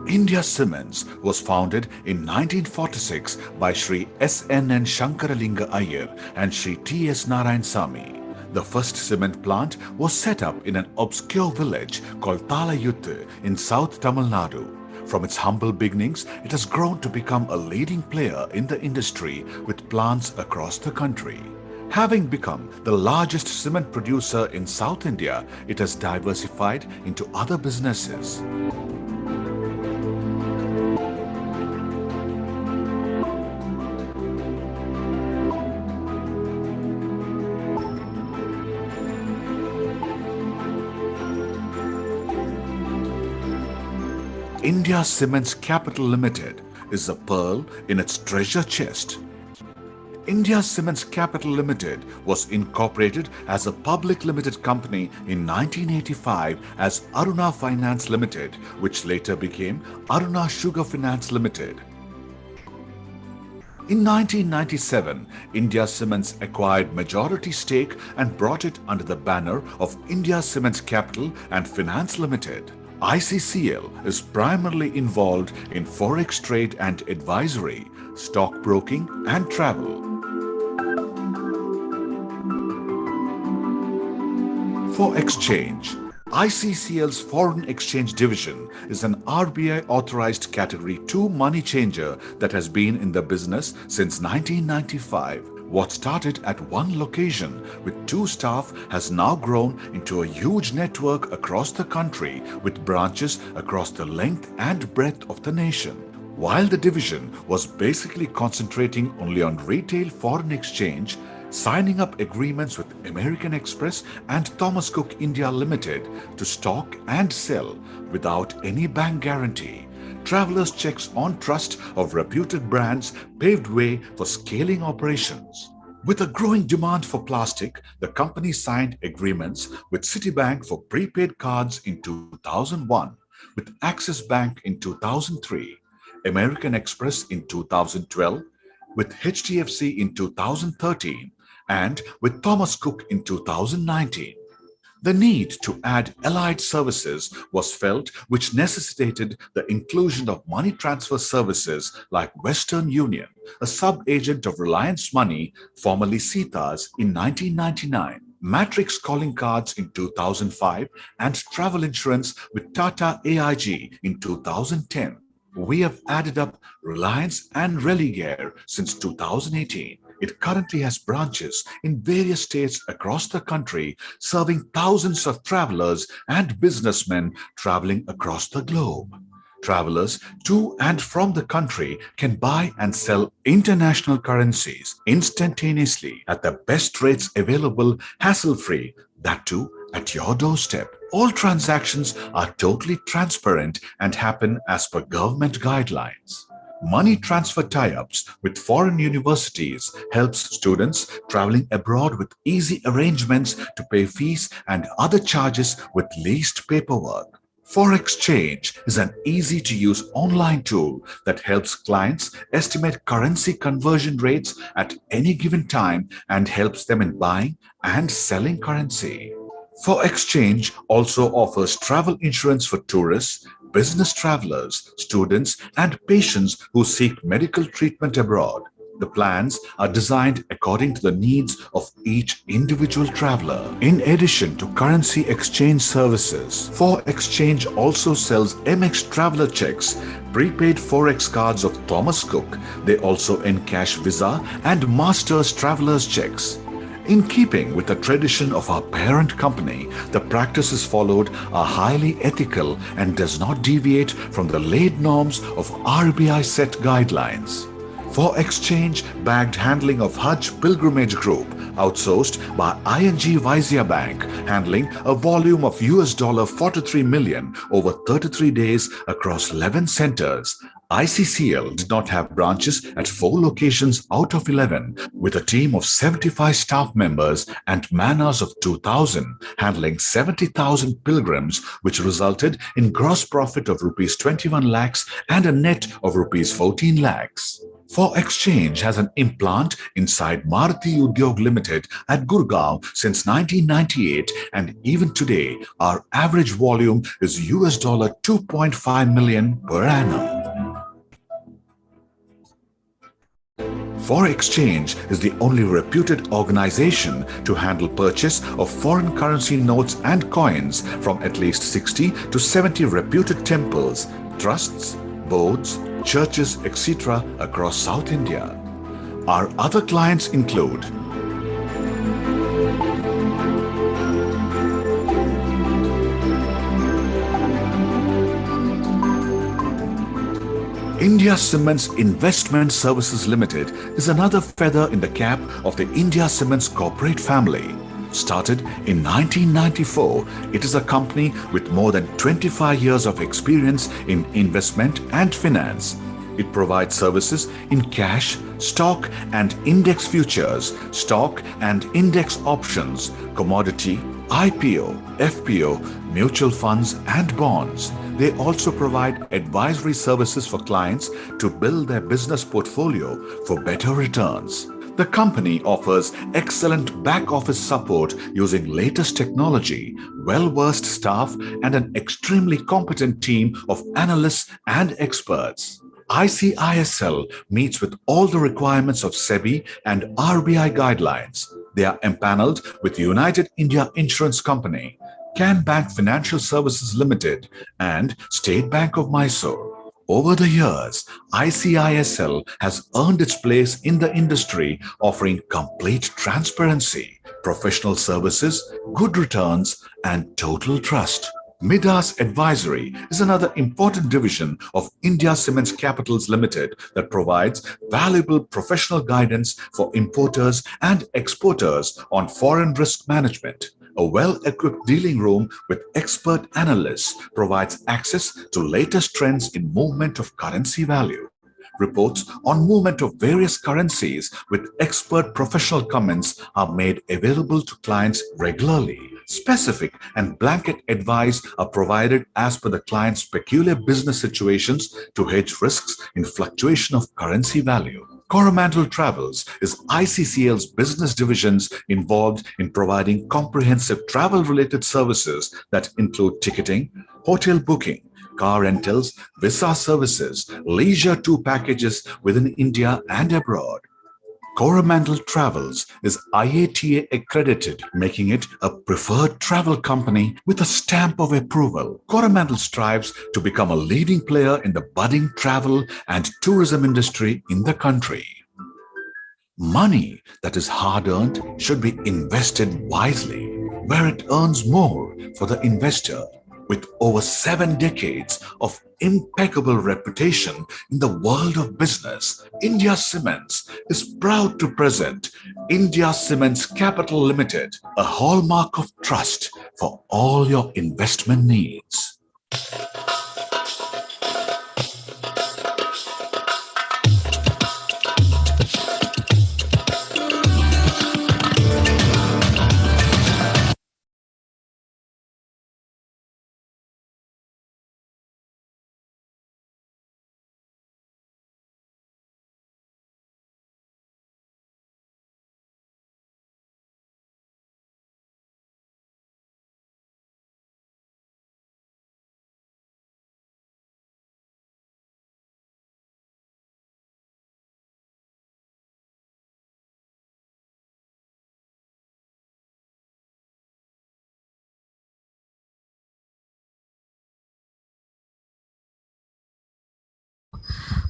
India Cements was founded in 1946 by Sri S.N.N. Shankaralinga Iyer and Sri T.S. Narayansamy. The first cement plant was set up in an obscure village called Talayuttu in South Tamil Nadu. From its humble beginnings, it has grown to become a leading player in the industry with plants across the country. Having become the largest cement producer in South India, it has diversified into other businesses. India Cements Capital Limited is a pearl in its treasure chest. India Cements Capital Limited was incorporated as a public limited company in 1985 as Aruna Finance Limited, which later became Aruna Sugar Finance Limited. In 1997, India Cements acquired majority stake and brought it under the banner of India Cements Capital and Finance Limited. ICCL is primarily involved in forex trade and advisory, stockbroking and travel. For exchange, ICCL's foreign exchange division is an RBI authorized category 2 money changer that has been in the business since 1995. What started at one location with 2 staff has now grown into a huge network across the country with branches across the length and breadth of the nation. While the division was basically concentrating only on retail foreign exchange, signing up agreements with American Express and Thomas Cook India Limited to stock and sell without any bank guarantee. Travelers' checks on trust of reputed brands paved way for scaling operations. With a growing demand for plastic, the company signed agreements with Citibank for prepaid cards in 2001, with Axis Bank in 2003, American Express in 2012, with HDFC in 2013, and with Thomas Cook in 2019. The need to add allied services was felt, which necessitated the inclusion of money transfer services like Western Union, a sub-agent of Reliance Money, formerly Sita's, in 1999, Matrix calling cards in 2005, and travel insurance with Tata AIG in 2010. We have added up Reliance and Religare since 2018. It currently has branches in various states across the country, serving thousands of travelers and businessmen traveling across the globe. Travelers to and from the country can buy and sell international currencies instantaneously at the best rates available, hassle-free, that too at your doorstep. All transactions are totally transparent and happen as per government guidelines. Money transfer tie-ups with foreign universities helps students traveling abroad with easy arrangements to pay fees and other charges with least paperwork. ForExchange is an easy-to-use online tool that helps clients estimate currency conversion rates at any given time and helps them in buying and selling currency. ForExchange also offers travel insurance for tourists, business travelers, students, and patients who seek medical treatment abroad. The plans are designed according to the needs of each individual traveler. In addition to currency exchange services, ForExchange also sells MX Traveler checks, prepaid Forex cards of Thomas Cook. They also encash Visa and Masters Travelers checks. In keeping with the tradition of our parent company, the practices followed are highly ethical and does not deviate from the laid norms of RBI set guidelines. ForExchange bagged handling of Hajj Pilgrimage Group, outsourced by ING Vysya Bank, handling a volume of $43 million over 33 days across 11 centers. ICCL did not have branches at 4 locations out of 11, with a team of 75 staff members and man-hours of 2,000, handling 70,000 pilgrims, which resulted in gross profit of rupees 21 lakhs and a net of rupees 14 lakhs. For Exchange has an implant inside Maruti Udyog Limited at Gurgaon since 1998, and even today, our average volume is $2.5 million per annum. For Exchange is the only reputed organization to handle purchase of foreign currency notes and coins from at least 60 to 70 reputed temples, trusts, boards, churches, etc. across South India. Our other clients include India Cements Investment Services Limited is another feather in the cap of the India Cements corporate family. Started in 1994, it is a company with more than 25 years of experience in investment and finance. It provides services in cash, stock and index futures, stock and index options, commodity, IPO, FPO, mutual funds and bonds. They also provide advisory services for clients to build their business portfolio for better returns. The company offers excellent back office support using latest technology, well-versed staff, and an extremely competent team of analysts and experts. ICISL meets with all the requirements of SEBI and RBI guidelines. They are empaneled with United India Insurance Company, Can Bank Financial Services Limited, and State Bank of Mysore. Over the years, ICISL has earned its place in the industry, offering complete transparency, professional services, good returns, and total trust. Midas Advisory is another important division of India Cements Capitals Limited that provides valuable professional guidance for importers and exporters on foreign risk management. A well-equipped dealing room with expert analysts provides access to latest trends in movement of currency value. Reports on movement of various currencies with expert professional comments are made available to clients regularly. Specific and blanket advice are provided as per the client's peculiar business situations to hedge risks in fluctuation of currency value. Coromandel Travels is ICCL's business divisions involved in providing comprehensive travel-related services that include ticketing, hotel booking, car rentals, visa services, leisure tour packages within India and abroad. Coromandel Travels is IATA accredited, making it a preferred travel company with a stamp of approval. Coromandel strives to become a leading player in the budding travel and tourism industry in the country. Money that is hard-earned should be invested wisely, where it earns more for the investor. With over 7 decades of impeccable reputation in the world of business, India Cements is proud to present India Cements Capital Limited, a hallmark of trust for all your investment needs.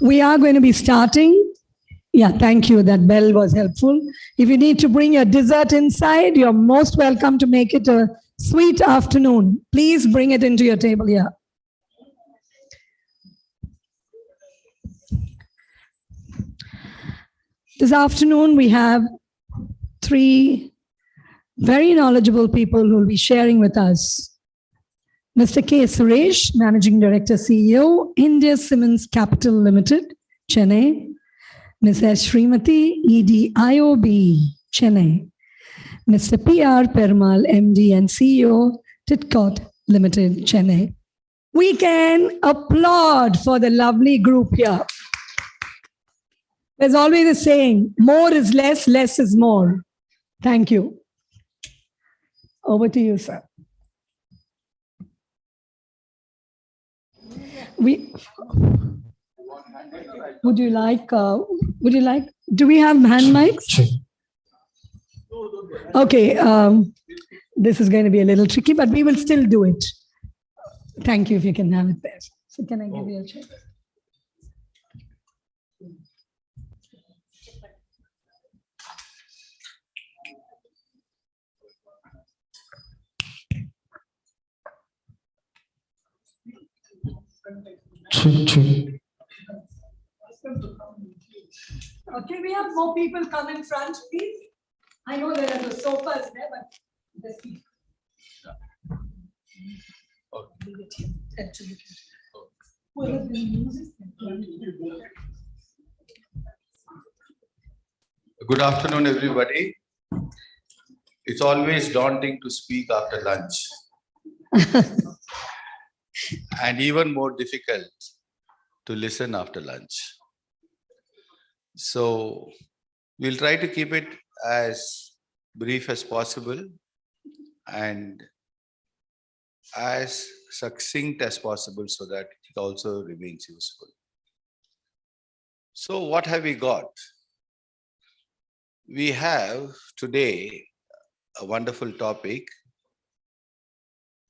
We are going to be starting. Yeah, thank you. That bell was helpful. If you need to bring your dessert inside, you're most welcome to make it a sweet afternoon. Please bring it into your table here. This afternoon, we have 3 very knowledgeable people who will be sharing with us Mr. K. Suresh, Managing Director, CEO, India Cements Capital Limited, Chennai. Ms. S. Srimati, ED IOB, Chennai. Mr. P.R. Perumal, MD and CEO, Titcot Limited, Chennai. We can applaud for the lovely group here. There's always a saying, more is less, less is more. Thank you. Over to you, sir. Would you like, do we have hand mics? Okay, this is going to be a little tricky, but we will still do it. Thank you if you can have it there. So can I give you a check? Can we have more people come in front, please? I know there are the sofas there, but let's see. Good afternoon, everybody. It's always daunting to speak after lunch. And even more difficult to listen after lunch. So we'll try to keep it as brief as possible and as succinct as possible so that it also remains useful. So what have we got? We have today a wonderful topic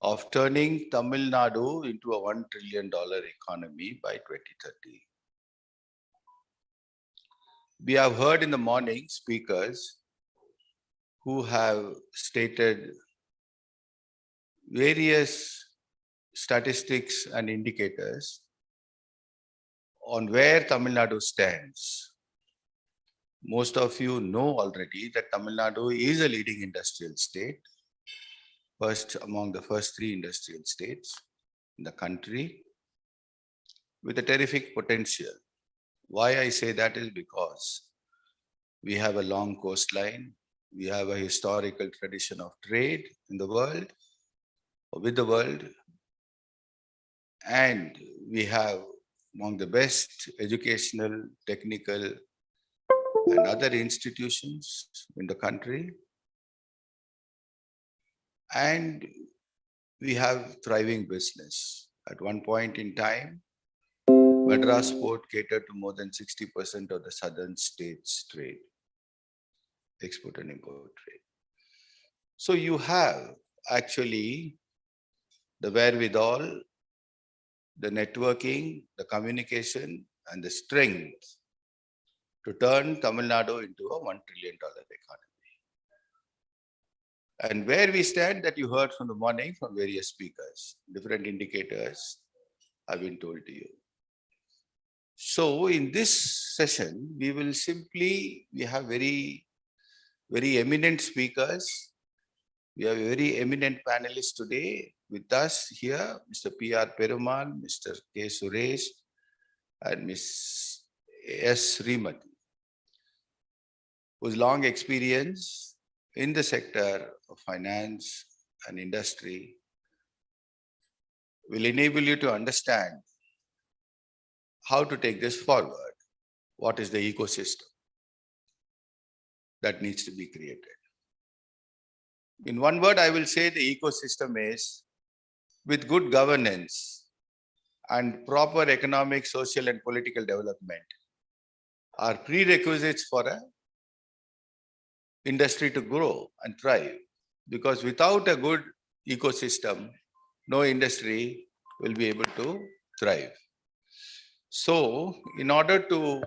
of turning Tamil Nadu into a $1 trillion economy by 2030. We have heard in the morning speakers who have stated various statistics and indicators on where Tamil Nadu stands. Most of you know already that Tamil Nadu is a leading industrial state, first among the first 3 industrial states in the country, with a terrific potential. Why I say that is because we have a long coastline, we have a historical tradition of trade in the world, with the world, and we have among the best educational, technical, and other institutions in the country. And we have thriving business. At one point in time, Madras port catered to more than 60% of the southern states' trade, export and import trade. So you have actually the wherewithal, the networking, the communication, and the strength to turn Tamil Nadu into a $1 trillion economy. And where we stand, that you heard from the morning from various speakers, different indicators have been told to you. So in this session, we have very eminent speakers. We have very eminent panelists today with us here, Mr. P.R. Perumal, Mr. K. Suresh, and Ms. S. Srimati, whose long experience in the sector of finance and industry will enable you to understand how to take this forward. What is the ecosystem that needs to be created? In one word, I will say the ecosystem is, with good governance and proper economic, social, and political development, are prerequisites for an industry to grow and thrive. Because without a good ecosystem, no industry will be able to thrive. So, in order to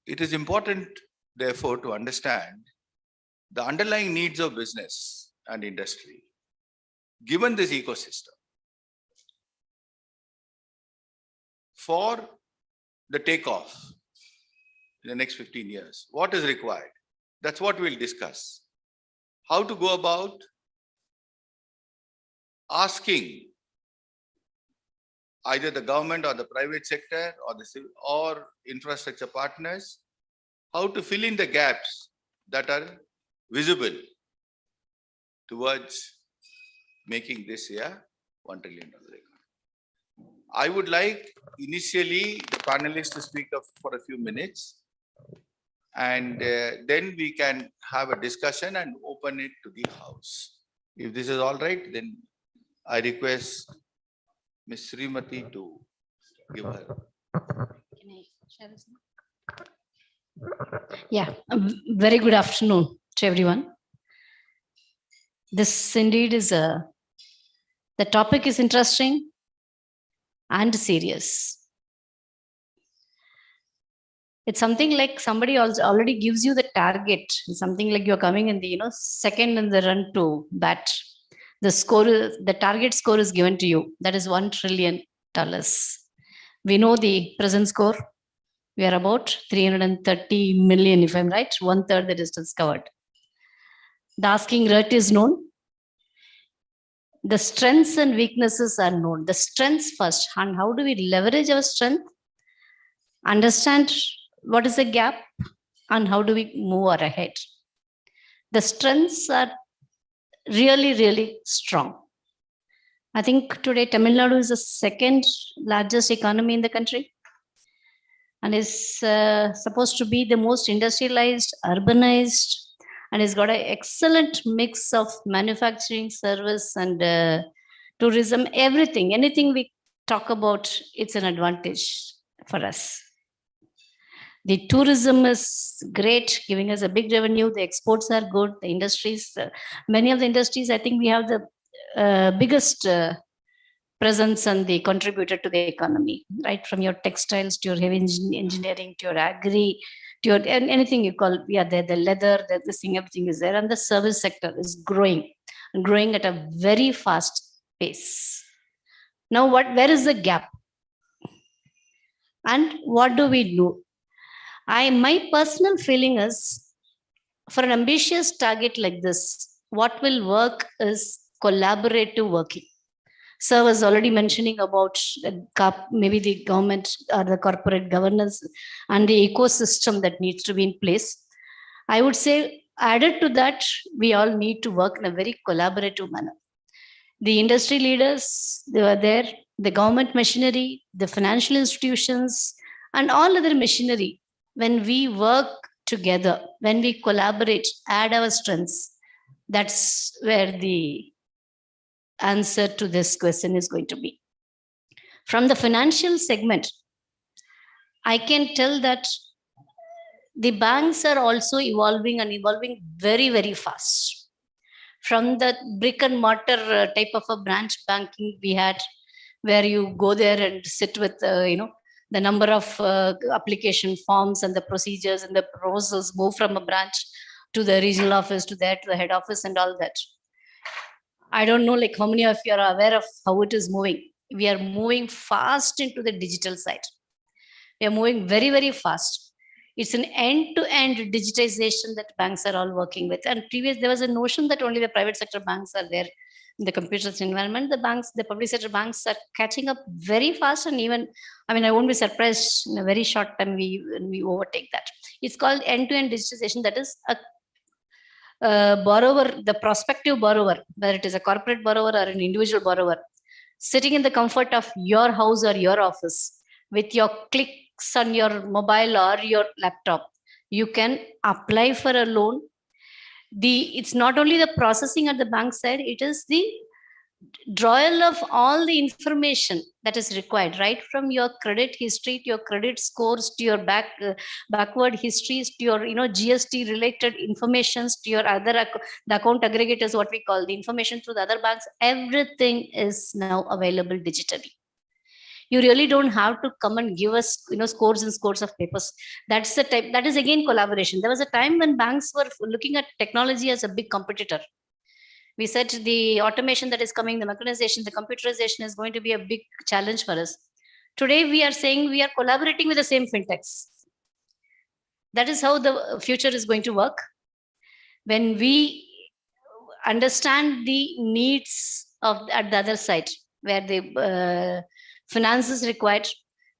it is important, therefore, to understand the underlying needs of business and industry. given this ecosystem, for the takeoff in the next 15 years, what is required? That's what we'll discuss. How to go about asking either the government or the private sector or the civil or infrastructure partners, how to fill in the gaps that are visible towards making this a $1 trillion economy. I would like initially the panelists to speak up for a few minutes, and then we can have a discussion and open it to the house. If this is all right, then I request Ms. Srimati to give her. Can I share this? Yeah, very good afternoon to everyone. This indeed is the topic is interesting and serious. It's something like somebody also already gives you the target. It's something like you're coming in the second in the run to bat. The score, the target score is given to you. That is $1 trillion. We know the present score. We are about 330 million, if I'm right. 1/3 the distance covered. The asking rate is known. The strengths and weaknesses are known. The strengths first, and how do we leverage our strength? Understand what is the gap and how do we move ahead? The strengths are really, really strong. I think today Tamil Nadu is the second largest economy in the country and is supposed to be the most industrialized, urbanized, and it's got an excellent mix of manufacturing, service, and tourism, everything. Anything we talk about, it's an advantage for us. The tourism is great, giving us a big revenue. The exports are good. The industries, many of the industries, I think we have the biggest presence and they contributed to the economy, right? From your textiles to your heavy engineering to your agri, to your anything you call, the leather, this thing, everything is there. And the service sector is growing at a very fast pace. Now, where is the gap? And what do we do? My personal feeling is, for an ambitious target like this, what will work is collaborative working. Sir was already mentioning about maybe the government or the corporate governance and the ecosystem that needs to be in place. I would say, added to that, we all need to work in a very collaborative manner. The industry leaders, they were there, the government machinery, the financial institutions, and all other machinery. When we work together, when we collaborate, add our strengths, that's where the answer to this question is going to be. From the financial segment, I can tell that the banks are also evolving and evolving very, very fast. From the brick and mortar type of a branch banking we had, where you go there and sit with, the number of application forms and the procedures and the processes move from a branch to the regional office, to there, to the head office and all that. I don't know like how many of you are aware of how it is moving. We are moving fast into the digital side. We are moving very, very fast. It's an end-to-end digitization that banks are all working with. And there was a notion that only the private sector banks are there in the computer environment. The public sector banks are catching up very fast, and even, I won't be surprised in a very short time we overtake that. It's called end-to-end digitization. That is a borrower, the prospective borrower, whether it is a corporate borrower or an individual borrower, sitting in the comfort of your house or your office with your clicks on your mobile or your laptop, you can apply for a loan. It's not only the processing at the bank side, it is the drawal of all the information that is required, right from your credit history to your credit scores to your backward histories to your GST related informations to your other the account aggregators, what we call the information through the other banks. Everything is now available digitally. You really don't have to come and give us scores and scores of papers. That's the type, that is again collaboration. There was a time when banks were looking at technology as a big competitor. We said the automation that is coming, the mechanization, the computerization is going to be a big challenge for us. Today, we are saying we are collaborating with the same fintechs. That is how the future is going to work. When we understand the needs of at the other side, where the finance is required,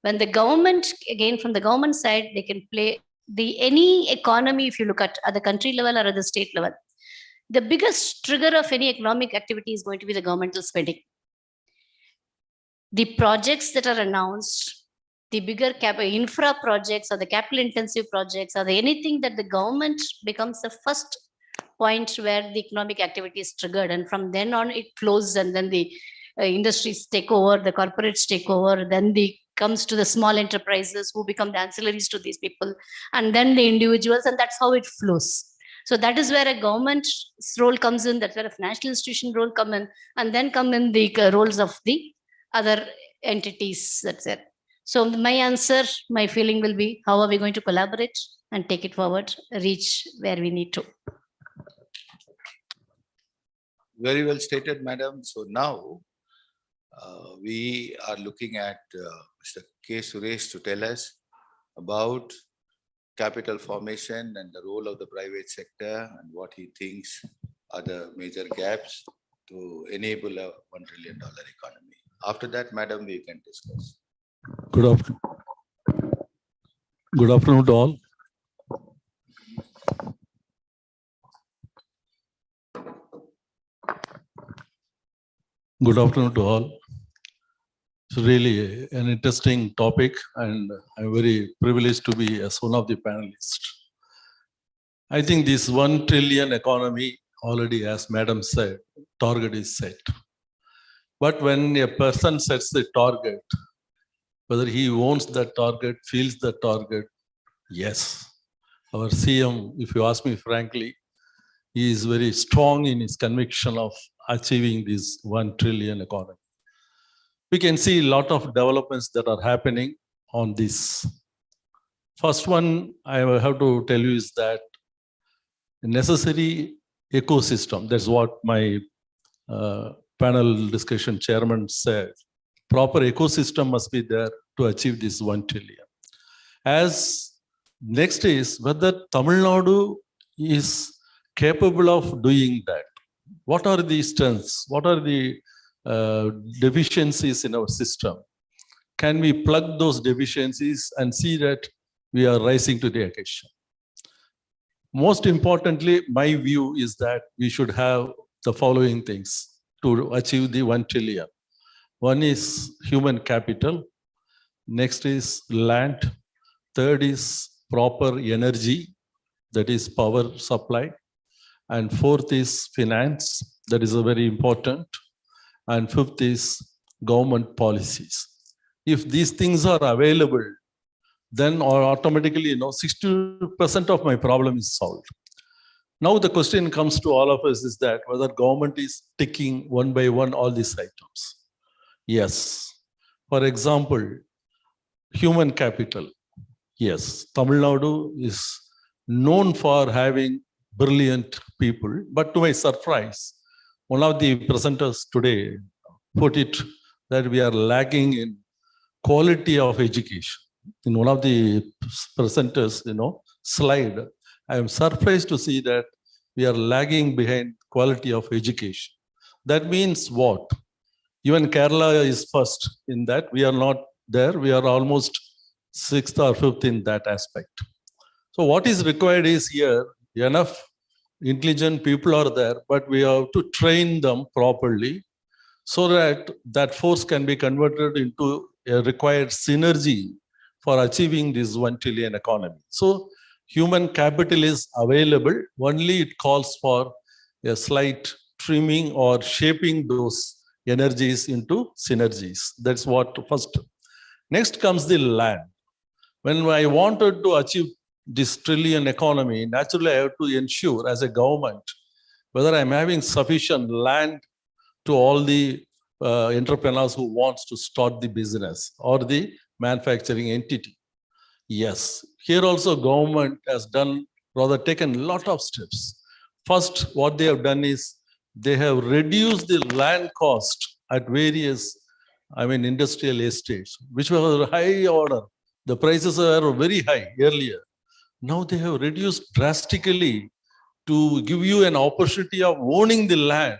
when the government, again from the government side, they can play any economy, if you look at the country level or at the state level, the biggest trigger of any economic activity is going to be the governmental spending. The projects that are announced, the bigger infra projects or the capital intensive projects or anything that the government becomes the first point where the economic activity is triggered, and from then on it flows, and then the industries take over, the corporates take over, then the comes to the small enterprises who become the ancillaries to these people, and then the individuals, and that's how it flows. So that is where a government's role comes in, that's where a financial institution role come in, and then come in the roles of the other entities, that's it. So my answer, my feeling will be, how are we going to collaborate and take it forward, reach where we need to? Very well stated, madam. So now we are looking at Mr. K. Suresh to tell us about capital formation and the role of the private sector and what he thinks are the major gaps to enable a $1 trillion economy. After that, madam, we can discuss. Good afternoon. Good afternoon to all. Good afternoon to all. It's really an interesting topic, and I'm very privileged to be as one of the panelists. I think this 1 trillion economy already, as Madam said, target is set. But when a person sets the target, whether he owns that target, feels the target, yes. Our CM, if you ask me frankly, he is very strong in his conviction of achieving this 1 trillion economy. We can see a lot of developments that are happening on this. First one I have to tell you is that necessary ecosystem, that's what my panel discussion chairman said, proper ecosystem must be there to achieve this 1 trillion. As next is whether Tamil Nadu is capable of doing that. What are the strengths? What are the deficiencies in our system? Can we plug those deficiencies and see that we are rising to the occasion? Most importantly, my view is that we should have the following things to achieve the 1 trillion. One is human capital. Next is land. Third is proper energy, that is power supply. And fourth is finance, that is a very important. And fifth is government policies. If these things are available, then automatically, 60% of my problem is solved. Now the question comes to all of us is that whether government is ticking one by one all these items. Yes. For example, human capital. Yes, Tamil Nadu is known for having brilliant people, but to my surprise, one of the presenters today put it that we are lagging in quality of education. In one of the presenters, slide, I am surprised to see that we are lagging behind quality of education. That means what? Even Kerala is first in that. We are not there. We are almost 6th or 5th in that aspect. So what is required is here, enough intelligent people are there, but we have to train them properly so that that force can be converted into a required synergy for achieving this 1 trillion economy. So human capital is available, only it calls for a slight trimming or shaping those energies into synergies. That's what first. Next comes the land. When I wanted to achieve this trillion economy, naturally I have to ensure as a government whether I'm having sufficient land to all the entrepreneurs who wants to start the business or the manufacturing entity. Yes, here also government has done, rather taken a lot of steps. First, what they have done is they have reduced the land cost at various, industrial estates, which were high order. The prices were very high earlier. Now they have reduced drastically to give you an opportunity of owning the land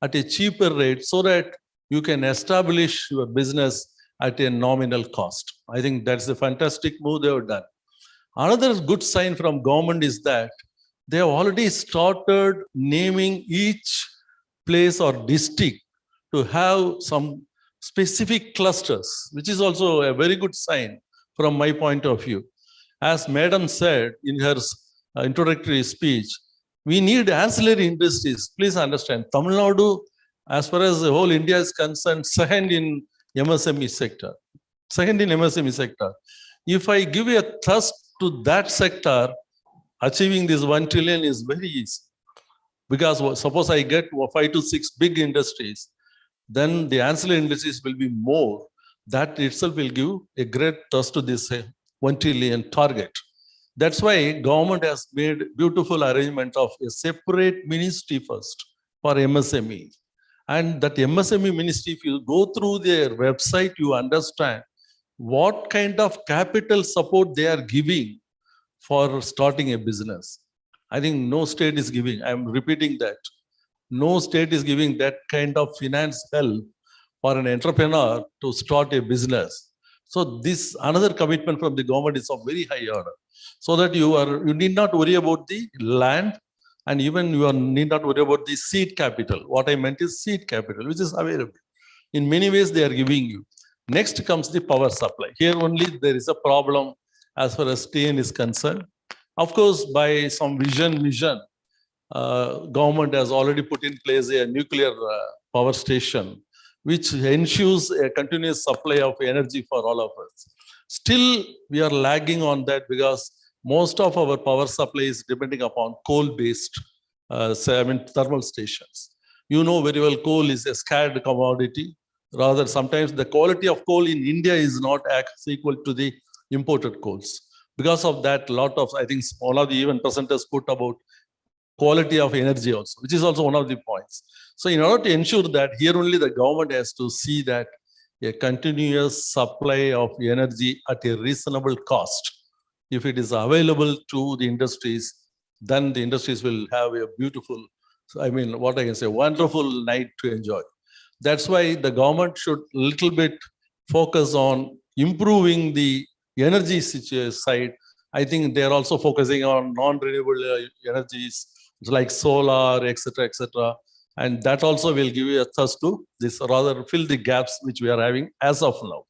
at a cheaper rate so that you can establish your business at a nominal cost. I think that's a fantastic move they have done. Another good sign from government is that they have already started naming each place or district to have some specific clusters, which is also a very good sign from my point of view. As Madam said in her introductory speech, we need ancillary industries. Please understand, Tamil Nadu, as far as the whole India is concerned, second in MSME sector. If I give a thrust to that sector, achieving this 1 trillion is very easy. Because suppose I get 5 to 6 big industries, then the ancillary industries will be more. That itself will give a great thrust to this 1 trillion target. That's why government has made beautiful arrangement of a separate ministry first for MSME. And that MSME ministry, if you go through their website, you understand what kind of capital support they are giving for starting a business. I think no state is giving, I'm repeating that. No state is giving that kind of finance help for an entrepreneur to start a business. So this another commitment from the government is of very high order. So that you need not worry about the land, and even you need not worry about the seed capital. What I meant is seed capital, which is available. In many ways they are giving you. Next comes the power supply. Here only there is a problem as far as TN is concerned. Of course, by some vision, government has already put in place a nuclear power station, which ensures a continuous supply of energy for all of us. Still, we are lagging on that because most of our power supply is depending upon coal-based thermal stations. You know very well, coal is a scarce commodity. Rather, sometimes the quality of coal in India is not equal to the imported coals. Because of that, I think one of the even presenters put about quality of energy also, which is also one of the points. So in order to ensure that, here only the government has to see that a continuous supply of energy at a reasonable cost. If it is available to the industries, then the industries will have a beautiful, wonderful night to enjoy. That's why the government should little bit focus on improving the energy side. I think they're also focusing on non-renewable energies like solar, etc., etc. And that also will give you a thrust to this, rather fill the gaps which we are having as of now.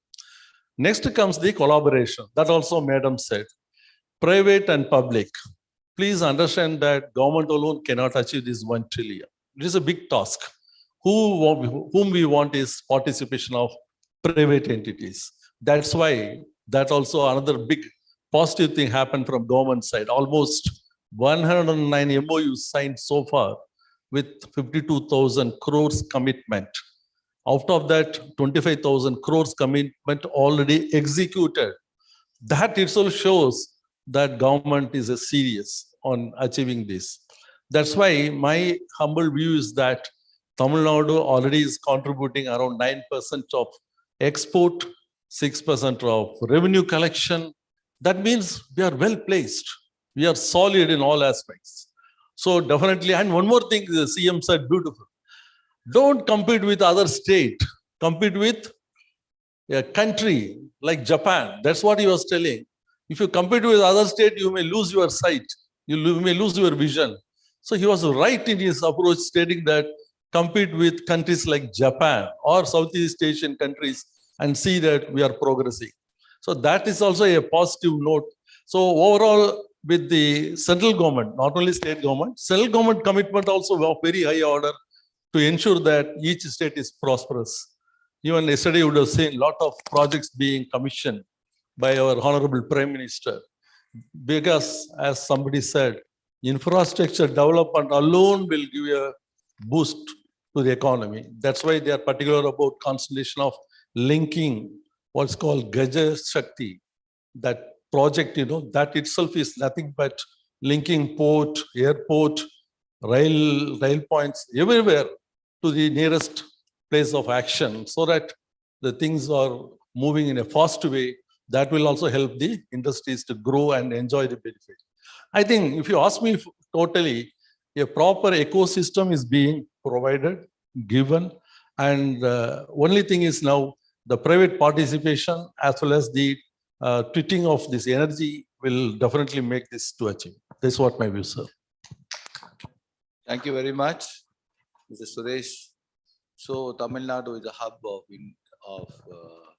Next comes the collaboration. That also Madam said. Private and public. Please understand that government alone cannot achieve this 1 trillion. It is a big task. Whom we want is participation of private entities. That's why that also another big positive thing happened from government side. Almost 109 MOUs signed so far with 52,000 crores commitment. Out of that, 25,000 crores commitment already executed. That itself shows that government is serious on achieving this. That's why my humble view is that Tamil Nadu already is contributing around 9% of export, 6% of revenue collection. That means we are well placed. We are solid in all aspects. So definitely, and one more thing the CM said beautiful. Don't compete with other state. Compete with a country like Japan. That's what he was telling. If you compete with other state, you may lose your sight. You may lose your vision. So he was right in his approach, stating that compete with countries like Japan or Southeast Asian countries and see that we are progressing. So that is also a positive note. So overall, with the central government, not only state government, central government commitment also of very high order to ensure that each state is prosperous. Even yesterday, you would have seen a lot of projects being commissioned by our Honorable Prime Minister. Because, as somebody said, infrastructure development alone will give a boost to the economy. That's why they are particular about concentration of linking what's called Gaja Shakti. That project, that itself is nothing but linking port, airport, rail points everywhere to the nearest place of action so that the things are moving in a fast way. That will also help the industries to grow and enjoy the benefit. I think if you ask me totally, a proper ecosystem is being provided, given, and only thing is now the private participation as well as the treating of this energy will definitely make this to achieve. That's what my view, sir. Thank you very much, Mr. Suresh. So Tamil Nadu is a hub of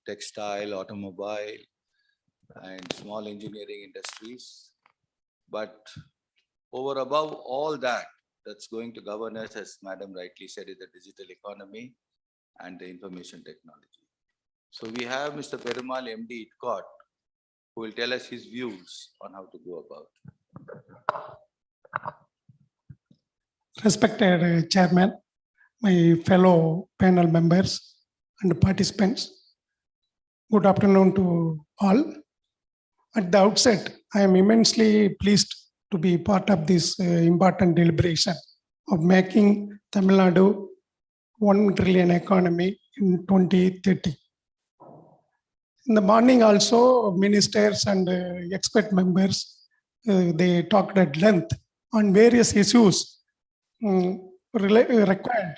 textile, automobile, and small engineering industries. But over above all that, that's going to govern us, as Madam rightly said, is the digital economy and the information technology. So we have Mr. Perumal, MD ITCOT, who will tell us his views on how to go about. Respected Chairman, my fellow panel members and participants, good afternoon to all. At the outset, I am immensely pleased to be part of this important deliberation of making Tamil Nadu 1 trillion economy in 2030. In the morning also, ministers and expert members, they talked at length on various issues required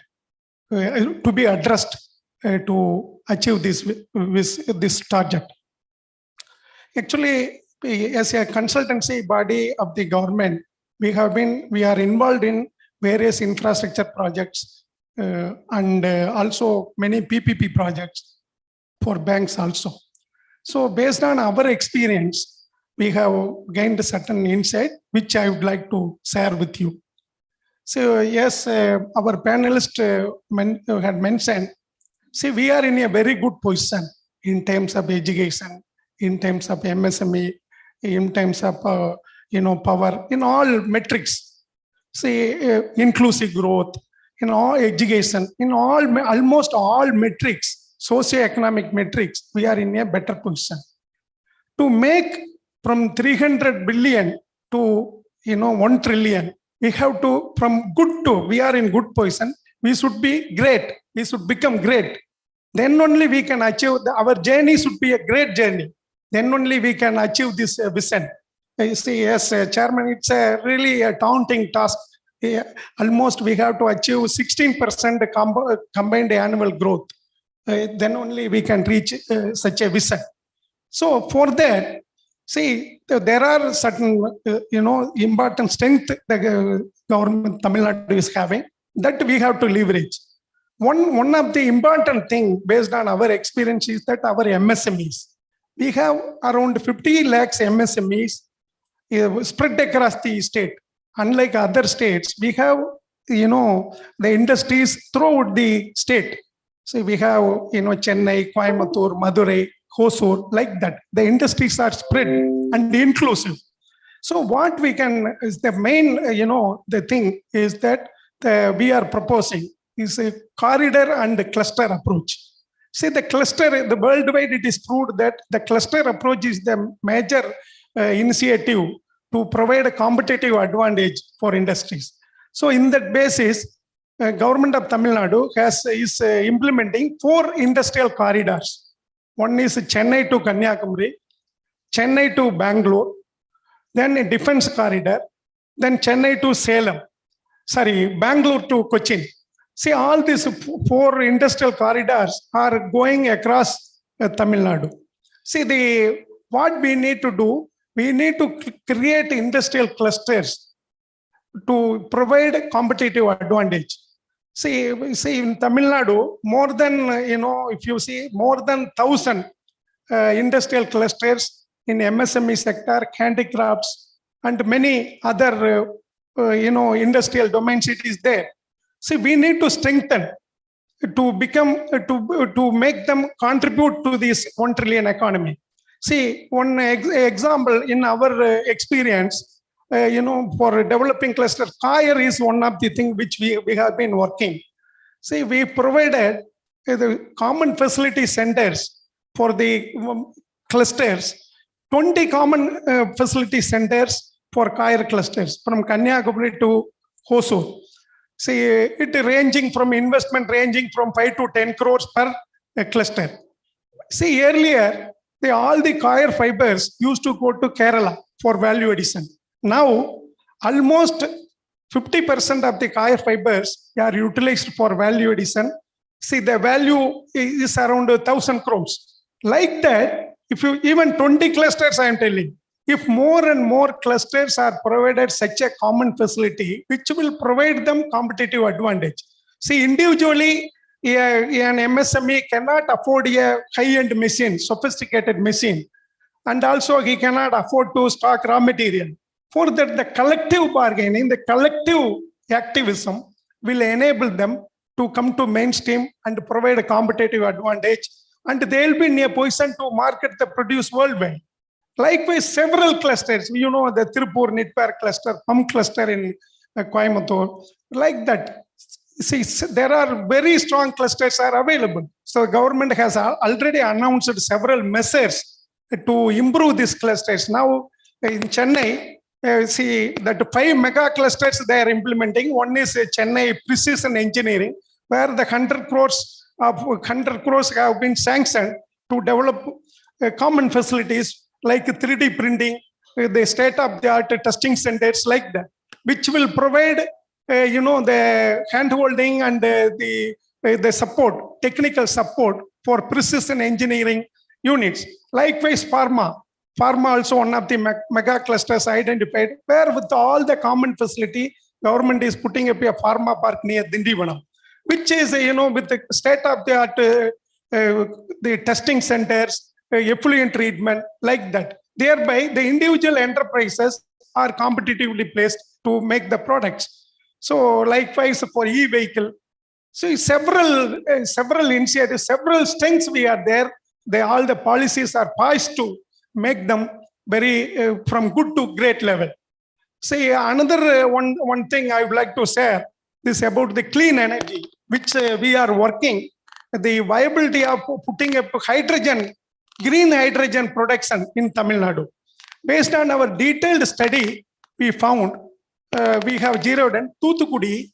to be addressed to achieve this target. Actually, as a consultancy body of the government, we are involved in various infrastructure projects and also many PPP projects for banks also. So based on our experience, we have gained a certain insight, which I would like to share with you. So yes, our panelist had mentioned, see, we are in a very good position in terms of education, in terms of MSME, in terms of power, in all metrics. See, inclusive growth, in all education, in almost all metrics, socio-economic metrics, we are in a better position. To make from 300 billion to 1 trillion, we have to, from good to, we are in good position, we should be great, we should become great. Then only we can achieve, our journey should be a great journey. Then only we can achieve this vision. You see, yes, Chairman, it's really a daunting task. Almost we have to achieve 16% combined annual growth. Then only we can reach such a vision. So for that, see, there are certain, important strength the government Tamil Nadu is having that we have to leverage. One of the important thing based on our experience is that our MSMEs. We have around 50 lakhs MSMEs spread across the state. Unlike other states, we have, the industries throughout the state. So we have, Chennai, Coimbatore, Madurai, Hosur, like that. The industries are spread and inclusive. So what we can, is the main, the thing is that we are proposing is a corridor and cluster approach. See, the cluster, the worldwide, it is proved that the cluster approach is the major initiative to provide a competitive advantage for industries. So in that basis, government of Tamil Nadu is implementing 4 industrial corridors. One is Chennai to Kanyakumari, Chennai to Bangalore, then a defense corridor, then Chennai to Salem, Bangalore to Cochin. See, all these 4 industrial corridors are going across Tamil Nadu. See, what we need to do, we need to create industrial clusters to provide competitive advantage. See, in Tamil Nadu, more than, if you see, more than 1,000 industrial clusters in MSME sector, handicrafts, and many other, industrial domains it is there. See, we need to strengthen to become, to make them contribute to this 1 trillion economy. See, one example in our experience, for developing cluster, Kaya is one of the things which we have been working. See, we provided the common facility centers for the clusters, 20 common facility centers for Kaya clusters from Kanyakumari to Hosur. See, it ranging from investment ranging from 5 to 10 crores per cluster. See, earlier, all the coir fibers used to go to Kerala for value addition. Now, almost 50% of the coir fibers are utilized for value addition. See, the value is around 1,000 crores. Like that, if you even 20 clusters, I am telling, if more and more clusters are provided such a common facility, which will provide them competitive advantage. See, individually, an MSME cannot afford a high-end machine, sophisticated machine. And also he cannot afford to stock raw material. For that, the collective bargaining, the collective activism will enable them to come to mainstream and provide a competitive advantage. And they will be in a position to market the produce worldwide. Likewise, several clusters, you know, the Tirupur Knitwear cluster, PUM cluster in Coimbatore, like that. See, there are very strong clusters are available. So the government has already announced several measures to improve these clusters. Now in Chennai, see that 5 mega clusters they are implementing. One is Chennai Precision Engineering, where the 100 crores have been sanctioned to develop common facilities like 3D printing, the state-of-the-art testing centers like that, which will provide you know, the hand-holding and the support, technical support for precision engineering units. Likewise, pharma also one of the mega clusters identified, where with all the common facility, government is putting up a pharma park near Dindivanam, which is, you know, with the state-of-the-art the testing centers, effluent treatment, like that. Thereby, the individual enterprises are competitively placed to make the products. So likewise for e-vehicle. So several initiatives, several strengths we are there. All the policies are poised to make them very from good to great level. See, another one thing I would like to share is about the clean energy, which we are working. The viability of putting up green hydrogen production in Tamil Nadu. Based on our detailed study, we found we have zeroed in Thoothukudi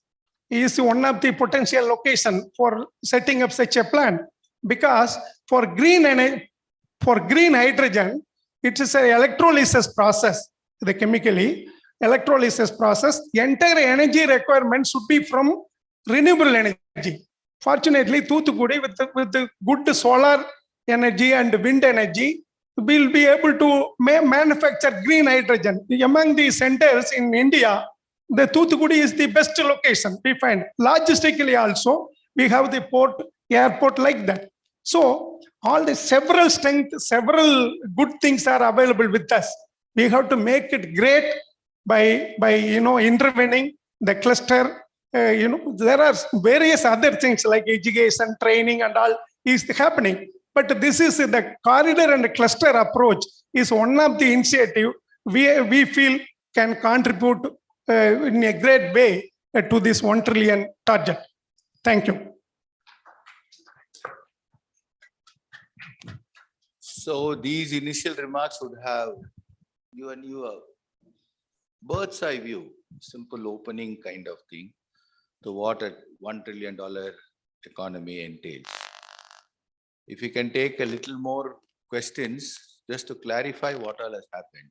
is one of the potential location for setting up such a plant, because for green hydrogen, it is an electrolysis process. The chemically electrolysis process, the entire energy requirement should be from renewable energy. Fortunately, Thoothukudi with the good solar energy and wind energy will be able to manufacture green hydrogen. Among the centers in India, the Thoothukudi is the best location we find. Logistically also, we have the airport like that. So all the several good things are available with us. We have to make it great by you know, intervening the cluster. You know, there are various other things like education, training and all is happening. But this is the corridor and cluster approach is one of the initiative we feel can contribute in a great way to this 1 trillion target. Thank you. So these initial remarks would have given you a bird's eye view, simple opening kind of thing to what a $1 trillion economy entails. If you can take a little more questions just to clarify what all has happened,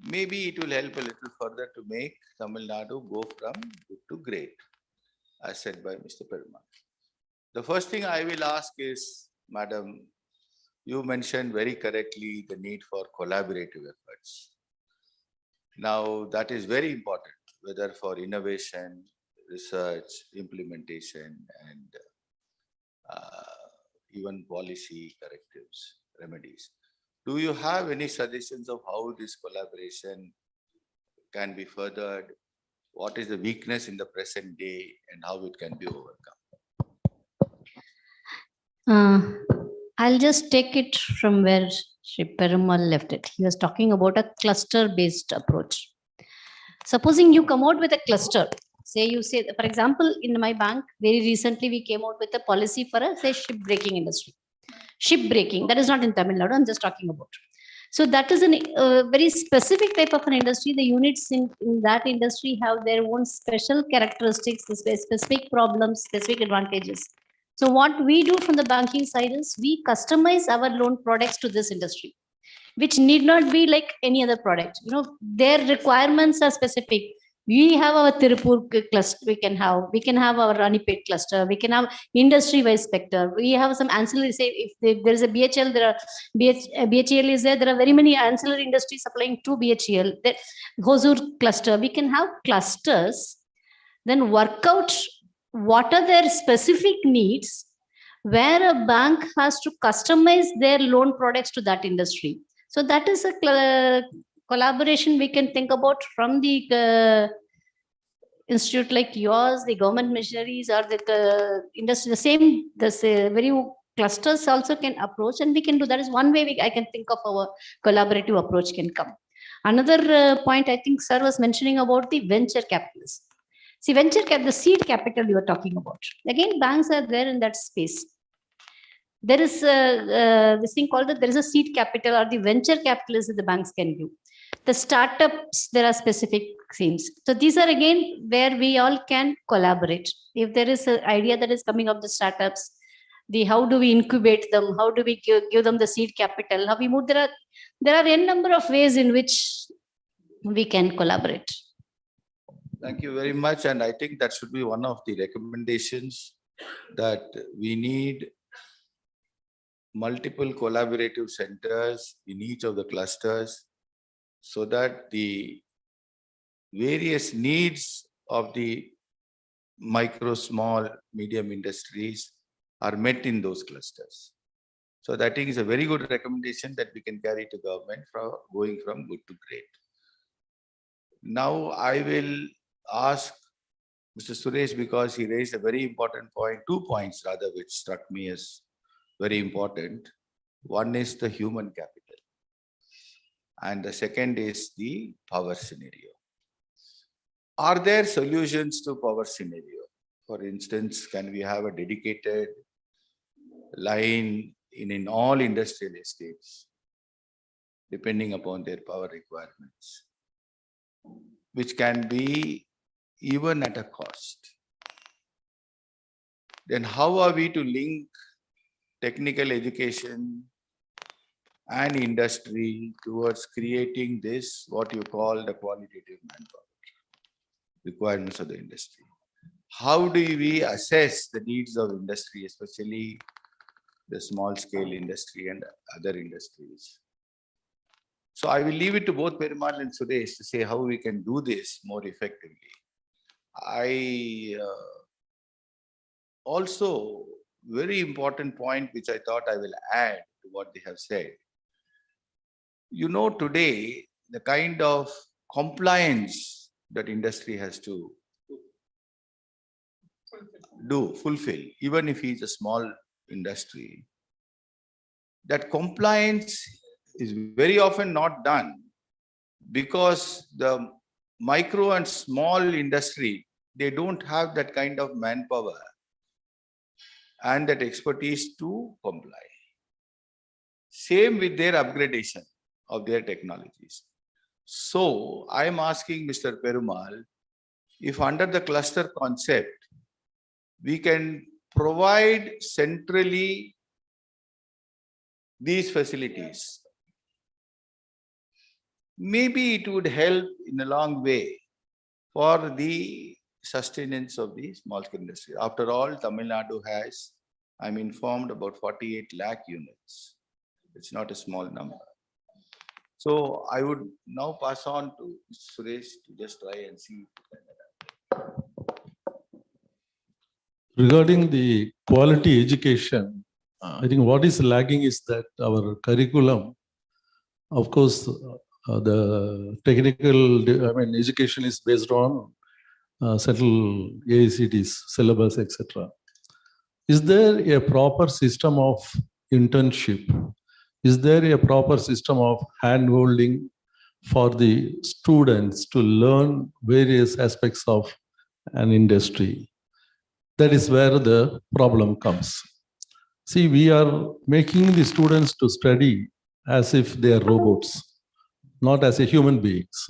maybe it will help a little further to make Tamil Nadu go from good to great, as said by Mr. Perumal. The first thing I will ask is, Madam, you mentioned very correctly the need for collaborative efforts. Now, that is very important, whether for innovation, research, implementation, and even policy correctives, remedies. Do you have any suggestions of how this collaboration can be furthered? What is the weakness in the present day and how it can be overcome? I'll just take it from where Shri Perumal left it. He was talking about a cluster-based approach. Supposing you come out with a cluster, for example, in my bank, very recently we came out with a policy for ship breaking industry. Ship breaking, that is not in Tamil Nadu, I'm just talking about. So that is a very specific type of an industry. The units in that industry have their own special characteristics, specific problems, specific advantages. So what we do from the banking side is we customize our loan products to this industry, which need not be like any other product. You know, their requirements are specific. We have our Tirupur cluster, we can have our Ranipet cluster, we can have industry-wise sector. We have some ancillary, say if there is a BHL, BHEL is there are very many ancillary industries supplying to BHEL. The Hosur cluster, we can have clusters, then work out what are their specific needs, where a bank has to customize their loan products to that industry. So that is a collaboration we can think about from the institute like yours, the government missionaries, or the industry. The very clusters also can approach, and we can do that. Is one way I can think of our collaborative approach can come. Another point I think sir was mentioning about the venture capitalists. See, the seed capital you are talking about. Again, banks are there in that space. There is this thing called that there is a seed capital or the venture capitalists that the banks can give. The startups, there are specific themes. So these are again where we all can collaborate. If there is an idea that is coming up the startups, how do we incubate them? How do we give them the seed capital? How we move? There are n number of ways in which we can collaborate. Thank you very much. And I think that should be one of the recommendations, that we need multiple collaborative centers in each of the clusters, so that the various needs of the micro, small, medium industries are met in those clusters. So that is a very good recommendation that we can carry to government from going from good to great. Now I will ask Mr. Suresh, because he raised a very important point, 2 points rather, which struck me as very important. One is the human capital, and the second is the power scenario. Are there solutions to power scenario? For instance, can we have a dedicated line in all industrial estates, depending upon their power requirements, which can be even at a cost? Then how are we to link technical education and industry towards creating this, what you call the qualitative manpower requirements of the industry? How do we assess the needs of industry, especially the small scale industry and other industries? So I will leave it to both Perumal and Suresh to say how we can do this more effectively. Also, very important point which I thought I will add to what they have said. You know, today, the kind of compliance that industry has to fulfill, even if it's a small industry, that compliance is very often not done because the micro and small industry, they don't have that kind of manpower and that expertise to comply. Same with their upgradation of their technologies. So I am asking Mr. Perumal, if under the cluster concept, we can provide centrally these facilities, maybe it would help in a long way for the sustenance of the small scale industry. After all, Tamil Nadu has, I'm informed, about 48 lakh units. It's not a small number. So I would now pass on to Suresh to just try and see. Regarding the quality education, I think what is lagging is that our curriculum, of course, the technical, education is based on central AICT's syllabus, etc. Is there a proper system of internship? Is there a proper system of hand-holding for the students to learn various aspects of an industry? That is where the problem comes. See, we are making the students to study as if they are robots, not as a human beings.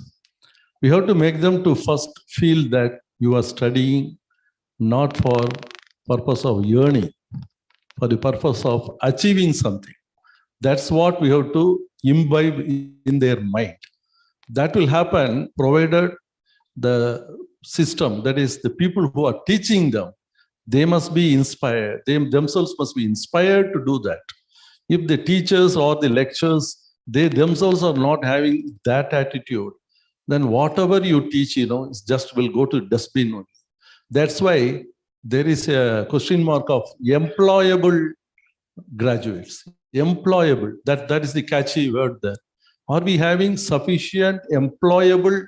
We have to make them to first feel that you are studying not for purpose of yearning, for the purpose of achieving something. That's what we have to imbibe in their mind. That will happen provided the system, that is the people who are teaching them, they must be inspired. They themselves must be inspired to do that. If the teachers or the lecturers, they themselves are not having that attitude, then whatever you teach, it just will go to dustbin only. That's why there is a question mark of employable graduates. Employable, that is the catchy word there. Are we having sufficient employable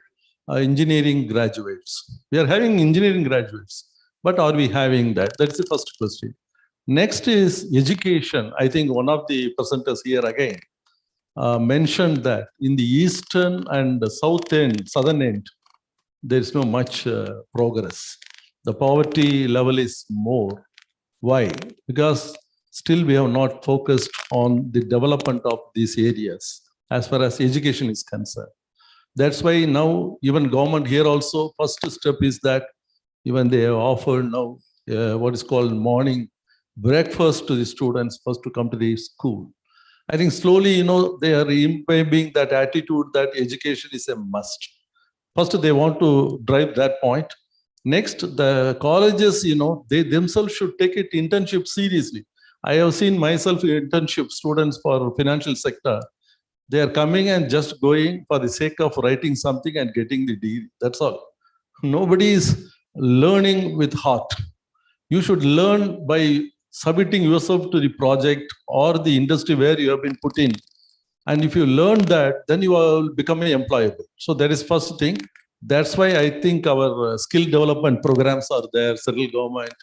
engineering graduates? We are having engineering graduates, but are we having that? That's the first question. Next is education. I think one of the presenters here again mentioned that in the eastern and the southern end, there is no much progress. The poverty level is more. Why? Because still we have not focused on the development of these areas as far as education is concerned. That's why now even government here also, first step is that even they have offered now what is called morning breakfast to the students first to come to the school. I think slowly, they are imbibing that attitude that education is a must. First, they want to drive that point. Next, the colleges, they themselves should take it internship seriously. I have seen myself internship students for financial sector. They are coming and just going for the sake of writing something and getting the deal. That's all. Nobody is learning with heart. You should learn by submitting yourself to the project or the industry where you have been put in. And if you learn that, then you will become employable. So that is first thing. That's why I think our skill development programs are there, central government,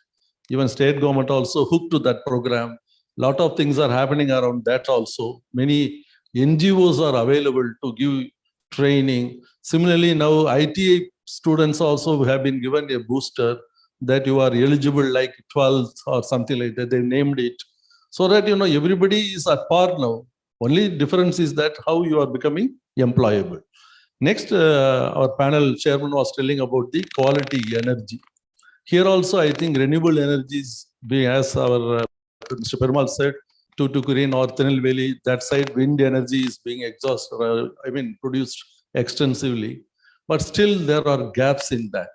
even state government also hooked to that program. A lot of things are happening around that also. Many NGOs are available to give training. Similarly, now ITA students also have been given a booster that you are eligible like 12th or something like that. They named it so that, everybody is at par now. Only difference is that how you are becoming employable. Next, our panel chairman was telling about the quality energy. Here also, I think renewable energies, as our Mr. Perumal said, Tuticorin or Tirunelveli, that side wind energy is being produced extensively. But still there are gaps in that.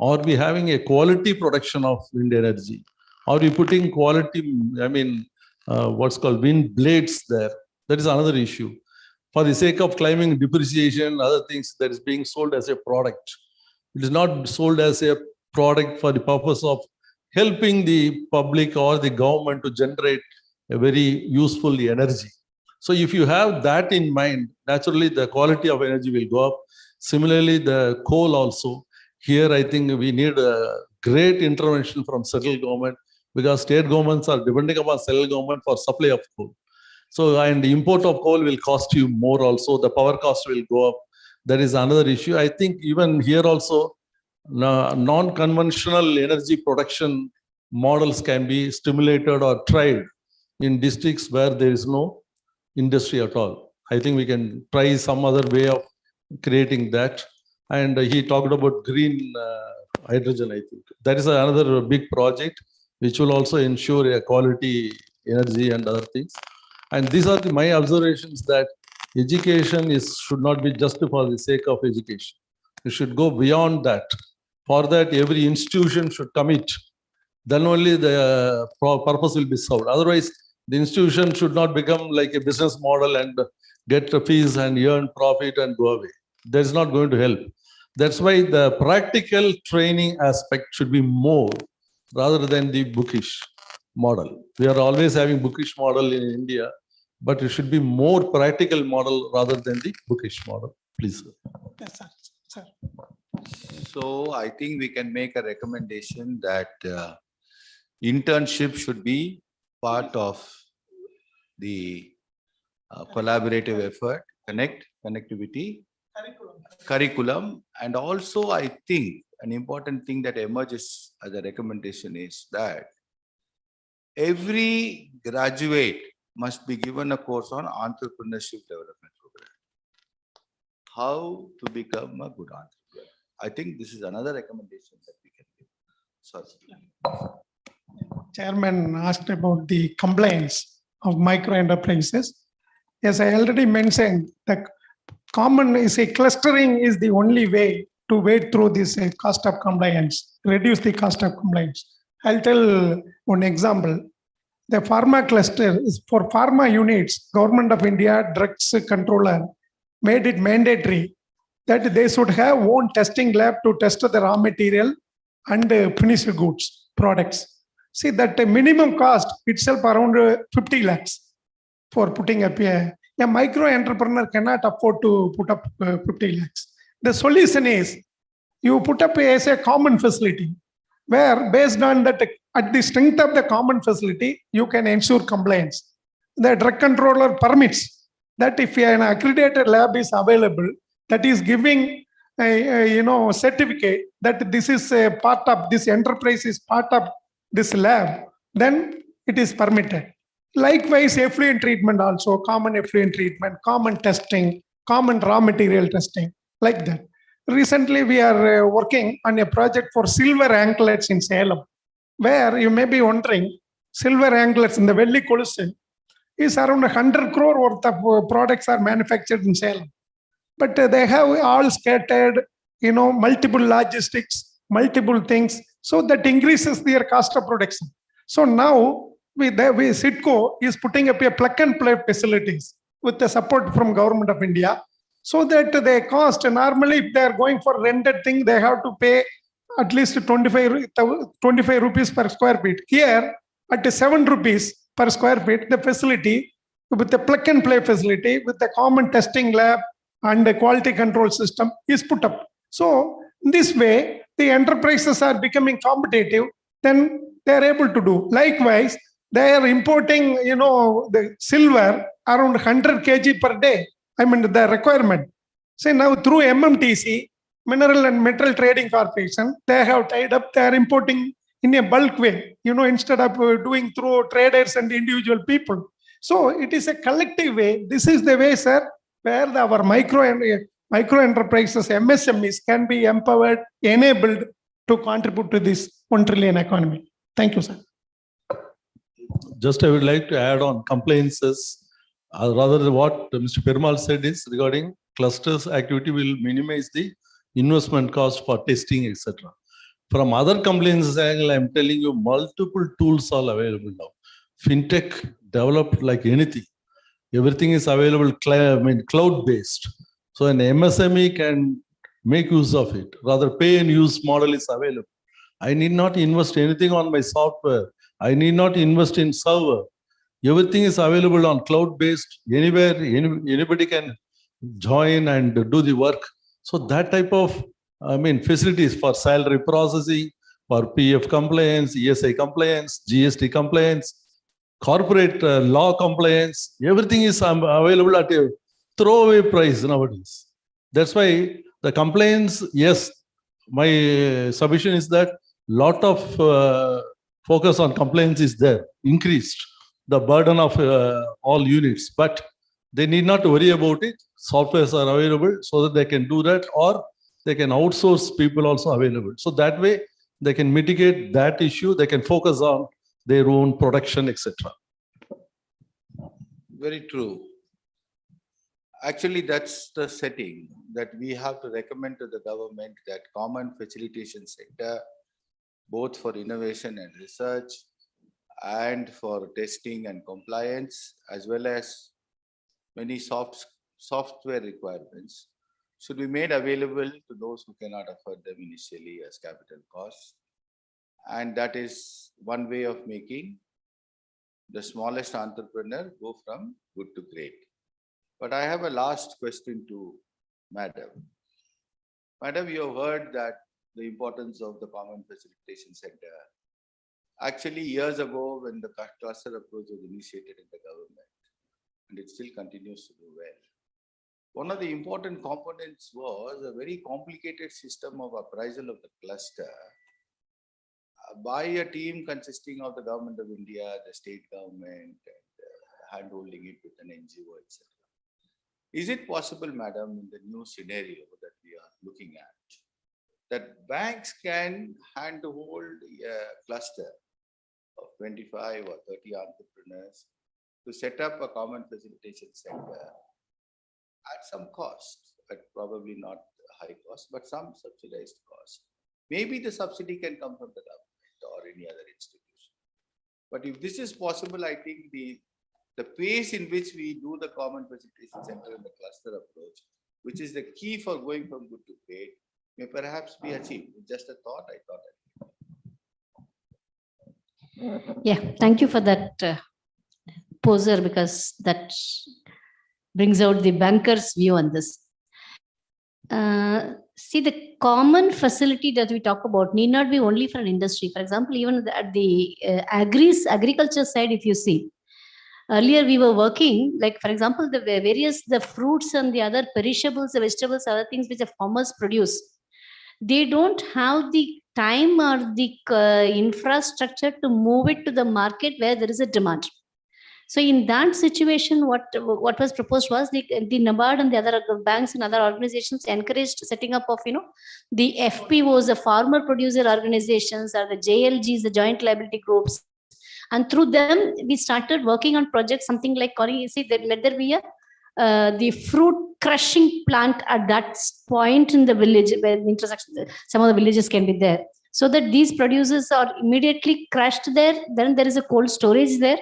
Are we having a quality production of wind energy? Are we putting quality, what's called wind blades there? That is another issue. For the sake of climbing depreciation, other things that is being sold as a product. It is not sold as a product for the purpose of helping the public or the government to generate a very useful energy. So if you have that in mind, naturally the quality of energy will go up. Similarly, the coal also. Here, I think we need a great intervention from central government because state governments are depending upon central government for supply of coal. So, and the import of coal will cost you more also. The power cost will go up. That is another issue. I think even here also, non-conventional energy production models can be stimulated or tried in districts where there is no industry at all. I think we can try some other way of creating that. And he talked about green hydrogen, I think. That is another big project which will also ensure a quality energy and other things. And these are my observations that education should not be just for the sake of education. It should go beyond that. For that, every institution should commit. Then only the purpose will be solved. Otherwise, the institution should not become like a business model and get fees and earn profit and go away. That is not going to help. That's why the practical training aspect should be more rather than the bookish model. We are always having bookish model in India, but it should be more practical model rather than the bookish model. Please. Yes, sir. So I think we can make a recommendation that internship should be part of the collaborative effort, connectivity, curriculum. And also I think an important thing that emerges as a recommendation is that every graduate must be given a course on entrepreneurship development program. How to become a good entrepreneur. I think this is another recommendation that we can give. Sorry. Chairman asked about the compliance of micro enterprises. As I already mentioned, the common is a clustering is the only way to wade through this cost of compliance, reduce the cost of compliance. I'll tell one example. The pharma cluster is for pharma units. Government of India Drugs Controller made it mandatory that they should have own testing lab to test the raw material and finished goods products. See that the minimum cost itself around 50 lakhs for putting up a micro entrepreneur cannot afford to put up 50 lakhs. The solution is you put up as a common facility where based on that at the strength of the common facility, you can ensure compliance. The drug controller permits that if an accredited lab is available, that is giving a certificate that this is a part of this enterprise is part of this lab, then it is permitted. Likewise, effluent treatment also, common effluent treatment, common testing, common raw material testing, like that. Recently, we are working on a project for silver anklets in Salem, where you may be wondering, silver anklets in the Velli Kolusu is around 100 crore worth of products are manufactured in Salem. But they have all scattered, multiple logistics, multiple things. So that increases their cost of production. So now SIDCO is putting up a plug and play facilities with the support from Government of India. So that they cost, normally if they are going for rented thing, they have to pay at least 25 rupees per square feet. Here, at 7 rupees per square feet, the facility with the plug and play facility, with the common testing lab and the quality control system is put up. So this way, the enterprises are becoming competitive, then they are able to do. Likewise, they are importing, the silver around 100 kg per day. I mean, the requirement. So now through MMTC, Mineral and Metal Trading Corporation, they have tied up, they are importing in a bulk way, instead of doing through traders and individual people. So it is a collective way. This is the way, sir, where our micro enterprises, MSMEs can be empowered, enabled to contribute to this 1 trillion economy. Thank you, sir. Just I would like to add on compliances. Rather than what Mr. Perumal said is regarding clusters activity will minimize the investment cost for testing, etc. From other compliances angle, I'm telling you, multiple tools are available now. Fintech developed like anything. Everything is available, cloud-based. So an MSME can make use of it. Rather, pay and use model is available. I need not invest anything on my software. I need not invest in server. Everything is available on cloud-based. Anywhere, anybody can join and do the work. So that type of, facilities for salary processing, for PF compliance, ESI compliance, GST compliance, corporate law compliance, everything is available at a throwaway price nowadays. That's why the compliance, yes, my submission is that lot of focus on compliance is there, increased the burden of all units, but they need not worry about it. Softwares are available so that they can do that, or they can outsource people also available. So that way they can mitigate that issue. They can focus on their own production, etc. Very true. Actually, that's the setting that we have to recommend to the government, that common facilitation sector, both for innovation and research and for testing and compliance, as well as many software requirements, should be made available to those who cannot afford them initially as capital costs. And that is one way of making the smallest entrepreneur go from good to great. But I have a last question to Madam. Madam, you have heard that the importance of the common facilitation center. Actually, years ago, when the cluster approach was initiated in the government, and it still continues to do well, one of the important components was a very complicated system of appraisal of the cluster by a team consisting of the Government of India, the state government, hand-holding it with an NGO, etc. Is it possible, madam, in the new scenario that we are looking at, that banks can handhold a cluster of 25 or 30 entrepreneurs to set up a common facilitation center at some cost, but probably not high cost, but some subsidized cost? Maybe the subsidy can come from the government or any other institution. But if this is possible, I think the pace in which we do the common facilitation center and the cluster approach, which is the key for going from good to great, may perhaps be achieved. Just a thought, I thought. Yeah, thank you for that poser, because that brings out the banker's view on this. See, the common facility that we talk about need not be only for an industry. For example, even at the agriculture side, if you see, earlier we were working, like for example, the fruits and the other perishables, the vegetables, other things which the farmers produce, they don't have the time or the infrastructure to move it to the market where there is a demand. So in that situation, what was proposed was the NABARD and the other banks and other organizations encouraged setting up of, the FPOs, the farmer producer organizations, or the JLGs, the joint liability groups. And through them, we started working on projects, something like calling, let there be the fruit crushing plant at that point in the village where the intersection, some of the villages can be there. So that these producers are immediately crushed there, then there is a cold storage there,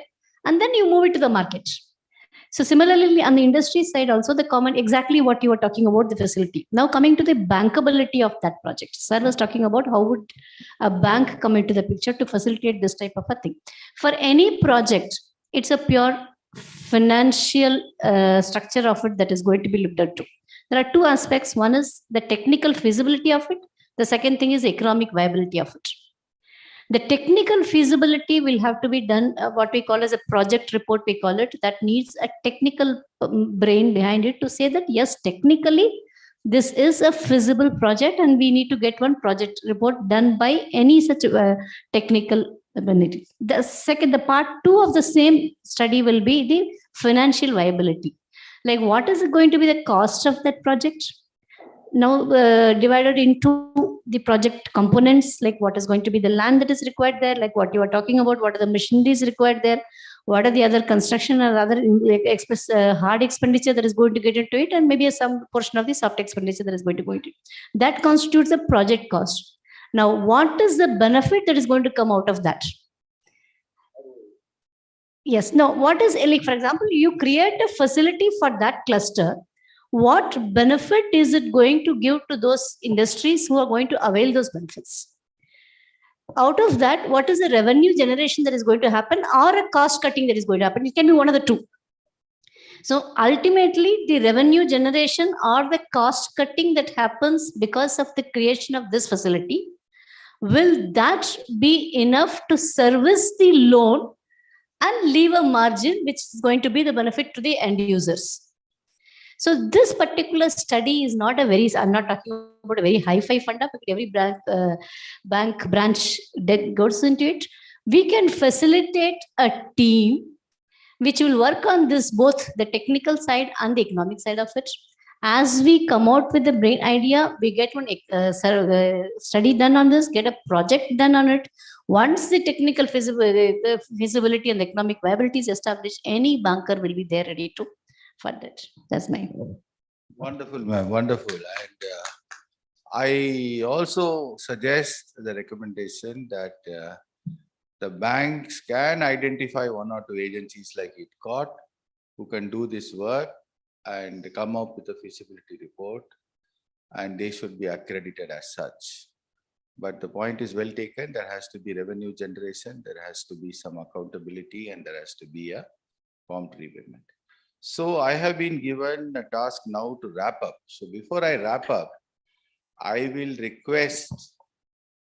and then you move it to the market. So similarly, on the industry side also, the common, exactly what you were talking about, the facility. Now coming to the bankability of that project. Sir was talking about how would a bank come into the picture to facilitate this type of a thing. For any project, it's a pure financial structure of it that is going to be looked at too. There are two aspects. One is the technical feasibility of it. The second thing is the economic viability of it. The technical feasibility will have to be done, what we call as a project report, we call it, that needs a technical brain behind it to say that, yes, technically, this is a feasible project and we need to get one project report done by any such technical ability. The second, the part two of the same study will be the financial viability. Like what is going to be the cost of that project? Now divided into the project components, like what is going to be the land that is required there, like what you are talking about, what are the machineries required there, what are the other construction or other hard expenditure that is going to get into it, and maybe some portion of the soft expenditure that is going to go into it. That constitutes the project cost. Now, what is the benefit that is going to come out of that? Yes, no, what is, like, for example, you create a facility for that cluster. What benefit is it going to give to those industries who are going to avail those benefits? Out of that, what is the revenue generation that is going to happen, or a cost cutting that is going to happen? It can be one of the two. So ultimately, the revenue generation or the cost cutting that happens because of the creation of this facility, will that be enough to service the loan and leave a margin which is going to be the benefit to the end users? So this particular study is not a very, I'm not talking about a very high-fi funda, but every bank branch that goes into it. We can facilitate a team which will work on this, both the technical side and the economic side of it. As we come out with the brain idea, we get one study done on this, get a project done on it. Once the technical feasibility and the economic viability is established, any banker will be there ready to fund it. That's my wonderful, ma'am. Wonderful. And I also suggest the recommendation that the banks can identify one or two agencies like ITCOT who can do this work and come up with a feasibility report, and they should be accredited as such. But the point is well taken. There has to be revenue generation, there has to be some accountability, and there has to be a prompt repayment. So I have been given a task now to wrap up. So before I wrap up, I will request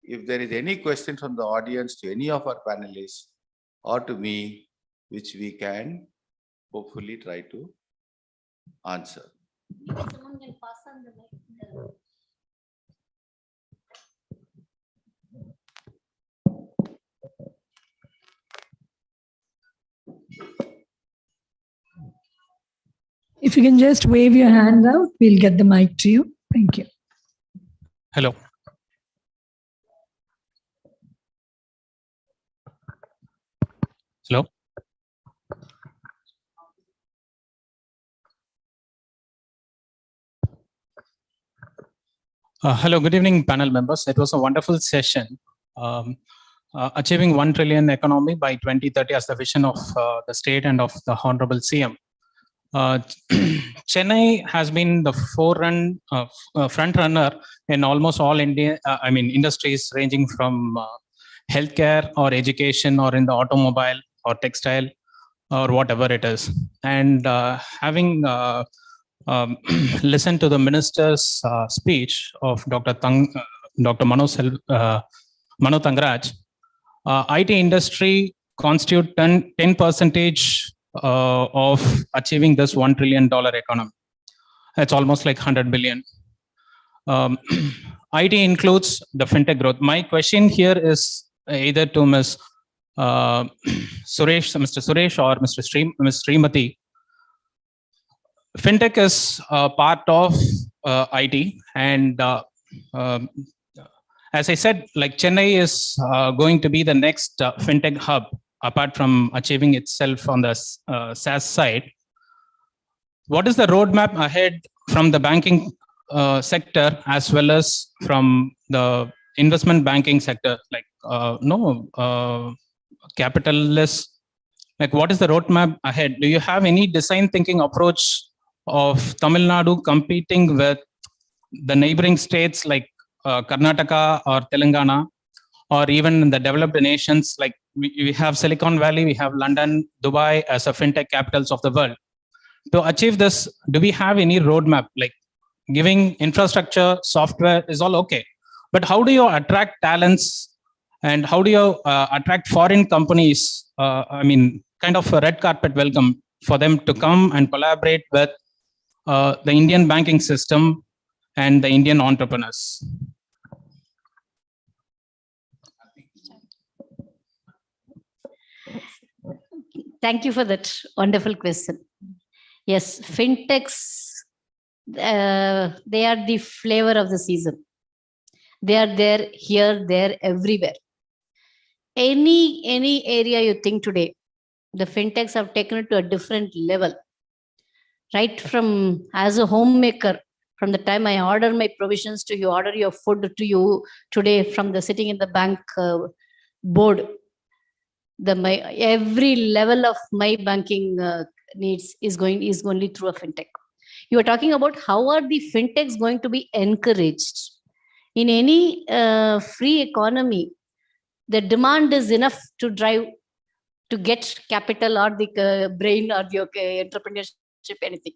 if there is any question from the audience to any of our panelists or to me, which we can hopefully try to answer. Someone can pass on the mic. If you can just wave your hand out, we'll get the mic to you. Thank you. Hello. Hello. Hello, good evening, panel members. It was a wonderful session. Achieving 1 trillion economy by 2030 as the vision of the state and of the Honorable CM. Chennai has been the front runner in almost all industries ranging from healthcare or education or in the automobile or textile or whatever it is. And having listened to the minister's speech of Dr. Mano Thangaraj, IT industry constitute 10% of achieving this $1 trillion economy. It's almost like 100 billion. IT includes the fintech growth. My question here is either to Mr. Suresh or Mr. Srimati. Fintech is part of IT, and as I said, like Chennai is going to be the next fintech hub, apart from achieving itself on the SaaS side. What is the roadmap ahead from the banking sector as well as from the investment banking sector? Like capitalist, like what is the roadmap ahead? Do you have any design thinking approach of Tamil Nadu competing with the neighboring states like Karnataka or Telangana, or even in the developed nations? Like we have Silicon Valley, we have London, Dubai as a fintech capitals of the world. To achieve this, do we have any roadmap? Like giving infrastructure, software is all okay, but how do you attract talents and how do you attract foreign companies? Kind of a red carpet welcome for them to come and collaborate with the Indian banking system and the Indian entrepreneurs. Thank you for that wonderful question. Yes, fintechs, they are the flavor of the season. They are there, here, there, everywhere. Any area you think today, the fintechs have taken it to a different level. Right from as a homemaker, from the time I order my provisions to you order your food to you today, from the sitting in the bank board, every level of my banking needs is only through a fintech. You are talking about how are the fintechs going to be encouraged in any free economy. The demand is enough to drive to get capital or the brain or the entrepreneurship, anything.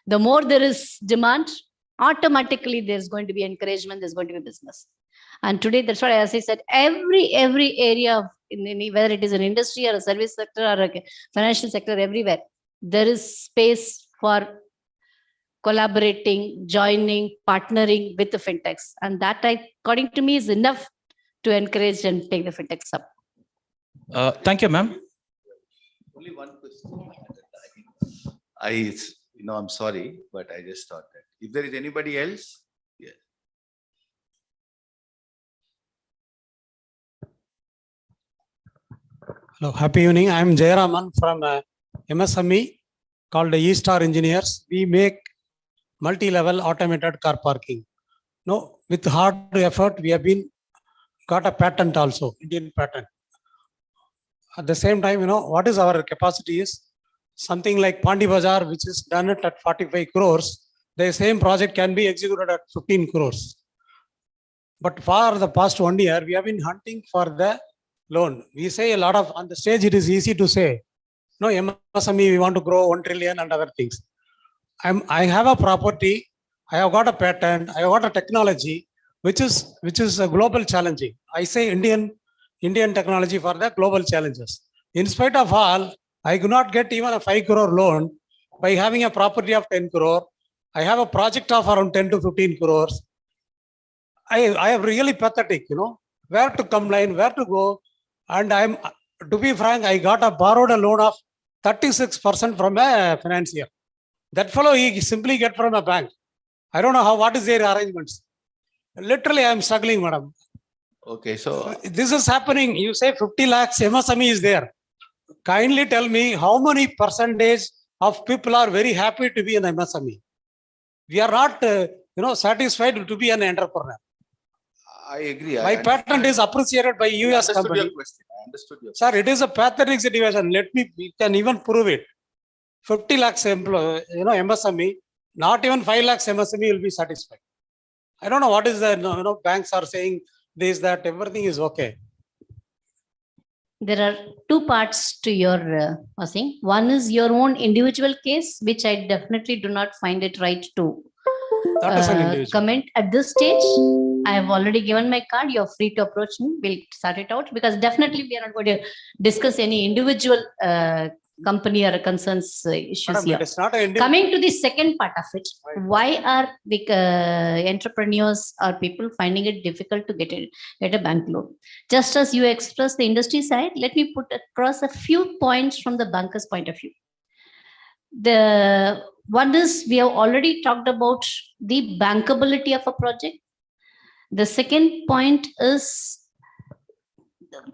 The more there is demand, automatically there's going to be encouragement, there's going to be business. And today, that's why, as I said, every area of whether it is an industry or a service sector or a financial sector, everywhere there is space for collaborating, joining, partnering with the fintechs, and that, according to me, is enough to encourage and take the fintechs up. Thank you, ma'am. Only one question. I'm sorry, but I just thought that if there is anybody else, yes. Hello, happy evening. I am Jayaraman from MSME called E-Star Engineers. We make multi-level automated car parking. With hard effort, we have got a patent also, Indian patent. At the same time, what is our capacity is something like Pandi Bazaar, which is done at 45 crores. The same project can be executed at 15 crores. But for the past 1 year, we have been hunting for the loan. We say a lot of, on the stage, it is easy to say, MSME, we want to grow 1 trillion and other things. I have a property, I have got a patent, I have got a technology, which is a global challenging. I say Indian technology for the global challenges. In spite of all, I could not get even a 5 crore loan by having a property of 10 crore. I have a project of around 10 to 15 crores. I am really pathetic, where to complain, where to go. And to be frank, I borrowed a loan of 36% from a financier. That fellow, he simply get from a bank. I don't know what is their arrangements. Literally, I am struggling, madam. Okay, so This is happening. You say 50 lakhs MSME is there. Kindly tell me how many percentage of people are very happy to be an MSME. We are not, satisfied to be an entrepreneur. I agree. My patent is appreciated by US company. I understood your Sir, it is a pathetic situation. We can even prove it. 50 lakhs MSME, not even 5 lakhs MSME will be satisfied. I don't know what is the, banks are saying this, that everything is okay. There are two parts to your thing. One is your own individual case, which I definitely do not find it right to comment at this stage. I have already given my card. You're free to approach me. We'll sort it out, because definitely we are not going to discuss any individual company or concerns issues here. Coming to the second part of it, why are the entrepreneurs or people finding it difficult to get a bank loan? Just as you expressed the industry side, let me put across a few points from the banker's point of view. The one is, we have already talked about the bankability of a project. The second point is,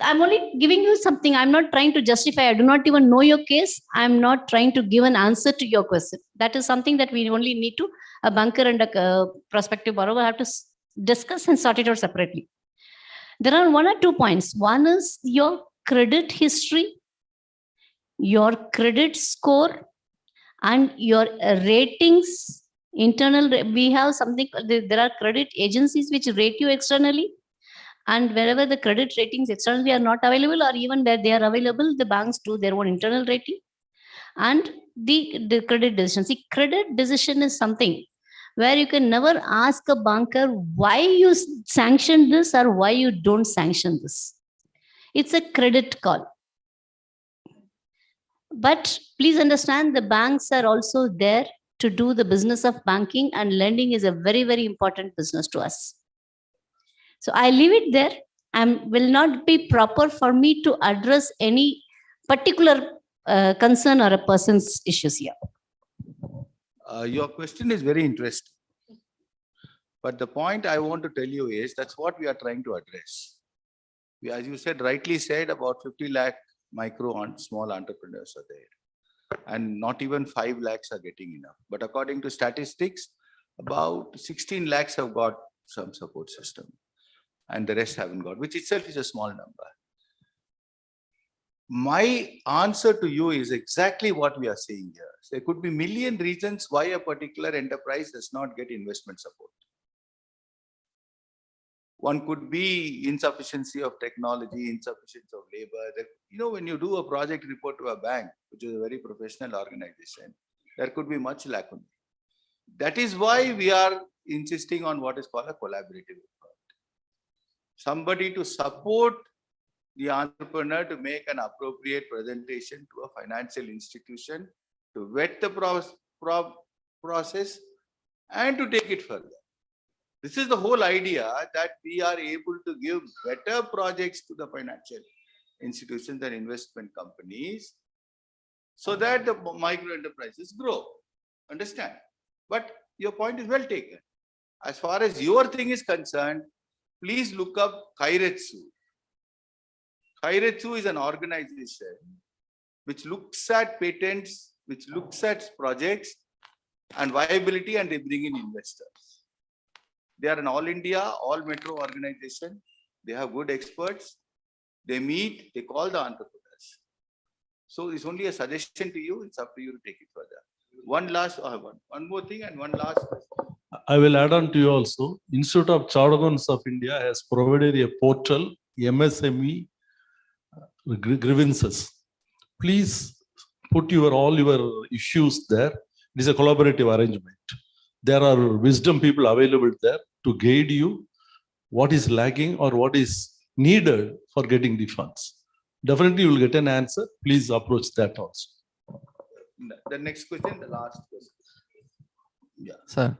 I'm only giving you something. I'm not trying to justify. I do not even know your case. I'm not trying to give an answer to your question. That is something that we only need to, a banker and a prospective borrower have to discuss and sort it out separately. There are one or 2 points. One is your credit history, your credit score, and your ratings. Internal, we have something, there are credit agencies which rate you externally. And wherever the credit ratings externally are not available, or even where they are available, the banks do their own internal rating. And the credit decision. See, credit decision is something where you can never ask a banker why you sanction this or why you don't sanction this. It's a credit call. But please understand, the banks are also there to do the business of banking, and lending is a very, very important business to us. So I leave it there. Will not be proper for me to address any particular concern or a person's issues here. Your question is very interesting. But the point I want to tell you is, that's what we are trying to address. As you said, rightly said, about 50 lakh micro and small entrepreneurs are there. And not even 5 lakhs are getting enough. But according to statistics, about 16 lakhs have got some support system, and the rest haven't got, which itself is a small number. My answer to you is exactly what we are saying here. There could be million reasons why a particular enterprise does not get investment support. One could be insufficiency of technology, insufficiency of labor. When you do a project report to a bank, which is a very professional organization, there could be much lacuna. That is why we are insisting on what is called a collaborative effort. Somebody to support the entrepreneur to make an appropriate presentation to a financial institution, to vet the process and to take it further. This is the whole idea, that we are able to give better projects to the financial institutions and investment companies so that the micro enterprises grow. Understand? But your point is well taken. As far as your thing is concerned, please look up Kairetsu. Kairetsu is an organization which looks at patents, which looks at projects and viability, and they bring in investors. They are an all India, all metro organization. They have good experts. They meet, they call the entrepreneurs. So it's only a suggestion to you. It's up to you to take it further. One more thing and one last question. I will add on to you also. Institute of Chartered Accountants of India has provided a portal, MSME grievances. Please put all your issues there. It is a collaborative arrangement. There are wisdom people available there to guide you what is lacking or what is needed for getting the funds. Definitely you will get an answer. Please approach that also. The next question, the last question. Yeah, sir.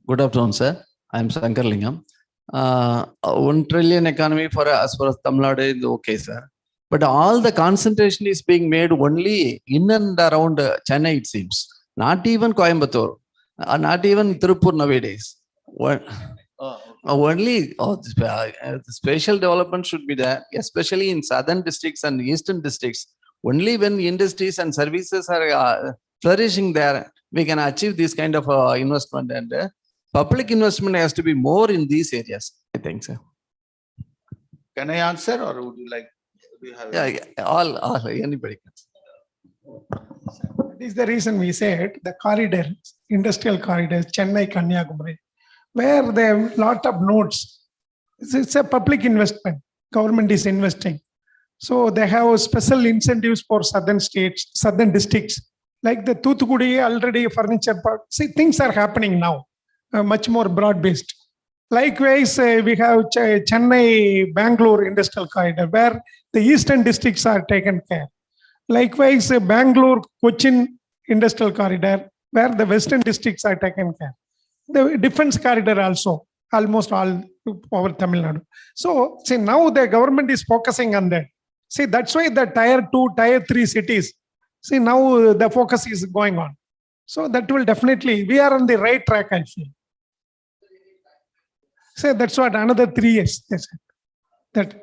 Good afternoon, sir. I am Shankar Lingam. 1 trillion economy for as far as Tamil Nadu is okay, sir. But all the concentration is being made only in and around Chennai, it seems. Not even Coimbatore, not even Tirupur nowadays. Only the spatial development should be there, especially in southern districts and eastern districts. Only when industries and services are flourishing there, we can achieve this kind of investment, and public investment has to be more in these areas, I think so. Can I answer, or would you like? Do you have All anybody can. That is the reason we said the corridor, industrial corridors, Chennai, Kanyakumari, where there are a lot of nodes. It's a public investment. Government is investing. So they have special incentives for southern states, southern districts, like the Thoothukudi already furniture park. See, things are happening now, much more broad-based. Likewise, we have Chennai, Bangalore industrial corridor, where the eastern districts are taken care. Likewise, Bangalore, Cochin industrial corridor, where the western districts are taken care. The defense corridor also, almost all over Tamil Nadu. So, see, now the government is focusing on that. See, that's why the tier 2, tier 3 cities, see, now the focus is going on. So that will definitely, we are on the right track, I feel. So that's what, another 3 years. That's it. That.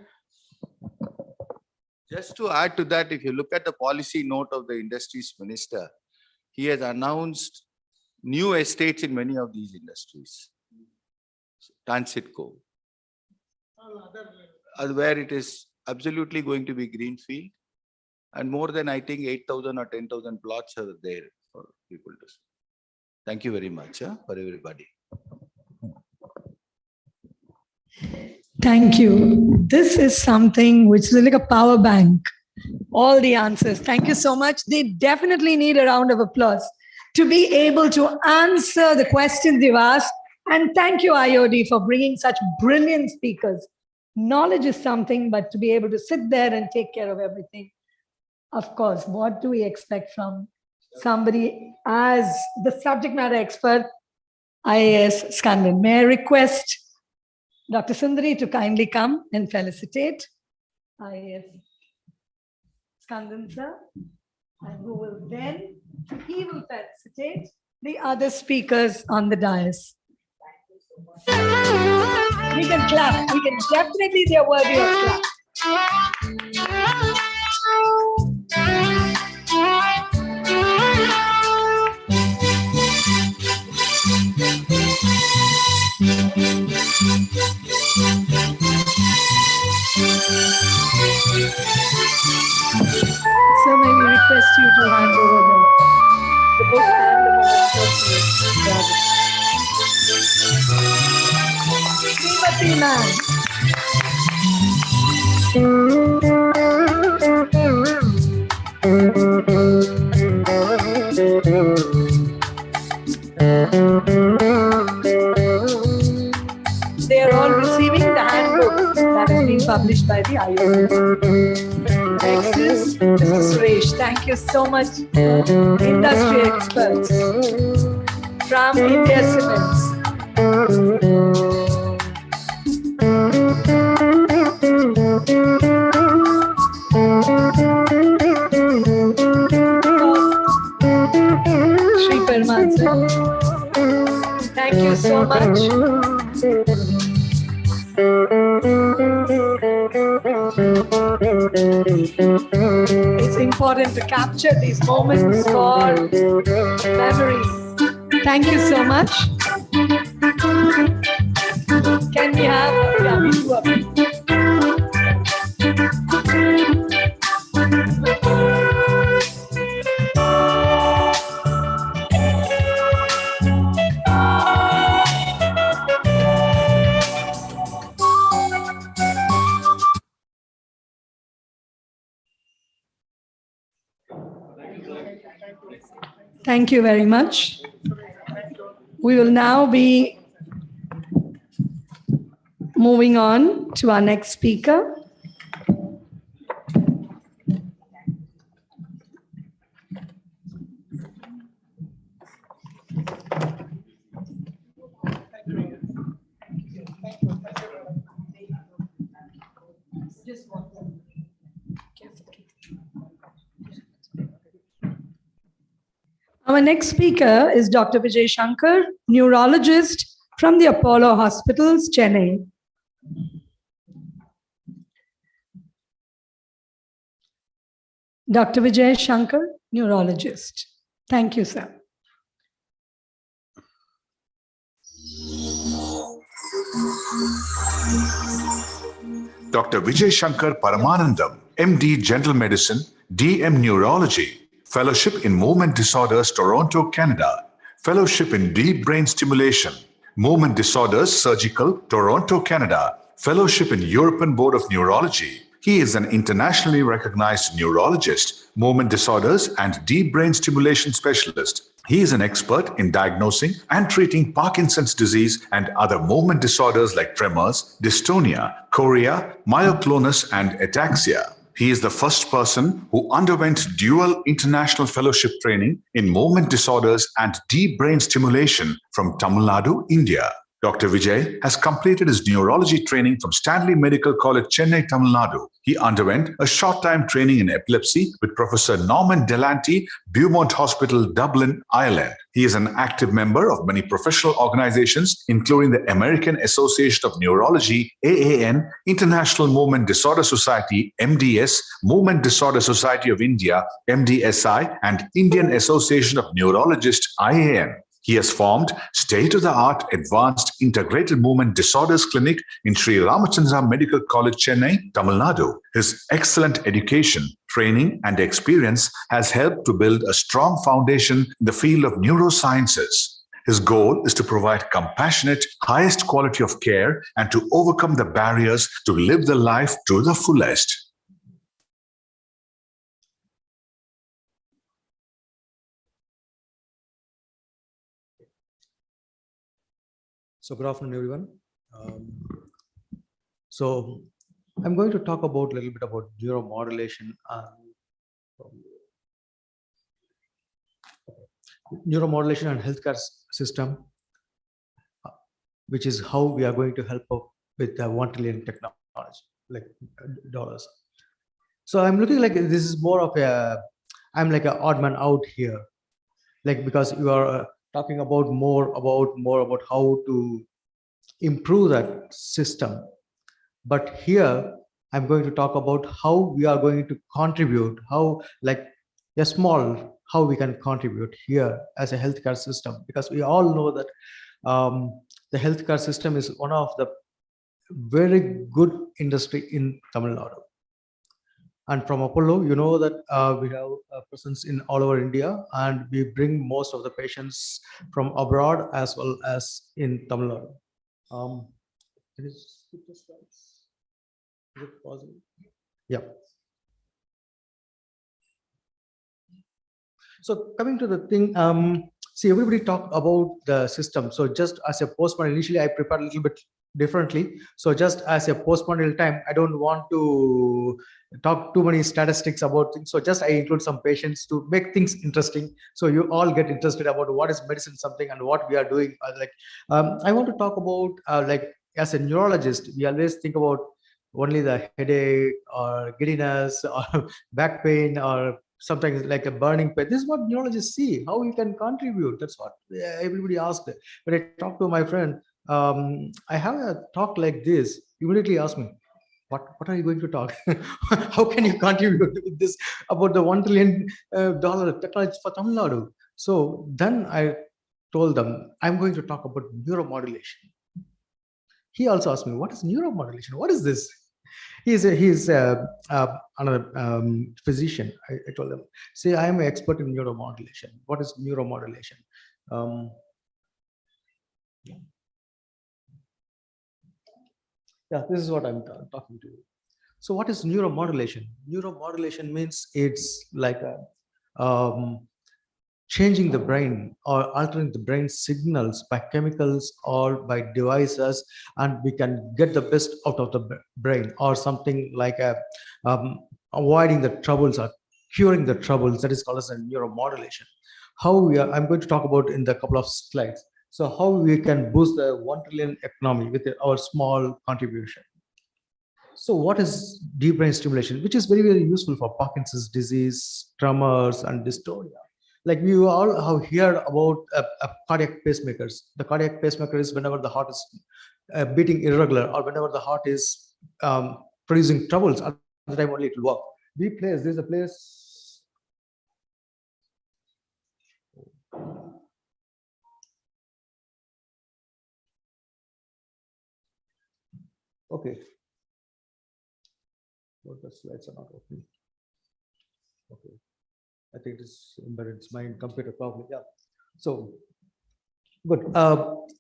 Just to add to that, if you look at the policy note of the Industries Minister, he has announced new estates in many of these industries. Transitco, where it is absolutely going to be greenfield, and more than, I think, 8,000 or 10,000 plots are there for people to see. Thank you very much for everybody. Thank you. This is something which is like a power bank. All the answers. Thank you so much. They definitely need a round of applause to be able to answer the questions you've asked. And thank you, IOD, for bringing such brilliant speakers. Knowledge is something, but to be able to sit there and take care of everything. Of course, what do we expect from somebody as the subject matter expert, IAS Skandan? May I request Dr. Sundari to kindly come and felicitate IAS Skandan, sir, and who will then, he will felicitate the other speakers on the dais. We can clap. We can definitely, they are worthy of clap. So may we request you to hand over the book and the mementos. Srimati ma'am. They are all receiving the handbook that has been published by the IOD. Next is Mr. Suresh. Thank you so much, industry experts from India Cements. Shri Perman sir. Thank you so much. It's important to capture these moments for memory. Thank you so much. Can we have, yeah, we do have. Thank you very much. We will now be moving on to our next speaker. Our next speaker is Dr. Vijay Shankar, neurologist from the Apollo Hospitals, Chennai. Dr. Vijay Shankar, neurologist. Thank you, sir. Dr. Vijay Shankar Paramanandam, MD General Medicine, DM Neurology, Fellowship in Movement Disorders, Toronto, Canada, Fellowship in Deep Brain Stimulation, Movement Disorders, Surgical, Toronto, Canada, Fellowship in European Board of Neurology. He is an internationally recognized neurologist, movement disorders, and deep brain stimulation specialist. He is an expert in diagnosing and treating Parkinson's disease and other movement disorders like tremors, dystonia, chorea, myoclonus, and ataxia. He is the first person who underwent dual international fellowship training in movement disorders and deep brain stimulation from Tamil Nadu, India. Dr. Vijay has completed his neurology training from Stanley Medical College, Chennai, Tamil Nadu. He underwent a short-time training in epilepsy with Professor Norman Delanty, Beaumont Hospital, Dublin, Ireland. He is an active member of many professional organizations, including the American Association of Neurology, AAN, International Movement Disorder Society, MDS, Movement Disorder Society of India, MDSI, and Indian Association of Neurologists, IAN. He has formed state-of-the-art advanced integrated movement disorders clinic in Sri Ramachandra Medical College, Chennai, Tamil Nadu. His excellent education, training, and experience has helped to build a strong foundation in the field of neurosciences. His goal is to provide compassionate, highest quality of care and to overcome the barriers to live the life to the fullest. So good afternoon, everyone. So I'm going to talk about a little bit about neuromodulation and healthcare system, which is how we are going to help out with the 1 trillion technology, like dollars. So I'm looking like this is more of I'm like an odd man out here, like because you are talking about more about how to improve that system. But here I'm going to talk about how we are going to contribute, how like how we can contribute here as a healthcare system, because we all know that the healthcare system is one of the very good industry in Tamil Nadu. And from Apollo, you know that we have a presence in all over India, and we bring most of the patients from abroad as well as in Tamil Nadu. Can you skip the slides? Is it possible? Yeah. So coming to the thing, see, everybody talked about the system. So just as a postmortem, initially I prepared a little bit differently. So just as a postmortem time, I don't want to talk too many statistics about things. So just I include some patients to make things interesting. So you all get interested about what is medicine something and what we are doing. I want to talk about like as a neurologist, we always think about only the headache or giddiness or back pain or sometimes like a burning pain. This is what neurologists see, how we can contribute. That's what everybody asked. When I talked to my friend, I have a talk like this, immediately ask me, what are you going to talk? How can you contribute with this about the $1 trillion technology for Tamil Nadu? So then I told them, I'm going to talk about neuromodulation. He also asked me, what is neuromodulation? What is this? He's another physician. I told him, say, I am an expert in neuromodulation. What is neuromodulation? Yeah, this is what I'm talking to you. So what is neuromodulation? Neuromodulation means it's like changing the brain or altering the brain signals by chemicals or by devices, and we can get the best out of the brain, or something like avoiding the troubles or curing the troubles. That is called as a neuromodulation. I'm going to talk about in the couple of slides. So how we can boost the 1 trillion economy with our small contribution. So what is deep brain stimulation, which is very, very useful for Parkinson's disease, tremors, and dystonia. Like we all have heard about cardiac pacemakers. The cardiac pacemaker is whenever the heart is beating irregular or whenever the heart is producing troubles, at the time only it will work. We place, this is a place. Okay. What the slides are not opening. Okay. I think it's embedded. It's my computer problem. Yeah. So good.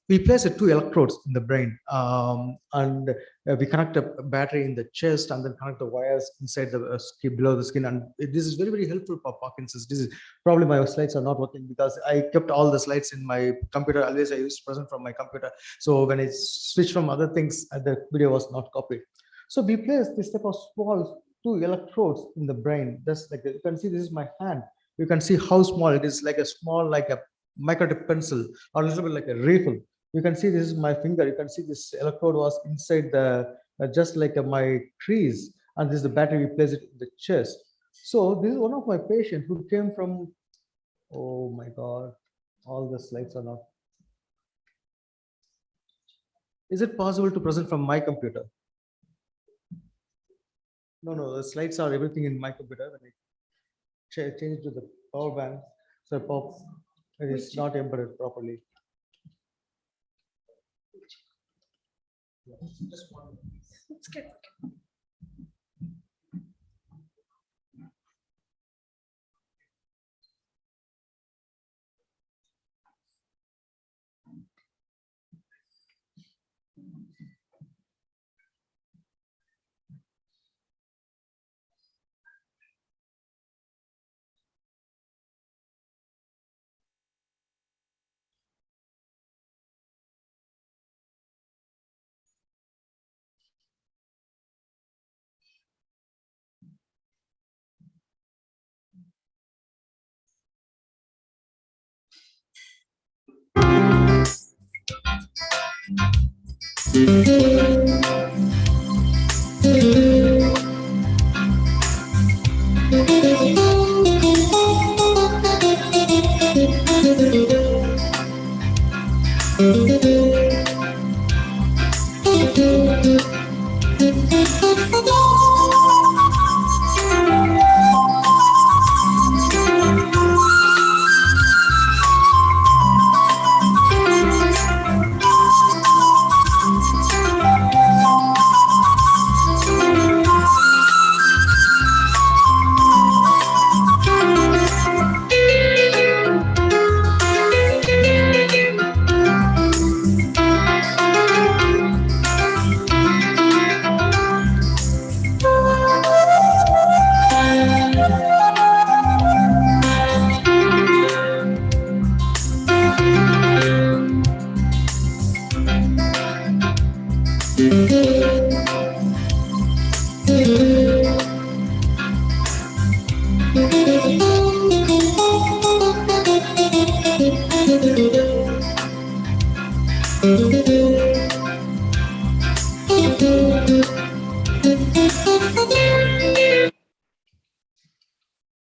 We place 2 electrodes in the brain, and we connect a battery in the chest, and then connect the wires inside the skin, below the skin. And this is very, very helpful for Parkinson's disease. Probably my slides are not working because I kept all the slides in my computer. Always I used to present from my computer. So when I switched from other things, the video was not copied. So we place this type of small 2 electrodes in the brain. Just like you can see, this is my hand. You can see how small it is, like a small, like a microtip pencil or a little bit like a rifle. You can see this is my finger. You can see this electrode was inside the just like my crease, and this is the battery. We place it in the chest. So this is one of my patients who came from. Oh my God, all the slides are not. Is it possible to present from my computer? No, the slides are everything in my computer. When I change it to the power bank, so it is not embedded properly. Just one. Let's get.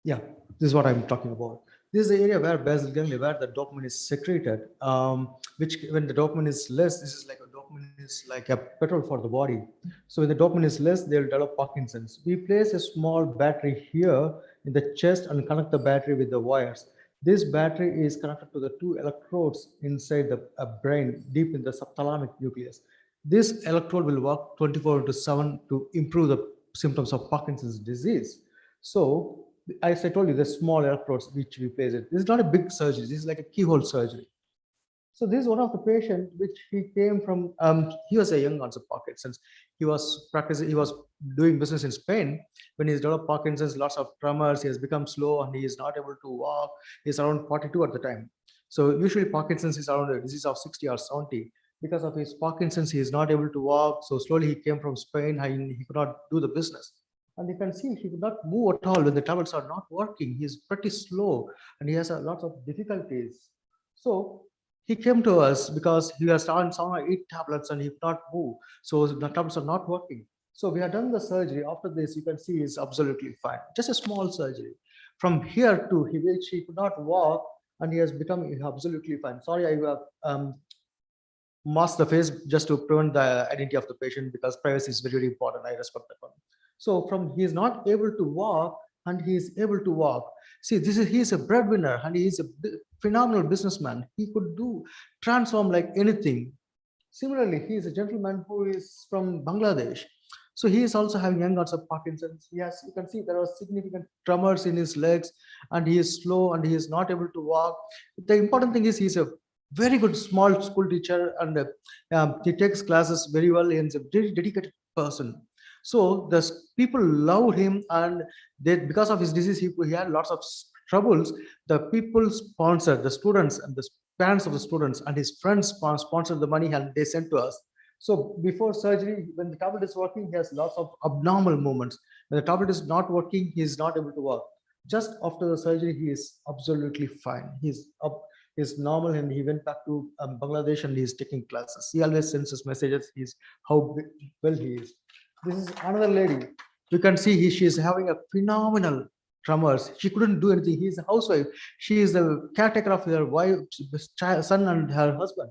Yeah, this is what I'm talking about. This is the area where basal ganglia, where the dopamine is secreted, which when the dopamine is less, this is like a dopamine is like a petrol for the body. So when the dopamine is less, they'll develop Parkinson's. We place a small battery here in the chest and connect the battery with the wires. This battery is connected to the 2 electrodes inside the brain, deep in the subthalamic nucleus. This electrode will work 24/7 to improve the symptoms of Parkinson's disease. So as I told you, the small electrodes which we place it. This is not a big surgery. This is like a keyhole surgery. So this is one of the patients which he came from. He was a young onset Parkinson's. He was practicing. He was doing business in Spain when he's developed Parkinson's. Lots of tremors. He has become slow and he is not able to walk. He's around 42 at the time. So usually Parkinson's is around a disease of 60 or 70. Because of his Parkinson's, he is not able to walk. So slowly he came from Spain. He could not do the business. And you can see he could not move at all when the tablets are not working. He is pretty slow and he has a lot of difficulties. So he came to us because he has on 8 tablets and he could not move. So the tablets are not working. So we have done the surgery. After this, you can see he's absolutely fine. Just a small surgery. From here to which he could not walk, and he has become absolutely fine. Sorry, I mask the face just to prevent the identity of the patient, because privacy is very, very important. I respect that one. So from he is not able to walk and he is able to walk. See, he is a breadwinner and he is a phenomenal businessman. He could transform like anything. Similarly, he is a gentleman who is from Bangladesh. So he is also having young onset of Parkinson's. You can see there are significant tremors in his legs, and he is slow and he is not able to walk. The important thing is he's a very good small school teacher, and he takes classes very well, and is a very dedicated person. So the people love him, and because of his disease, he had lots of troubles. The people sponsored the students, and the parents of the students and his friends sponsored the money, and they sent to us. So before surgery, when the tablet is working, he has lots of abnormal movements. When the tablet is not working, he is not able to walk. Just after the surgery, he is absolutely fine. He's normal, and he went back to Bangladesh, and he's taking classes. He always sends us messages. How well he is. This is another lady. You can see she is having a phenomenal tremors. She couldn't do anything. He is a housewife. She is the caretaker of her wife, son, and her husband.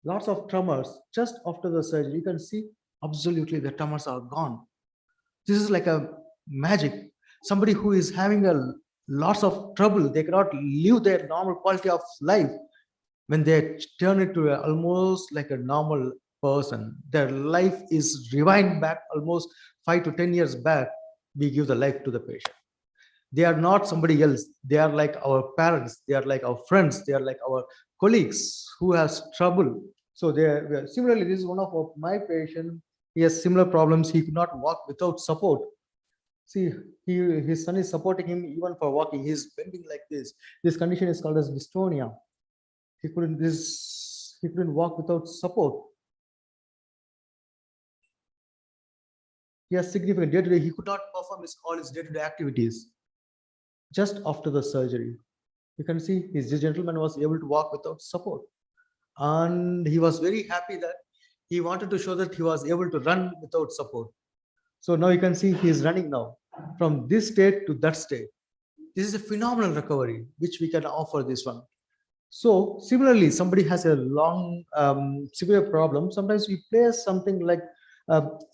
Lots of tremors. Just after the surgery, you can see absolutely the tremors are gone. This is like a magic. Somebody who is having lots of trouble, they cannot live their normal quality of life. When they turn it to almost like a normal person, their life is rewind back almost 5 to 10 years back. We give the life to the patient. They are not somebody else. They are like our parents. They are like our friends. They are like our colleagues who has trouble. So similarly, this is one of my patients. He has similar problems. He could not walk without support. See, his son is supporting him even for walking. He's bending like this. This condition is called as dystonia. He couldn't walk without support. He has significant day-to-day. He could not perform all his day-to-day activities. Just after the surgery, you can see this gentleman was able to walk without support, and he was very happy that he wanted to show that he was able to run without support. So now you can see he is running now from this state to that state. This is a phenomenal recovery which we can offer this one. So similarly, somebody has a long severe problem. Sometimes we place something like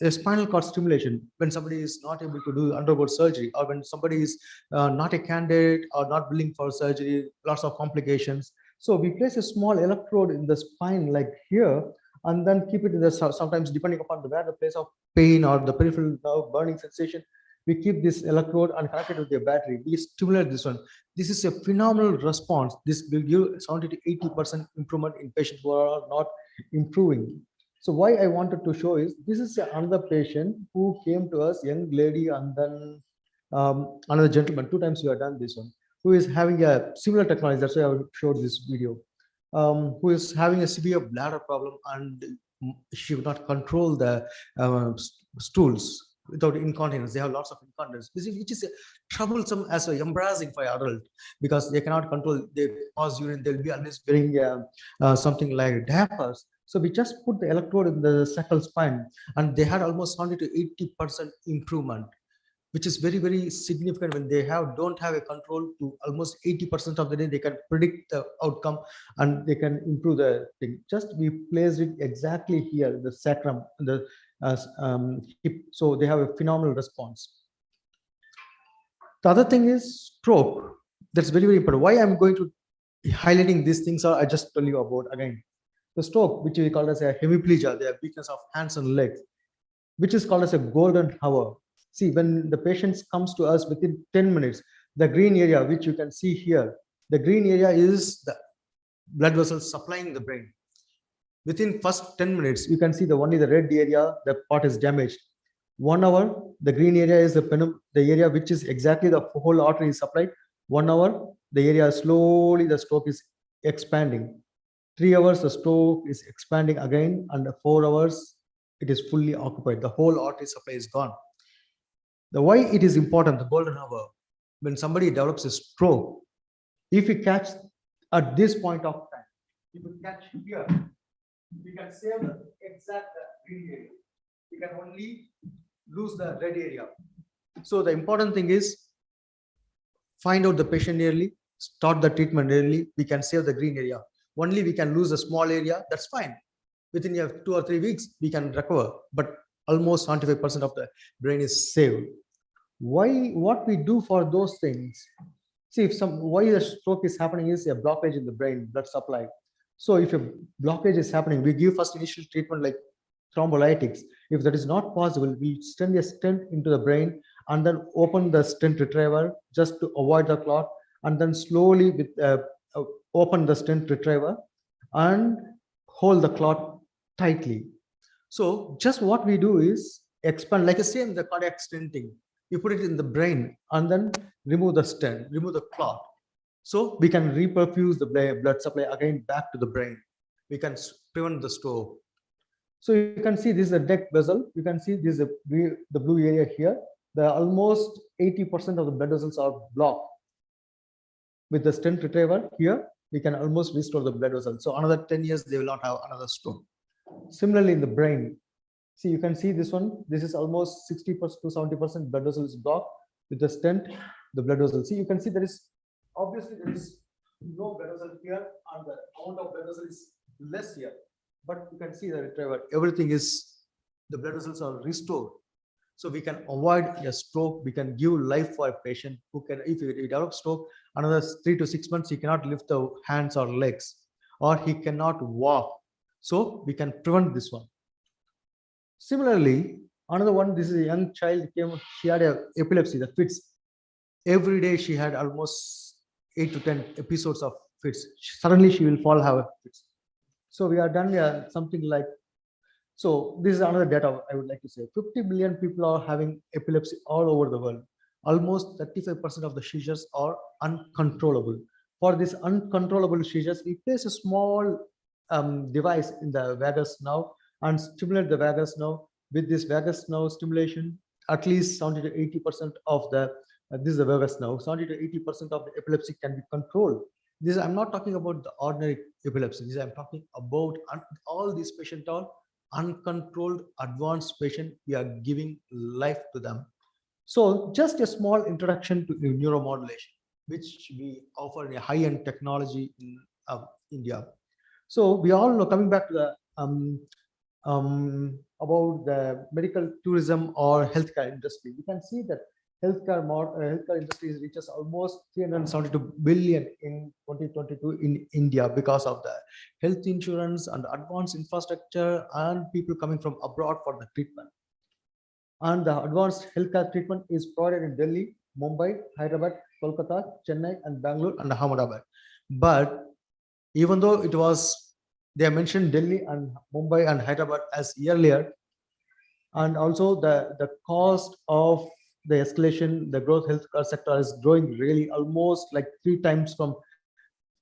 a spinal cord stimulation when somebody is not able to undergo surgery, or when somebody is not a candidate or not willing for surgery, lots of complications. So we place a small electrode in the spine like here, and then keep it in the, sometimes depending upon where the place of pain or the peripheral nerve burning sensation, we keep this electrode and connect it with the battery. We stimulate this one. This is a phenomenal response. This will give 70 to 80% improvement in patients who are not improving. So why I wanted to show is, this is another patient who came to us, young lady, and then another gentleman. 2 times we have done this one, who is having a similar technology. That's why I showed this video. Who is having a severe bladder problem, and she could not control the stools without incontinence. They have lots of incontinence, which is troublesome as well, embarrassing for adult, because they cannot control. They pass urine. They'll be always wearing something like diapers. So we just put the electrode in the sacral spine, and they had almost 70 to 80% improvement, which is very, very significant. When they don't have a control to almost 80% of the day, they can predict the outcome and they can improve the thing. Just we placed it exactly here, the sacrum, the hip. So they have a phenomenal response. The other thing is stroke. That's very, very important. Why I'm going to highlighting these things I just tell you about again. The stroke, which we call as a hemiplegia, the weakness of hands and legs, which is called as a golden hour. See, when the patient comes to us within 10 minutes, the green area, which you can see here, the green area is the blood vessels supplying the brain. Within first 10 minutes, you can see only the red area, the part is damaged. 1 hour, the green area is the area which is exactly the whole artery is supplied. 1 hour, the area slowly, the stroke is expanding. 3 hours, the stroke is expanding again, and 4 hours, it is fully occupied. The whole artery supply is gone. The why it is important, the golden hour, when somebody develops a stroke, if you catch at this point of time, if you catch here, we can save the exact green area. We can only lose the red area. So the important thing is, find out the patient early, start the treatment early, we can save the green area. Only we can lose a small area, that's fine. Within 2 or 3 weeks, we can recover, but almost 75% of the brain is saved. What we do for those things? See, why a stroke is happening is a blockage in the brain, blood supply. So if a blockage is happening, we give first initial treatment like thrombolytics. If that is not possible, we send a stent into the brain and then open the stent retriever just to avoid the clot, and then slowly open the stent retriever and hold the clot tightly. So just what we do is expand, like the same the cardiac stenting. You put it in the brain and then remove the stent, remove the clot. So we can reperfuse the blood supply again back to the brain. We can prevent the stroke. So you can see this is a deck vessel. You can see this is the blue area here. Almost 80% of the blood vessels are blocked. With the stent retriever here, we can almost restore the blood vessel. So another 10 years, they will not have another stroke. Similarly, in the brain, see, you can see this one. This is almost 60% to 70% blood vessel is blocked. With the stent, the blood vessel. See, you can see there is obviously there is no blood vessel here, and the amount of blood vessel is less here. But you can see the retriever. Everything is, the blood vessels are restored. So we can avoid a stroke. We can give life for a patient who can, if he develops stroke, another 3 to 6 months, he cannot lift the hands or legs, or he cannot walk. So we can prevent this one. Similarly, another one, this is a young child came, she had epilepsy, the fits. Every day she had almost 8 to 10 episodes of fits. Suddenly she will fall, have a fits. So we are done something like, so this is another data I would like to say. 50 million people are having epilepsy all over the world. Almost 35% of the seizures are uncontrollable. For these uncontrollable seizures, we place a small device in the vagus nerve and stimulate the vagus nerve. With this vagus nerve stimulation, at least 70 to 80% of the, this is the vagus nerve, 70 to 80% of the epilepsy can be controlled. This, I'm not talking about the ordinary epilepsy. This, I'm talking about all these patients are uncontrolled advanced patient. We are giving life to them. So just a small introduction to neuromodulation, which we offer in a high-end technology in India. So we all know, coming back to the about the medical tourism or healthcare industry, we can see that healthcare industry reaches almost 372 billion in 2022 in India because of the health insurance and advanced infrastructure and people coming from abroad for the treatment. And the advanced healthcare treatment is provided in Delhi, Mumbai, Hyderabad, Kolkata, Chennai, and Bangalore and Ahmedabad. But even though it was, they mentioned Delhi and Mumbai and Hyderabad as earlier, and also the cost of the escalation, the growth healthcare sector is growing really almost like 3 times from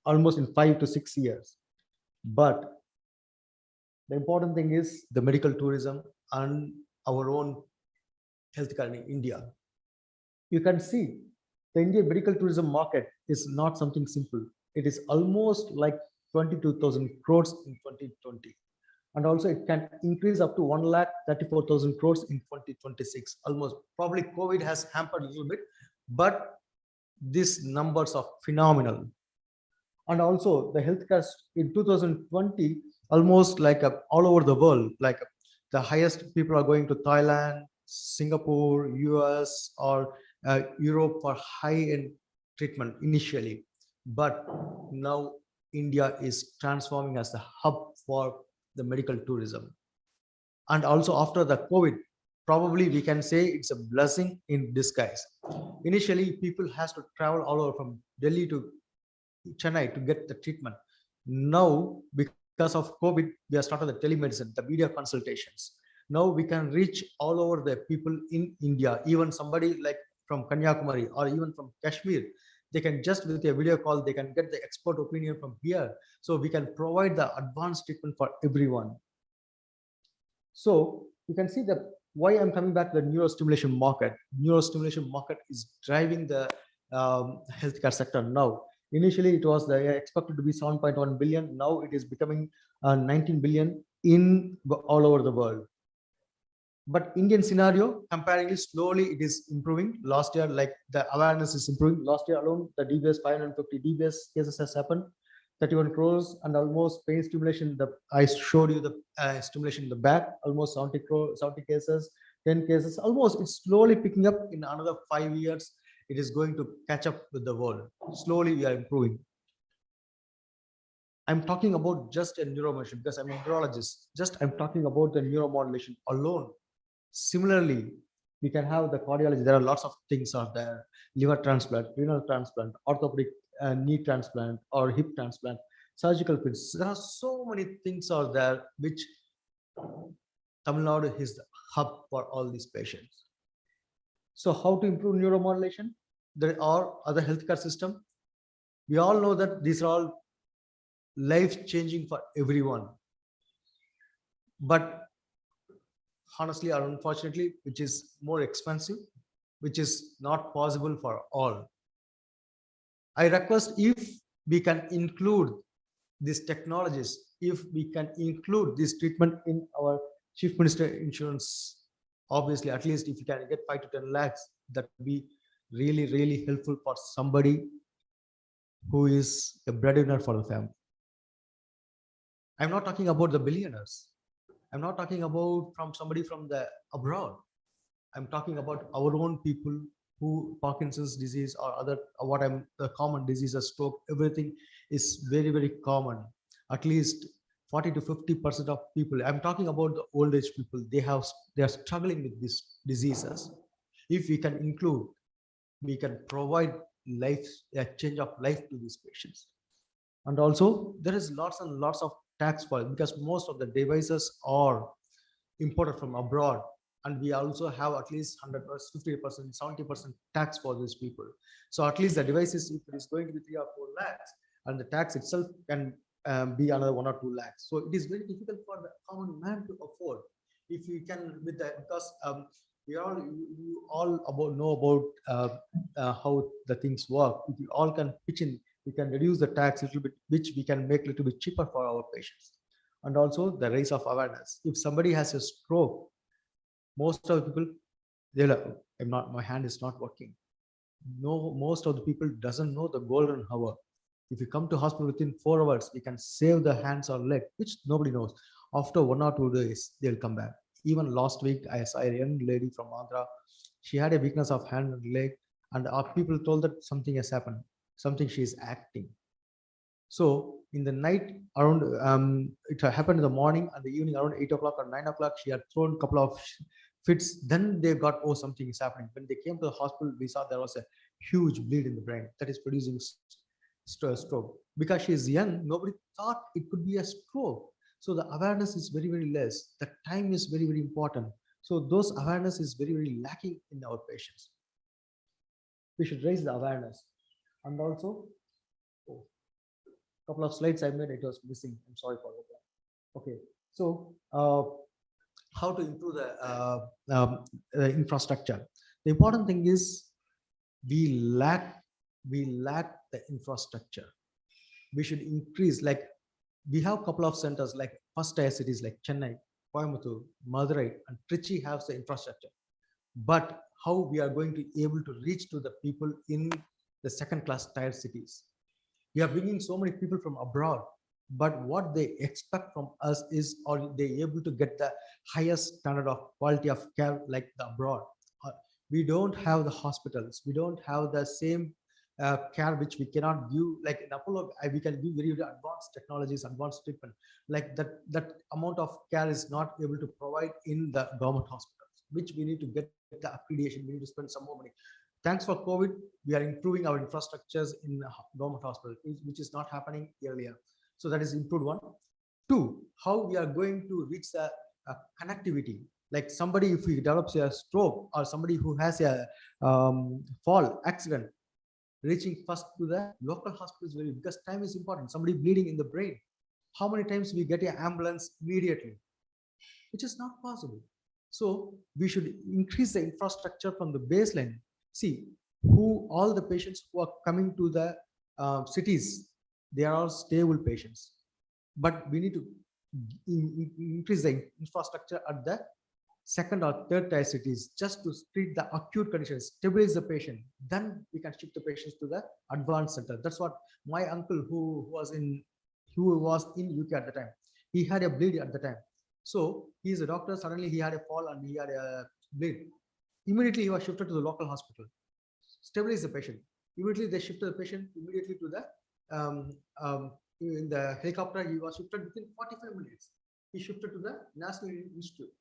almost in 5 to 6 years. But the important thing is the medical tourism and our own healthcare in India. You can see the Indian medical tourism market is not something simple. It is almost like 22,000 crores in 2020. And also it can increase up to 1,34,000 crores in 2026. Almost, probably COVID has hampered a little bit, but these numbers are phenomenal. And also the healthcare in 2020, almost like all over the world, like the highest people are going to Thailand, Singapore, US, or Europe for high-end treatment initially. But now India is transforming as the hub for the medical tourism. And also after the COVID, probably we can say it's a blessing in disguise. Initially, people has to travel all over from Delhi to Chennai to get the treatment. Now, because of COVID, we have started the telemedicine, the video consultations. Now we can reach all over the people in India, even somebody like from Kanyakumari or even from Kashmir. They can just with a video call, they can get the expert opinion from here. So we can provide the advanced treatment for everyone. So you can see that why I'm coming back to the neurostimulation market. Neurostimulation market is driving the healthcare sector now. Initially, it was expected to be 7.1 billion. Now it is becoming 19 billion in all over the world. But Indian scenario, comparatively slowly, it is improving. Last year, like the awareness is improving. Last year alone, the DBS 550 DBS cases has happened, 31 crores, and almost pain stimulation. I showed you the stimulation in the back, almost 70 cases, 10 cases. Almost it's slowly picking up. In another 5 years, it is going to catch up with the world. Slowly, we are improving. I'm talking about just a neuromodulation because I'm a neurologist. I'm talking about the neuromodulation alone. Similarly, we can have the cardiology. There are lots of things out there: liver transplant, renal transplant, orthopedic knee transplant or hip transplant, surgical pits. There are so many things out there which Tamil Nadu is the hub for all these patients. So how to improve neuromodulation? There are other healthcare systems. We all know that these are all life-changing for everyone. But honestly or unfortunately, which is more expensive, which is not possible for all. I request if we can include these technologies, if we can include this treatment in our Chief Minister insurance, obviously, at least if you can get 5 to 10 lakhs, that would be really, really helpful for somebody who is a breadwinner for the family. I'm not talking about the billionaires. I'm not talking about somebody from the abroad. I'm talking about our own people who Parkinson's disease or other the common diseases, stroke, everything is very, very common. At least 40 to 50% of people. I'm talking about the old age people. They are struggling with these diseases. If we can include, we can provide a change of life to these patients. And also there is lots and lots of tax for it because most of the devices are imported from abroad, and we also have at least 100%, 50%, 70% tax for these people. So at least the devices, if it is going to be 3 or 4 lakhs, and the tax itself can be another 1 or 2 lakhs. So it is very difficult for the common man to afford. If you can, with that, because you all know about how the things work. If you all can pitch in, we can reduce the tax a little bit, which we can make a little bit cheaper for our patients. And also the raise of awareness. If somebody has a stroke, most of the people, they're like, my hand is not working. No, most of the people doesn't know the golden hour. If you come to hospital within 4 hours, we can save the hands or leg, which nobody knows. After 1 or 2 days, they'll come back. Even last week, I saw a young lady from Andhra. She had a weakness of hand and leg, and our people told that something has happened. Something she is acting. So in the night around, it happened in the morning and the evening around 8 o'clock or 9 o'clock, she had thrown a couple of fits. Then they got, oh, something is happening. When they came to the hospital, we saw there was a huge bleed in the brain that is producing stroke. Because she is young, nobody thought it could be a stroke. So the awareness is very, very less. The time is very, very important. So those awareness is very, very lacking in our patients. We should raise the awareness. And also, a couple of slides I made, it was missing. I'm sorry for that. Okay, so how to improve the infrastructure? The important thing is we lack the infrastructure. We should increase, like we have a couple of centers like first tier cities like Chennai, Coimbatore, Madurai, and Trichy have the infrastructure. But how we are going to be able to reach to the people in the second-class tier cities? We are bringing so many people from abroad, but what they expect from us is, are they able to get the highest standard of quality of care like the abroad? We don't have the hospitals. We don't have the same care which we cannot give. Like in Apollo, we can give very, very advanced technologies, advanced treatment. Like that amount of care is not able to provide in the government hospitals, which we need to get the accreditation. We need to spend some more money. Thanks for COVID, we are improving our infrastructures in government hospitals, which is not happening earlier. So that is improved one. 2, how we are going to reach the connectivity. Like somebody, if he develops a stroke or somebody who has a fall accident, reaching first to the local hospital is very, because time is important. Somebody bleeding in the brain, how many times we get an ambulance immediately, which is not possible. So we should increase the infrastructure from the baseline. See, all the patients who are coming to the cities, they are all stable patients. But we need to increase the infrastructure at the second or third tier cities just to treat the acute conditions, stabilize the patient. Then we can shift the patients to the advanced center. That's what my uncle who was in UK at the time, he had a bleed at the time. So he is a doctor. Suddenly he had a fall and he had a bleed. Immediately he was shifted to the local hospital. Stabilize the patient. Immediately they shifted the patient immediately to the in the helicopter. He was shifted within 45 minutes. He shifted to the National Institute.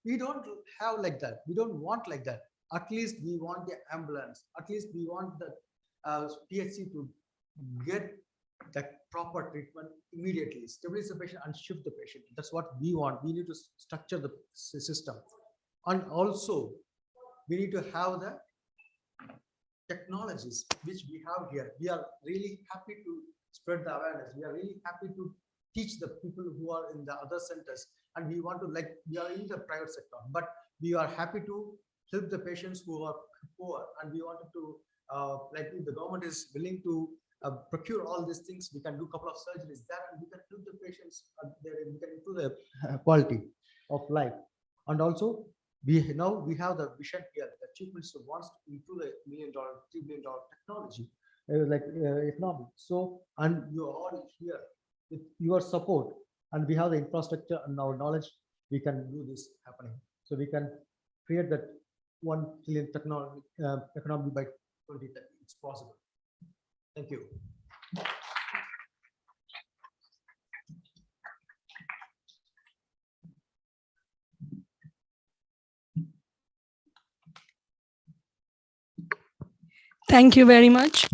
We don't have like that. We don't want like that. At least we want the ambulance. At least we want the PHC to get the proper treatment immediately. Stabilize the patient and shift the patient. That's what we want. We need to structure the system. And also, we need to have the technologies which we have here. We are really happy to spread the awareness. We are really happy to teach the people who are in the other centers, and we want to, like, we are in the private sector, but we are happy to help the patients who are poor, and we wanted to like, if the government is willing to procure all these things, we can do a couple of surgeries there, and we can help the patients there, we can improve the quality of life. And also we have the vision here. The Chief Minister wants to improve the $1 million, $3 billion technology, economy. So, and you are all here with your support, and we have the infrastructure and our knowledge, we can do this happening. So we can create that 1 trillion technology economy by 2030. It's possible. Thank you. Thank you very much.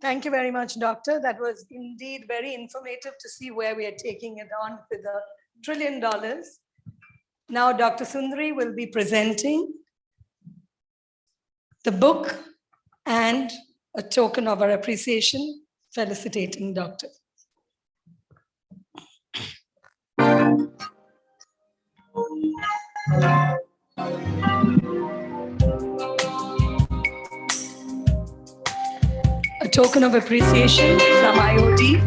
Thank you very much, Doctor. That was indeed very informative to see where we are taking it on with the $1 trillion. Now, Dr. Sundari will be presenting the book and a token of our appreciation, felicitating Doctor. A token of appreciation from IOD.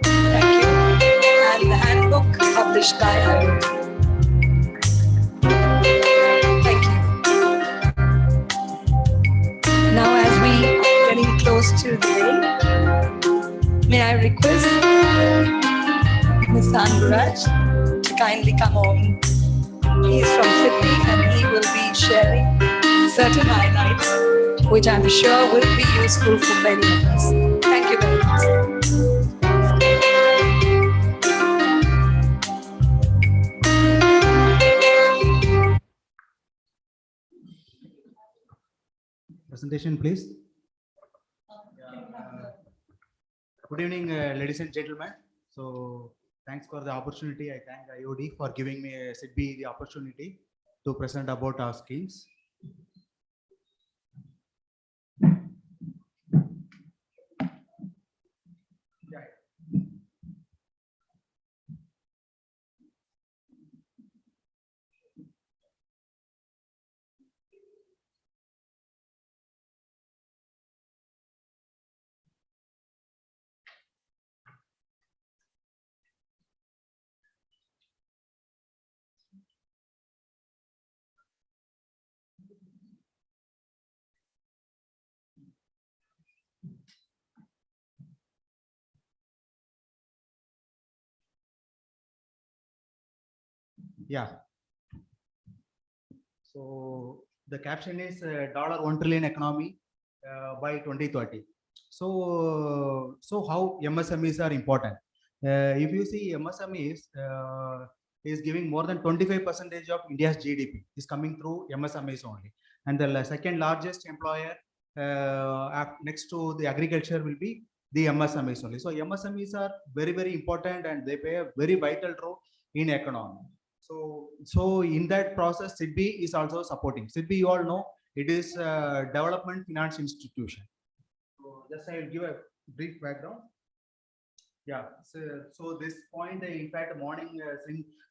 Thank you. And the handbook published by IOD. Thank you. Now, as we are getting close to the end, may I request Ms. Anuraj to kindly come on. He is from Sydney and he will be sharing certain highlights which I'm sure will be useful for many of us. Thank you very much. Presentation, please. Good evening, ladies and gentlemen. So, thanks for the opportunity. I thank IOD for giving me SIDBI the opportunity to present about our schemes. Yeah. So the caption is $1 trillion economy by 2030. So how MSMEs are important? If you see, MSMEs is giving more than 25% of India's GDP is coming through MSMEs only, and the second largest employer next to the agriculture will be the MSMEs only. So MSMEs are very, very important, and they play a very vital role in economy. So in that process, SIDBI is also supporting. SIDBI, you all know, it is a development finance institution. So just I will give a brief background. Yeah, so this point, in fact, morning,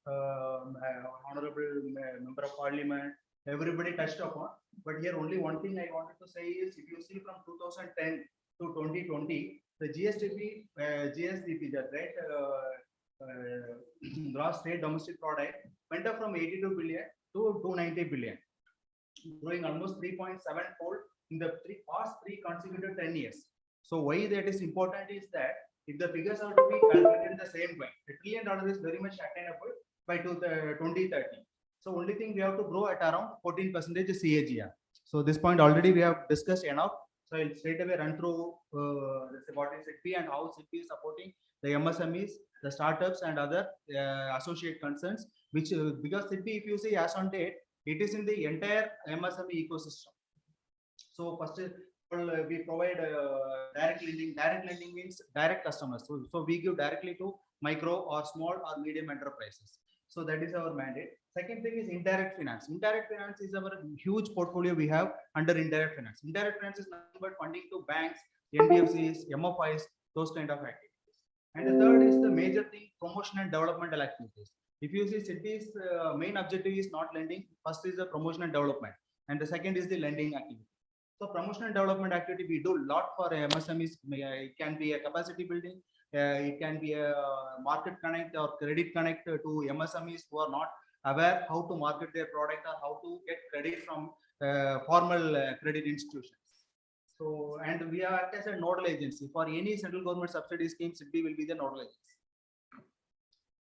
Honorable Member of Parliament everybody touched upon. But here only one thing I wanted to say is, if you see from 2010 to 2020, the GSDP, the gross state domestic product went up from 82 billion to 290 billion, growing almost 3.7-fold in the past three consecutive 10 years. So why that is important is that if the figures are to be calculated in the same way, $1 trillion is very much attainable by 2030. So only thing we have to grow at around 14% CAGR. So this point already we have discussed enough. So I'll straight away run through what is SIDBI and how SIDBI is supporting the MSMEs, the startups and other associate concerns, which because SIDBI, if you see as on date, it is in the entire MSME ecosystem. So first we provide direct lending. Direct lending means direct customers. So we give directly to micro or small or medium enterprises. So that is our mandate. Second thing is indirect finance. Indirect finance is our huge portfolio we have under indirect finance. Indirect finance is nothing but funding to banks, NBFCs, MFIs, those kind of activities. And the third is the major thing, promotion and developmental activities. If you see cities, main objective is not lending. First is the promotion and development, and the second is the lending activity. So promotion and development activity, we do a lot for MSMEs. It can be a capacity building. It can be a market connect or credit connect to MSMEs who are not aware how to market their product or how to get credit from formal credit institutions. So, and we are as a nodal agency for any central government subsidy scheme. SIDBI will be the nodal agency.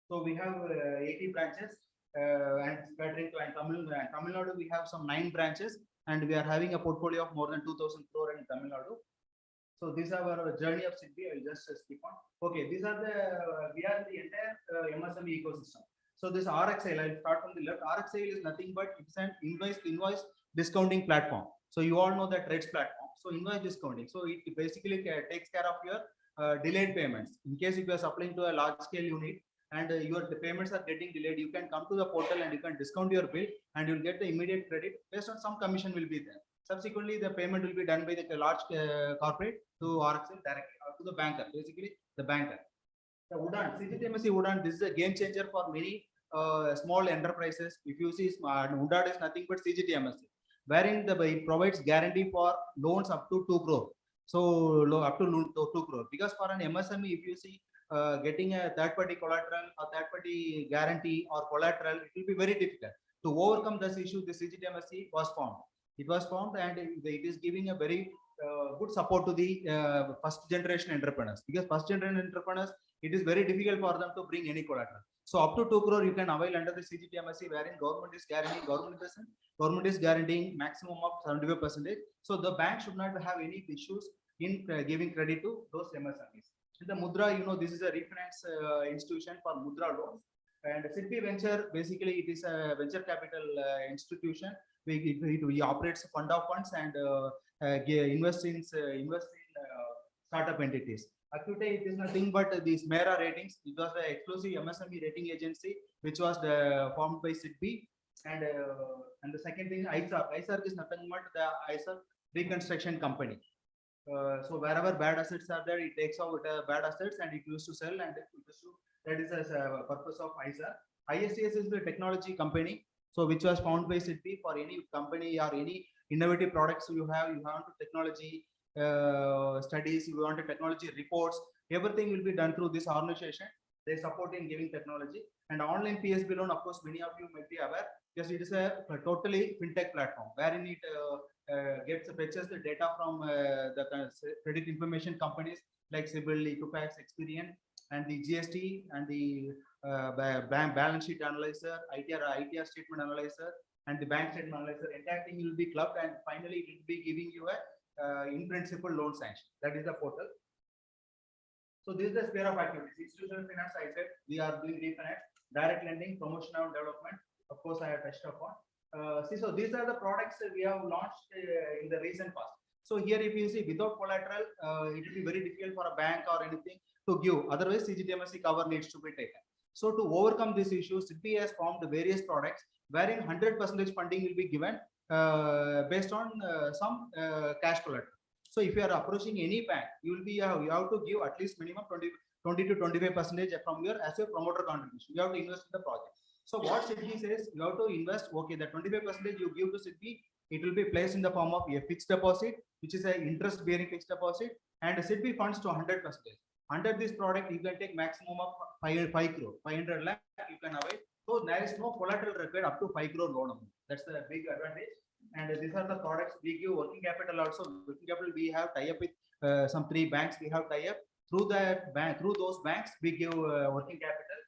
So we have 80 branches and scattering to Tamil Nadu. We have some 9 branches, and we are having a portfolio of more than 2,000 crore in Tamil Nadu. So these are our journey of SIDBI. I'll just skip on. Okay, these are we are the entire MSME ecosystem. So this RxSale, I'll start from the left. RxSale is nothing but it's an invoice discounting platform. So you all know that REDS platform. So invoice discounting. So it basically takes care of your delayed payments. In case if you are supplying to a large scale unit and the payments are getting delayed, you can come to the portal and you can discount your bill and you'll get the immediate credit based on some commission will be there. Subsequently, the payment will be done by the large corporate to RxSale directly or to the banker, basically the banker. The UDAN, CGTMSE UDAN, this is a game changer for many small enterprises. If you see, UDAN is nothing but CGTMSE, wherein it provides guarantee for loans up to 2 crore. So up to 2 crore. Because for an MSME, if you see getting a third-party collateral or third-party guarantee or collateral, it will be very difficult. To overcome this issue, the CGTMSE was formed. It was formed and it is giving a very good support to the first generation entrepreneurs, because first generation entrepreneurs, it is very difficult for them to bring any collateral. So up to 2 crore you can avail under the CGTMSE, wherein government is guaranteeing maximum of 75%. So the bank should not have any issues in giving credit to those MSMEs. And the Mudra, you know, this is a refinance institution for Mudra loans. And SIDBI Venture, basically it is a venture capital institution. We operates fund of funds and invest in startup entities. Acute, it is nothing but these MERA ratings. It was the exclusive MSME rating agency which was formed by SIDBI. And the second thing, ISARC. ISARC is nothing but the ISARC reconstruction company. So wherever bad assets are there, it takes out bad assets and it used to sell, and that is the purpose of ISARC. ISTS is the technology company, so which was founded by SIDBI. For any company or any innovative products you have to technology studies, you want to technology reports, everything will be done through this organization. They support in giving technology. And online PSB loan, of course, many of you might be aware, because it is a totally fintech platform wherein it fetches the data from the credit information companies like CIBIL, Equifax, Experian, and the GST and the balance sheet analyzer, ITR statement analyzer, and the bank statement analyzer. Entire thing will be clubbed, and finally it will be giving you a in principle loan sanction. That is the portal. So this is the sphere of activities. Institutional finance, I said, we are doing refinance, direct lending, promotion and development. Of course, I have touched upon. So these are the products we have launched in the recent past. So here, if you see, without collateral, it will be very difficult for a bank or anything to give. Otherwise, CGTMSE cover needs to be taken. So to overcome this issue, SIDBI has formed various products wherein 100% funding will be given based on some cash collateral. So if you are approaching any bank, you have to give at least minimum 20 to 25% from your as a promoter contribution. You have to invest in the project. So what SIDBI says, you have to invest, okay, the 25% you give to SIDBI, it will be placed in the form of a fixed deposit, which is an interest bearing fixed deposit, and SIDBI funds to 100%. Under this product, you can take maximum of 5 crore, 500 lakh you can avail. So there is no collateral required up to 5 crore loan amount. That's the big advantage. And these are the products we give. Working capital also. Working capital we have tie up with some 3 banks. We have tie up through that bank. Through those banks we give working capital.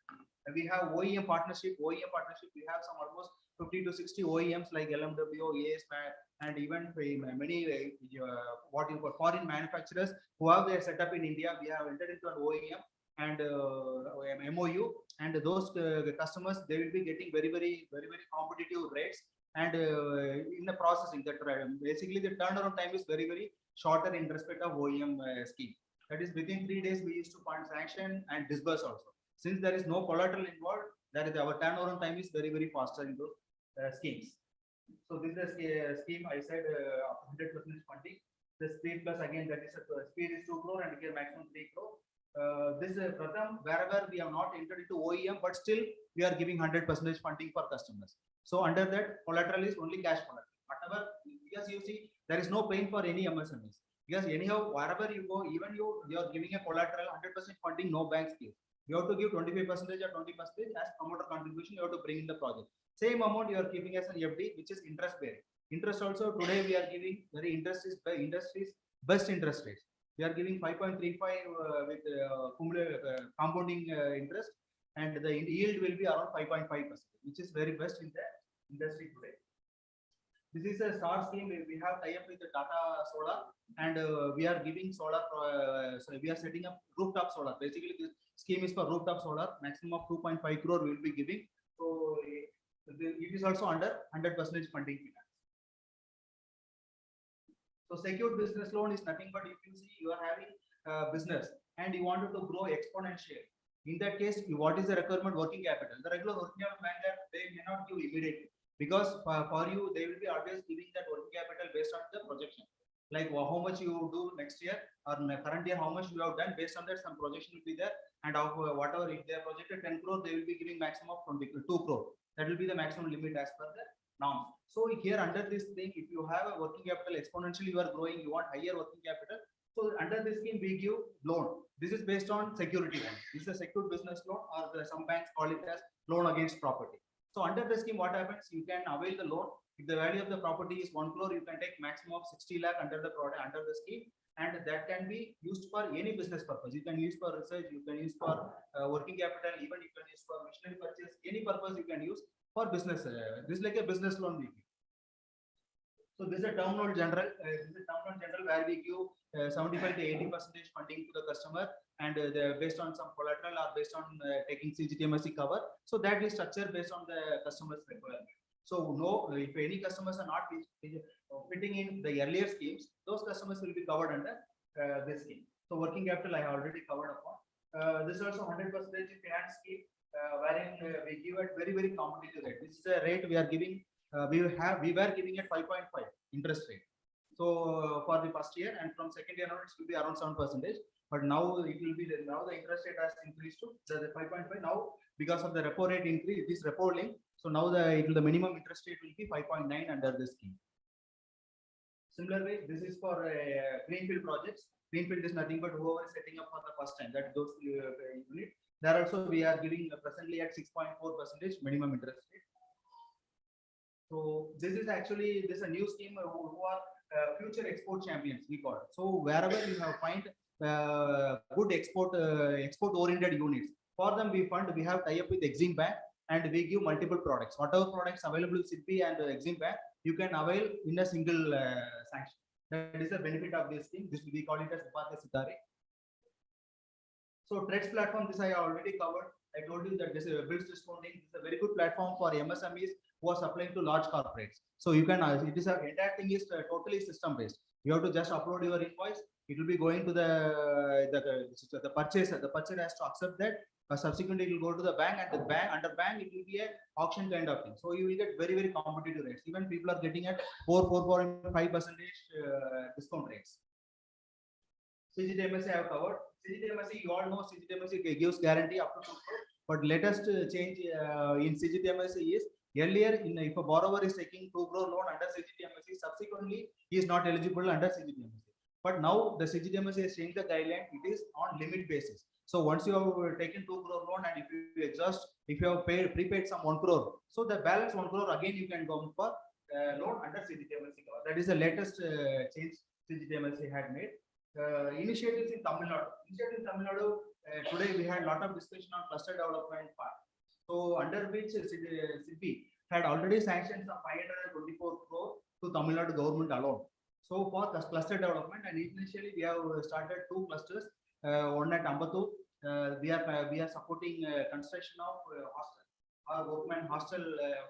We have OEM partnership. We have some almost 50 to 60 OEMs like LMW, AS, and even many what you call foreign manufacturers who have their setup in India. We have entered into an OEM and MOU, and those customers, they will be getting very competitive rates. And in the processing, that basically the turnaround time is very shorter in respect of OEM scheme. That is within 3 days we used to fund sanction and disburse also. Since there is no collateral involved, that is our turnaround time is very faster in those schemes. So this is a scheme I said 100% funding. The speed plus again, that is speed is 2 crore and here maximum 3 crore. This Pratham, wherever we have not entered into OEM, but still we are giving 100% funding for customers. So under that, collateral is only cash collateral. Whatever, because you see, there is no pain for any MSMEs. Because anyhow, wherever you go, even you are giving a collateral 100% funding, no banks give. You have to give 25% or 20% as promoter contribution. You have to bring in the project. Same amount you are keeping as an FD, which is interest bearing. Interest also today we are giving very industries best interest rates. We are giving 5.35 with compounding interest, and the yield will be around 5.5%, which is very best in the industry today. This is a star scheme. We have tie up with the Tata Solar, and we are giving solar. So we are setting up rooftop solar. Basically, this scheme is for rooftop solar. Maximum of 2.5 crore we will be giving. So it is also under 100% funding. So secured business loan is nothing but if you see you are having business and you wanted to grow exponentially. In that case, what is the requirement? Working capital. The regular working capital banker, they may not give immediately, because for you they will be always giving that working capital based on the projection. Like how much you do next year or current year, how much you have done. Based on that, some projection will be there, and of whatever, if they are projected 10 crore, they will be giving maximum of 2 crore. That will be the maximum limit as per the norms. So here under this thing, if you have a working capital exponentially, you are growing, you want higher working capital. So under this scheme, we give loan. This is based on security loan. This is a secured business loan, or some banks call it as loan against property. So under the scheme, what happens? You can avail the loan. If the value of the property is 1 crore, you can take maximum of 60 lakh under the product, under the scheme, and that can be used for any business purpose. You can use for research, you can use for working capital, even you can use for machinery purchase. Any purpose you can use for business. This is like a business loan we give. So this is a term loan general. Where we give 75 to 80% funding to the customer, and based on some collateral or based on taking CGTMSE cover. So that is structured based on the customer's requirement. So no, if any customers are not fitting in the earlier schemes, those customers will be covered under this scheme. So working capital I already covered upon. This is also 100% finance scheme, wherein we give at very competitive rate. This is a rate we are giving. We were giving at 5.5 interest rate. So for the first year, and from second year onwards, it will be around 7%. But now it will be now the interest rate has increased to the 5.5 now because of the repo rate increase. This repo link. So now the minimum interest rate will be 5.9 under this scheme. Similarly, this is for greenfield projects. Greenfield is nothing but whoever is setting up for the first time. That those unit. There also we are giving presently at 6.4% minimum interest rate. So this is actually a new scheme who are future export champions, we call it. So wherever you have find good export oriented units, for them we fund. We have tie up with Exim Bank, and we give multiple products. Whatever products available with SIDBI and Exim Bank, you can avail in a single sanction. That is the benefit of this scheme. This we call it as Upatya Sitare. So TREDS platform, this I already covered. I told you that this is a bills discounting. This is a very good platform for MSMEs who are supplying to large corporates. So you can, it is a entire thing is totally system based. You have to just upload your invoice. It will be going to the purchaser. The purchaser has to accept that. Subsequently, it will go to the bank, and the bank under bank it will be a auction kind of thing. So you will get very competitive rates. Even people are getting at 4.5% discount rates. CGTMSE I have covered. CGTMSE, you all know CGTMSE gives guarantee up to 2 crore. But latest change in CGTMSE is earlier if a borrower is taking 2 crore loan under CGTMSE, subsequently he is not eligible under CGTMSE. But now the CGTMSE has changed the guideline. It is on limit basis. So once you have taken 2 crore loan and if you exhaust, if you have prepaid some 1 crore, so the balance 1 crore again you can go for loan under CGTMSE. That is the latest change CGTMSE had made. Initiatives in Tamil Nadu. Today we had a lot of discussion on cluster development part. So under which SIDBI had already sanctioned some 524 crore to Tamil Nadu government alone. So for cluster development, and initially we have started 2 clusters. One at Ambattur. We are supporting construction of hostel or workman hostel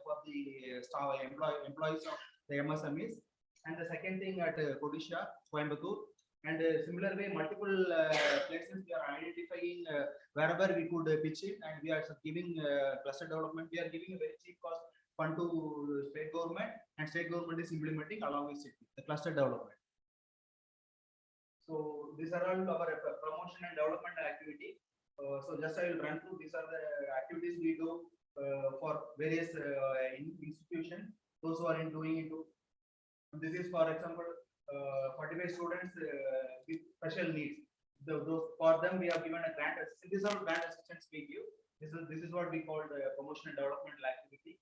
for the staff employees of the MSMEs. And the second thing at Odisha, Coimbatore. And similar way, multiple places we are identifying wherever we could pitch in, and we are giving cluster development. We are giving a very cheap cost fund to state government, and state government is implementing along with city the cluster development. So these are all our promotion and development activity. So just I will run through. These are the activities we do for various institutions. Those who are doing into. This is, for example, 45 students with special needs. For them, we have given a grant assistance. These are grant assistance we give. This is what we call the promotion and developmental activity.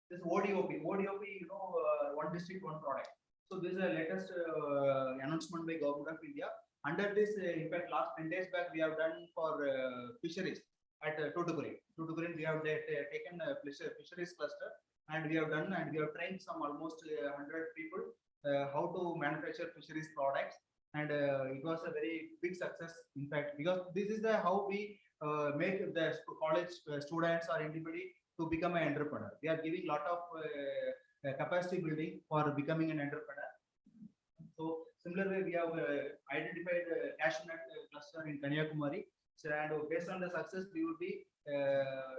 This ODOP, one district, one product. So this is the latest announcement by Government of India. Under this, in fact, last 10 days back, we have done for fisheries at Tuticorin. We have taken a fisheries cluster, and we have done, and we have trained some almost 100 people how to manufacture fisheries products, and it was a very big success. In fact, because this is the how we make the college students or anybody to become an entrepreneur. We are giving lot of capacity building for becoming an entrepreneur. So similar way, we have identified cashew nut cluster in Kanyakumari. So, and based on the success, we will be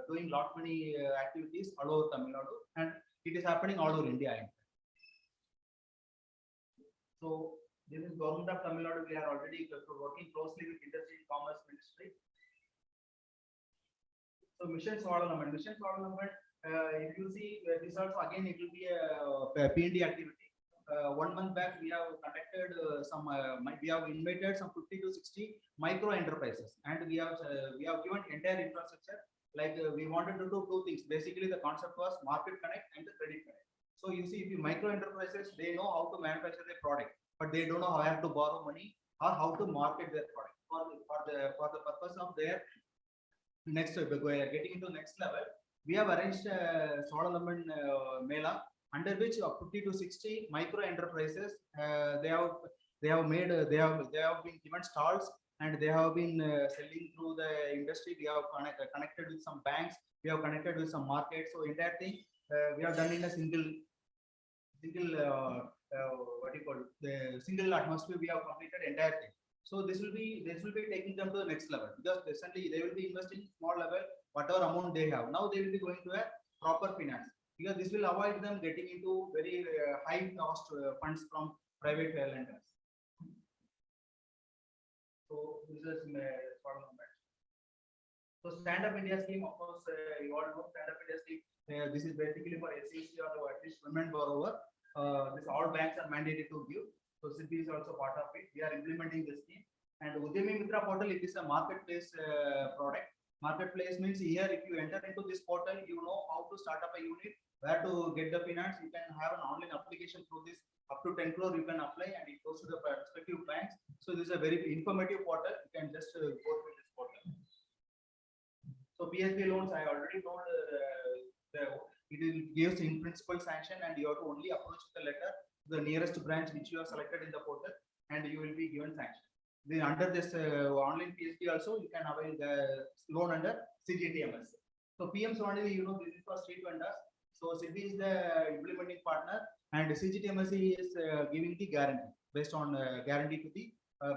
doing lot many activities all over Tamil Nadu, and it is happening all over India. So this is Government of Tamil Nadu. We are already working closely with Industry and Commerce Ministry. So Mission Swalavamban. If you see this also again, it will be a P&D activity. 1 month back, we have conducted we have invited some 50 to 60 micro enterprises, and we have given entire infrastructure. Like we wanted to do 2 things. Basically, the concept was market connect and the credit connect. So you see, if you micro enterprises, they know how to manufacture their product, but they don't know how to borrow money or how to market their product for the purpose of their next getting into next level. We have arranged Swalavamban Mela, under which 50 to 60 micro enterprises they have been given stalls, and they have been selling through the industry. We have connected with some banks, we have connected with some markets. So entire thing we have done in a single single atmosphere. We have completed entire thing. So this will be taking them to the next level, because recently they will be investing small level, whatever amount they have. Now they will be going to a proper finance, because this will avoid them getting into very high cost funds from private lenders. So this is so Stand Up India scheme, of course, you all know Stand Up India scheme. This is basically for SEC or at least women borrower. This all banks are mandated to give. So SIDBI is also part of it. We are implementing this scheme. And Udyami Mitra portal, it is a marketplace product. Marketplace means here, if you enter into this portal, you know how to start up a unit, where to get the finance. You can have an online application through this. Up to 10 crore you can apply, and it goes to the respective banks. So this is a very informative portal. You can just go through this portal. So PSB loans, I already told it gives in principle sanction, and you have to only approach the letter to the nearest branch which you have selected in the portal, and you will be given sanction. Then under this online PSB also, you can avail the loan under CGTMS. So PM Swanili, this is for street vendors. So SIDBI is the implementing partner, and CGTMS is giving the guarantee based on guarantee to the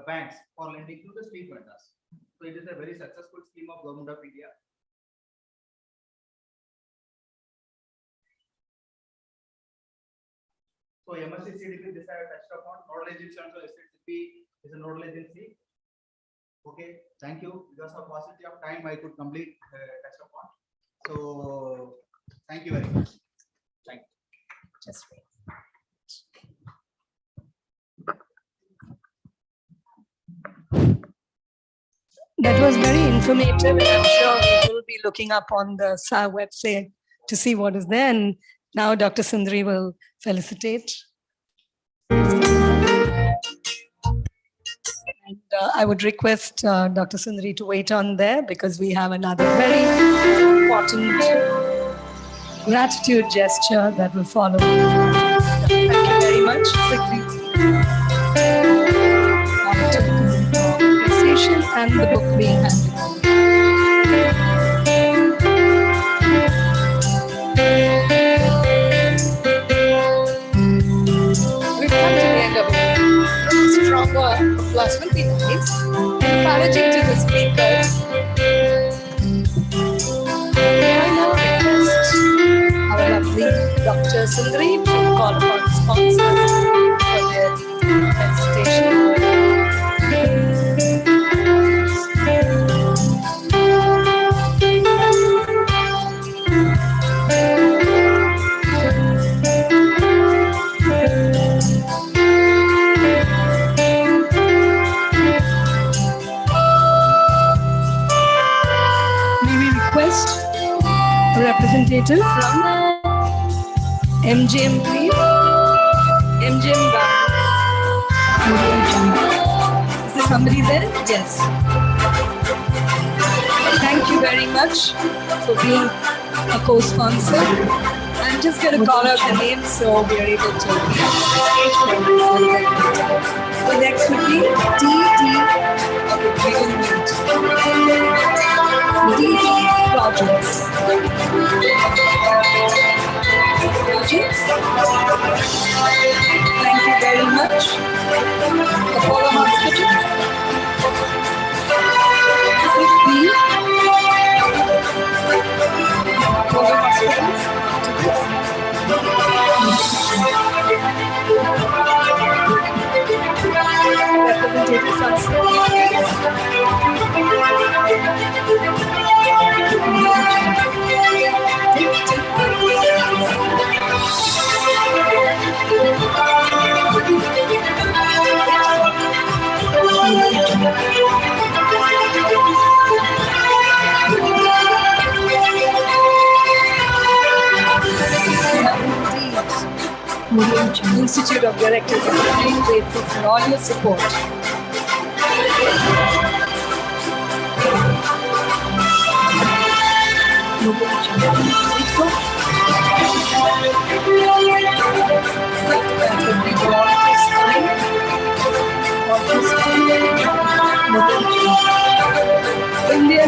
banks for lending to the street vendors. So it is a very successful scheme of Government of India. So MSC CDP, this I have touched upon. Nodal agency also, SIDBI is a nodal agency. Okay, thank you. Because of paucity of time, I could complete touch upon. So, thank you very much. Thank you. Just wait. That was very informative, and I'm sure we will be looking up on the SAR website to see what is there. And now Dr. Sundari will felicitate. And I would request Dr. Sundari to wait on there because we have another very important gratitude gesture that will follow. Thank you very much. Appreciation and the book being handed over. We've come to the end of it. A stronger applause will be nice. Encouraging to the speakers. May I now request our lovely Dr. Sundari to call upon sponsors for their presentation. Representative from MGM, please. MGM Is there somebody there? Yes. Thank you very much for being a co-sponsor. I'm just going to call out the names so we are able to. The next would be DD. Okay, we're going to meet. DD Projects. Thank you very much. Apollo Hospital. Apollo Hospitals. Representative from Institute of Directors. I'm very grateful for all your support. India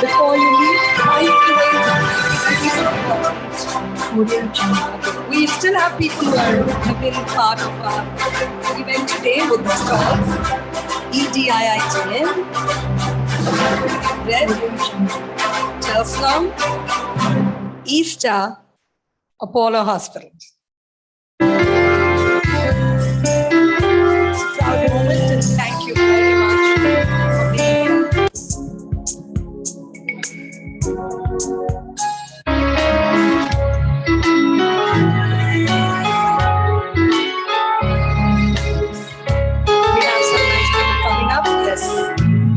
Before you leave, we still have people who have been part of our event today with the stalls. EDIITN, Red, Telslum, Easter, Apollo Hospitals.